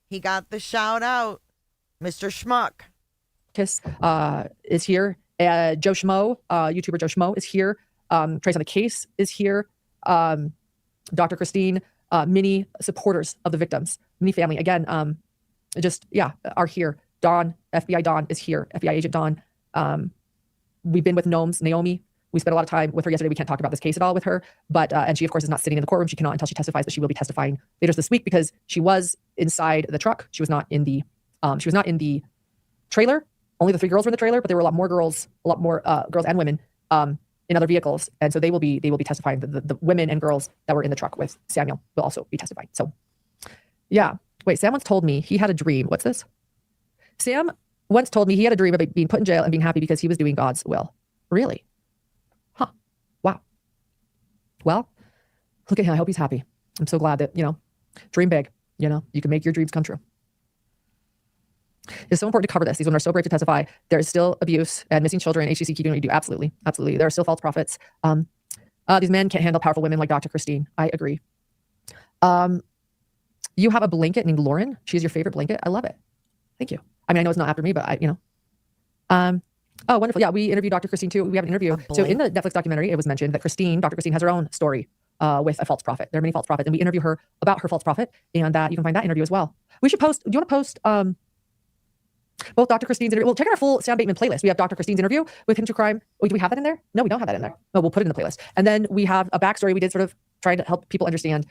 He got the shout out. Mr. Schmuck. Kiss is here. Joe Schmo, YouTuber Joe Schmo is here. Trace on the Case is here. Dr. Christine, many supporters of the victims, many family. Again, are here. Dawn, FBI Dawn is here. FBI agent Dawn. We've been with Naomi We spent a lot of time with her yesterday. We can't talk about this case at all with her, but and she of course is not sitting in the courtroom. She cannot until she testifies, but she will be testifying later this week because she was inside the truck. She was not in the trailer. Only the 3 girls were in the trailer, but there were a lot more girls and women in other vehicles, and so they will be testifying. The women and girls that were in the truck with Samuel will also be testifying. So, yeah. Wait, Sam once told me he had a dream. What's this? Sam once told me he had a dream about being put in jail and being happy because he was doing God's will. Really? Huh. Wow. Well, look at him. I hope he's happy. I'm so glad that, dream big. You can make your dreams come true. It's so important to cover this. These women are so brave to testify. There is still abuse and missing children. HCC keep doing what you do. Absolutely. Absolutely. There are still false prophets. These men can't handle powerful women like Dr. Christine. I agree. You have a blanket named Lauren. She's your favorite blanket. I love it. Thank you. I mean, I know it's not after me, but oh, wonderful. Yeah, we interviewed Dr. Christine too. We have an interview. So in the Netflix documentary, it was mentioned that Dr. Christine has her own story with a false prophet. There are many false prophets, and we interview her about her false prophet, and you can find that interview as well. We should post. Do you want to post both Dr. Christine's interview? Well, check out our full Sam Bateman playlist. We have Dr. Christine's interview with Him to Crime. Oh, do we have that in there? No, we don't have that in there. No, we'll put it in the playlist. And then we have a backstory. We did sort of try to help people understand.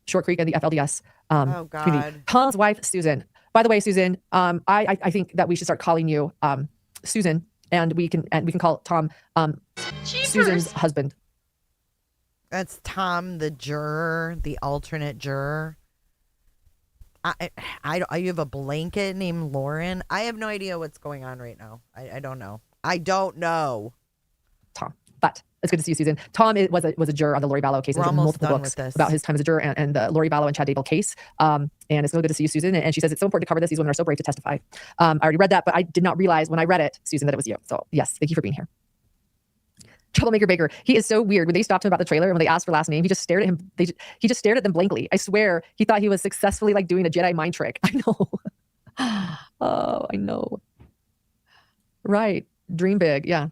Short Creek and the FLDS community. Tom's wife, Susan. By the way, Susan, I think that we should start calling you Susan, and we can call Tom Susan's husband. That's Tom, the juror, the alternate juror. You have a blanket named Lauren. I have no idea what's going on right now. I don't know. I don't know. Tom, but it's good to see you, Susan. Tom was a juror on the Lori Vallow case. There's multiple books about his time as a juror and the Lori Vallow and Chad Daybell case. And it's really good to see you, Susan. And she says it's so important to cover this. These women are so brave to testify. I already read that, but I did not realize when I read it, Susan, that it was you. So yes, thank you for being here. Troublemaker Baker. He is so weird. When they stopped him about the trailer and when they asked for last name, he just stared at him. He just stared at them blankly. I swear he thought he was successfully doing a Jedi mind trick. I know. Oh, I know. Right. Dream big. Yeah.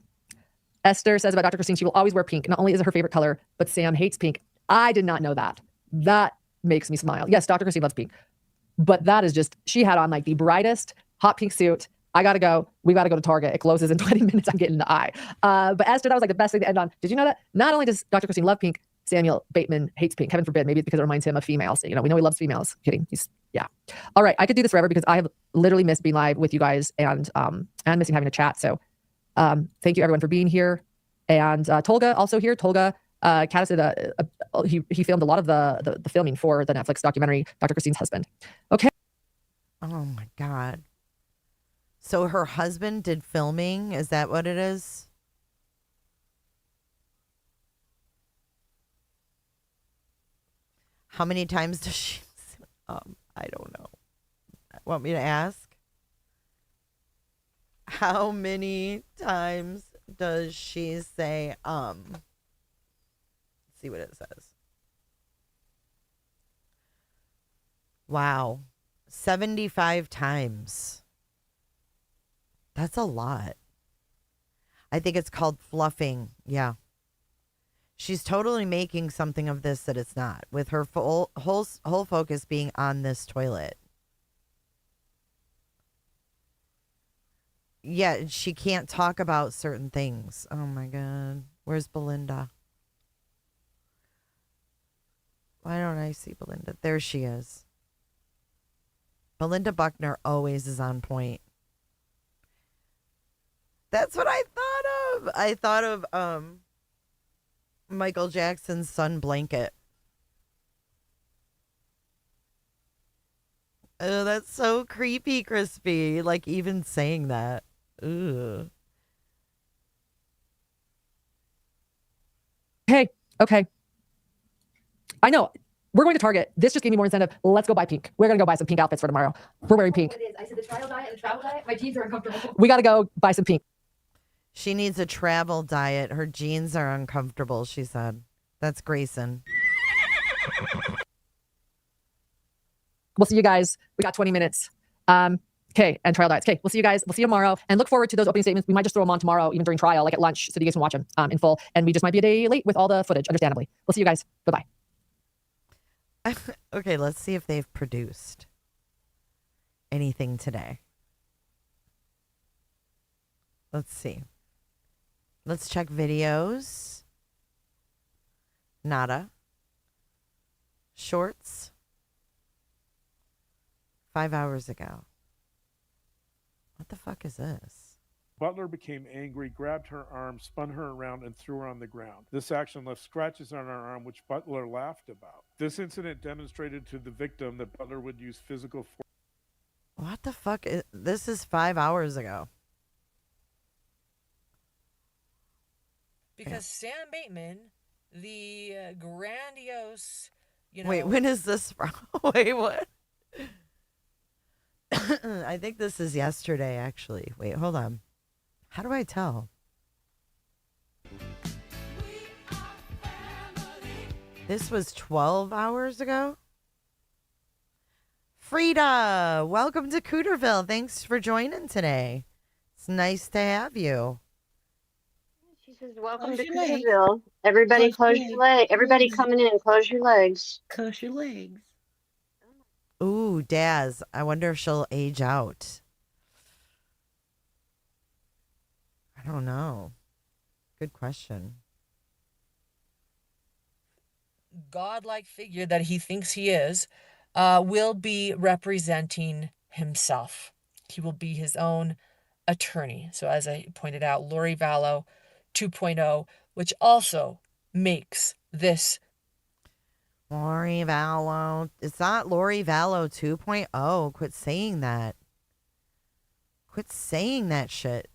Esther says about Dr. Christine, she will always wear pink. Not only is it her favorite color, but Sam hates pink. I did not know that. That makes me smile. Yes, Dr. Christine loves pink. But that is just, she had on the brightest hot pink suit. I got to go. We got to go to Target. It closes in 20 minutes. I'm getting the eye. But Esther, that was the best thing to end on. Did you know that? Not only does Dr. Christine love pink, Samuel Bateman hates pink. Heaven forbid. Maybe it's because it reminds him of females. We know he loves females. Kidding. Yeah. All right. I could do this forever because I have literally missed being live with you guys and missing having a chat. So thank you everyone for being here. And Tolga also here. Tolga Caddis did he filmed a lot of the filming for the Netflix documentary, Dr. Christine's husband. Okay. Oh my God. So her husband did filming? Is that what it is? How many times does she... I don't know. Want me to ask? How many times does she say, let's see what it says. Wow. 75 times. That's a lot. I think it's called fluffing. Yeah. She's totally making something of this that it's not, with her whole focus being on this toilet. Yeah, she can't talk about certain things. Oh my God. Where's Belinda? Why don't I see Belinda? There she is. Belinda Buckner always is on point. That's what I thought of. I thought of Michael Jackson's Sun Blanket. Oh, that's so creepy, Crispy. Even saying that. Ugh. Hey, okay. I know. We're going to Target. This just gave me more incentive. Let's go buy pink. We're going to go buy some pink outfits for tomorrow. We're wearing pink. I said the trial diet and the travel diet. My jeans are uncomfortable. We got to go buy some pink. She needs a travel diet. Her jeans are uncomfortable, she said. That's Grayson. We'll see you guys. We got 20 minutes. Okay, and trial diets. Okay, we'll see you guys. We'll see you tomorrow. And look forward to those opening statements. We might just throw them on tomorrow, even during trial, at lunch, so that you guys can watch them in full. And we just might be a day late with all the footage, understandably. We'll see you guys. Bye-bye. Okay, let's see if they've produced anything today. Let's see. Let's check videos. Nada. Shorts. 5 hours ago. What the fuck is this? Butler became angry, grabbed her arm, spun her around, and threw her on the ground. This action left scratches on her arm, which Butler laughed about. This incident demonstrated to the victim that Butler would use physical force. What the fuck? This is 5 hours ago. Because Sam Bateman, the grandiose, Wait, when is this from? Wait, what? I think this is yesterday, actually. Wait, hold on. How do I tell? This was 12 hours ago? Frida, welcome to Cooterville. Thanks for joining today. It's nice to have you. She says, welcome to Cooterville. Everybody close your legs. Everybody coming in, close your legs. Close your legs. Ooh, Daz. I wonder if she'll age out. I don't know. Good question. godlike figure that he thinks he is, will be representing himself. He will be his own attorney. So as I pointed out, Lori Vallow 2.0, which also makes this Lori Vallow. It's not Lori Vallow 2.0. Quit saying that. Quit saying that shit.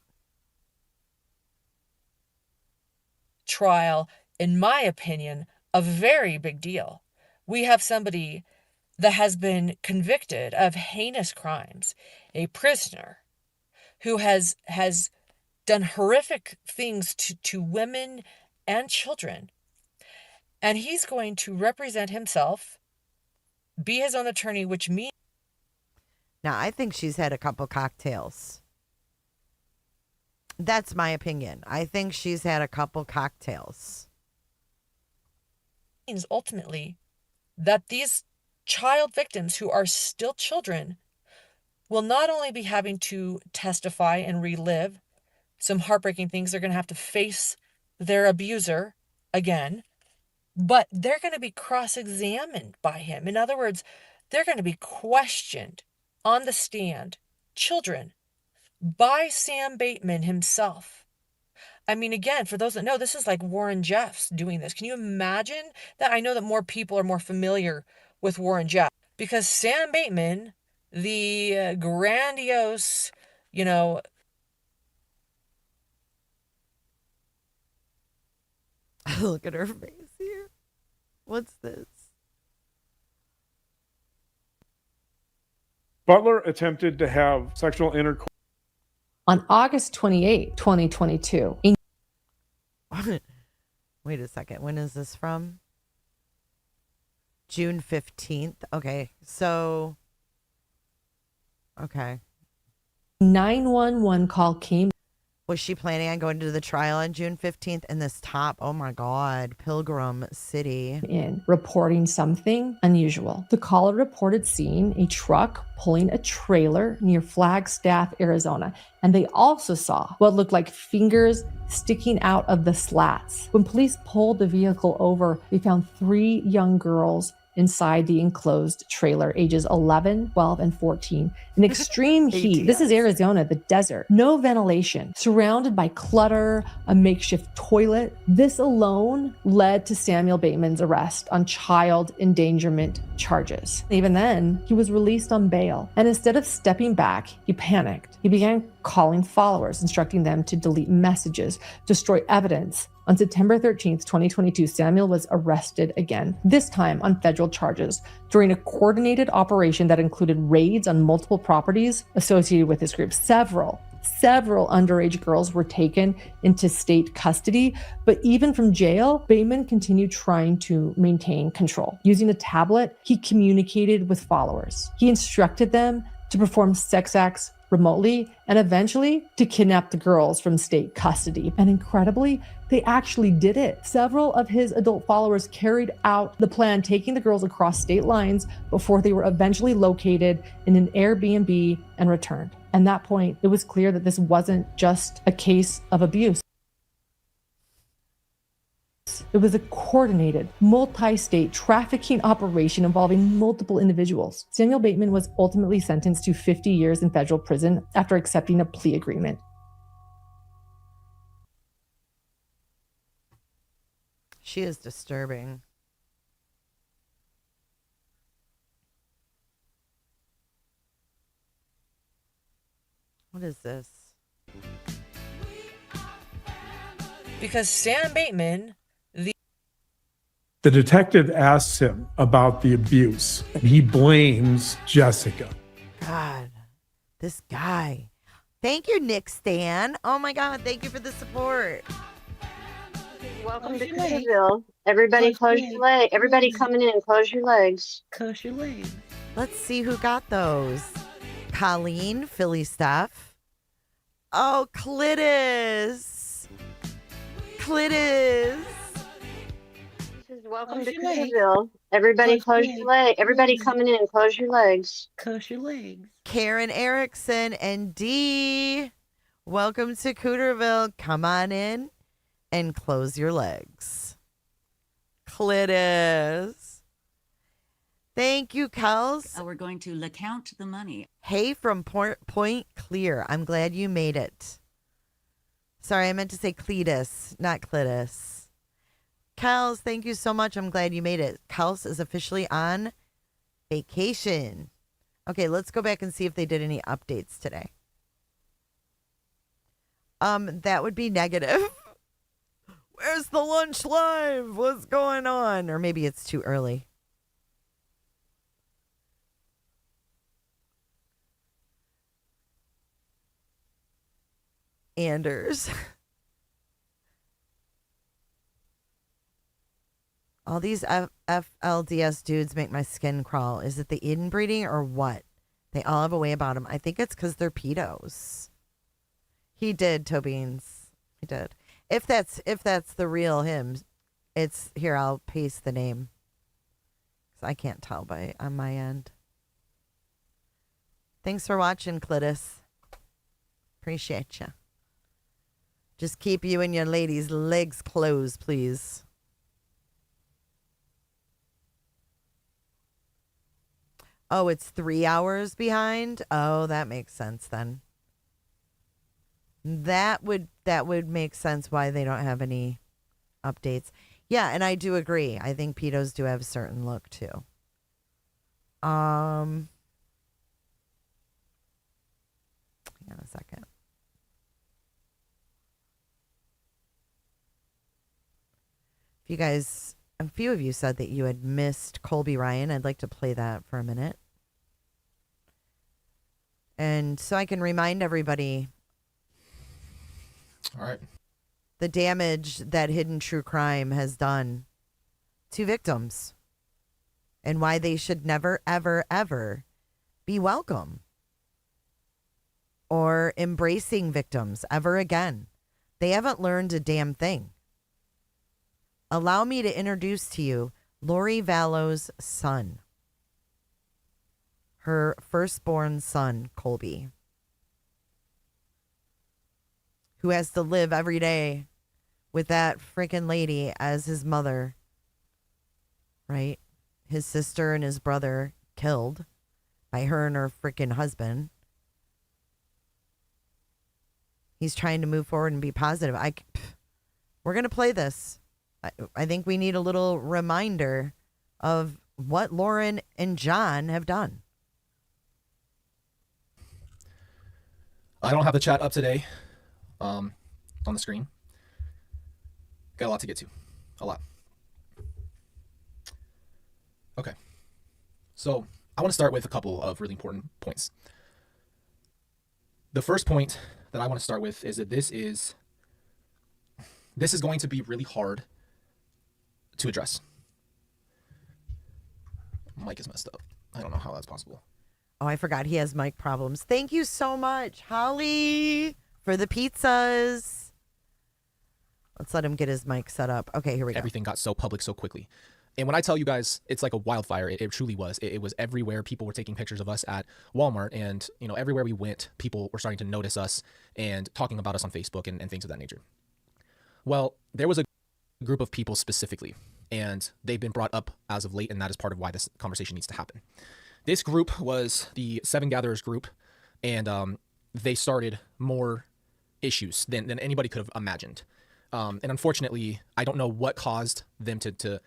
trial, in my opinion, a very big deal. We have somebody that has been convicted of heinous crimes, a prisoner who has done horrific things to women and children. And he's going to represent himself, be his own attorney, which means... Now, I think she's had a couple cocktails. That's my opinion. I think she's had a couple cocktails. Means ultimately that these child victims who are still children will not only be having to testify and relive some heartbreaking things, they're going to have to face their abuser again, but they're going to be cross-examined by him. In other words, they're going to be questioned on the stand, children, by Sam Bateman himself. I mean, again, for those that know, this is like Warren Jeffs doing this. Can you imagine that? I know that more people are more familiar with Warren Jeffs because Sam Bateman, the grandiose, Look at her face here. What's this? Butler attempted to have sexual intercourse. On August 28, 2022. Wait a second. When is this from? June 15th. Okay. So. Okay. 911 call came. Was she planning on going to the trial on June 15th in this top, oh my God, Pilgrim City? In reporting something unusual. The caller reported seeing a truck pulling a trailer near Flagstaff, Arizona. And they also saw what looked like fingers sticking out of the slats. When police pulled the vehicle over, they found 3 young girls inside the enclosed trailer, ages 11, 12, and 14. In extreme heat. This is Arizona, the desert. No ventilation. Surrounded by clutter, a makeshift toilet. This alone led to Samuel Bateman's arrest on child endangerment charges. Even then, he was released on bail. And instead of stepping back, he panicked. He began calling followers, instructing them to delete messages, destroy evidence. On September 13th, 2022, Samuel was arrested again, this time on federal charges, during a coordinated operation that included raids on multiple properties associated with his group. Several underage girls were taken into state custody, but even from jail, Bateman continued trying to maintain control. Using a tablet, he communicated with followers. He instructed them to perform sex acts remotely, and eventually to kidnap the girls from state custody. And incredibly, they actually did it. Several of his adult followers carried out the plan, taking the girls across state lines before they were eventually located in an Airbnb and returned. At that point, it was clear that this wasn't just a case of abuse. It was a coordinated, multi-state trafficking operation involving multiple individuals. Samuel Bateman was ultimately sentenced to 50 years in federal prison after accepting a plea agreement. She is disturbing. What is this? Because Sam Bateman, The detective asks him about the abuse, and he blames Jessica. God, this guy. Thank you, Nick Stan. Oh my God, thank you for the support. Welcome to Cooterville. Everybody close your legs. Everybody coming in, close your legs. Close your legs. Let's see who got those. Colleen, Philly stuff. Oh, Clitus. Clitus. Welcome to Cooterville. Everybody close your legs. Everybody coming in, close your legs. Close your legs. Karen Erickson and Dee. Welcome to Cooterville. Come on in and close your legs. Clitus. Thank you, Kels. We're going to count the money. Hey from Point Clear. I'm glad you made it. Sorry, I meant to say Cletus, not Clitus. Kels, thank you so much. I'm glad you made it. Kels is officially on vacation. Okay, let's go back and see if they did any updates today. That would be negative. Where's the lunch live? What's going on? Or maybe it's too early. Anders. All these FLDS dudes make my skin crawl. Is it the inbreeding or what? They all have a way about them. I think it's because they're pedos. He did, Tobeans. He did. If that's the real him, it's here. I'll paste the name. 'Cause I can't tell on my end. Thanks for watching, Clitus. Appreciate you. Just keep you and your ladies' legs closed, please. Oh, it's 3 hours behind? Oh, that makes sense then. That would make sense why they don't have any updates. Yeah, and I do agree. I think pedos do have a certain look too. Hang on a second. A few of you said that you had missed Colby Ryan. I'd like to play that for a minute. And so I can remind everybody. All right. The damage that Hidden True Crime has done to victims and why they should never, ever, ever be welcome or embracing victims ever again. They haven't learned a damn thing. Allow me to introduce to you Lori Vallow's son, her firstborn son, Colby, who has to live every day with that freaking lady as his mother, right? His sister and his brother killed by her and her freaking husband. He's trying to move forward and be positive. We're going to play this. I think we need a little reminder of what Lauren and John have done. I don't have the chat up today on the screen. Got a lot to get to. A lot. Okay. So I want to start with a couple of really important points. The first point that I want to start with is that this is going to be really hard to address. Mic is messed up. I don't know how that's possible. Oh, I forgot he has mic problems. Thank you so much, Holly, for the pizzas. Let's let him get his mic set up. Okay, here we go. Everything got so public so quickly. And when I tell you guys, it's like a wildfire. It truly was. It was everywhere. People were taking pictures of us at Walmart, and everywhere we went, people were starting to notice us and talking about us on Facebook and things of that nature. Well, there was a group of people specifically, and they've been brought up as of late, and that is part of why this conversation needs to happen. This group was the Seven Gatherers group, and they started more issues than anybody could have imagined. And unfortunately, I don't know what caused them to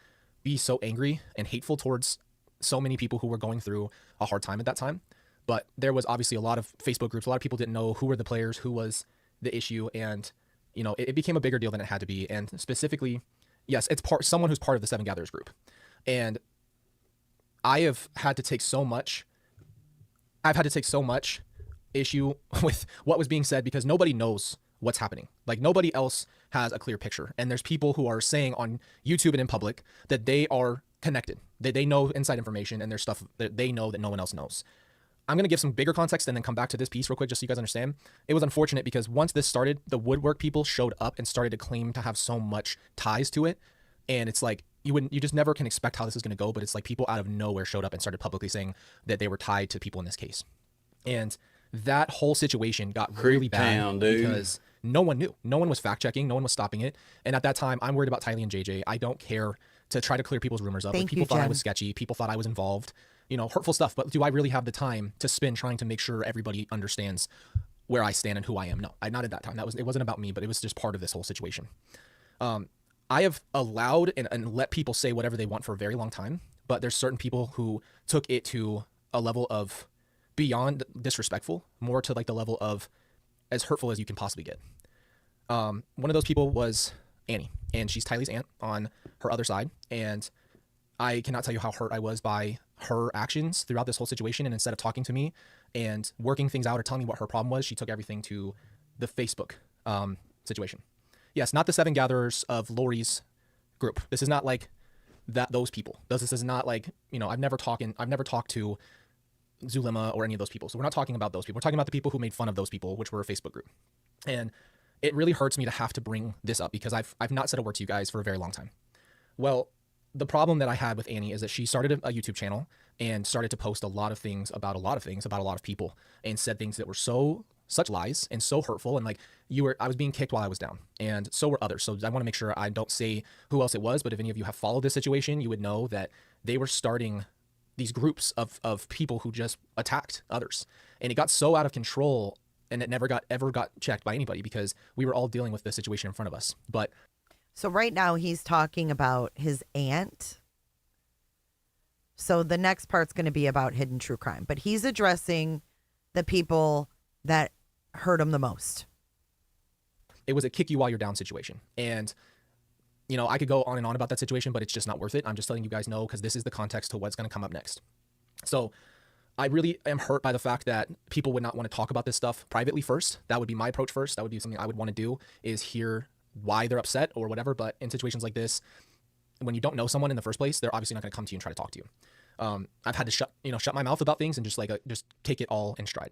be so angry and hateful towards so many people who were going through a hard time at that time. But there was obviously a lot of Facebook groups. A lot of people didn't know who were the players, who was the issue, and it became a bigger deal than it had to be. And specifically, yes, it's someone who's part of the Seven Gatherers group. And I have had to take so much issue with what was being said because nobody knows what's happening. Like, nobody else has a clear picture. And there's people who are saying on YouTube and in public that they are connected, that they know inside information, and there's stuff that they know that no one else knows. I'm going to give some bigger context and then come back to this piece real quick just so you guys understand. It was unfortunate because once this started, the woodwork people showed up and started to claim to have so much ties to it. And it's like, you just never can expect how this is going to go, but it's like people out of nowhere showed up and started publicly saying that they were tied to people in this case. And that whole situation got really bad because no one knew. No one was fact checking. No one was stopping it. And at that time, I'm worried about Tylee and JJ. I don't care to try to clear people's rumors up. People thought I was sketchy. People thought I was involved. Hurtful stuff. But do I really have the time to spend trying to make sure everybody understands where I stand and who I am? No, not at that time. It wasn't about me, but it was just part of this whole situation. I have allowed and let people say whatever they want for a very long time, but there's certain people who took it to a level of beyond disrespectful, more to like the level of as hurtful as you can possibly get. One of those people was Annie, and she's Tylee's aunt on her other side. And I cannot tell you how hurt I was by her actions throughout this whole situation. And instead of talking to me and working things out or telling me what her problem was, she took everything to the Facebook situation. Yes, not the Seven Gatherers of Lori's group. This is not like those people. This is not like, I've never talked to Zulema or any of those people. So we're not talking about those people. We're talking about the people who made fun of those people, which were a Facebook group. And it really hurts me to have to bring this up because I've not said a word to you guys for a very long time. Well, the problem that I had with Annie is that she started a YouTube channel and started to post a lot of things about a lot of people, and said things that were such lies and so hurtful. And like I was being kicked while I was down, and so were others. So I want to make sure I don't say who else it was, but if any of you have followed this situation, you would know that they were starting these groups of people who just attacked others. And it got so out of control, and it never ever got checked by anybody because we were all dealing with the situation in front of us. But so right now he's talking about his aunt. So the next part's going to be about hidden true crime, but he's addressing the people that hurt him the most. It was a kick you while you're down situation. And I could go on and on about that situation, but it's just not worth it. I'm just letting you guys know because this is the context to what's going to come up next. So I really am hurt by the fact that people would not want to talk about this stuff privately first. That would be my approach first. That would be something I would want to do, is hear why they're upset or whatever. But in situations like this, when you don't know someone in the first place, they're obviously not going to come to you and try to talk to you. I've had to shut my mouth about things and just take it all in stride.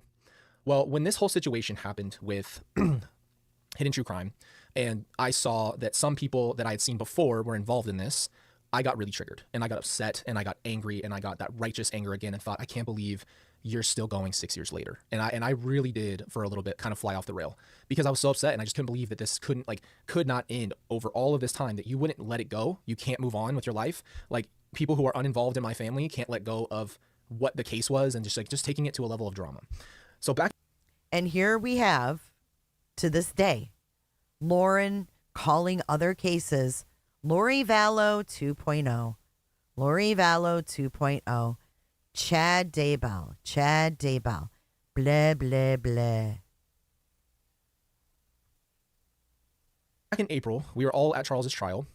Well, when this whole situation happened with Hidden True Crime, and I saw that some people that I had seen before were involved in this, I got really triggered, and I got upset, and I got angry, and I got that righteous anger again, and thought, I can't believe you're still going 6 years later. And I really did, for a little bit, kind of fly off the rail, because I was so upset, and I just couldn't believe that this could not end over all of this time, that you wouldn't let it go. You can't move on with your life. Like, people who are uninvolved in my family can't let go of what the case was, and just taking it to a level of drama. So back. And here we have, to this day, Lauren calling other cases Lori Vallow 2.0. Lori Vallow 2.0. Chad Daybell. Blah, blah, blah. Back in April, we were all at Charles's trial.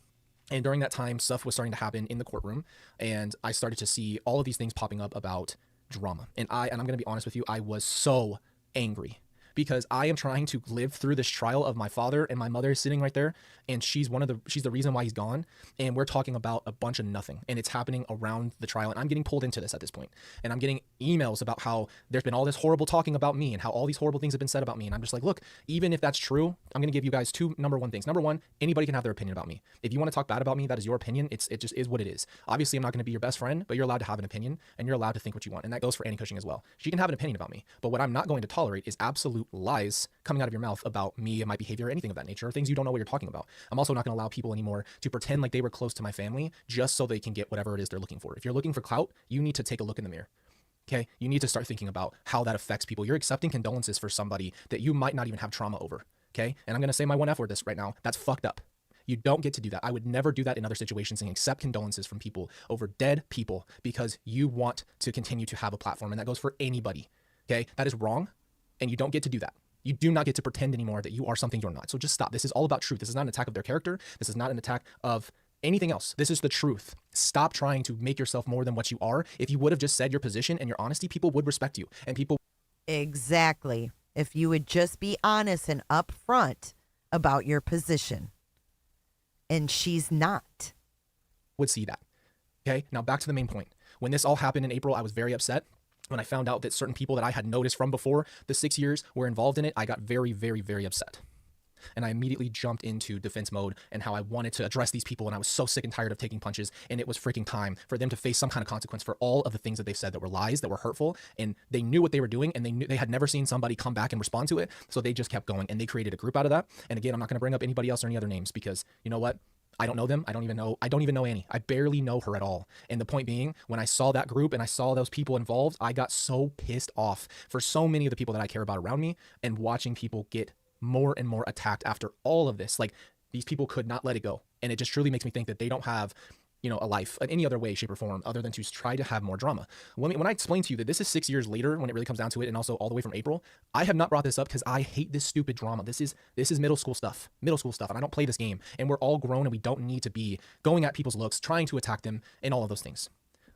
And during that time, stuff was starting to happen in the courtroom. And I started to see all of these things popping up about drama. And I'm going to be honest with you, I was so angry. Because I am trying to live through this trial of my father, and my mother is sitting right there, and she's the reason why he's gone, and we're talking about a bunch of nothing, and it's happening around the trial, and I'm getting pulled into this at this point, and I'm getting emails about how there's been all this horrible talking about me, and how all these horrible things have been said about me, and I'm just like, look, even if that's true, I'm going to give you guys two number one things. Number one, anybody can have their opinion about me. If you want to talk bad about me, that is your opinion. It just is what it is. Obviously, I'm not going to be your best friend, but you're allowed to have an opinion, and you're allowed to think what you want, and that goes for Annie Cushing as well. She can have an opinion about me, but what I'm not going to tolerate is absolute lies coming out of your mouth about me and my behavior or anything of that nature, or things you don't know what you're talking about. I'm also not going to allow people anymore to pretend like they were close to my family just so they can get whatever it is they're looking for. If you're looking for clout, you need to take a look in the mirror. Okay, you need to start thinking about how that affects people. You're accepting condolences for somebody that you might not even have trauma over. Okay, and I'm going to say my one F word this right now. That's fucked up. You don't get to do that. I would never do that in other situations and accept condolences from people over dead people because you want to continue to have a platform, and that goes for anybody. Okay, that is wrong, and you don't get to do that. You do not get to pretend anymore that you are something you're not. So just stop. This is all about truth. This is not an attack of their character. This is not an attack of anything else. This is the truth. Stop trying to make yourself more than what you are. If you would have just said your position and your honesty, people would respect you, and people. Exactly. If you would just be honest and upfront about your position. And she's not. Would see that. Okay, now back to the main point. When this all happened in April, I was very upset. When I found out that certain people that I had noticed from before the 6 years were involved in it, I got very, very, very upset. And I immediately jumped into defense mode and how I wanted to address these people. And I was so sick and tired of taking punches. And it was freaking time for them to face some kind of consequence for all of the things that they said that were lies, that were hurtful. And they knew what they were doing, and they had never seen somebody come back and respond to it. So they just kept going, and they created a group out of that. And again, I'm not going to bring up anybody else or any other names because you know what? I don't know them. I don't even know Annie. I barely know her at all. And the point being, when I saw that group and I saw those people involved, I got so pissed off for so many of the people that I care about around me, and watching people get more and more attacked after all of this. Like, these people could not let it go. And it just truly makes me think that they don't have, a life in any other way, shape, or form other than to try to have more drama. When I explain to you that this is 6 years later, when it really comes down to it, and also all the way from April, I have not brought this up because I hate this stupid drama. This is middle school stuff, and I don't play this game, and we're all grown, and we don't need to be going at people's looks, trying to attack them, and all of those things.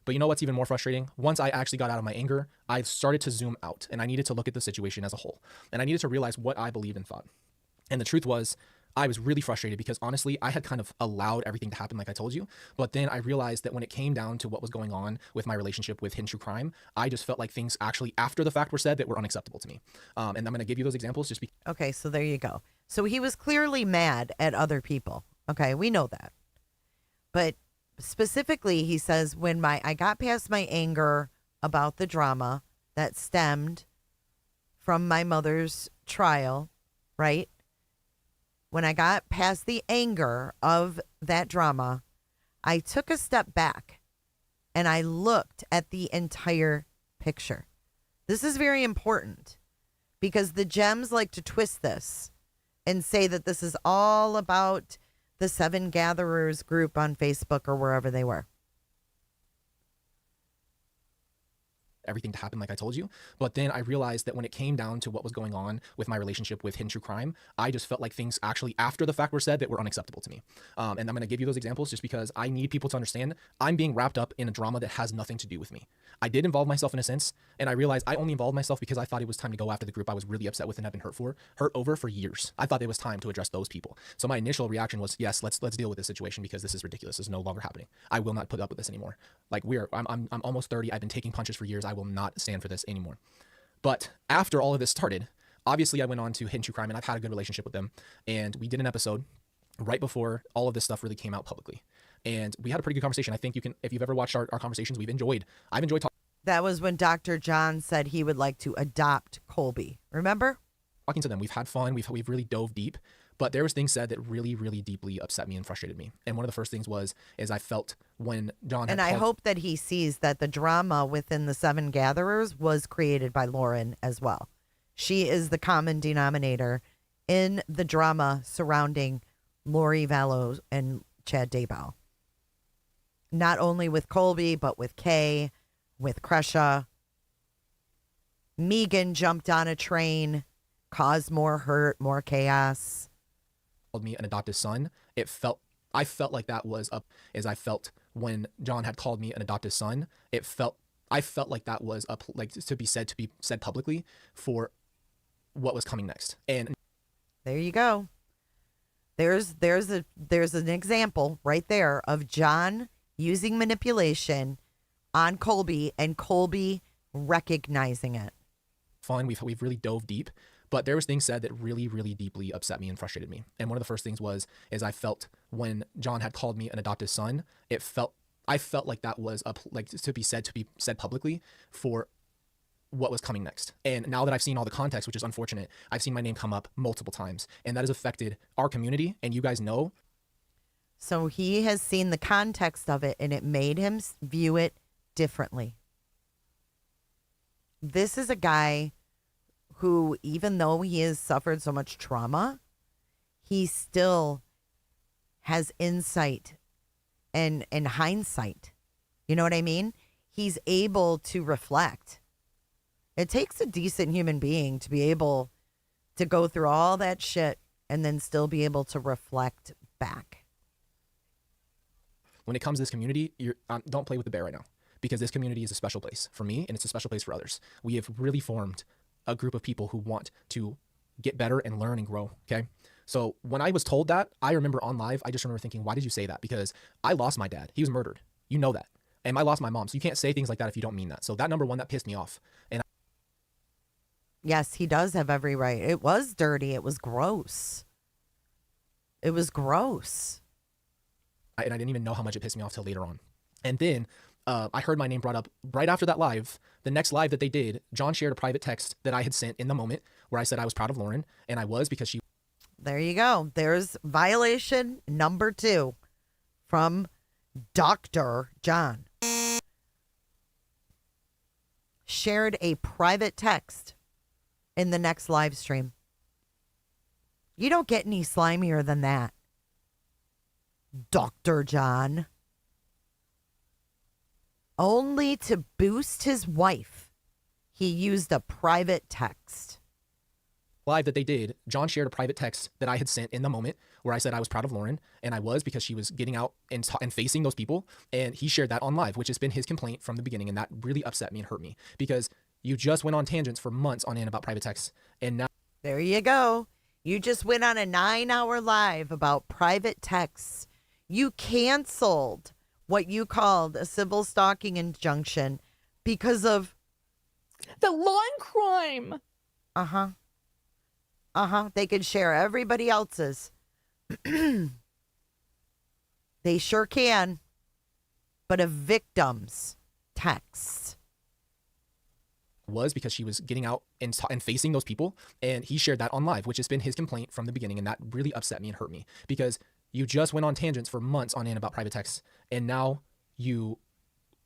But you know what's even more frustrating? Once I actually got out of my anger, I started to zoom out, and I needed to look at the situation as a whole, and I needed to realize what I believed and thought. And the truth was, I was really frustrated because honestly, I had kind of allowed everything to happen like I told you. But then I realized that when it came down to what was going on with my relationship with Hidden True Crime, I just felt like things actually after the fact were said that were unacceptable to me. And I'm going to give you those examples just because. Okay, so there you go. So he was clearly mad at other people. Okay, we know that. But specifically, he says, when I got past my anger about the drama that stemmed from my mother's trial, right? When I got past the anger of that drama, I took a step back and I looked at the entire picture. This is very important because the gems like to twist this and say that this is all about the Seven Gatherers group on Facebook or wherever they were. Everything to happen like I told you. But then I realized that when it came down to what was going on with my relationship with Hidden True Crime, I just felt like things actually after the fact were said that were unacceptable to me. And I'm going to give you those examples just because I need people to understand I'm being wrapped up in a drama that has nothing to do with me. I did involve myself in a sense, and I realized I only involved myself because I thought it was time to go after the group I was really upset with and had been hurt over for years. I thought it was time to address those people. So my initial reaction was, yes, let's deal with this situation because this is ridiculous. This is no longer happening. I will not put up with this anymore. Like I'm almost 30. I've been taking punches for years. I will not stand for this anymore. But after all of this started, obviously I went on to Hidden True Crime, and I've had a good relationship with them. And we did an episode right before all of this stuff really came out publicly. And we had a pretty good conversation. I think you can, if you've ever watched our conversations, I've enjoyed talking. That was when Dr. John said he would like to adopt Colby. Remember? Talking to them. We've had fun. We've really dove deep. But there was things said that really, really deeply upset me and frustrated me. And one of the first things is I felt when John had I hope that he sees that the drama within the Seven Gatherers was created by Lauren as well. She is the common denominator in the drama surrounding Lori Vallow and Chad Daybell. Not only with Colby, but with Kay, with Kresha. Megan jumped on a train, caused more hurt, more chaos. Called me an adopted son. I felt like that was I felt when John had called me an adopted son. I felt like that was to be said publicly for what was coming next. And there you go. There's an example right there of John using manipulation on Colby and Colby recognizing it. Fun. We've really dove deep. But there was things said that really, really deeply upset me and frustrated me. And one of the first things is I felt when John had called me an adopted son, I felt like that was to be said publicly for what was coming next. And now that I've seen all the context, which is unfortunate, I've seen my name come up multiple times, and that has affected our community. And you guys know. So he has seen the context of it, and it made him view it differently. This is a guy who, even though he has suffered so much trauma, he still has insight and hindsight. You know what I mean? He's able to reflect. It takes a decent human being to be able to go through all that shit and then still be able to reflect back. When it comes to this community, don't play with the bear right now, because this community is a special place for me, and it's a special place for others. We have really formed a group of people who want to get better and learn and grow, okay? So when I was told that, I remember on live, I just remember thinking, why did you say that? Because I lost my dad. He was murdered. You know that. And I lost my mom. So you can't say things like that if you don't mean that. So that number one, that pissed me off. And yes, he does have every right. It was dirty. It was gross. It was gross. And I didn't even know how much it pissed me off till later on. And then I heard my name brought up right after that live. The next live that they did, John shared a private text that I had sent in the moment where I said I was proud of Lauren, and I was because she... There you go. There's violation number 2 from Dr. John. Shared a private text in the next live stream. You don't get any slimier than that, Dr. John. Only to boost his wife, he used a private text. Live that they did, John shared a private text that I had sent in the moment where I said I was proud of Lauren, and I was because she was getting out and facing those people, and he shared that on live, which has been his complaint from the beginning, and that really upset me and hurt me because you just went on tangents for months on end about private texts, and now... There you go. You just went on a 9-hour live about private texts. You canceled what you called a civil stalking injunction because of... The lawn crime. Uh-huh. They could share everybody else's. They sure can. But a victim's texts. Was because she was getting out and facing those people, and he shared that on live, which has been his complaint from the beginning, and that really upset me and hurt me because you just went on tangents for months on end about private texts, and now you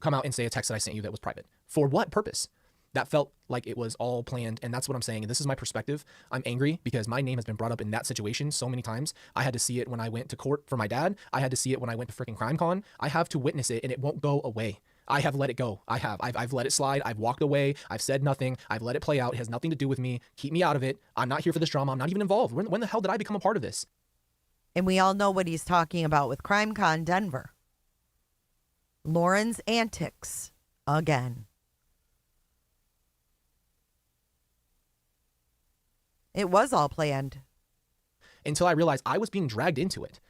come out and say a text that I sent you that was private. For what purpose? That felt like it was all planned, and that's what I'm saying. And this is my perspective. I'm angry because my name has been brought up in that situation so many times. I had to see it when I went to court for my dad. I had to see it when I went to freaking CrimeCon. I have to witness it, and it won't go away. I have let it go. I've let it slide. I've walked away. I've said nothing. I've let it play out. It has nothing to do with me. Keep me out of it. I'm not here for this drama. I'm not even involved. When the hell did I become a part of this? And we all know what he's talking about with CrimeCon Denver. Lauren's antics again. It was all planned. Until I realized I was being dragged into it.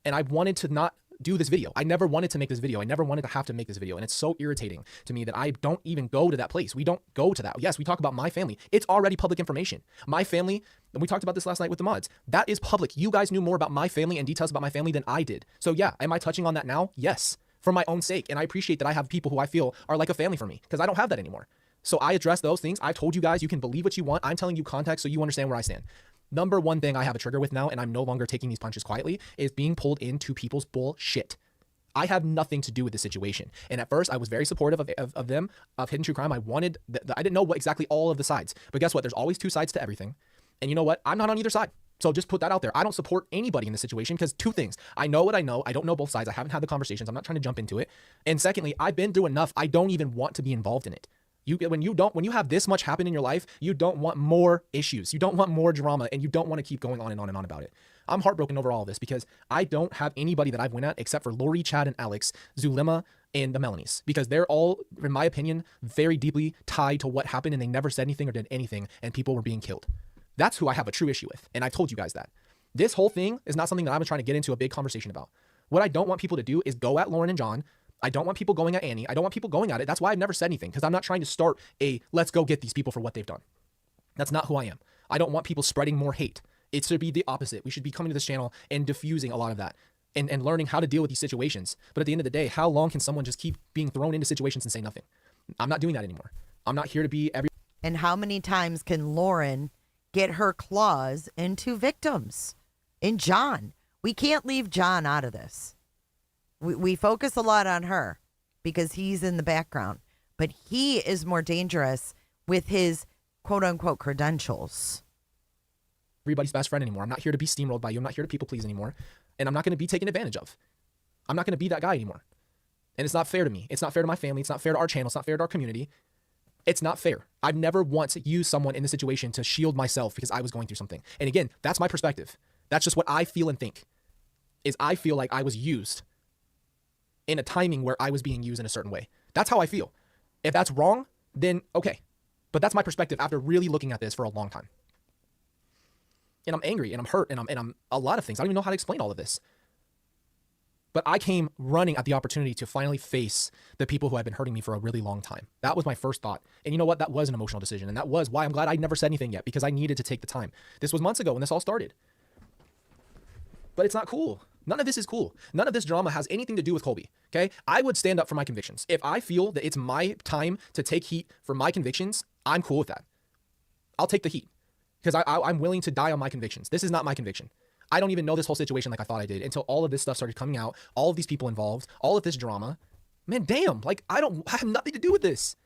And I wanted to not do this video. I never wanted to make this video. I never wanted to have to make this video. And it's so irritating to me that I don't even go to that place. We don't go to that. Yes, we talk about my family. It's already public information. My family, and we talked about this last night with the mods, that is public. You guys knew more about my family and details about my family than I did. So yeah, am I touching on that now? Yes, for my own sake. And I appreciate that I have people who I feel are like a family for me because I don't have that anymore. So I address those things. I've told you guys, you can believe what you want. I'm telling you context so you understand where I stand. Number one thing I have a trigger with now, and I'm no longer taking these punches quietly, is being pulled into people's bullshit. I have nothing to do with the situation. And at first, I was very supportive of them, of Hidden True Crime. I wanted, I didn't know exactly all of the sides. But guess what? There's always two sides to everything. And you know what? I'm not on either side. So just put that out there. I don't support anybody in this situation because two things. I know what I know. I don't know both sides. I haven't had the conversations. I'm not trying to jump into it. And secondly, I've been through enough. I don't even want to be involved in it. When you have this much happen in your life, you don't want more issues. You don't want more drama, and you don't want to keep going on and on and on about it. I'm heartbroken over all of this because I don't have anybody that I've went at except for Lori, Chad, and Alex, Zulema, and the Melanies, because they're all, in my opinion, very deeply tied to what happened, and they never said anything or did anything, and people were being killed. That's who I have a true issue with, and I've told you guys that. This whole thing is not something that I'm trying to get into a big conversation about. What I don't want people to do is go at Lauren and John. I don't want people going at Annie. I don't want people going at it. That's why I've never said anything, because I'm not trying to start a let's go get these people for what they've done. That's not who I am. I don't want people spreading more hate. It should be the opposite. We should be coming to this channel and diffusing a lot of that and learning how to deal with these situations. But at the end of the day, how long can someone just keep being thrown into situations and say nothing? I'm not doing that anymore. I'm not here to be And how many times can Lauren get her claws into victims? In John. We can't leave John out of this. We focus a lot on her because he's in the background. But he is more dangerous with his quote-unquote credentials. Everybody's best friend anymore. I'm not here to be steamrolled by you. I'm not here to people please anymore. And I'm not going to be taken advantage of. I'm not going to be that guy anymore. And it's not fair to me. It's not fair to my family. It's not fair to our channel. It's not fair to our community. It's not fair. I've never once used someone in this situation to shield myself because I was going through something. And again, that's my perspective. That's just what I feel and think. Is I feel like I was used in a timing where I was being used in a certain way. That's how I feel. If that's wrong, then okay. But that's my perspective after really looking at this for a long time. And I'm angry and I'm hurt and I'm a lot of things. I don't even know how to explain all of this. But I came running at the opportunity to finally face the people who had been hurting me for a really long time. That was my first thought. And you know what? That was an emotional decision. And that was why I'm glad I never said anything yet, because I needed to take the time. This was months ago when this all started. But it's not cool. None of this is cool. None of this drama has anything to do with Colby, okay? I would stand up for my convictions. If I feel that it's my time to take heat for my convictions, I'm cool with that. I'll take the heat because I'm willing to die on my convictions. This is not my conviction. I don't even know this whole situation like I thought I did until all of this stuff started coming out, all of these people involved, all of this drama. Man, damn, like I have nothing to do with this.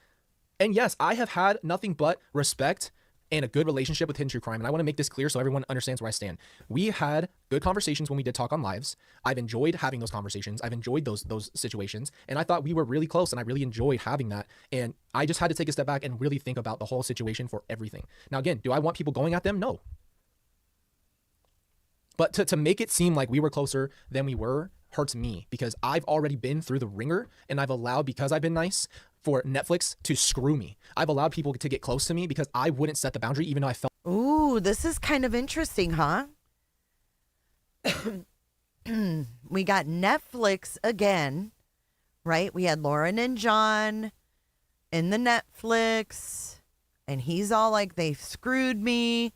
And yes, I have had nothing but respect and a good relationship with Hidden True Crime. And I want to make this clear so everyone understands where I stand. We had good conversations when we did talk on lives. I've enjoyed having those conversations. I've enjoyed those situations. And I thought we were really close and I really enjoyed having that. And I just had to take a step back and really think about the whole situation for everything. Now, again, do I want people going at them? No. But to make it seem like we were closer than we were hurts me because I've already been through the ringer and I've allowed, because I've been nice, for Netflix to screw me. I've allowed people to get close to me because I wouldn't set the boundary even though I felt. Ooh, this is kind of interesting, huh? We got Netflix again, right? We had Lauren and John in the Netflix and he's all like, they screwed me.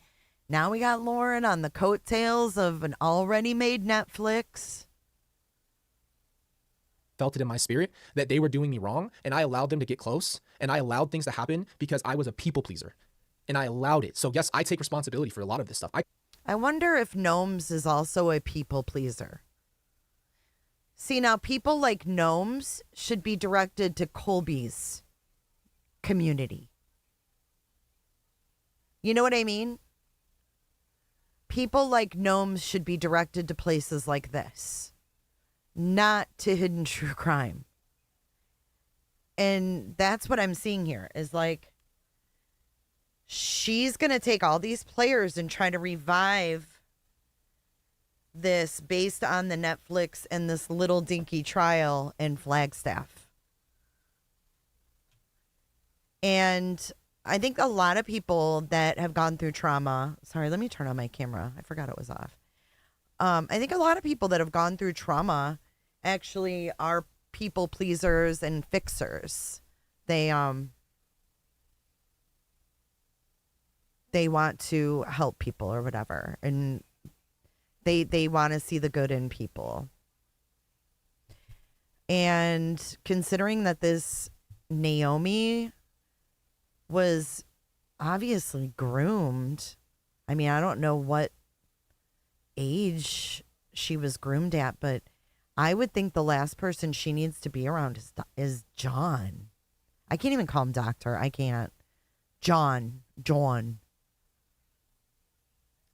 Now we got Lauren on the coattails of an already made Netflix. Felt it in my spirit that they were doing me wrong and I allowed them to get close and I allowed things to happen because I was a people pleaser and I allowed it. So yes, I take responsibility for a lot of this stuff. I wonder if Gnomes is also a people pleaser. See, now people like Gnomes should be directed to Colby's community. You know what I mean? People like Gnomes should be directed to places like this, not to Hidden True Crime. And that's what I'm seeing here is like, she's going to take all these players and try to revive this based on the Netflix and this little dinky trial in Flagstaff. And I think a lot of people that have gone through trauma, sorry, let me turn on my camera. I forgot it was off. I think a lot of people that have gone through trauma actually are people pleasers and fixers. They want to help people or whatever. And they want to see the good in people. And considering that this Naomi was obviously groomed. I mean, I don't know what age she was groomed at, but I would think the last person she needs to be around is John. I can't even call him doctor. I can't. John.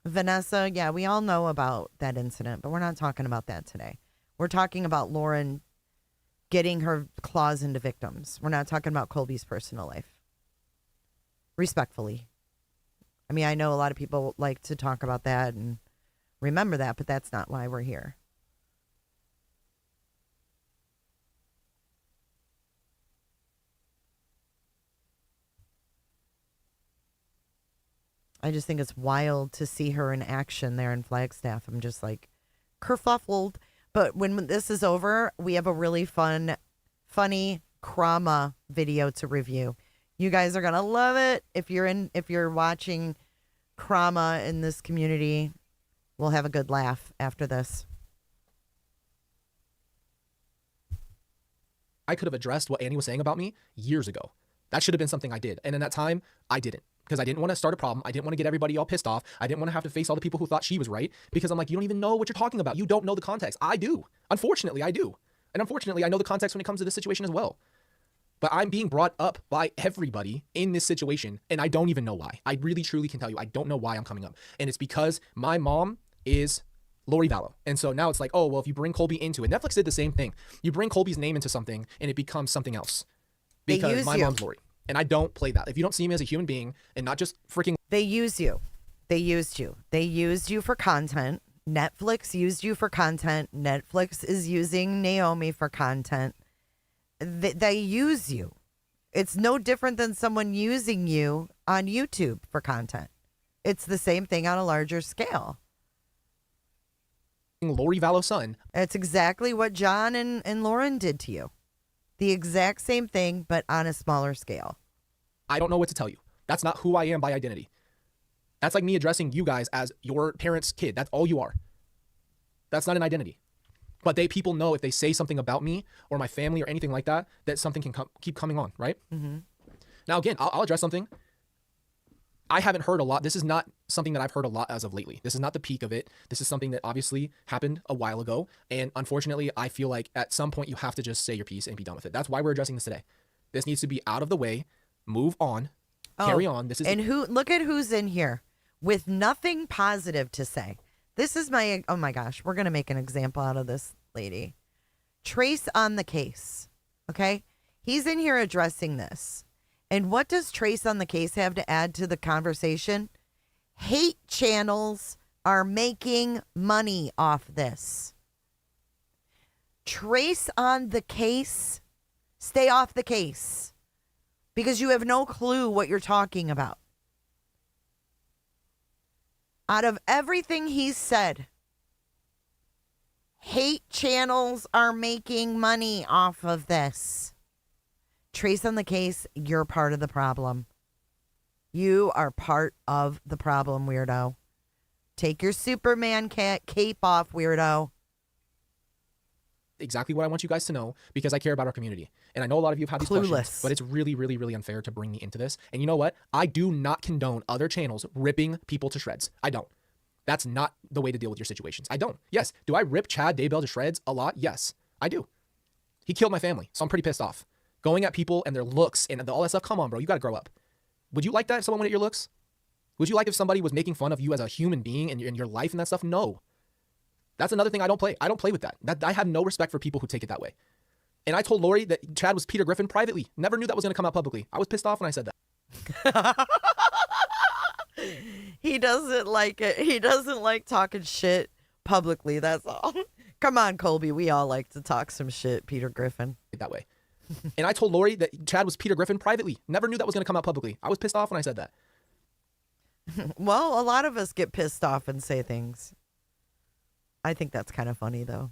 Vanessa, yeah, we all know about that incident, but we're not talking about that today. We're talking about Lauren getting her claws into victims. We're not talking about Colby's personal life. Respectfully. I mean, I know a lot of people like to talk about that and remember that, but that's not why we're here. I just think it's wild to see her in action there in Flagstaff. I'm just like kerfuffled. But when this is over, we have a really funny Crama video to review. You guys are gonna love it. If you're watching Crama in this community, we'll have a good laugh after this. I could have addressed what Annie was saying about me years ago. That should have been something I did. And in that time, I didn't, because I didn't want to start a problem. I didn't want to get everybody all pissed off. I didn't want to have to face all the people who thought she was right, because I'm like, you don't even know what you're talking about. You don't know the context. I do. Unfortunately, I do. And unfortunately, I know the context when it comes to this situation as well. But I'm being brought up by everybody in this situation, and I don't even know why. I really, truly can tell you, I don't know why I'm coming up. And it's because my mom is Lori Vallow. And so now it's like, oh, well, if you bring Colby into it, Netflix did the same thing. You bring Colby's name into something, and it becomes something else. Because my mom's Lori. And I don't play that. If you don't see me as a human being and not just freaking... They use you. They used you. They used you for content. Netflix used you for content. Netflix is using Naomi for content. They use you. It's no different than someone using you on YouTube for content. It's the same thing on a larger scale. Lori Vallow's son. It's exactly what John and Lauren did to you. The exact same thing, but on a smaller scale. I don't know what to tell you. That's not who I am by identity. That's like me addressing you guys as your parents' kid. That's all you are. That's not an identity. But people know if they say something about me or my family or anything like that, that something can keep coming on, right? Mm-hmm. Now, again, I'll address something. I haven't heard a lot. This is not something that I've heard a lot as of lately. This is not the peak of it. This is something that obviously happened a while ago. And unfortunately, I feel like at some point you have to just say your piece and be done with it. That's why we're addressing this today. This needs to be out of the way, move on, carry on. This is look at who's in here with nothing positive to say. This is oh my gosh, we're going to make an example out of this lady. Trace on the case, okay? He's in here addressing this. And what does Trace on the case have to add to the conversation? Hate channels are making money off this. Trace on the case, stay off the case, because you have no clue what you're talking about. Out of everything he's said, hate channels are making money off of this. Trace on the case, you're part of the problem. You are part of the problem, weirdo. Take your Superman cape off, weirdo. Exactly what I want you guys to know, because I care about our community. And I know a lot of you have had these questions, but it's really, really, really unfair to bring me into this. And you know what? I do not condone other channels ripping people to shreds. I don't. That's not the way to deal with your situations. I don't. Yes. Do I rip Chad Daybell to shreds a lot? Yes, I do. He killed my family, so I'm pretty pissed off. Going at people and their looks and all that stuff. Come on, bro. You got to grow up. Would you like that if someone went at your looks? Would you like if somebody was making fun of you as a human being and your life and that stuff? No. That's another thing I don't play. I don't play with that. I have no respect for people who take it that way. And I told Lori that Chad was Peter Griffin privately. Never knew that was going to come out publicly. I was pissed off when I said that. He doesn't like it. He doesn't like talking shit publicly. That's all. Come on, Colby. We all like to talk some shit, Peter Griffin. That way. And I told Lori that Chad was Peter Griffin privately. Never knew that was going to come out publicly. I was pissed off when I said that. Well, a lot of us get pissed off and say things. I think that's kind of funny, though.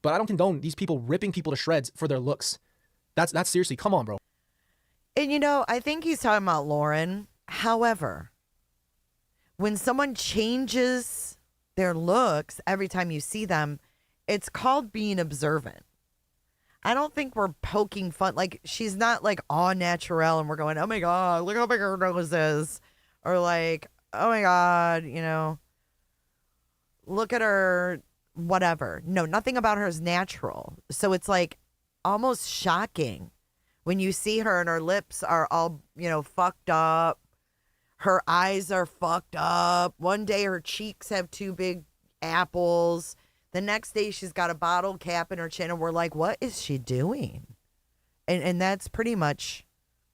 But I don't condone these people ripping people to shreds for their looks. That's seriously, come on, bro. And you know, I think he's talking about Lauren. However, when someone changes their looks every time you see them, it's called being observant. I don't think we're poking fun. Like, she's not like all natural and we're going, oh my God, look how big her nose is. Or like, oh my God, you know, look at her, whatever. No, nothing about her is natural. So it's like almost shocking when you see her and her lips are all, you know, fucked up. Her eyes are fucked up. One day her cheeks have two big apples. The next day she's got a bottle cap in her chin and we're like, what is she doing? And that's pretty much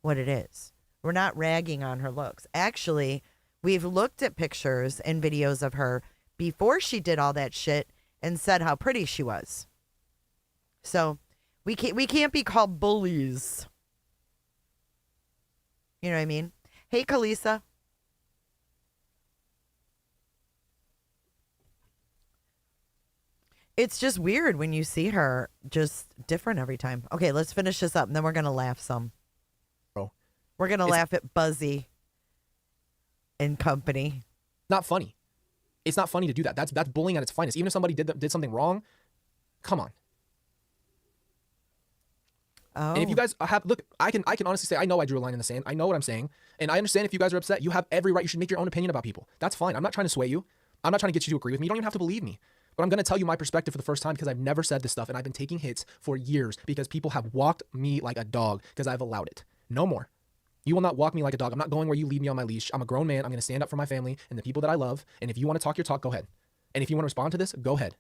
what it is. We're not ragging on her looks. Actually, we've looked at pictures and videos of her before she did all that shit and said how pretty she was. So we can't be called bullies. You know what I mean? Hey, Kalisa. It's just weird when you see her just different every time. Okay, let's finish this up and then we're going to laugh some. Bro. We're going to laugh at Buzzy and company. Not funny. It's not funny to do that. That's bullying at its finest. Even if somebody did something wrong, come on. And if you guys have, look, I can honestly say I know I drew a line in the sand. I know what I'm saying, and I understand if you guys are upset. You have every right. You should make your own opinion about people. That's fine. I'm not trying to sway you. I'm not trying to get you to agree with me. You don't even have to believe me. But I'm going to tell you my perspective for the first time because I've never said this stuff, and I've been taking hits for years because people have walked me like a dog because I've allowed it. No more. You will not walk me like a dog. I'm not going where you leave me on my leash. I'm a grown man. I'm going to stand up for my family and the people that I love. And if you want to talk your talk, go ahead. And if you want to respond to this, go ahead.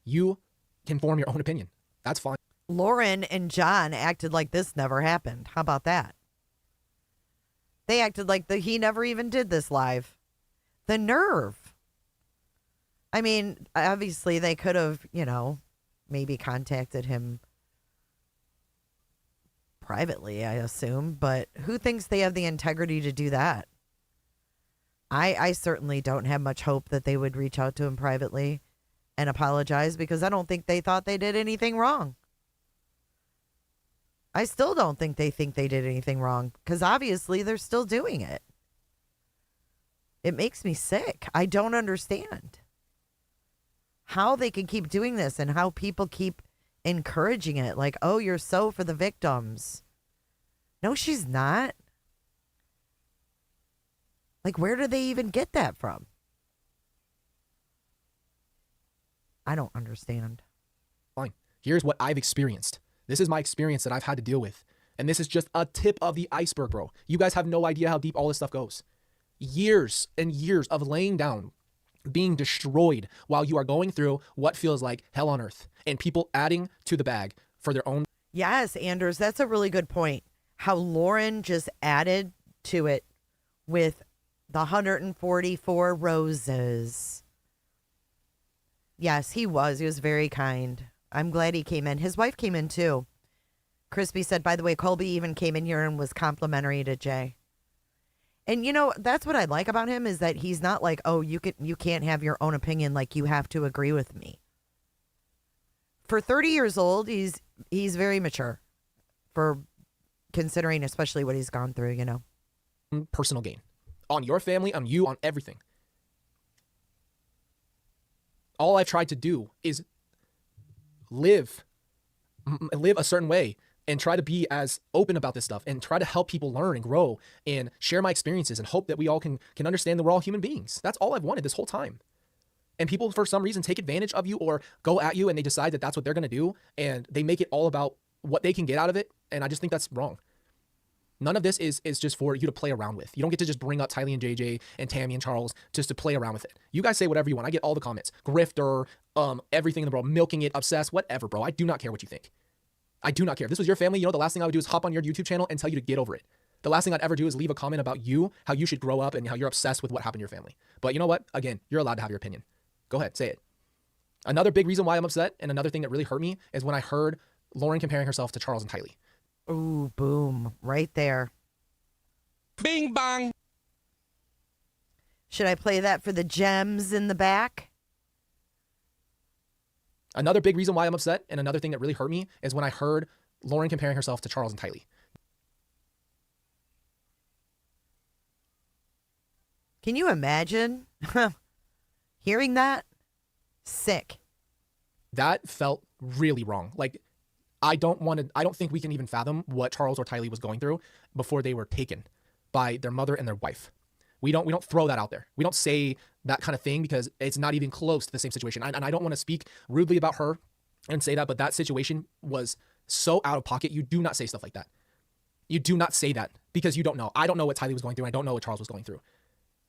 You can form your own opinion. That's fine. Lauren and John acted like this never happened. How about that? They acted like he never even did this live. The nerve. I mean, obviously they could have, maybe contacted him privately, I assume, but who thinks they have the integrity to do that? I certainly don't have much hope that they would reach out to him privately and apologize because I don't think they thought they did anything wrong. I still don't think they did anything wrong because obviously they're still doing it. It makes me sick. I don't understand how they can keep doing this and how people keep encouraging it. Like, oh, you're so for the victims. No, she's not. Like, where do they even get that from? I don't understand. Fine. Here's what I've experienced. This is my experience that I've had to deal with. And this is just a tip of the iceberg, bro. You guys have no idea how deep all this stuff goes. Years and years of laying down, being destroyed while you are going through what feels like hell on earth. And people adding to the bag for their own. Yes, Anders, that's a really good point. How Lauren just added to it with the 144 roses. Yes, he was. He was very kind. I'm glad he came in. His wife came in too. Crispy said, by the way, Colby even came in here and was complimentary to Jay. And that's what I like about him is that he's not like, oh, you can't have your own opinion, like you have to agree with me. For 30 years old, he's very mature for considering especially what he's gone through, Personal gain. On your family, on you, on everything. All I've tried to do is live a certain way and try to be as open about this stuff and try to help people learn and grow and share my experiences and hope that we all can understand that we're all human beings. That's all I've wanted this whole time. And people, for some reason, take advantage of you or go at you and they decide that that's what they're going to do and they make it all about what they can get out of it. And I just think that's wrong. None of this is just for you to play around with. You don't get to just bring up Tylee and JJ and Tammy and Charles just to play around with it. You guys say whatever you want. I get all the comments. Grifter, everything in the world, milking it, obsessed, whatever, bro. I do not care what you think. I do not care. If this was your family, the last thing I would do is hop on your YouTube channel and tell you to get over it. The last thing I'd ever do is leave a comment about you, how you should grow up and how you're obsessed with what happened to your family. But you know what? Again, you're allowed to have your opinion. Go ahead, say it. Another big reason why I'm upset and another thing that really hurt me is when I heard Lauren comparing herself to Charles and Tylee. Ooh, boom. Right there. Bing bang. Should I play that for the gems in the back? Another big reason why I'm upset and another thing that really hurt me is when I heard Lauren comparing herself to Charles and Tylee. Can you imagine hearing that? Sick. That felt really wrong. Like, I don't think we can even fathom what Charles or Tylee was going through before they were taken by their mother and their wife. We don't throw that out there. We don't say that kind of thing because it's not even close to the same situation. And I don't want to speak rudely about her and say that, but that situation was so out of pocket. You do not say stuff like that. You do not say that because you don't know. I don't know what Tylee was going through. I don't know what Charles was going through.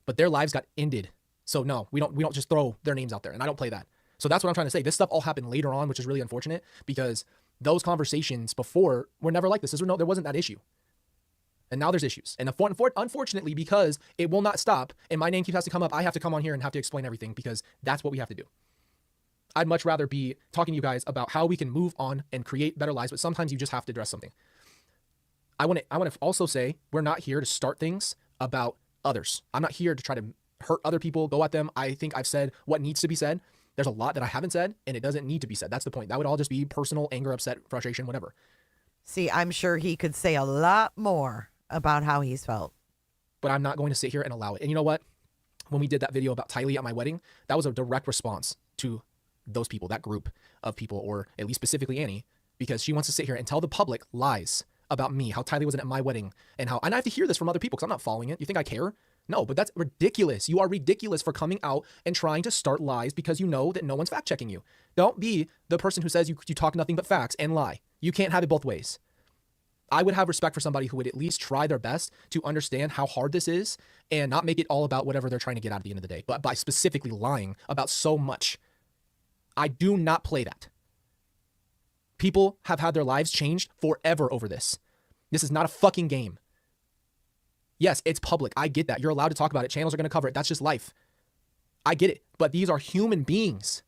But their lives got ended. So no, we don't just throw their names out there. And I don't play that. So that's what I'm trying to say. This stuff all happened later on, which is really unfortunate because those conversations before were never like this. There wasn't that issue. And now there's issues. And unfortunately, because it will not stop and my name keeps has to come up, I have to come on here and have to explain everything because that's what we have to do. I'd much rather be talking to you guys about how we can move on and create better lives, but sometimes you just have to address something. I want to also say we're not here to start things about others. I'm not here to try to hurt other people, go at them. I think I've said what needs to be said. There's a lot that I haven't said and it doesn't need to be said. That's the point. That would all just be personal anger, upset, frustration, whatever. See, I'm sure he could say a lot more about how he's felt. But I'm not going to sit here and allow it. And you know what? When we did that video about Tylee at my wedding, that was a direct response to those people, that group of people, or at least specifically Annie, because she wants to sit here and tell the public lies about me, how Tylee wasn't at my wedding, and I have to hear this from other people because I'm not following it. You think I care? No, but that's ridiculous. You are ridiculous for coming out and trying to start lies because you know that no one's fact checking you. Don't be the person who says you talk nothing but facts and lie. You can't have it both ways. I would have respect for somebody who would at least try their best to understand how hard this is and not make it all about whatever they're trying to get out at the end of the day, but by specifically lying about so much. I do not play that. People have had their lives changed forever over this. This is not a fucking game. Yes, it's public. I get that. You're allowed to talk about it. Channels are going to cover it. That's just life. I get it. But these are human beings.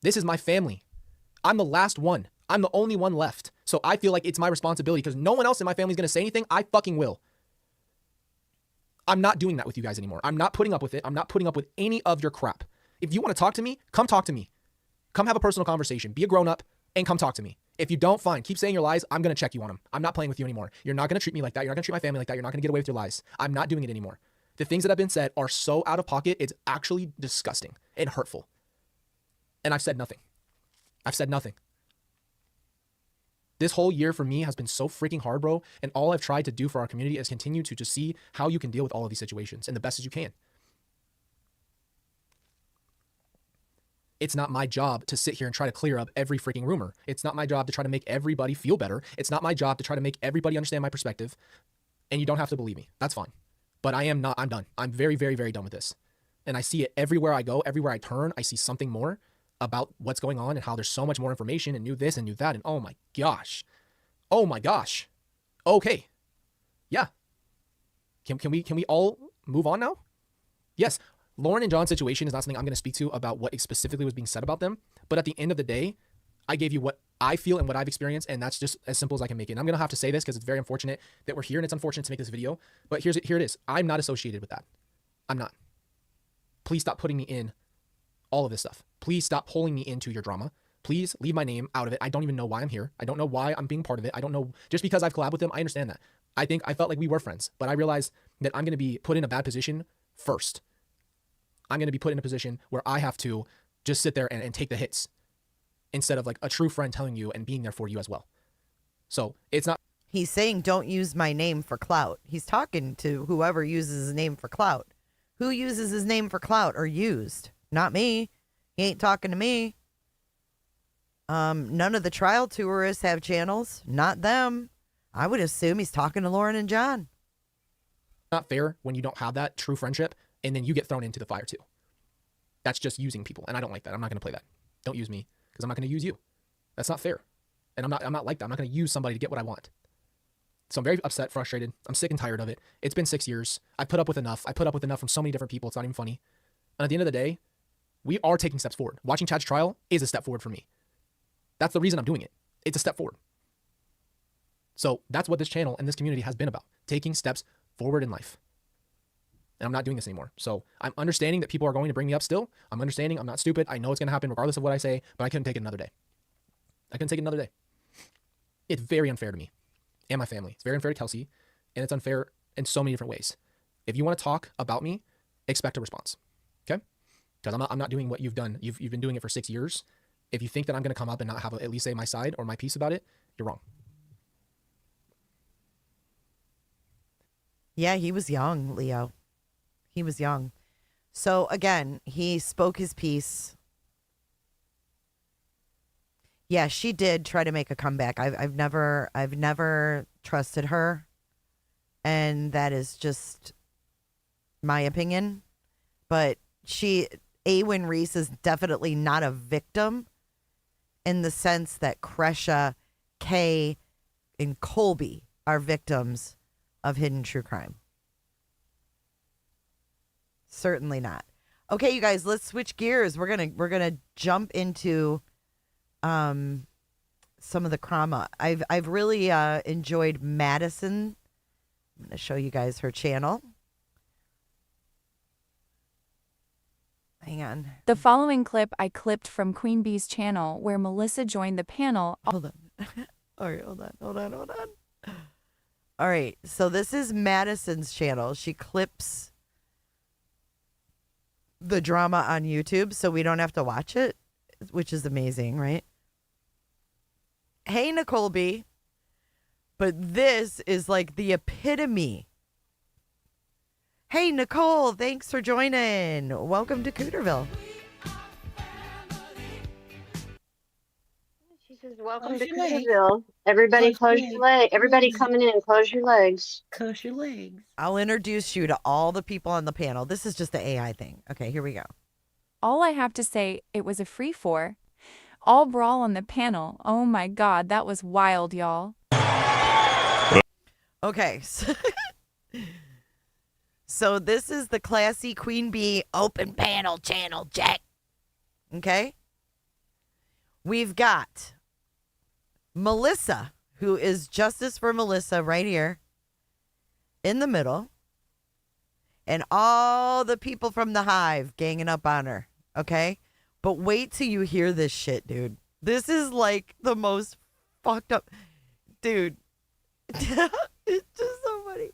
This is my family. I'm the last one. I'm the only one left. So I feel like it's my responsibility because no one else in my family is going to say anything. I fucking will. I'm not doing that with you guys anymore. I'm not putting up with it. I'm not putting up with any of your crap. If you want to talk to me, come talk to me. Come have a personal conversation. Be a grown up and come talk to me. If you don't, fine. Keep saying your lies. I'm going to check you on them. I'm not playing with you anymore. You're not going to treat me like that. You're not going to treat my family like that. You're not going to get away with your lies. I'm not doing it anymore. The things that have been said are so out of pocket. It's actually disgusting and hurtful. And I've said nothing. I've said nothing. This whole year for me has been so freaking hard, bro. And all I've tried to do for our community is continue to just see how you can deal with all of these situations and the best as you can. It's not my job to sit here and try to clear up every freaking rumor. It's not my job to try to make everybody feel better. It's not my job to try to make everybody understand my perspective. And you don't have to believe me. That's fine. But I'm done. I'm very, very, very done with this. And I see it everywhere I go, everywhere I turn. I see something more about what's going on and how there's so much more information and new this and new that. And oh my gosh. Oh my gosh. Okay. Yeah. Can we all move on now? Yes. Lauren and John's situation is not something I'm going to speak to about what specifically was being said about them. But at the end of the day, I gave you what I feel and what I've experienced, and that's just as simple as I can make it. And I'm going to have to say this because it's very unfortunate that we're here, and it's unfortunate to make this video. But here it is. I'm not associated with that. I'm not. Please stop putting me in all of this stuff. Please stop pulling me into your drama. Please leave my name out of it. I don't even know why I'm here. I don't know why I'm being part of it. I don't know. Just because I've collabed with them, I understand that. I felt like we were friends, but I realized that I'm going to be put in a bad position first. I'm going to be put in a position where I have to just sit there and take the hits instead of like a true friend telling you and being there for you as well. So it's not. He's saying don't use my name for clout. He's talking to whoever uses his name for clout. Who uses his name for clout or used? Not me. He ain't talking to me. None of the trial tourists have channels. Not them. I would assume he's talking to Lauren and John. Not fair when you don't have that true friendship and then you get thrown into the fire too. That's just using people, and I don't like that. I'm not going to play that. Don't use me because I'm not going to use you. That's not fair. And I'm not like that. I'm not going to use somebody to get what I want. So I'm very upset, frustrated. I'm sick and tired of it. It's been 6 years. I put up with enough. I put up with enough from so many different people. It's not even funny. And at the end of the day, we are taking steps forward. Watching Chad's trial is a step forward for me. That's the reason I'm doing it. It's a step forward. So that's what this channel and this community has been about. Taking steps forward in life. And I'm not doing this anymore. So I'm understanding that people are going to bring me up still. I'm understanding. I'm not stupid. I know it's going to happen regardless of what I say, but I couldn't take it another day. I couldn't take it another day. It's very unfair to me and my family. It's very unfair to Kelsey, and it's unfair in so many different ways. If you want to talk about me, expect a response. Okay? Because I'm not doing what you've done. You've been doing it for 6 years. If you think that I'm going to come up and not have at least say my side or my piece about it, you're wrong. Yeah, he was young, Leo. He was young. So again, he spoke his piece. Yeah, she did try to make a comeback. I've never trusted her. And that is just my opinion. But Awen Reese is definitely not a victim in the sense that Kresha, Kay, and Colby are victims of hidden true crime. Certainly not. Okay, you guys, let's switch gears. We're gonna jump into some of the Crama. I've really enjoyed Madison. I'm gonna show you guys her channel. Hang on. The following clip I clipped from Queen Bee's channel where Melissa joined the panel. Hold on. All right, hold on. All right, so this is Madison's channel. She clips the drama on YouTube so we don't have to watch it, which is amazing, right? hey, Nicole B. But this is like the epitome. Hey, Nicole, thanks for joining. Welcome to Cooterville. She says, welcome to Cooterville. Everybody close your legs. Everybody coming in, close your legs. Close your legs. I'll introduce you to all the people on the panel. This is just the AI thing. Okay, here we go. All I have to say, it was a free for. All brawl on the panel. Oh my God, that was wild, y'all. Okay, so this is the classy Queen Bee open panel channel, Jack. Okay? We've got Melissa, who is Justice for Melissa right here in the middle. And all the people from the Hive ganging up on her. Okay? But wait till you hear this shit, dude. This is like the most fucked up. Dude. It's just so funny.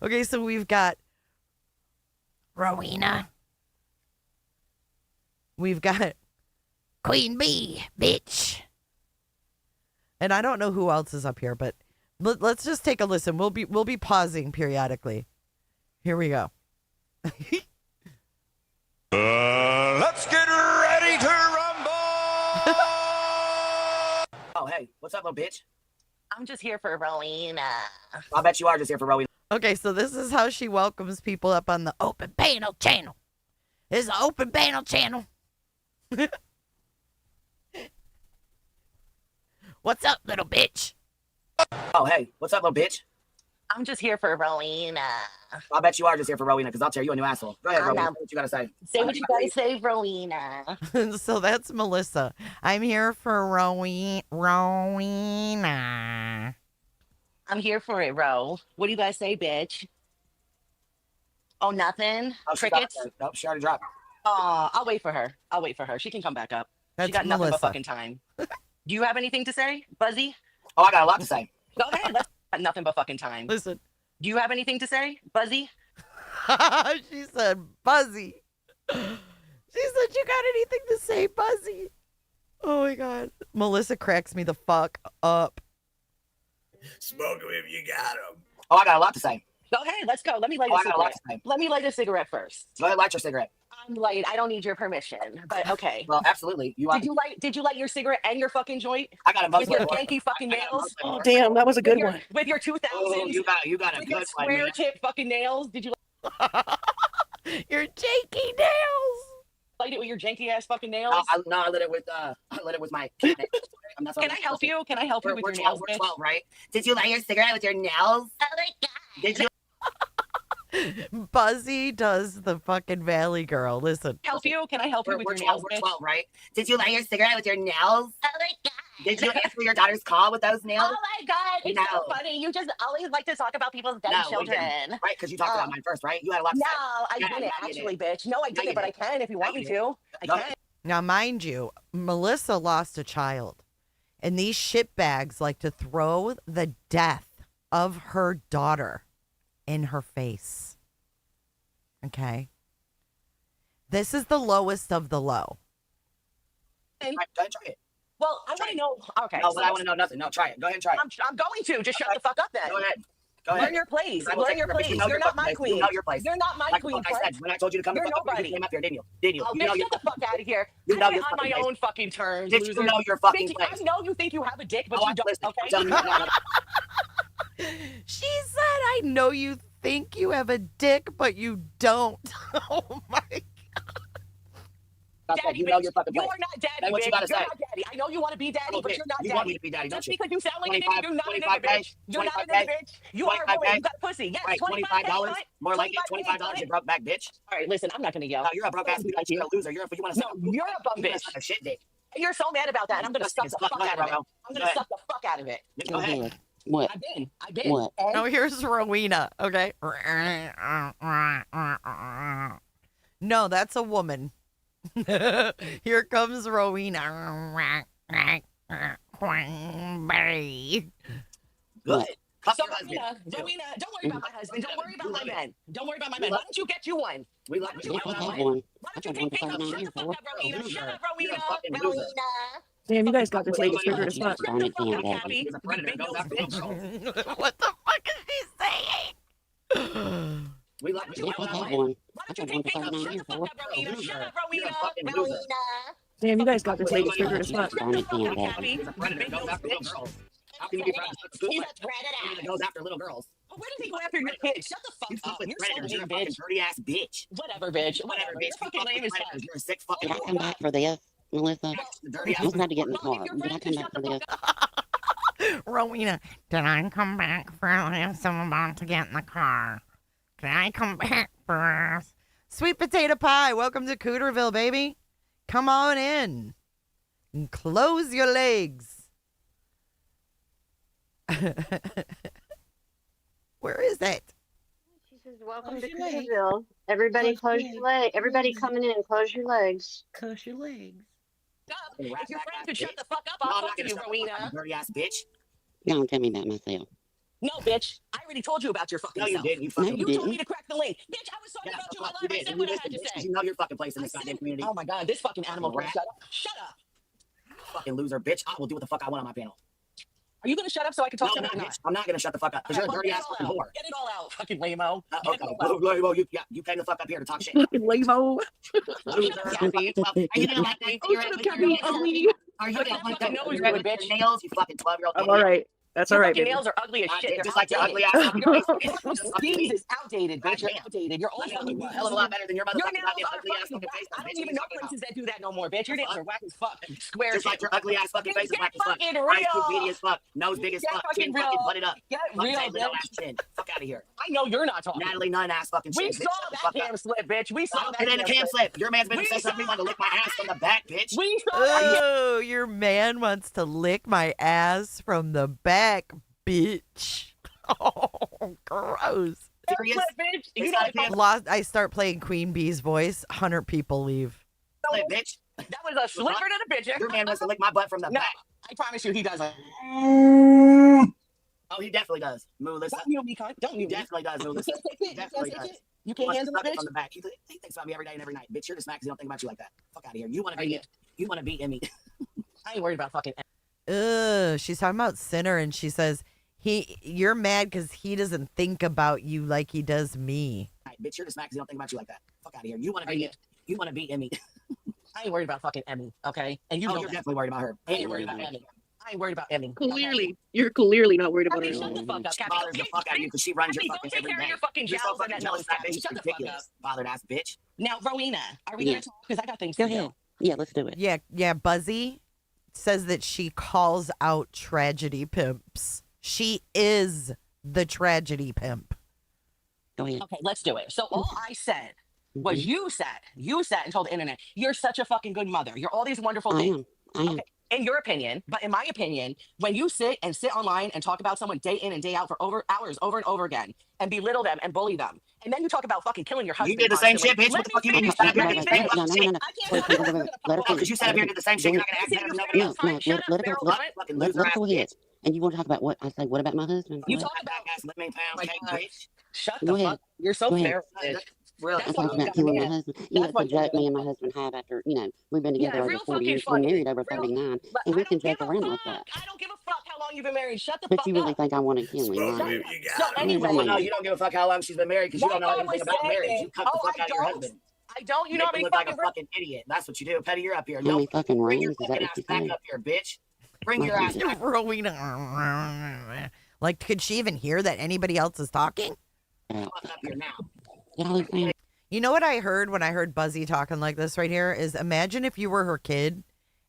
Okay, so we've got Rowena. We've got Queen Bee, bitch. And I don't know who else is up here, but let's just take a listen. We'll be pausing periodically. Here we go. Let's get ready to rumble! Oh, hey, what's up, little bitch? I'm just here for Rowena. I bet you are just here for Rowena. Okay, so this is how she welcomes people up on the open panel channel. This is the open panel channel. What's up, little bitch? Oh, hey, what's up, little bitch? I'm just here for Rowena. I bet you are just here for Rowena, because I'll tear you a new asshole. Go ahead, Rowena. What you gotta say? Say what you gotta say, Rowena. So that's Melissa. I'm here for Rowena. I'm here for it, Ro. What do you guys say, bitch? Oh, nothing? Oh, Crickets? Nope, she already dropped. I'll wait for her. I'll wait for her. She can come back up. That's she got nothing Melissa. but fucking time. Do you have anything to say, Buzzy? Oh, I got a lot to say. Go ahead. Let's got nothing but fucking time. Listen. Do you have anything to say, Buzzy? She said, Buzzy. She said, you got anything to say, Buzzy? Oh, my God. Melissa cracks me the fuck up. Smoke him if you got him. Oh, I got a lot to say. Go ahead. Let's go. Let me light a cigarette. Let me light a cigarette first. Go ahead, light your cigarette. I'm light. I don't need your permission, but okay. Well, absolutely. Did you light your cigarette and your fucking joint? I got a with your janky fucking nails. Oh, damn, that was a good one. With your 2000s. Oh, you got a with good your one, square man. tip fucking nails. Did you Your janky nails. light it with your janky ass fucking nails? No, I lit it with my cat nails. Can I help you? Can I help you with We're your 12, nails? we're bitch? 12, right? Did you light your cigarette with your nails? Oh my God. Did you? Buzzy does the fucking Valley Girl. Listen. Help you? Can I help you with We're your 12, nails, we're bitch? 12, right? Did you light your cigarette with your nails? Oh my God. Did you answer your daughter's call with those nails? Oh my God, it's so No. funny. You just always like to talk about people's dead No, we children. didn't. Right, because you talked about mine first, right? You had a lot to No, say. I Yeah, didn't you actually, did. bitch. No, I you didn't, but I did. can if you want me you to. I Go can. ahead. Now, mind you, Melissa lost a child. And these shitbags like to throw the death of her daughter in her face. Okay? This is the lowest of the low. Go ahead, try it. Well, I want to know. Okay. No, so but I want to know nothing. No, try it. Go ahead and try it. I'm going to. Just shut the fuck up then. Go ahead. Go ahead. Learn your place. I will Learn take your your place. place. You know You're your not fucking my place. queen. You know your place. You're not my Like queen. I said, when I told you to come You're to fuck with me, nobody. you came up here, didn't you? Didn't you? Oh, You bitch, know your get the fuck out of here. You I know get your on my fucking place. own fucking terms, Did loser. you know your fucking Think- place? I know you think you have a dick, but Oh, you don't. listen, I'm Okay. telling you right now. She said, I know you think you have a dick, but you don't. Oh, my Daddy, you know bitch. your fucking place. You're not daddy, Say what you bitch. gotta You're say. not daddy. I know you want to be daddy, Oh, but bitch, you're not you daddy. want me to be daddy, don't Just you? because you sound like a nigga, 25, you're not a 25 nigga, bitch. You're not a 25 nigga, bitch. You are a 25 woman. You got pussy. Yes, Right, $25. More like it, $25, you broke back, bitch. All right, listen, I'm not going to yell. No, you're a broke ass bitch. You're a loser. You want to No, you're a bum bitch. suck a shit dick. You're so mad about that, and I'm going to suck the fuck out of it. I'm going to suck the fuck out of it. Go ahead. What? I've been. What? Oh, here's Rowena, okay? No, that's a woman. Here comes Rowena. Good. So, Rowena, don't worry about my husband. Don't worry about my men. Don't worry about my men. Why don't you get you one? We love Why don't you take me up? Shut the fuck up, Rowena. Shut up, Rowena. Rowena. Damn, you guys got this lady triggered as fuck. What the fuck is he saying? We like to one. I tried one for 39 years. Shut up, Rowena. Damn, you guys got this lady triggered as fuck. How can you be friends with a You that goes after little girls? Where does he go after your kids? Shut the fuck up. You're so You're a lame, fucking bitch. dirty ass bitch. Whatever, bitch. Whatever, bitch. You're fucking lame as fuck. You're a sick fucking. Did I come back for this, Melissa? Dirty I was about to get in the car. Did I come back for this? Rowena, did I come back for this? I'm about to get in the car. Did I come back for this? Sweet potato pie, welcome to Cooterville, baby. Come on in. And close your legs. Where is it? She says, welcome to Cooterville. Everybody close your legs. Everybody coming in, close your legs. Close your legs. If your friends could shut the fuck up, I'll talk to you, Rowena. Dirty ass bitch. Don't tell me about myself. No, bitch. I already told you about your fucking No, you self. didn't. You No, fucking. you You told didn't. me to crack the link. Bitch, I was talking about you in my live. I said what I had to say. You know your fucking place in this goddamn community. Oh my god, this fucking animal. Rat. Shut up. Shut up. Fucking loser, bitch. I will do what the fuck I want on my panel. Are you gonna shut up so I can talk to No, you? bitch. I'm not gonna shut the fuck up because you're a dirty ass fucking whore. Get it all out, fucking lame-o. Okay, Lame-o, you came the fuck up here to talk shit. Fucking lame-o. Cappy. Are you gonna like that? Oh, shut up, Cappy. Ugly. Are you gonna like that? Know you would, bitch. Nails, you fucking 12-year-old. I'm all right. That's all Your right, fucking baby. nails are ugly as shit. They're Just like your ugly outdated. ass fucking Your face. These is outdated, bitch. You're outdated. You're old I fucking know, a hell of a lot better than your Your motherfucking nails goddamn are ugly ass fucking fucking face. whack. I don't even know places that do that no more, bitch. Your nails are whack as fuck. Square Just like shit. your ugly ass fucking face is Get whack as fuck. fucking Eyes too real. beady as fuck. Nose big as Get fuck. fucking Chin fucking real. butted up. Get Fuck real, tangled bitch. ass chin. Fuck out of here. I know you're not talking. Natalie Nunn ass fucking We chin. saw that cam slip, bitch. We saw that. It ain't a cam slip. Your man's been We saying something saw wanting to lick my ass from the back, bitch. We saw that. Oh, your man wants to lick my ass from the back, bitch. Oh, gross. Serious? Bitch. It's You not a know, cam Lost. I start playing Queen Bee's voice. 100 people leave. slip, bitch. that was a sliver to the picture. Your man wants to lick my butt from the No, back. I promise you he doesn't. Oh, he definitely does. Moo, listen. Don't mute me, cunt. Don't He mute me. definitely does, Moo, You listen. can't take it. He definitely does. You can't Wants to handle suck it, it from bitch. the back. He thinks about me every day and every night. Bitch, you're just mad because you don't think about you like that. Fuck out of here. You want to Are be you? You want to be Emmy. I ain't worried about fucking. Ugh, she's talking about Sinner, and she says you're mad because he doesn't think about you like he does me. Bitch, you're just mad because you don't think about you like that. Fuck out of here. You want to Are be you? You want to be Emmy. I ain't worried about fucking Emmy, okay? And you Oh, know you're that. definitely worried about her. I ain't worried about Emmy. I ain't worried about Emmy. Clearly, you're clearly not worried about Cappy, her. shut the fuck up, She Cappy. bothers the fuck out of you because she runs your Cappy, fucking go take every care of day. your fucking You're so jowls and fucking that jealous nose, of that Cappy. bitch. It's Shut the fuck up. ridiculous. Bothered ass bitch. Now, Rowena, are we Yeah. gonna talk? Because I got things Go to ahead. do. Yeah, let's do it. Yeah, Buzzy says that she calls out tragedy pimps. She is the tragedy pimp. Go ahead. Okay, let's do it. So all I said was you sat and told the internet, you're such a fucking good mother. You're all these wonderful I things. am. I am. Okay, in your opinion, but in my opinion, when you sit online and talk about someone day in and day out for hours over and over again and belittle them and bully them, and then you talk about fucking killing your husband. You did the same constantly. shit, bitch. What the fuck you Let mean? me You sat up here and finish. did the same No, fucking no, shit? no, no. I can't Wait, finish. wait, wait, wait. Let her Oh, because you sat up here and did the same shit. You're not finish. gonna act better than nobody No, else. no, Shut up, let her barrel go. vomit. Fucking Let loser her ass go bitch. ahead. And you want to talk about what I say? What about my husband? You What? talk about. Ass living Oh pounds my cake, God. bitch. Shut Go the ahead. fuck. You're so Go ahead. feral, bitch. Real. That's I'm why talking you about got killing my mad. husband. You know, That's it's why a you joke got me and my mad. husband have after, we've been Yeah, together over real 40 fucking years. We're funny. married over Real. 39. But And I we don't can give joke a around fuck. like that. I don't give a fuck how long you've been married. Shut the But fuck you really up. think I want to kill me, Smoke right? if you So got 'em. anyway, No, you don't give a fuck how long she's been married because you like don't know I anything was about marriage. You saying, cut the oh, fuck I out of your don't. husband. I don't. You know Make how him many look like a fucking fucking idiot. That's what you do. Petty, you're up here. How many No, fucking bring your rings? Is that fucking what ass you're back saying? up here, bitch. Bring your ass back. Rowena. Like, could she even hear that anybody else is talking? Fuck up here now. You know what I'm saying? You know what I heard when I heard Buzzy talking like this right here is imagine if you were her kid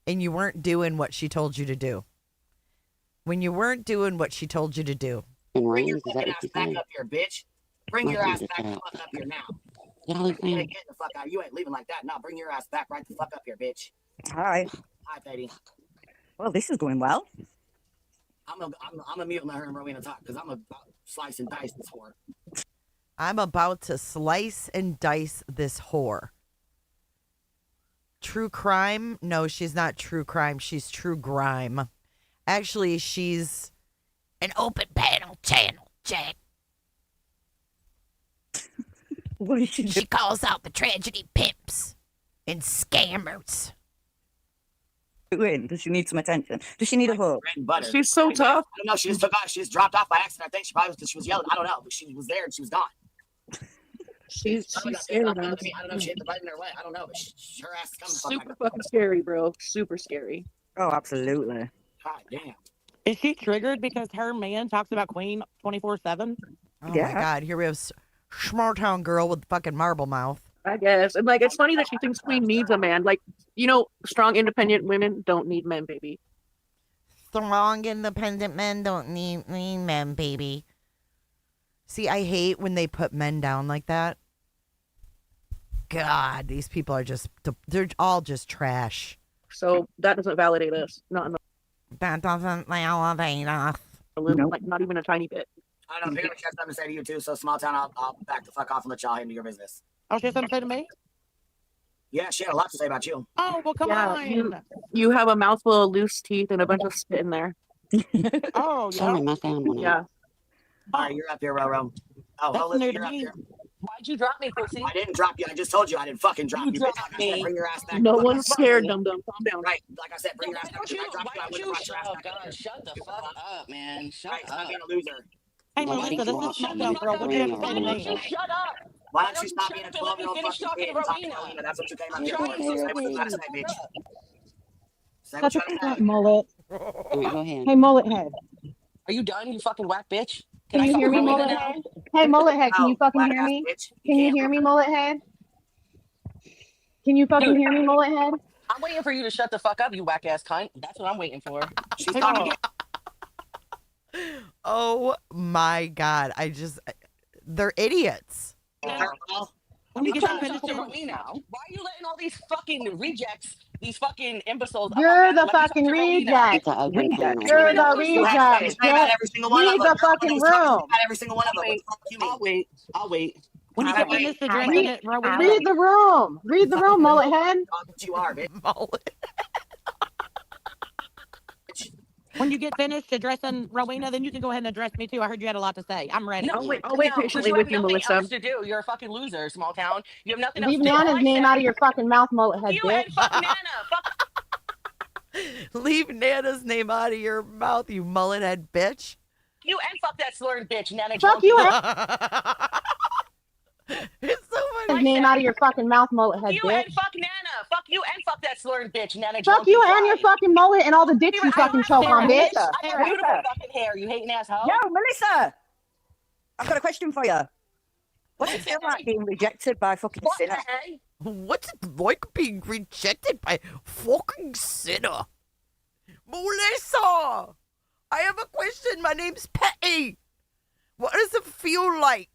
and you weren't doing what she told you to do. When you weren't doing what she told you to do. And Bring your rings? Is that fucking what ass you're back saying? up here, bitch. Bring My your phone ass just back cut the out. fuck up here now. You know what I'm You saying? ain't getting the fuck out. You ain't leaving like that. No, bring your ass back right the fuck up here, bitch. Hi. Hi, Petty. Well, this is going well. I'm a mute and let her and Rowena talk because I'm a slice and dice this whore. I'm about to slice and dice this whore. True crime? No, she's not true crime. She's true grime. Actually, she's an open panel channel, Jack. What is She calls out the tragedy pimps and scammers. Does she need some attention? Does she need a hug? She's so tough. I don't know. She just took off. She just dropped off by accident. I think she probably was because she was yelling. I don't know, but she was there and she was gone. She's scared. scared. I don't know if she hit the button or what. I don't know, but her ass is coming. Super fucking scary, bro. Super scary. Oh, absolutely. God damn. Is she triggered because her man talks about Queen 24/7? Oh my God! Here we have small town girl with fucking marble mouth. I guess. And like, it's funny that she thinks Queen needs a man. Like, you know, strong, independent women don't need men, baby. Strong, independent men don't need men, baby. See, I hate when they put men down like that. God, these people are they're all just trash. So that doesn't validate us. Not that doesn't validate us. Like, not even a tiny bit. I don't know. She has something to say to you too. So small town, I'll back the fuck off and let y'all handle your business. Oh, she has something to say to me? Yeah, she had a lot to say about you. Oh, well, come on. You have a mouthful of loose teeth and a bunch of spit in there. Oh, yeah. Sorry, my sound went Yeah. All right, you're up here, Roro. Oh, That's Holy, new to you're up me. here. Why'd you drop me, pussy? I didn't drop you. I just told you I didn't fucking drop you. dropped Bitch. me. Bring your ass back. No Fuck one's off. scared, dum dum. Calm down. Right, like I said, bring your ass back. I dropped you. I wouldn't have brought your ass back. Oh, God, shut the fuck up, man. Shut Right, stop up. being a loser. Hey, Well, Melissa, she this wants is SmackDown, girl. What do you have to say to Why me? don't you Shut up. Why don't you stop being a 12-year-old finish fucking talking kid to and talk to Rowena? Rowena? That's what you came up It's here for. okay, So say what you okay. gotta say, bitch. Say what Shut you the gotta fuck up, say. mullet. All right, go ahead. Hey, mullet head. Are you done, you fucking whack bitch? Can you fuck hear me, Rowena mullet now? head? Hey, mullet head, can you fucking black hear ass me? bitch. Can you can't hear me, look- mullet head? Can you fucking hear me, mullet head? I'm waiting for you to shut the fuck up, you whack ass cunt. That's what I'm waiting for. She's Hey, talking. when you Oh my God! They're idiots. When you I'm get trying done to finishing talk to Rowena, why are you letting all these fucking rejects, these fucking imbeciles? You're the let me talk fucking to Rowena. reject. It's an open panel. You're the You have to reject. say about every single one of Read them. the fucking room. About every single one of them. What the fuck you mean? I'll wait. I'll wait. When you I'll get finished wait. addressing it, Rowena. Read the room. Read the room, mullet head. What you are, bitch. Mullet. When you get finished addressing Rowena, then you can go ahead and address me too. I heard you had a lot to say. I'm ready. I'll wait patiently with you, Melissa. Else to do. You're a fucking loser, small town. You have nothing else Leave to do. Nana's name out of your fucking mouth, mullet head, You bitch. and fuck Nana. Fuck. Leave Nana's name out of your mouth, you mullet head bitch. You and fuck that slurring bitch, Nana. Fuck you and It's so his name out of your fucking mouth, mullet head, You bitch. and fuck Nana. Fuck you and fuck that slurring bitch, Nana. Fuck you and your fucking mullet and all the dicks you fucking choke on, bitch. I have beautiful fucking hair, you hating asshole. Yo, Melissa! I've got a question for you. What's it feel like being rejected by fucking Sinner? What's it like being rejected by fucking Sinner? Melissa! I have a question. My name's Petty. What does it feel like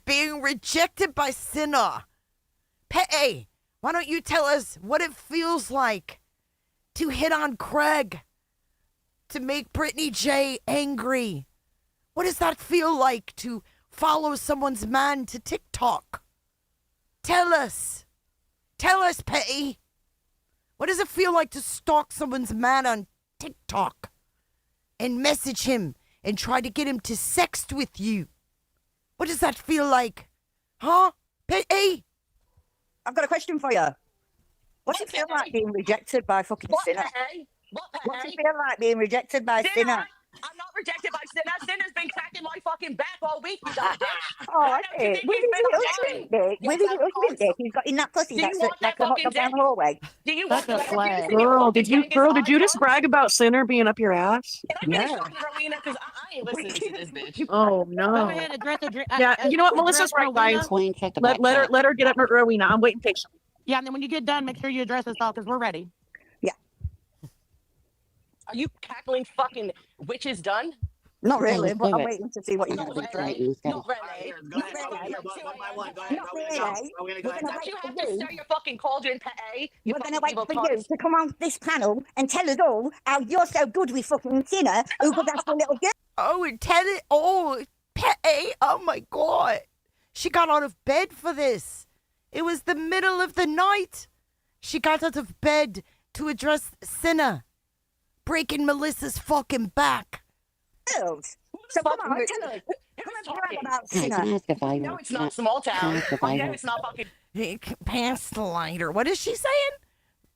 being rejected by Sinner? Petty, why don't you tell us what it feels like to hit on Craig, to make Brittany J angry? What does that feel like to follow someone's man to TikTok? Tell us. Tell us, Petty. What does it feel like to stalk someone's man on TikTok and message him and try to get him to sext with you? What does that feel like? Huh? Petty? I've got a question for you. What's it feel like being rejected by fucking Sinner? What's it feel like being rejected by Sinner? I'm not rejected by Sinner. Sinner's been cracking my fucking back all week, you dumb bitch. Oh, I see. With his little squint dick. With his little squint dick. He's got in that pussy. That's like a hot dog down the hallway. Do you That's a flag. Girl, did you just brag about Sinner being up your ass? Yeah. Rowena, because I ain't listening to this bitch. Oh no. Go ahead, address Yeah, you know what? Melissa's right, guys. Let her get up at Rowena. I'm waiting patiently. Yeah, and then when you get done, make sure you address us all because we're ready. Yeah. Are you cackling fucking witches done? Not really, let's but do I'm it. waiting to see what you No, have Renee. to say. No, Renee. Go ahead. One by one. Go ahead. Not Rowena, really. go. Rowena, go We're ahead. gonna Don't you wait have for to you. stir your fucking cauldron, Pay? We're going to wait for you to come on this panel and tell us all how you're so good with fucking Sinner who got that little girl. Oh, and tell it all. Petty. Oh, my God. She got out of bed for this. It was the middle of the night. She got out of bed to address Sinner, breaking Melissa's fucking back. So come on, tell us. Come and brag about Hey, Sinner. can I ask a favor? No, it's not small Can I town. ask a I know favor? it's not fucking. Pass the lighter. What is she saying?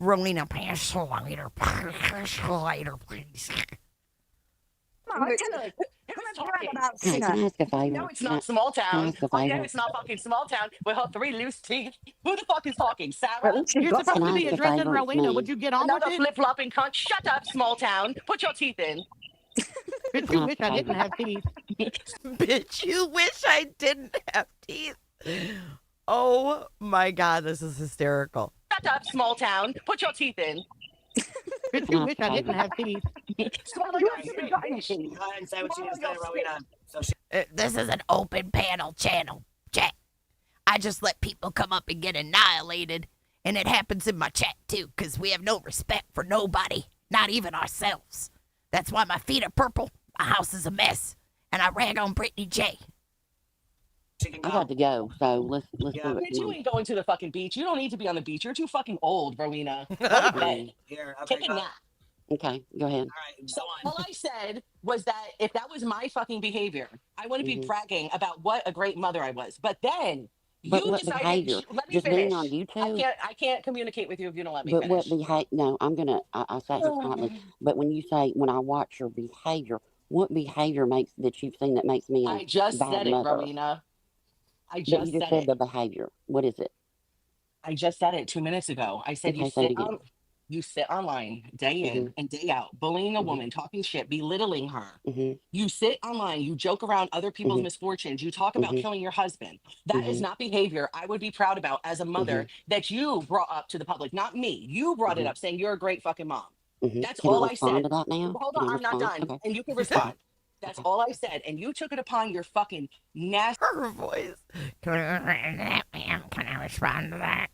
Rowena, pass the lighter. Pass the lighter, please. Come on, tell her. Come and brag about Hey, Sinner. can I ask a favor? No, it's not small Can I town. ask a I know favor? it's not fucking small town with her 3 loose teeth. Who the fuck is talking? Sarah? Well, she's You're got supposed Can to I be ask a addressing favor? It's Rowena. me. Would you get on with Another it? flip-flopping cunt. Shut up, small town. Put your teeth in. Bitch, Can you I wish ask a I didn't favor? have teeth. Bitch, you wish I didn't have teeth. Oh my God, this is hysterical. Shut up, small town. Put your teeth in. Bitch, Can you I wish ask I a didn't favor? have teeth. Swallow You your haven't spit, got bitch. anything. Go ahead and say what you need to say, Swallow Rowena. So she This is an open panel channel, chat. I just let people come up and get annihilated, and it happens in my chat too, because we have no respect for nobody, not even ourselves. That's why my feet are purple, my house is a mess, and I rag on Brittany J. can I go. got to go, so let's Yeah. do it. Bitch, you ain't going to the fucking beach. You don't need to be on the beach. You're too fucking old, Rowena. Go to Mm, bed. Here, okay, Take a go. nap. okay, go ahead. All right, So go all on. I said was that if that was my fucking behavior, I wouldn't be Hmm. bragging about what a great mother I was. But then But you what decided. behavior? Let me Just being finish. on YouTube? I can't communicate with you if you don't let me But what finish. behavior? No, I sat here quietly. But when you say, when I watch your behavior, what behavior that you've seen that makes me I a just bad said it, mother? Rowena. I But you just just said said it. the behavior. What is it? I just said it 2 minutes ago. I said Okay, say it again. you sit online day Hmm. in and day out, bullying a Hmm. woman, talking shit, belittling her. Hmm. You sit online, you joke around other people's Hmm. misfortunes, you talk about Hmm. killing your husband. That is Hmm. not behavior I would be proud about as a Hmm. mother that you brought up to the public, not me. You brought it Hmm. up saying you're a great fucking mom. Hmm. That's Can I all I respond said. to that now? Hold Can on, I I'm not respond? done. Okay. And you can Okay. respond. That's Okay. all I said. And you took it upon your fucking nasty Her voice. Can I respond to that?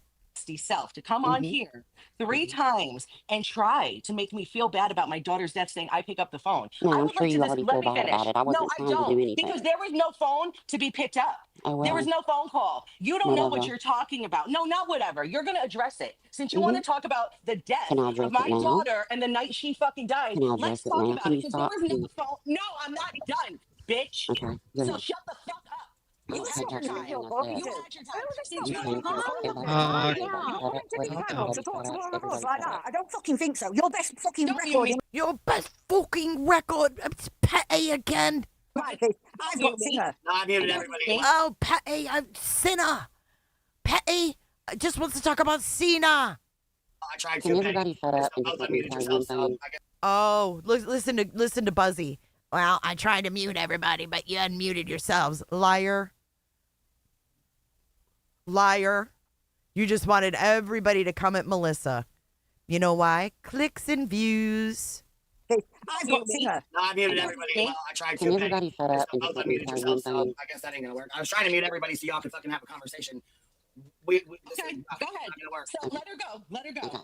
self to come on Hmm. here 3 Hmm. times and try to make me feel bad about my daughter's death saying I pick up the phone. No, I I'm would sure like to you just already let feel me bad about finish. it. I No, wasn't I trying to do don't, because anything. there was no phone to be picked up. Oh, There was well, no phone call. You don't know what whatever. you're talking about. No, not whatever. You're going to address it. Since you want Hmm. to talk about the Can death I of address it my now? daughter and the night she fucking died, Can I let's address it talk now? about Can it you because there stop? was no phone. No, I'm not done, bitch. Okay, go So ahead. shut the fuck up. You I had can't your talk to time. anything like that. You had your time. Since Stop you You it. can't talk. Calm Everybody down. shut up. Calm Everybody down. shut Come up. into Please. the panel Everybody to talk shut to up. one of us Everybody like shut that. up. I don't fucking think so. Your best fucking don't you record mean in Your best fucking record. It's Petty again. life is I've got Sinner. No, I muted everybody. Oh, Petty, I'm Sinner. Petty just wants to talk about Cena. I tried Can to, everybody shut Petty. up and just Both let me unmuted say yourself, one so thing? I guess. Oh, listen to Buzzy. Well, I tried to mute everybody, but you unmuted yourselves. Liar. Liar. You just wanted everybody to come at Melissa. You know why? Clicks and views. I've got Sinner. No, I muted everybody. Well, I tried to, Can Petty. everybody shut up and Both just let me unmuted say yourself, one so thing? I guess that ain't gonna work. I was trying to mute everybody so y'all could fucking have a conversation. This Okay, ain't go ahead. gonna work. So let her go. Let her go. Okay.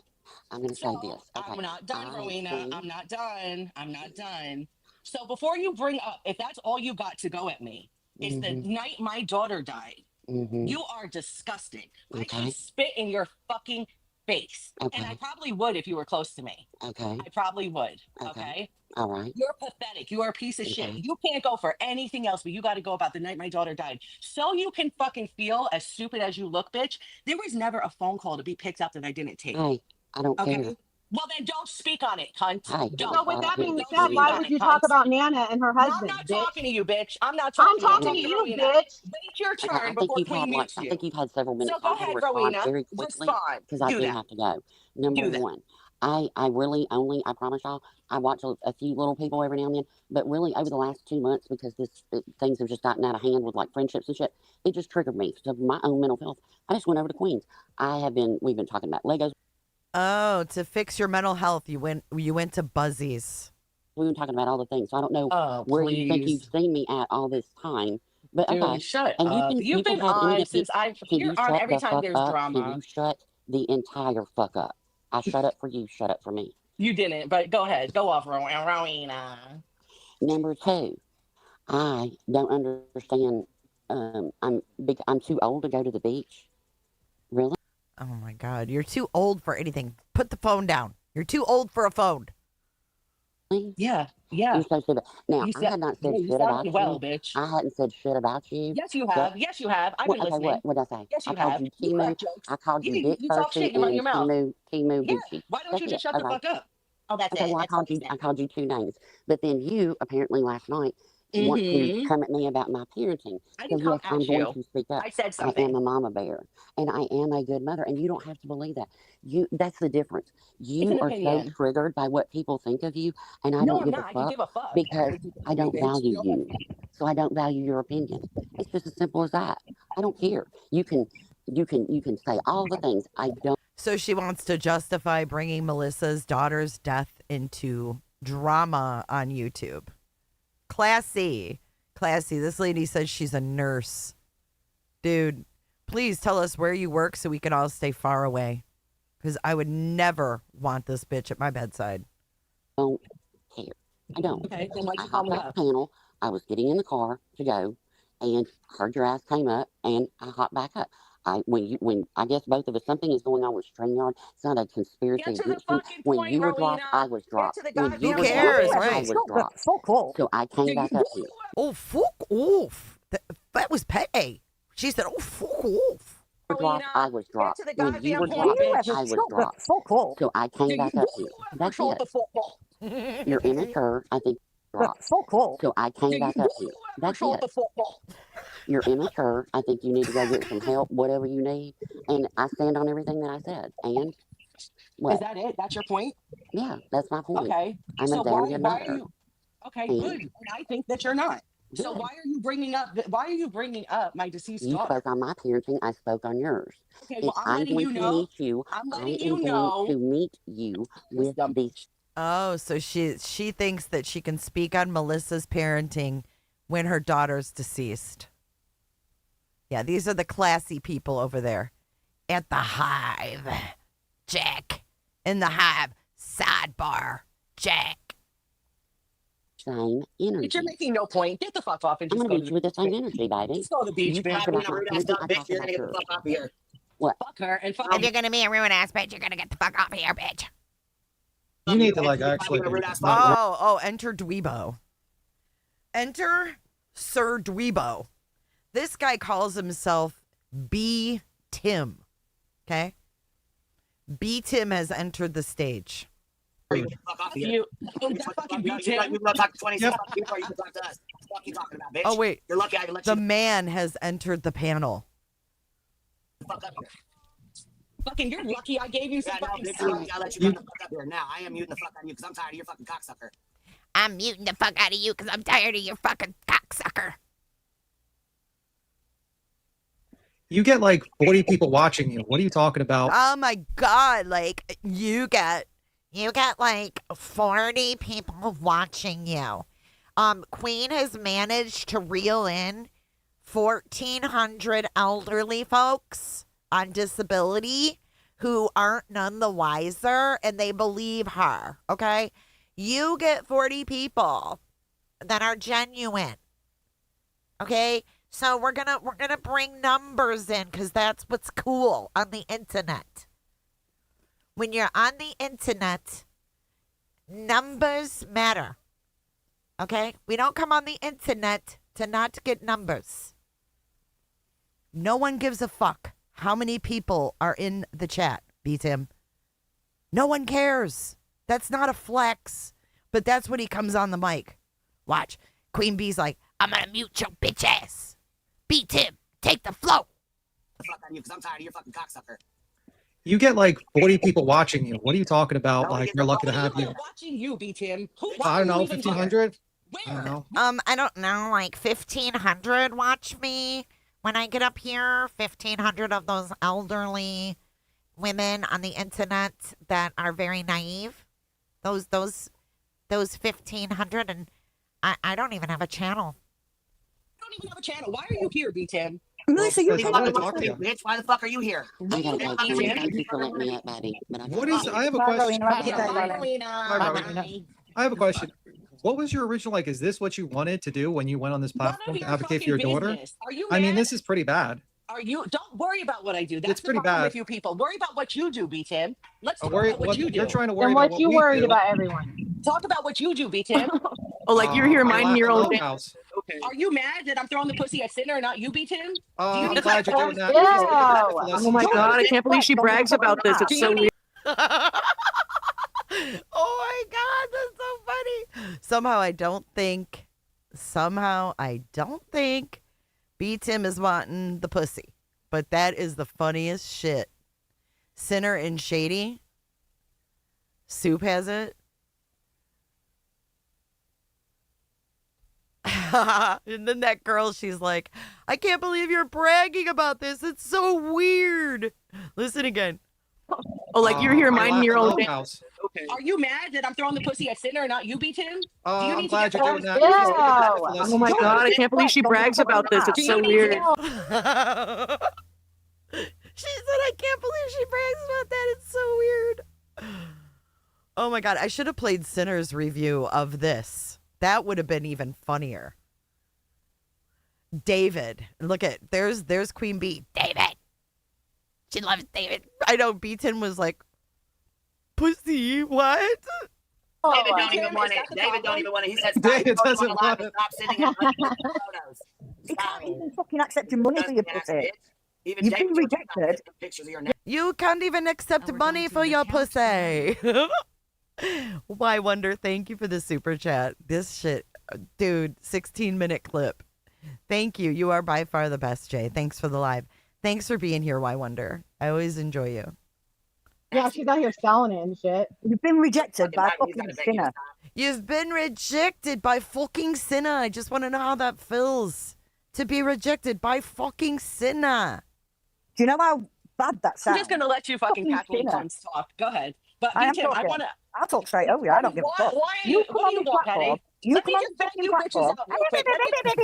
I'm going to say So this. Okay. I'm not done, I Rowena. think. I'm not done. I'm not done. So before you bring up, if that's all you got to go at me, is the Mm-hmm. night my daughter died. Mm-hmm. You are disgusting. I can Okay. spit in your fucking face. And I Okay. probably would if you were close to me. Okay. I probably would. Okay. Okay. All right. You're pathetic. You are a piece of shit. Okay. You can't go for anything else, but you got to go about the night my daughter died. So you can fucking feel as stupid as you look, bitch. There was never a phone call to be picked up that I didn't take. Hey, I don't Okay. care. Well, then don't speak on it, cunt. Hey, Don't. So with that being here, Don't said, here you speak why on go. would it, you talk cunt. about Nana and her No, I'm husband, not bitch? talking to you, bitch. I'm not I'm talking to you. I'm talking to talking to you, Rowena. bitch. Wait your Okay, turn before Queen mutes I you. think you've had several minutes, So so go I'm going to ahead, respond Rowena. very quickly Respond. because I Do do that. have to go. Number Do that. one, I really only, I promise y'all, I watch a few little people every now and then, but really over the last 2 months, because things have just gotten out of hand with like friendships and shit, it just triggered me. So my own mental health, I just went over to Queens. We've been talking about Legos. Oh, to fix your mental health, you went to Buzzy's. We've been talking about all the things. So I don't know Oh, where you think you've please. seen me at all this time, but Dude, okay. shut And up. you You've can been have any on opinion. since I've, Can you're you on shut every the time fuck there's up? Can drama. you shut the entire fuck up? I shut up for you. Shut up for me. You didn't, but go ahead. Go off, Rowena. Number two, I don't understand. I'm too old to go to the beach. Really? Oh my God, you're too old for anything. Put the phone down. You're too old for a phone. Yeah, yeah. You're so stupid. Now, You I said, had not yeah, said you shit about sounded well, you. bitch. I hadn't said shit about you. Yes, you That, have. Yes, you have. I've been okay, listening. what did I say? Yes, I you called have. you You Timu. crack jokes. I called you Yeah, Dick you talk Pussy shit. You run and your mouth. Timu Yeah. Gucci. Why don't That's you just it. shut the fuck up? Oh, that's Okay, it. well, That's all he I said. called you 2 names. But then you, apparently last night, want to come at me about my parenting. I So, didn't come yes, I'm at going you. to speak up. I said I am something. a mama bear, and I am a good mother, and you don't have to believe that. That's the difference. It's You an are so opinion. triggered by what people think of you, and I No, don't I'm give not. a I can fuck give a fuck. because I don't bitch. value you. So I don't value your opinion. It's just as simple as that. I don't care. You can say all the things. I don't. So she wants to justify bringing Melissa's daughter's death into drama on YouTube. Classy. Classy. This lady says she's a nurse. Dude, please tell us where you work so we can all stay far away. Because I would never want this bitch at my bedside. Don't care. I don't. Okay, then why'd I you call hopped me off up? the panel. I was getting in the car to go, and heard your ass came up, and I hopped back up. When I guess both of us, something is going on with StreamYard. It's not a conspiracy Get to the against you. fucking When point, you were dropped, I Rowena. was Get dropped. to the When you goddamn were cares, dropped, right? I was dropped. So I came back up here. Oh, fuck off. That was pay. She said, oh, fuck off. Dropped, I was dropped. Get to the When you goddamn were point, dropped, bitch. I was dropped. So I came back up here. That's Control it. the football. You're immature. I think dropped. So I came back up here. That's Control it. the football. You're immature. I think you need to go get some help, whatever you need. And I stand on everything that I said. And what? Is that it? That's your point? Yeah, that's my point. Okay. I'm So a damn why good are mother. you okay, And good. And I think that you're not. So good. why are you bringing up my deceased You daughter? spoke on my parenting. I spoke on yours. Okay, If well, I'm letting going you to know. meet you, I'm I letting am you going know. to meet you with these. Oh, so she thinks that she can speak on Melissa's parenting when her daughter's deceased. Yeah, these are the classy people over there at the Hive. Jack. In the Hive. Sidebar. Jack. Same energy. But you're making no point. Get the fuck off and I'm just gonna go meet to you with the the same energy, baby. Let's go to the beach, You bitch. talk about my parenting, I talk You're about gonna get the yours. fuck off here. What? Fuck her and fuck If you're going to be a rude ass bitch, you're going to get the fuck off here, bitch. You need to like actually. Oh, enter Dweebo. Enter Sir Dweebo. This guy calls himself B. Tim. Okay? B. Tim has entered the stage. You fucking beat him. You gonna talk to 20 seconds before you can talk to us. What you talking about, bitch? Oh, wait. You're lucky I let The you man has entered the panel. fuck up here. Fucking, you're lucky I gave you some fucking Bitch, you're lucky I let you come the fuck up here. Now I am muting the fuck out of you because I'm tired of your fucking cocksucker. I'm muting the fuck out of you because I'm tired of your fucking cocksucker. You get like 40 people watching you. What are you talking about? Oh my God. Like, you get like 40 people watching you. Queen has managed to reel in 1,400 elderly folks on disability who aren't none the wiser, and they believe her, okay? You get 40 people that are genuine, okay? So we're gonna bring numbers in because that's what's cool on the internet. When you're on the internet, numbers matter, okay? We don't come on the internet to not get numbers. No one gives a fuck how many people are in the chat, beat him. No one cares. That's not a flex, but that's when he comes on the mic. Watch. Queen Bee's like, I'm going to mute your bitch ass. Beat him. Take the flow. The fuck out of you because I'm tired of your fucking cocksucker. You get like 40 people watching you. What are you talking about? Like, you're lucky to have you. Watching you, beat him. I don't know, 1,500? I don't know. I don't know, like 1,500 watch me when I get up here. 1,500 of those elderly women on the internet that are very naive. Those 1,500, and I don't even have a channel. You don't even have a channel. Why are you here, B10? Melissa, you Bitch, why the fuck are you here? I gotta go, Queen. Thank you for letting me up, baby. But What is? I have a question. I have a question. What was your original like? Is this what you wanted to do when you went on this platform to advocate for your daughter? Are you I mean, mad? this is pretty bad. Are you? Don't worry about what I do. That's It's pretty the problem bad. with you people. Worry about what you do, B10. Let's talk Worry, about what you do. you're trying to worry Then about what what you we worried do. about everyone? Talk about what you do, B-Tim. Oh, like you're here minding your own house. Okay. Are you mad that I'm throwing the pussy at Sinner and not you, B-Tim? I'm glad you're doing that. Oh my god, I can't believe she brags about this. It's so weird. Oh my god, that's so funny. Somehow I don't think B Tim is wanting the pussy. But that is the funniest shit. Sinner and Shady. Soup has it. And then that girl, she's like, I can't believe you're bragging about this. It's so weird. Listen again. Oh, like you're here minding your own house. Okay. Are you mad that I'm throwing the pussy at Sinner and not you, B-Tim? I'm glad you're doing that. Oh my god, I can't believe she brags about this. It's so weird. She said, I can't believe she brags about that. It's so weird. Oh my god, I should have played Sinner's review of this. That would have been even funnier. David. Look at, there's Queen Bee. David. She loves David. I know B-Tin was like, pussy, what? David don't even want it. David don't even want it. He says, David doesn't want it. Stop sitting and liking photos. He can't even fucking accept your money for your pussy. Even You've been David rejected. pictures of your You can't even accept money for your pussy. Why Wonder, thank you for the super chat. This shit, dude, 16-minute clip. Thank you. You are by far the best, Jay. Thanks for the live. Thanks for being here, Why Wonder. I always enjoy you. Yeah, she's out here selling it and shit. You've been rejected by fucking Sinner. You've been rejected by fucking Sinner. I just want to know how that feels to be rejected by fucking Sinner. Do you know how bad that sounds? I'm just gonna let you fucking cackling cunts talk. Go ahead. But B-Tim, I wanna. I'll talk straight over you. I don't give a fuck. Why are you? What do you want, Patty? Let me just bang you bitches out real quick. Let me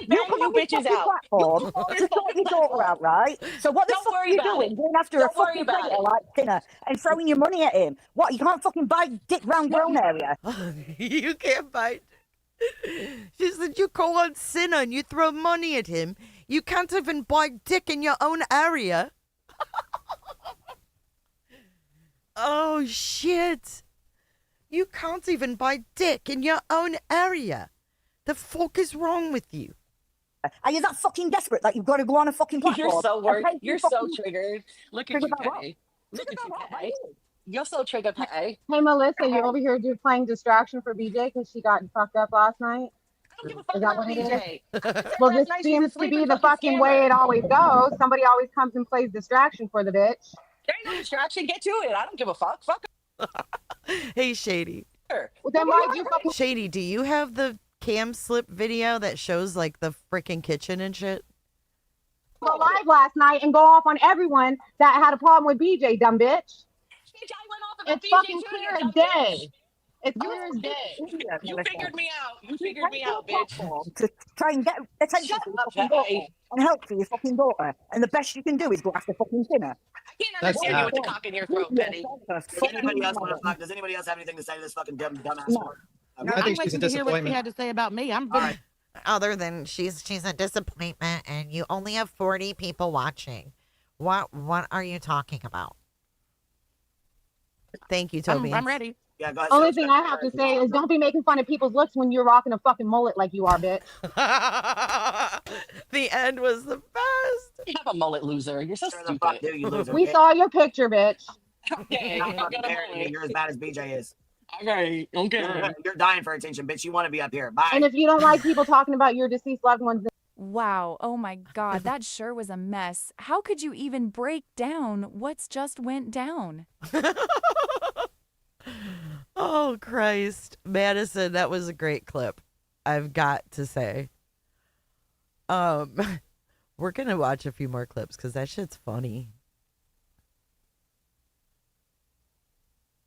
bang you bitches out. To sort your daughter out, right? So what the fuck are you doing? Going after a fucking player like Sinner and throwing your money at him? What, you can't fucking buy dick round your own area? You can't buy. She said you call on Sinner and you throw money at him. You can't even buy dick in your own area. Oh, shit. You can't even buy dick in your own area. The fuck is wrong with you? Are you that fucking desperate that you've got to go on a fucking platform? You're so worried. and You're so triggered. Look at you, Patty. Look at you, Patty. You're so triggered, Patty. Hey, Melissa, you're over here playing distraction for BJ because she got fucked up last night? Is that what it is? Well, this seems to be the fucking way it always goes. Somebody always comes and plays distraction for the bitch. There ain't no distraction. Get to it. I don't give a fuck. Fuck. Hey, Shady. Well, then why'd you fucking... Shady, do you have the cam slip video that shows like the freaking kitchen and shit? Go live last night and go off on everyone that had a problem with BJ, dumb bitch. It's fucking clear as day. It's clear as day. You figured me out. You figured me out, bitch. To try and get attention for your fucking daughter and help for your fucking daughter. And the best you can do is go after fucking Sinner. I can't understand you with the cock in your throat, Penny. Does anybody else have anything to say to this fucking dumbass? No. I think she's a to hear what she disappointment. had to say about me. I'm All Other than she's a disappointment and you only have 40 people watching. What are you talking about? Thank you, Toby. I'm ready. Yeah, go ahead. Only thing I have to say is don't be making fun of people's looks when you're rocking a fucking mullet like you are, bitch. The end was the best. You have a mullet, loser. You're so stupid. Fuck you, you loser. We saw your picture, bitch. Okay, I'm not comparing me. You're as bad as BJ is. Okay. You're dying for attention, bitch. You want to be up here. Bye. And if you don't like people talking about your deceased loved ones, Wow. Oh my God. That sure was a mess. How could you even break down what's just went down? Oh, Christ. Madison, that was a great clip. I've got to say. We're going to watch a few more clips because that shit's funny.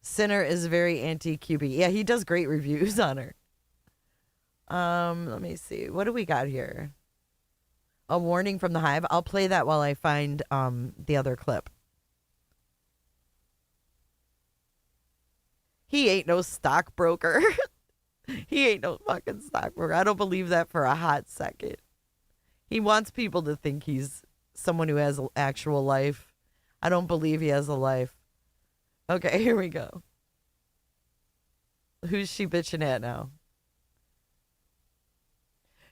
Sinner is very anti-QB. Yeah, he does great reviews on her. Let me see. What do we got here? A warning from the hive. I'll play that while I find the other clip. He ain't no stockbroker. He ain't no fucking stockbroker. I don't believe that for a hot second. He wants people to think he's someone who has an actual life. I don't believe he has a life. Okay, here we go. Who's she bitching at now?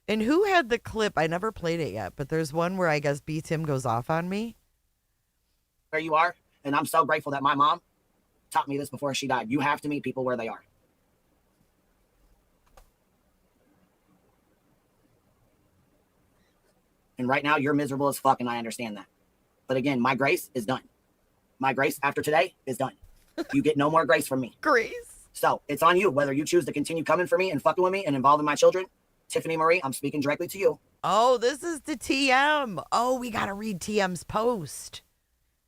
And who had the clip? I never played it yet, but there's one where I guess B. Tim goes off on me. Where you are, and I'm so grateful that my mom taught me this before she died. You have to meet people where they are. And right now, you're miserable as fuck, and I understand that. But again, my grace is done. My grace after today is done. You get no more grace from me. Grace. So it's on you whether you choose to continue coming for me and fucking with me and involving my children. Tiffany Marie, I'm speaking directly to you. Oh, this is the TM. Oh, we got to read TM's post.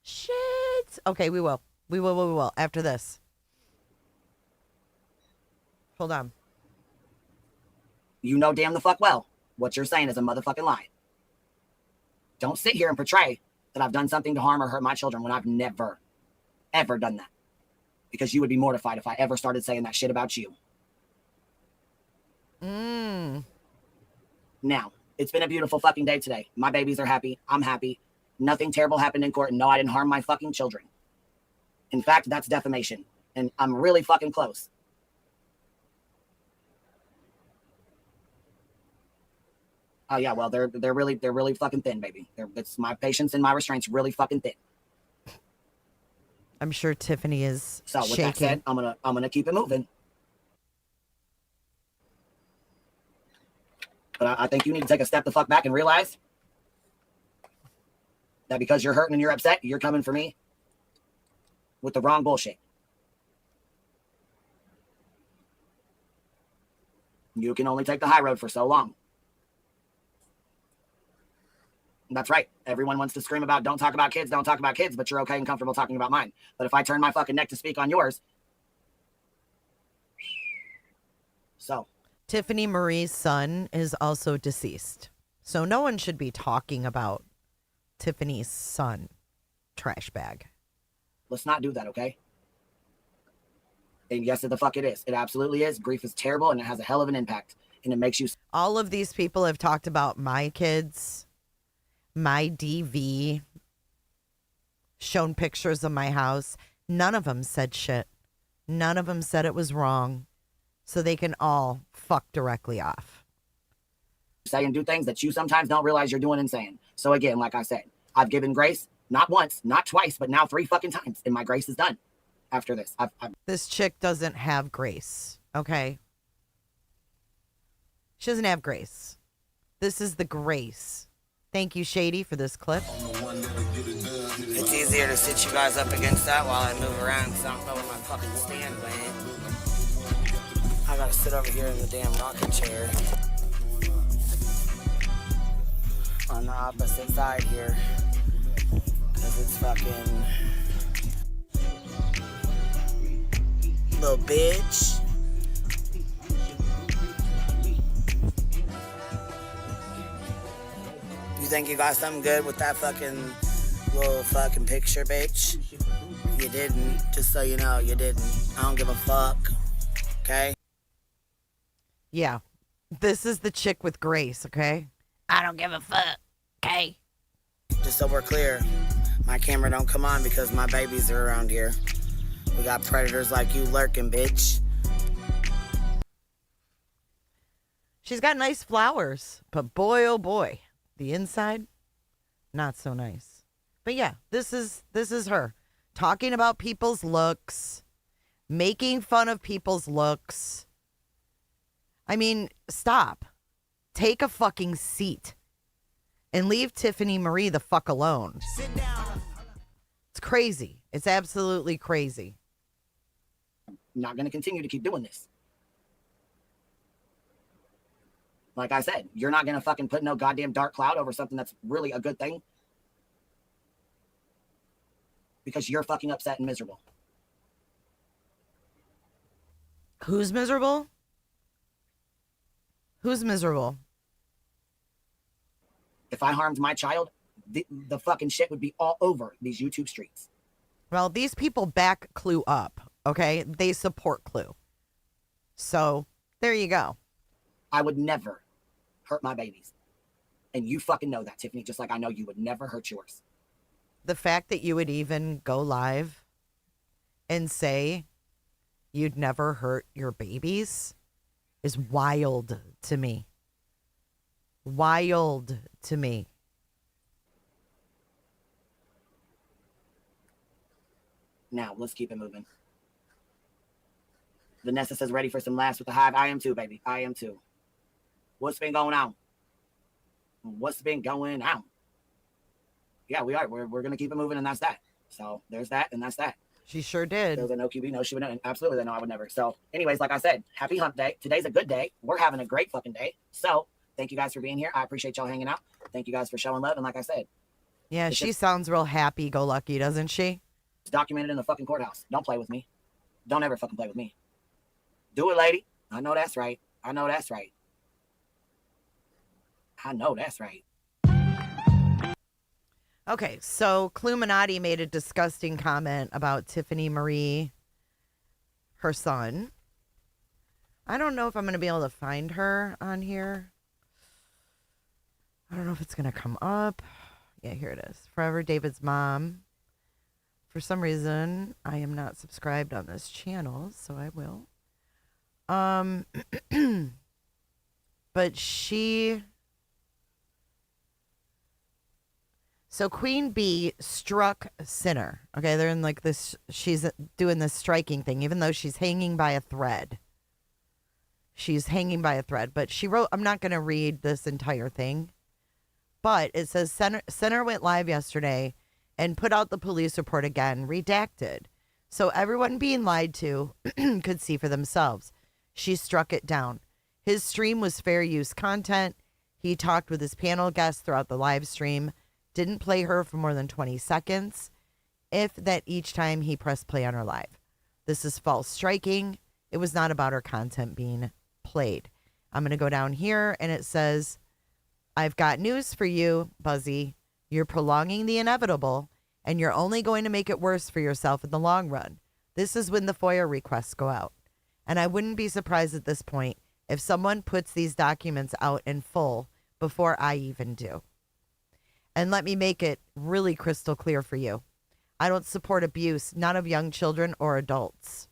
Shit. Okay, we will. We will. After this. Hold on. You know damn the fuck well what you're saying is a motherfucking lie. Don't sit here and portray that I've done something to harm or hurt my children when I've never, ever done that. Because you would be mortified if I ever started saying that shit about you. Now, it's been a beautiful fucking day today. My babies are happy. I'm happy. Nothing terrible happened in court. And no, I didn't harm my fucking children. In fact, that's defamation. And I'm really fucking close. Oh yeah, well they're really fucking thin, baby. It's my patience and my restraints really fucking thin. I'm sure Tiffany is So with shaking. that said, I'm gonna keep it moving. But I think you need to take a step the fuck back and realize that because you're hurting and you're upset, you're coming for me with the wrong bullshit. You can only take the high road for so long. That's right. Everyone wants to scream about don't talk about kids, but you're okay and comfortable talking about mine. But if I turn my fucking neck to speak on yours. So. Tiffany Marie's son is also deceased. So no one should be talking about Tiffany's son. Trash bag. Let's not do that, okay? And yes, the fuck it is. It absolutely is. Grief is terrible and it has a hell of an impact. And it makes you. All of these people have talked about my kids, my DV, shown pictures of my house. None of them said shit. None of them said it was wrong. So they can all fuck directly off. Say and do things that you sometimes don't realize you're doing and saying. So again, like I said, I've given grace, not once, not twice, but now 3 fucking times. And my grace is done after this. This chick doesn't have grace, okay? She doesn't have grace. This is the grace. Thank you, Shady, for this clip. It's easier to sit you guys up against that while I move around because I don't know where my fucking stand went. I gotta sit over here in the damn rocking chair. On the opposite side here. Because it's fucking... little bitch. You think you got something good with that fucking little fucking picture, bitch? You didn't. Just so you know, you didn't. I don't give a fuck. Okay? Yeah. This is the chick with grace, okay? I don't give a fuck, okay? Just so we're clear, my camera don't come on because my babies are around here. We got predators like you lurking, bitch. She's got nice flowers, but boy, oh boy, the inside, not so nice. But yeah, this is her talking about people's looks, making fun of people's looks. I mean, stop. Take a fucking seat and leave Tiffany Marie the fuck alone. Sit down. It's crazy. It's absolutely crazy. I'm not going to continue to keep doing this. Like I said, you're not going to fucking put no goddamn dark cloud over something that's really a good thing. Because you're fucking upset and miserable. Who's miserable? Who's miserable? If I harmed my child, the fucking shit would be all over these YouTube streets. Well, these people back Clue up, okay? They support Clue. So, there you go. I would never hurt my babies. And you fucking know that, Tiffany, just like I know you would never hurt yours. The fact that you would even go live and say you'd never hurt your babies is wild to me. Wild to me. Now, let's keep it moving. Vanessa says, ready for some laughs with the hive. I am too, baby. I am too. What's been going on? What's been going on? Yeah, we are. We're going to keep it moving, and that's that. So there's that, and that's that. She sure did. There was a no QB. No, she would not. Absolutely, no, I would never. So anyways, like I said, happy hump day. Today's a good day. We're having a great fucking day. So thank you guys for being here. I appreciate y'all hanging out. Thank you guys for showing love. And like I said. Yeah, she sounds real happy-go-lucky, doesn't she? It's documented in the fucking courthouse. Don't play with me. Don't ever fucking play with me. Do it, lady. I know that's right. I know that's right. I know that's right. Okay, so Cluminati made a disgusting comment about Tiffany Marie, her son. I don't know if I'm going to be able to find her on here. I don't know if it's going to come up. Yeah, here it is. Forever David's mom. For some reason, I am not subscribed on this channel, so I will. But she... So Queen Bee struck Sinner. Okay, they're in like this, she's doing this striking thing, even though she's hanging by a thread. She's hanging by a thread. But she wrote, I'm not going to read this entire thing. But it says, Sinner went live yesterday and put out the police report again, redacted. So everyone being lied to could see for themselves. She struck it down. His stream was fair use content. He talked with his panel guests throughout the live stream. Didn't play her for more than 20 seconds, if that each time he pressed play on her live. This is false striking. It was not about her content being played. I'm going to go down here, and it says, I've got news for you, Buzzy. You're prolonging the inevitable, and you're only going to make it worse for yourself in the long run. This is when the FOIA requests go out. And I wouldn't be surprised at this point if someone puts these documents out in full before I even do. And let me make it really crystal clear for you. I don't support abuse, not of young children or adults.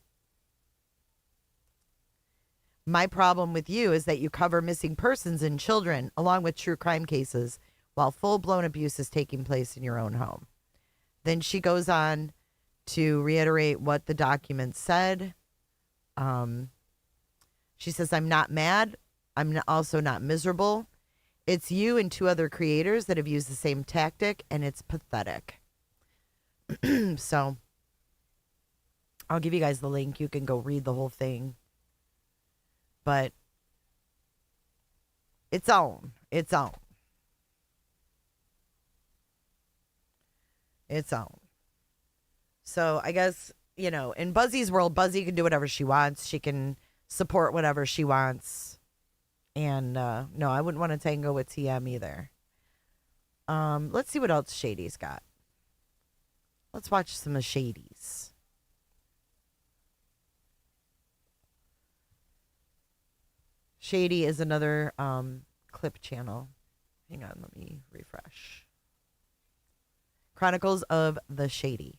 My problem with you is that you cover missing persons and children along with true crime cases while full-blown abuse is taking place in your own home. Then she goes on to reiterate what the document said. She says, I'm not mad. I'm also not miserable. It's you and 2 other creators that have used the same tactic, and it's pathetic. So, I'll give you guys the link. You can go read the whole thing. But, it's on. It's on. It's on. So, I guess, you know, in Buzzy's world, Buzzy can do whatever she wants. She can support whatever she wants. And no, I wouldn't want to tango with TM either. Let's see what else Shady's got. Let's watch some of Shady's. Shady is another clip channel. Hang on, let me refresh. Chronicles of the Shady.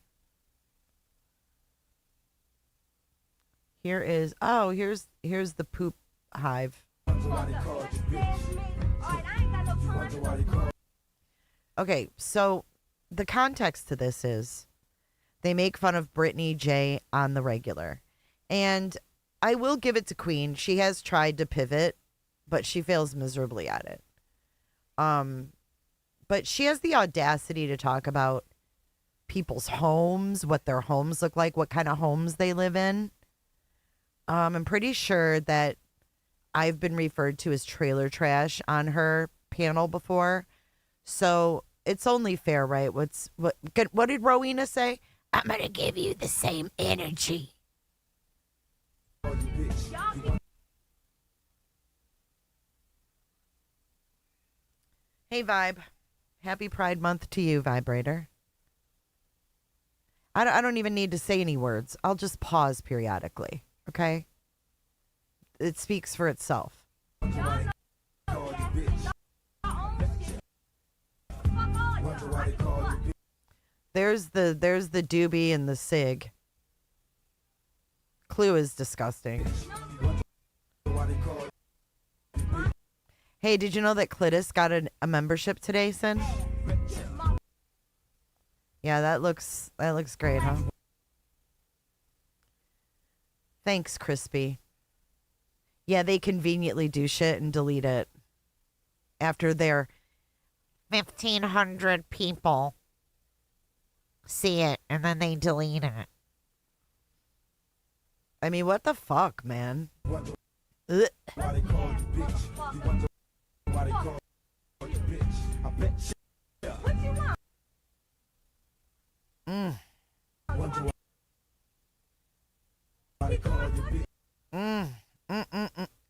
Here is, oh, here's the poop hive. Okay, so the context to this is they make fun of Brittany J on the regular. And I will give it to Queen. She has tried to pivot, but she fails miserably at it. But she has the audacity to talk about people's homes, what their homes look like, what kind of homes they live in. I'm pretty sure that I've been referred to as trailer trash on her panel before. So it's only fair, right? What did Rowena say? I'm going to give you the same energy. Hey, Vibe. Happy Pride Month to you, Vibrator. I don't even need to say any words. I'll just pause periodically, okay? It speaks for itself. There's the doobie and the sig. Clue is disgusting. Hey, did you know that Clitus got a membership today, Sin? Yeah, that looks great, huh? Thanks, Crispy. Yeah, they conveniently do shit and delete it after their 1,500 people see it, and then they delete it. I mean, what the fuck, man? Ugh. Mm.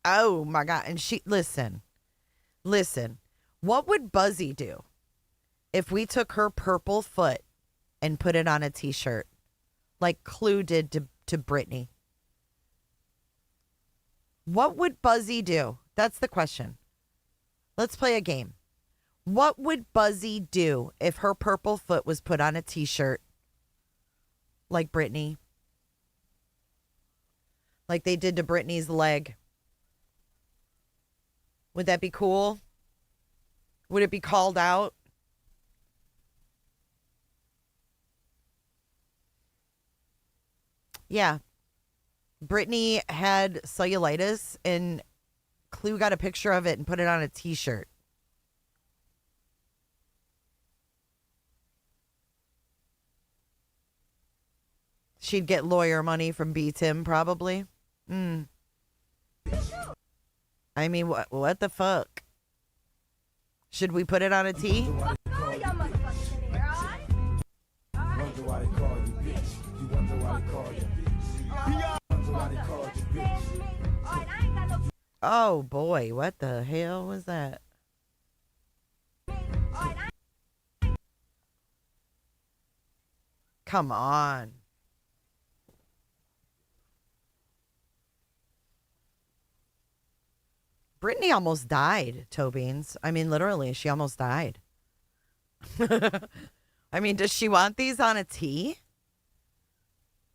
Oh my God. And listen. What would Buzzy do if we took her purple foot and put it on a t-shirt like Clue did to Britney? What would Buzzy do? That's the question. Let's play a game. What would Buzzy do if her purple foot was put on a t-shirt like Britney? Like they did to Britney's leg. Would that be cool? Would it be called out? Yeah. Britney had cellulitis and Clue got a picture of it and put it on a t-shirt. She'd get lawyer money from B-Tim, probably. I mean, what the fuck? Should we put it on a tee? Oh boy, what the hell was that? Come on. Brittany almost died, toe beans. I mean, literally, she almost died. I mean, does she want these on a tee?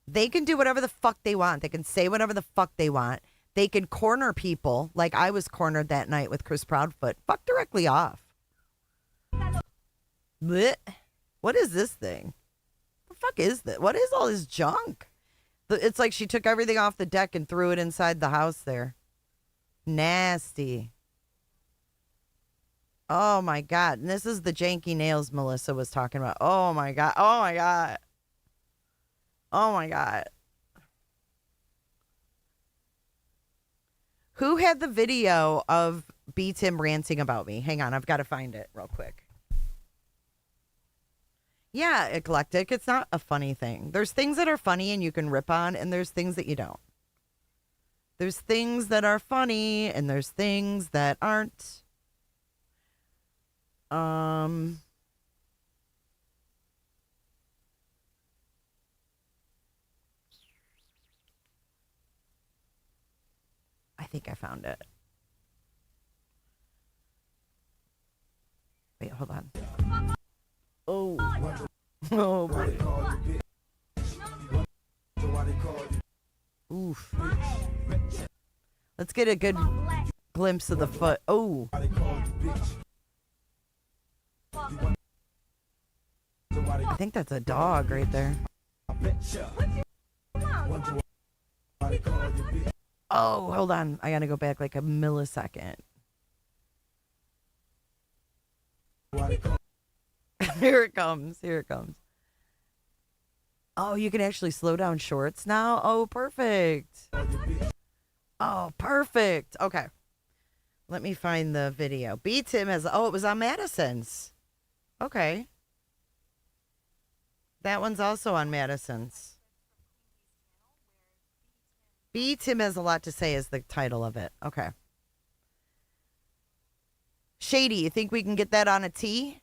They can do whatever the fuck they want. They can say whatever the fuck they want. They can corner people like I was cornered that night with Chris Proudfoot. Fuck directly off. Blech. What is this thing? The fuck is this? What is all this junk? It's like she took everything off the deck and threw it inside the house there. Nasty. Oh my God. And this is the janky nails Melissa was talking about. Oh my God. Oh my God. Oh my God. Who had the video of B-Tim ranting about me? Hang on, I've got to find it real quick. Yeah, eclectic. It's not a funny thing. There's things that are funny and you can rip on, and there's things that you don't. There's things that are funny, and there's things that aren't. I think I found it. Wait, hold on. Oh. Oh, boy. Oof. Let's get a good glimpse of the foot. Oh. I think that's a dog right there. Oh, hold on. I gotta go back like a millisecond. Here it comes. Here it comes. Oh, you can actually slow down shorts now? Oh, perfect. Oh, perfect. Okay. Let me find the video. B-Tim has... Oh, it was on Madison's. Okay. That one's also on Madison's. B-Tim has a lot to say is the title of it. Okay. Shady, you think we can get that on a tee?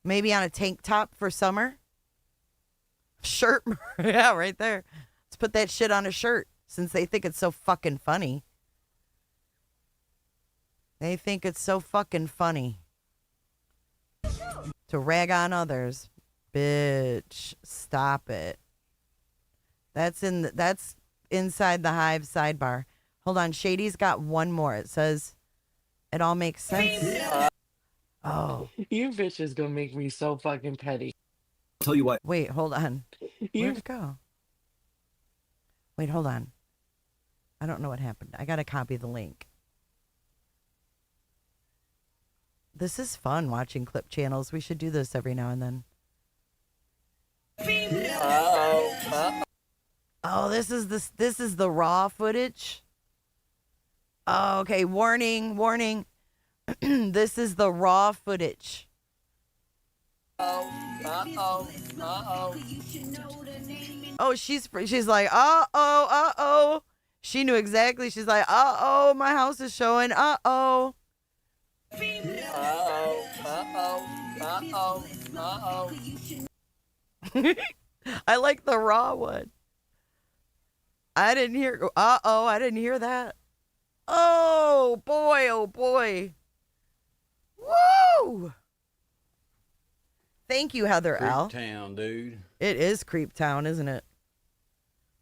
Maybe on a tank top for summer? Shirt. Yeah, right there. Let's put that shit on a shirt since they think it's so fucking funny. They think it's so fucking funny to rag on others. Bitch, stop it. That's inside the Hive sidebar. Hold on. Shady's got one more. It says, it all makes sense. Oh. You bitch is gonna make me so fucking petty. Tell you what. Wait, hold on. Where'd it go? Wait, hold on. I don't know what happened. I gotta copy the link. This is fun watching clip channels. We should do this every now and then. Oh, this is the raw footage. Oh, okay, warning. This is the raw footage. Oh, she's like, uh-oh. She knew exactly. She's like, uh-oh, my house is showing. Uh-oh. I like the raw one. I didn't hear. I didn't hear that. Oh boy. Woo! Thank you, Heather L. Town, dude. It is Creep Town, isn't it?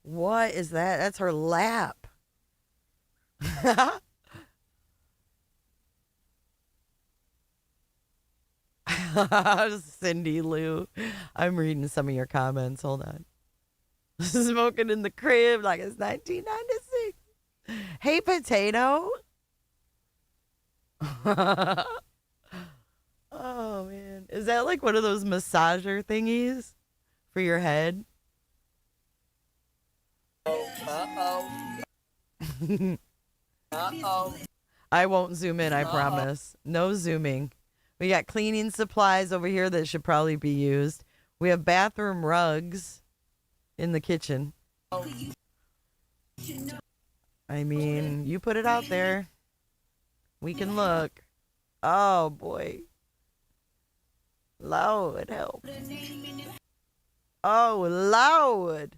What is that? That's her lap. Cindy Lou. I'm reading some of your comments. Hold on. Smoking in the crib like it's 1996. Hey, Potato. Oh, man. Is that like one of those massager thingies for your head? I won't zoom in, I promise. No zooming. We got cleaning supplies over here that should probably be used. We have bathroom rugs in the kitchen. I mean, you put it out there. We can look. Oh, boy. Lord help. Oh, Lord.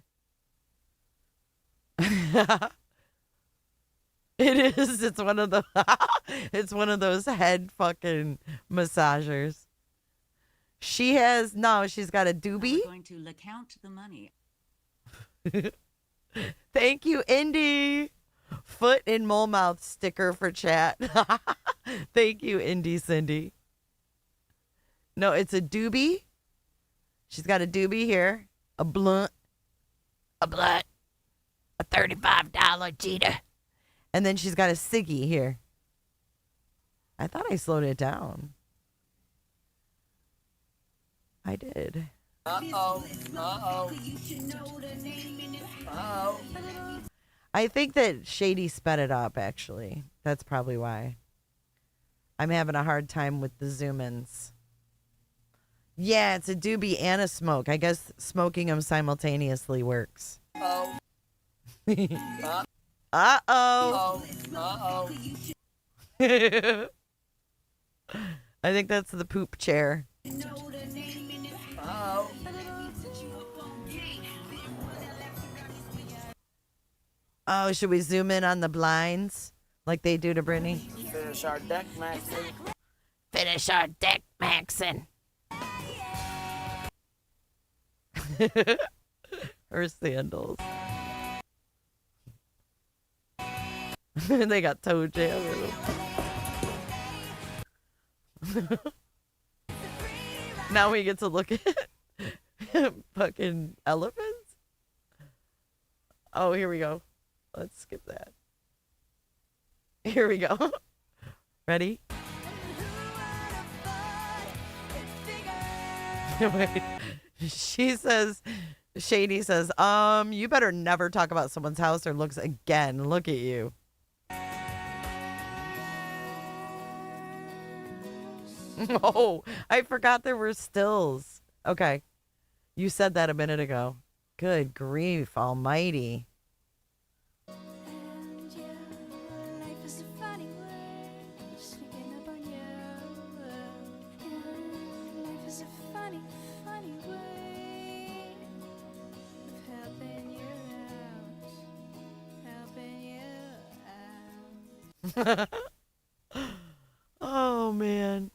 It is. It's one of the. It's one of those head fucking massagers. She has she's got a doobie. We're going to count the money. Thank you, Indy. Foot in mole mouth sticker for chat. Thank you, Indy Cindy. No, it's a doobie. She's got a doobie here. A blunt. A $35 cheetah. And then she's got a ciggy here. I thought I slowed it down. I did. I think that Shady sped it up, actually. That's probably why. I'm having a hard time with the zoom-ins. Yeah, it's a doobie and a smoke. I guess smoking them simultaneously works. Uh-oh. I think that's the poop chair. Oh, should we zoom in on the blinds like they do to Brittany? Finish our deck, Maxon. Finish our deck, Maxon. Her sandals. They got toe jam in them. Now we get to look at fucking elephants. Oh, here we go. Let's skip that. Here we go. Ready? Wait. She says, Shady says, you better never talk about someone's house or looks again. Look at you. Oh, I forgot there were stills. Okay. You said that a minute ago. Good grief almighty. Oh, man.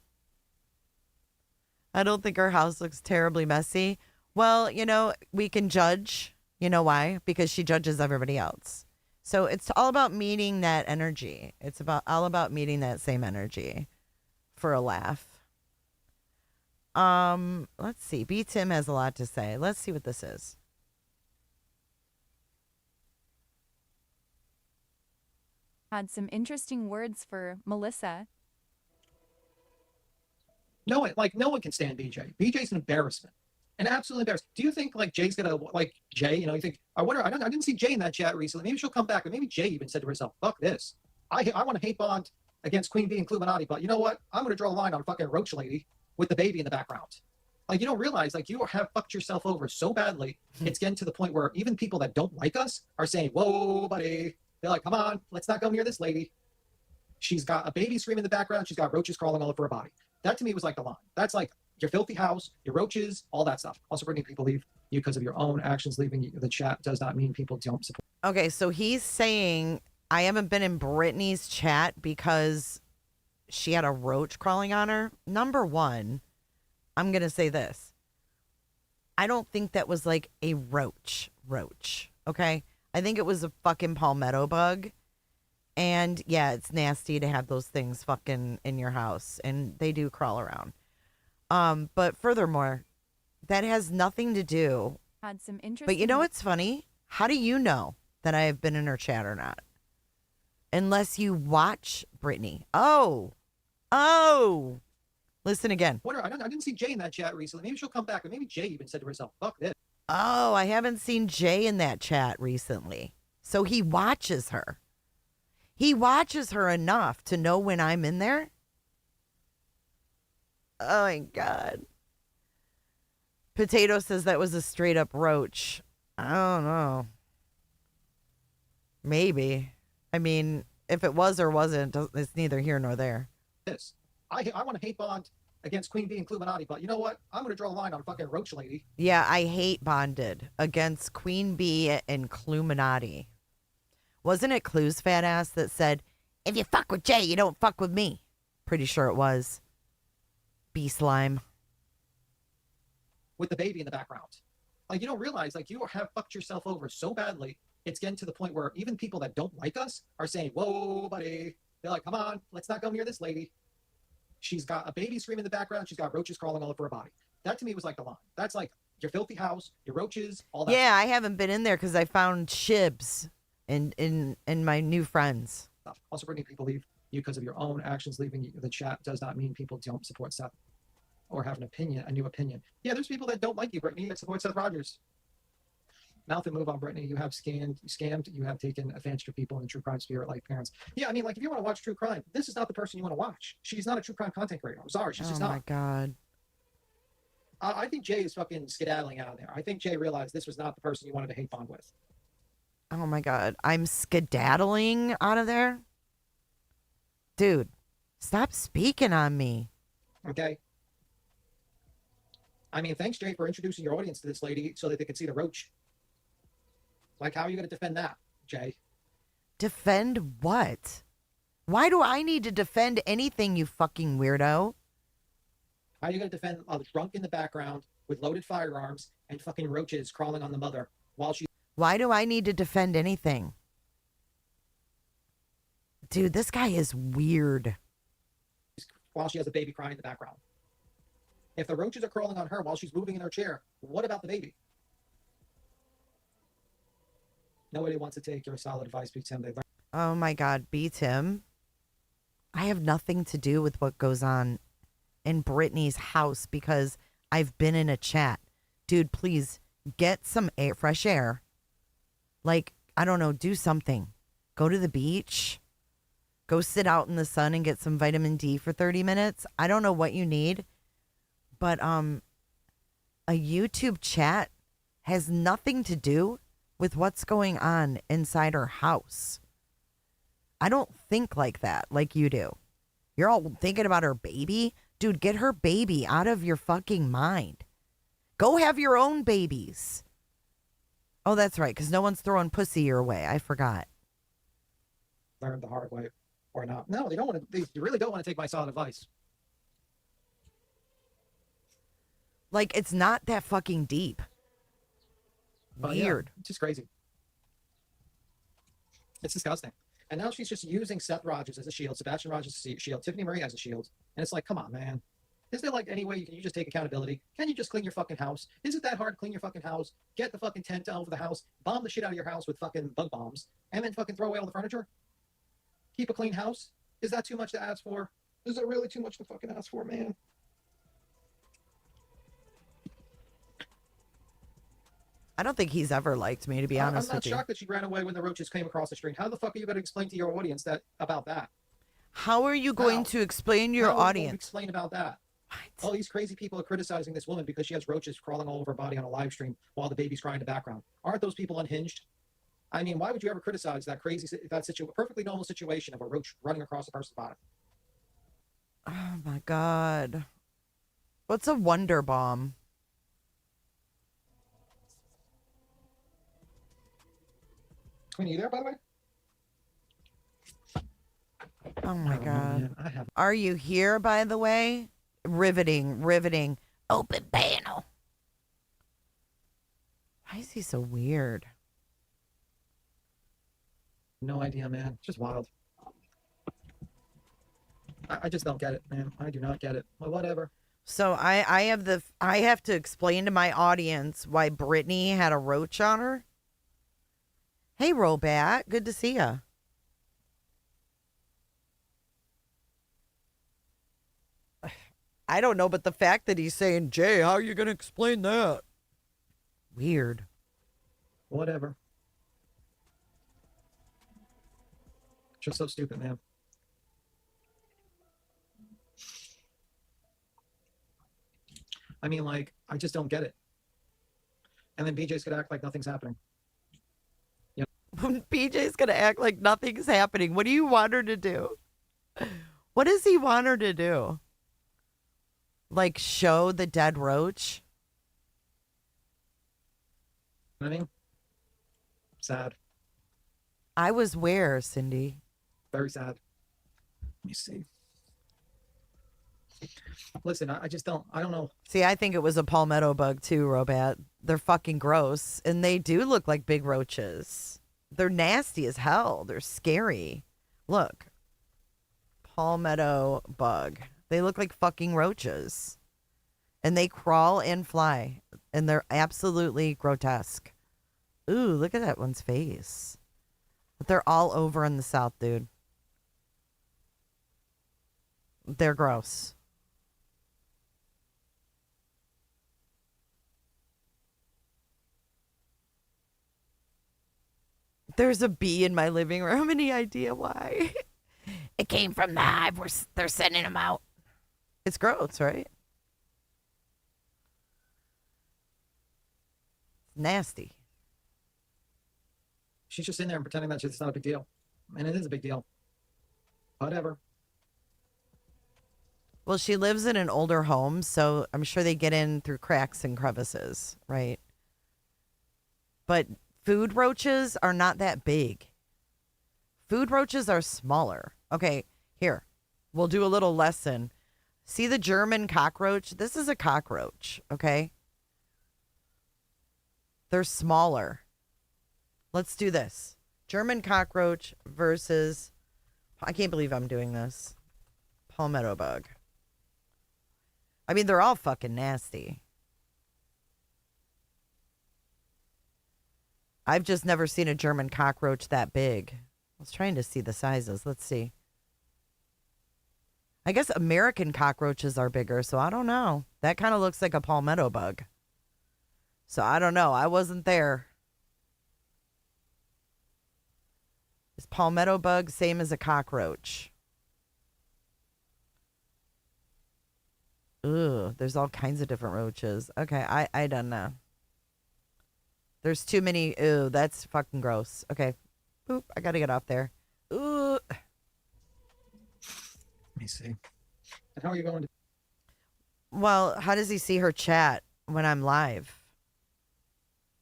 I don't think our house looks terribly messy. Well, you know, we can judge You know why? Because she judges everybody else. So it's all about meeting that energy. It's all about meeting that same energy for a laugh. Let's see. B. Tim has a lot to say. Let's see what this is. Had some interesting words for Melissa. No one can stand BJ. BJ's an embarrassment. An absolute embarrassment. Do you think like Jay's gonna like Jay? You know, you think I wonder. I didn't see Jay in that chat recently. Maybe she'll come back. But maybe Jay even said to herself, "Fuck this. I want to hate bond against Queen Bee and Illuminati. But you know what? I'm gonna draw a line on fucking Roach Lady with the baby in the background." Like you don't realize like you have fucked yourself over so badly. It's getting to the point where even people that don't like us are saying, "Whoa, buddy." They're like, "Come on, let's not go near this lady. She's got a baby screaming in the background. She's got roaches crawling all over her body." That to me was like the line. That's like your filthy house, your roaches, all that stuff. Also, Brittany, people leave you because of your own actions. Leaving the chat does not mean people don't support. Okay, so he's saying I haven't been in Brittany's chat because she had a roach crawling on her. Number one, I'm going to say this. I don't think that was like a roach, okay? I think it was a fucking palmetto bug. And yeah, it's nasty to have those things fucking in your house, and they do crawl around. But furthermore, that has nothing to do. Had some interesting. But you know what's funny? How do you know that I have been in her chat or not? Unless you watch Brittany. Oh. Listen again. I didn't see Jay in that chat recently. Maybe she'll come back. But maybe Jay even said to herself, "Fuck this." Oh, I haven't seen Jay in that chat recently. So he watches her. He watches her enough to know when I'm in there. Oh my God. Potato says that was a straight up roach. I don't know. Maybe. I mean, if it was or wasn't, it's neither here nor there. This. I want to hate bond against Queen Bee and Illuminati, but you know what? I'm going to draw a line on fucking Roach Lady. Yeah, I hate bonded against Queen Bee and Illuminati. Wasn't it Clue's fat ass that said, "If you fuck with Jay, you don't fuck with me"? Pretty sure it was. Bee slime. With the baby in the background. Like you don't realize like you have fucked yourself over so badly. It's getting to the point where even people that don't like us are saying, "Whoa, buddy." They're like, "Come on, let's not go near this lady. She's got a baby screaming in the background. She's got roaches crawling all over her body." That to me was like the line. That's like your filthy house, your roaches, all that. Yeah, stuff. I haven't been in there because I found shibs in my new friends. Also, Brittany, people leave you because of your own actions. Leaving the chat does not mean people don't support Seth or have a new opinion. Yeah, there's people that don't like you, Brittany, that support Seth Rogers. Mouth and move on, Brittany. You have scammed. You have taken advantage of people in the true crime spirit like parents. Yeah, I mean, like if you want to watch true crime, this is not the person you want to watch. She's not a true crime content creator. I'm sorry, she's just not. Oh my God. I think Jay is fucking skedaddling out of there. I think Jay realized this was not the person you wanted to hate bond with. Oh my God. I'm skedaddling out of there? Dude, stop speaking on me. Okay. I mean, thanks, Jay, for introducing your audience to this lady so that they could see the roach. Like, how are you going to defend that, Jay? Defend what? Why do I need to defend anything, you fucking weirdo? How are you going to defend a drunk in the background with loaded firearms and fucking roaches crawling on the mother while she... Why do I need to defend anything? Dude, this guy is weird. While she has a baby crying in the background. If the roaches are crawling on her while she's moving in her chair, what about the baby? Nobody wants to take your solid advice, beats him. Oh my God, beats him. I have nothing to do with what goes on in Brittany's house because I've been in a chat. Dude, please get some fresh air. Like, I don't know, do something. Go to the beach. Go sit out in the sun and get some vitamin D for 30 minutes. I don't know what you need, but a YouTube chat has nothing to do with what's going on inside her house. I don't think like that, like you do. You're all thinking about her baby. Dude, get her baby out of your fucking mind. Go have your own babies. Oh, that's right, because no one's throwing pussy your way. I forgot. Learn the hard way or not. No, they don't want to. They really don't want to take my solid advice. Like, it's not that fucking deep. Weird. It's just crazy. It's disgusting. And now she's just using Seth Rogers as a shield, Sebastian Rogers as a shield, Tiffany Marie as a shield. And it's like, come on, man. Is there like any way you just take accountability? Can you just clean your fucking house? Is it that hard to clean your fucking house? Get the fucking tent over the house, bomb the shit out of your house with fucking bug bombs, and then fucking throw away all the furniture? Keep a clean house? Is that too much to ask for? Is it really too much to fucking ask for, man? I don't think he's ever liked me, to be honest I'm with not you. shocked that she ran away when the roaches came across the street. How the fuck are you going to explain to your audience that about that? How are you going to explain to your How are you going to audience? explain about that? All these crazy people are criticizing this woman because she has roaches crawling all over her body on a live stream while the baby's crying in the background. Aren't those people unhinged? I mean, why would you ever criticize that perfectly normal situation of a roach running across a person's body? Oh my God. What's a wonder bomb? Queen, are you there, by the way? Oh my Oh, God. man, I have. Are you here, by the way? Riveting, riveting. Open panel. Why is he so weird? No idea, man. It's just wild. I just don't get it, man. I do not get it. Well, whatever. So I have to explain to my audience why Brittany had a roach on her. Hey, Robat, good to see ya. I don't know, but the fact that he's saying, Jay, how are you going to explain that? Weird. Whatever. Just so stupid, man. I mean, like, I just don't get it. And then BJ's gonna act like nothing's happening. Yep. BJ's going to act like nothing's happening. What do you want her to do? What does he want her to do? Like, show the dead roach? You know what I mean? Sad. I was where, Cindy? Very sad. Let me see. Listen, I just don't, I don't know. See, I think it was a palmetto bug too, Robat. They're fucking gross. And they do look like big roaches. They're nasty as hell. They're scary. Look. Palmetto bug. They look like fucking roaches. And they crawl and fly. And they're absolutely grotesque. Ooh, look at that one's face. But they're all over in the south, dude. They're gross. There's a bee in my living room. Any idea why? It came from the hive. They're sending them out. It's gross, right? Nasty. She's just in there and pretending that it's not a big deal. And it is a big deal. Whatever. Well, she lives in an older home, so I'm sure they get in through cracks and crevices, right? But food roaches are not that big. Food roaches are smaller. Okay, here. We'll do a little lesson. See the German cockroach? This is a cockroach, okay? They're smaller. Let's do this. German cockroach versus, I can't believe I'm doing this, palmetto bug. I mean, they're all fucking nasty. I've just never seen a German cockroach that big. I was trying to see the sizes. Let's see. I guess American cockroaches are bigger, so I don't know. That kind of looks like a palmetto bug. So I don't know. I wasn't there. Is palmetto bug same as a cockroach? Ooh, there's all kinds of different roaches. Okay, I don't know. There's too many. Ooh, that's fucking gross. Okay. Boop, I gotta get off there. Ooh. Let me see. And how are you going to? Well, how does he see her chat when I'm live?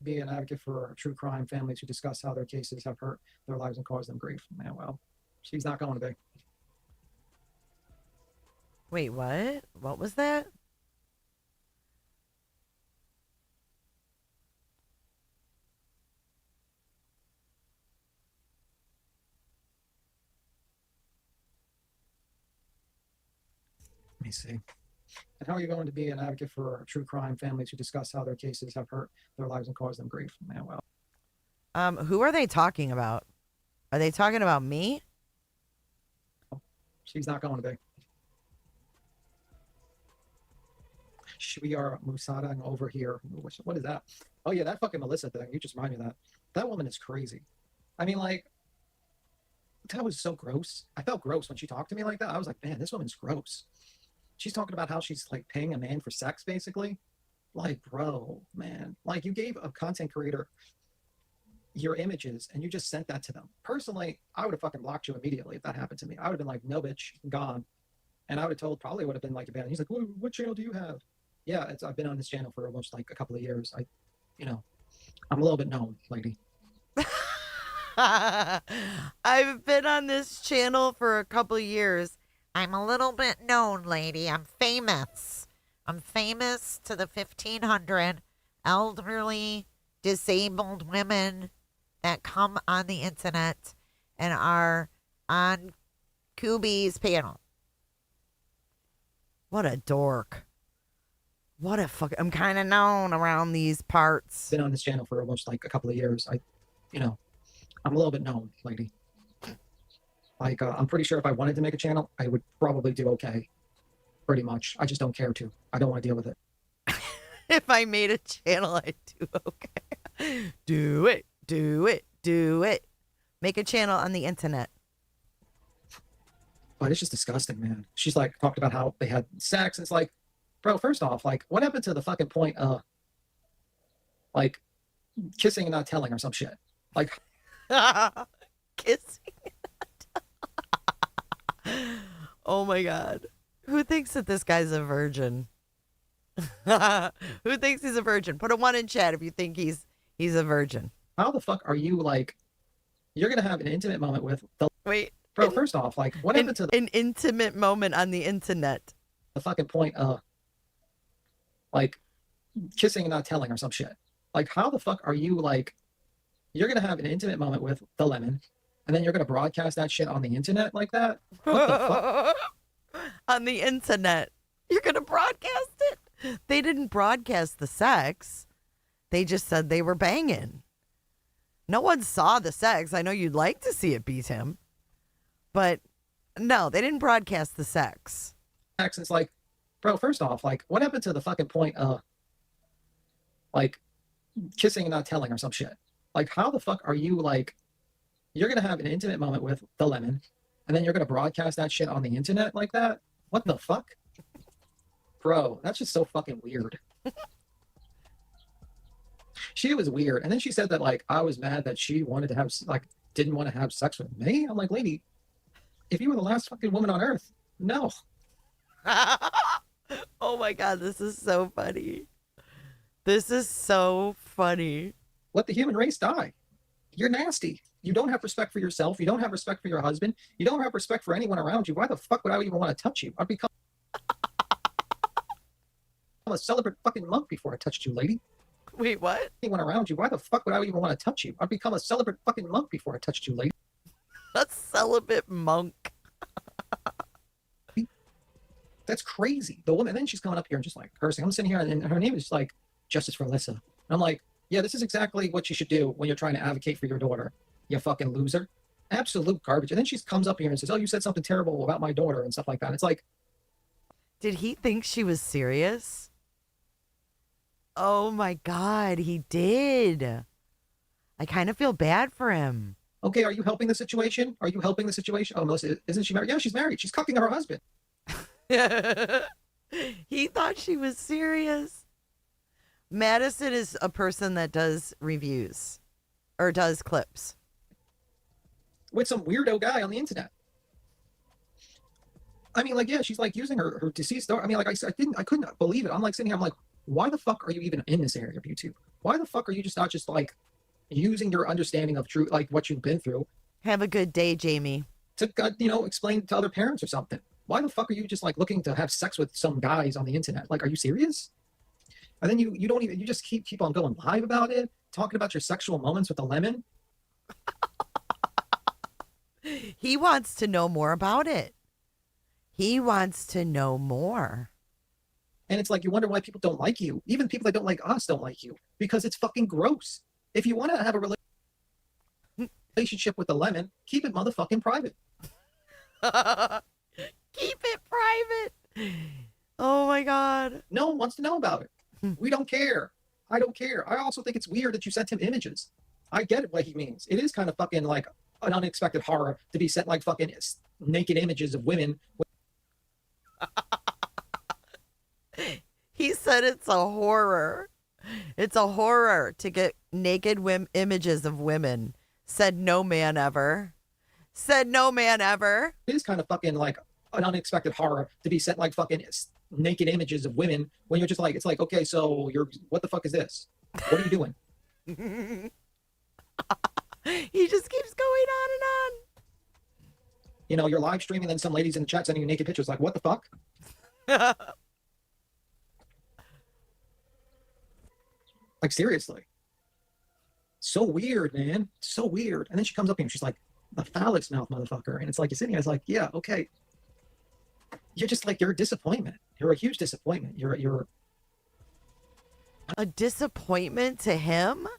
Be an advocate for true crime families who discuss how their cases have hurt their lives and caused them grief. Man, well, she's not going to be. Wait, what? What was that? me see. And how are you going to be an advocate for true crime families who discuss how their cases have hurt their lives and caused them grief? Man, well. Who are they talking about? Are they talking about me? She's not going to be. We are Musada over here. What is that? Oh yeah, that fucking Melissa thing. You just reminded me of that. That woman is crazy. I mean, like, that was so gross. I felt gross when she talked to me like that. I was like, man, this woman's gross. She's talking about how she's like paying a man for sex, basically. Like, bro, man, like you gave a content creator your images and you just sent that to them. Personally, I would have fucking blocked you immediately if that happened to me. I would have been like, no, bitch, gone. And I would have told, probably would have been like, a bad. He's like, what channel do you have? Yeah, I've been on this channel for almost like a couple of years. I'm a little bit known, lady. I've been on this channel for a couple of years. I'm a little bit known, lady. I'm famous. I'm famous to the 1,500 elderly, disabled women that come on the internet and are on Kubi's panel. What a dork. What a fuck. I'm kind of known around these parts. Been on this channel for almost like a couple of years. I'm a little bit known, lady. Like, I'm pretty sure if I wanted to make a channel, I would probably do okay. Pretty much. I just don't care to. I don't want to deal with it. If I made a channel, I'd do okay. Do it. Do it. Do it. Make a channel on the internet. But it's just disgusting, man. She's like, talked about how they had sex. And it's like, bro, first off, like, what happened to the fucking point of, like, kissing and not telling or some shit? Like, kissing. Oh my God. Who thinks that this guy's a virgin? Who thinks he's a virgin? Put a 1 in chat if you think he's a virgin. How the fuck are you, like, you're going to have an intimate moment with the... Wait. Bro, first off, like, what happened to an intimate moment on the internet? The fucking point of, like, kissing and not telling or some shit. Like, how the fuck are you, like, you're going to have an intimate moment with the lemon, and then you're going to broadcast that shit on the internet like that? What the fuck? On the internet. You're going to broadcast it? They didn't broadcast the sex. They just said they were banging. No one saw the sex. I know you'd like to see it beat him. But no, they didn't broadcast the sex. It's like, bro, first off, like, what happened to the fucking point of, like, kissing and not telling or some shit? Like, how the fuck are you, like, you're going to have an intimate moment with the lemon, and then you're going to broadcast that shit on the internet like that? What the fuck? Bro, that's just so fucking weird. She was weird. And then she said that, like, I was mad that she wanted to have, like, didn't want to have sex with me. I'm like, lady, if you were the last fucking woman on earth, no. Oh my God, this is so funny. This is so funny. Let the human race die. You're nasty. You don't have respect for yourself. You don't have respect for your husband. You don't have respect for anyone around you. Why the fuck would I even want to touch you? I'd become a celibate fucking monk before I touched you, lady. Wait, what? Anyone around you, why the fuck would I even want to touch you? I'd become a celibate fucking monk before I touched you, lady. A celibate monk. That's crazy. The woman, and then she's coming up here and just like cursing. I'm sitting here and her name is like Justice for Alyssa. And I'm like, yeah, this is exactly what you should do when you're trying to advocate for your daughter. You fucking loser. Absolute garbage. And then she comes up here and says, oh, you said something terrible about my daughter and stuff like that. It's like, did he think she was serious? Oh my God, he did. I kind of feel bad for him. Okay, are you helping the situation? Are you helping the situation? Oh, Melissa, isn't she married? Yeah, she's married. She's cucking her husband. He thought she was serious. Madison is a person that does reviews or does clips with some weirdo guy on the internet. I mean, like, yeah, she's like using her deceased daughter. I mean, like, I couldn't believe it. I'm like sitting here, I'm like, why the fuck are you even in this area of YouTube? Why the fuck are you just not just like using your understanding of true, like what you've been through? Have a good day, Jamie. To, explain to other parents or something. Why the fuck are you just like looking to have sex with some guys on the internet? Like, are you serious? And then you don't even, you just keep on going live about it, talking about your sexual moments with the lemon. He wants to know more about it. He wants to know more. And it's like, you wonder why people don't like you. Even people that don't like us don't like you because it's fucking gross. If you want to have a relationship with the lemon, keep it motherfucking private. Keep it private. Oh my God. No one wants to know about it. We don't care. I don't care. I also think it's weird that you sent him images. I get what he means. It is kind of fucking like an unexpected horror to be sent like fucking naked images of women. He said it's a horror. It's a horror to get naked images of women. Said no man ever. Said no man ever. It is kind of fucking like an unexpected horror to be sent like fucking naked images of women when you're just like, it's like, okay, so what the fuck is this? What are you doing? He just keeps going on and on. You know, you're live streaming, then some ladies in the chat sending you naked pictures. Like, what the fuck? Like, seriously. So weird, man. So weird. And then she comes up to him. She's like, the phallus mouth, motherfucker. And it's like, you're sitting here. It's like, yeah, okay. You're just like, you're a disappointment. You're a huge disappointment. You're a disappointment to him?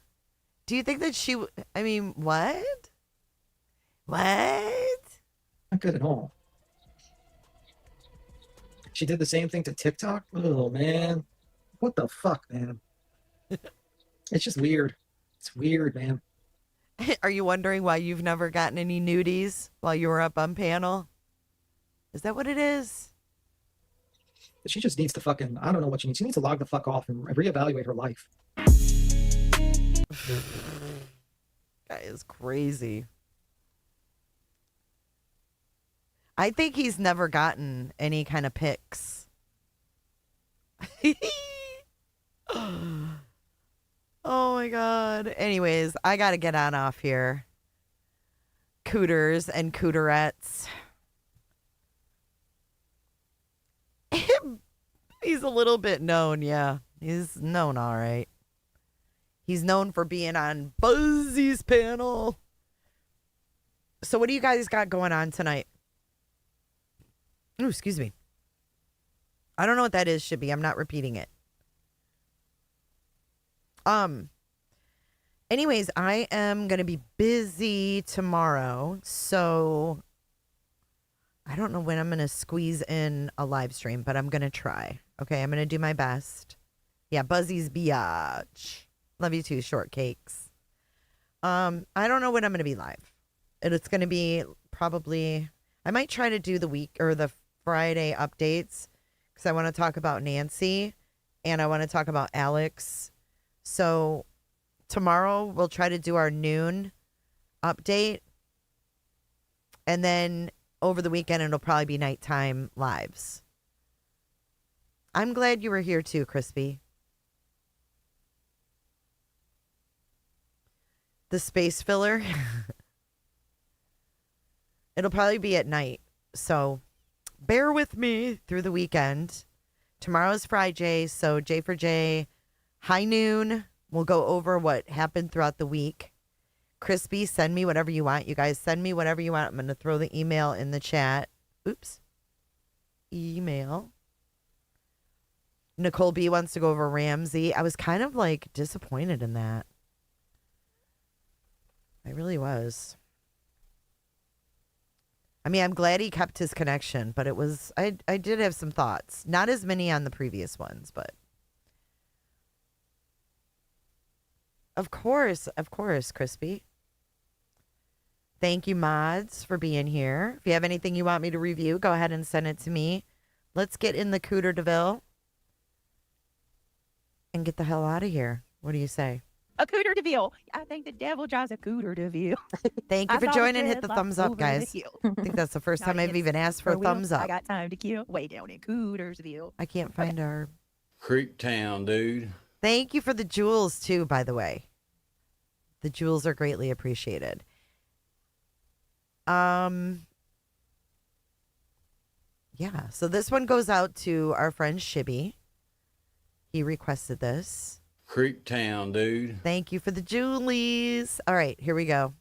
Do you think that I mean, what? What? Not good at all. She did the same thing to TikTok? Oh, man. What the fuck, man? It's just weird. It's weird, man. Are you wondering why you've never gotten any nudies while you were up on panel? Is that what it is? She just needs to fucking, I don't know what she needs. She needs to log the fuck off and reevaluate her life. That is crazy. I think he's never gotten any kind of pics. Oh my God. Anyways, I gotta get on off here. Cooters and cooterettes. He's a little bit known, yeah. He's known all right. He's known for being on Buzzy's panel. So what do you guys got going on tonight? Oh, excuse me. I don't know what that is, Shibby. I'm not repeating it. Anyways, I am going to be busy tomorrow, so I don't know when I'm going to squeeze in a live stream, but I'm going to try. Okay, I'm going to do my best. Yeah, Buzzy's biatch. Love you too, shortcakes. I don't know when I'm going to be live. It's going to be probably, I might try to do the week or the Friday updates because I want to talk about Nancy and I want to talk about Alex. So tomorrow we'll try to do our noon update. And then over the weekend, it'll probably be nighttime lives. I'm glad you were here too, Crispy. The space filler. It'll probably be at night. So bear with me through the weekend. Tomorrow's Friday, so J for J, high noon. We'll go over what happened throughout the week. Crispy, send me whatever you want. You guys send me whatever you want. I'm going to throw the email in the chat. Oops. Email. Nicole B wants to go over Ramsey. I was kind of like disappointed in that. I really was. I mean, I'm glad he kept his connection, but it was, I did have some thoughts. Not as many on the previous ones, but. Of course, Crispy. Thank you, mods, for being here. If you have anything you want me to review, go ahead and send it to me. Let's get in the Cooter DeVille and get the hell out of here. What do you say? A Cooter DeVille. I think the devil drives a Cooter DeVille. Thank you for joining. Hit the thumbs up, guys. I think that's the first time I've even asked for a thumbs up. I got time to kill way down in Cootersville. I can't find our... Creek Town, dude. Thank you for the jewels, too, by the way. The jewels are greatly appreciated. Yeah, so this one goes out to our friend Shibby. He requested this. Creek Town, dude. Thank you for the Julies. All right, here we go.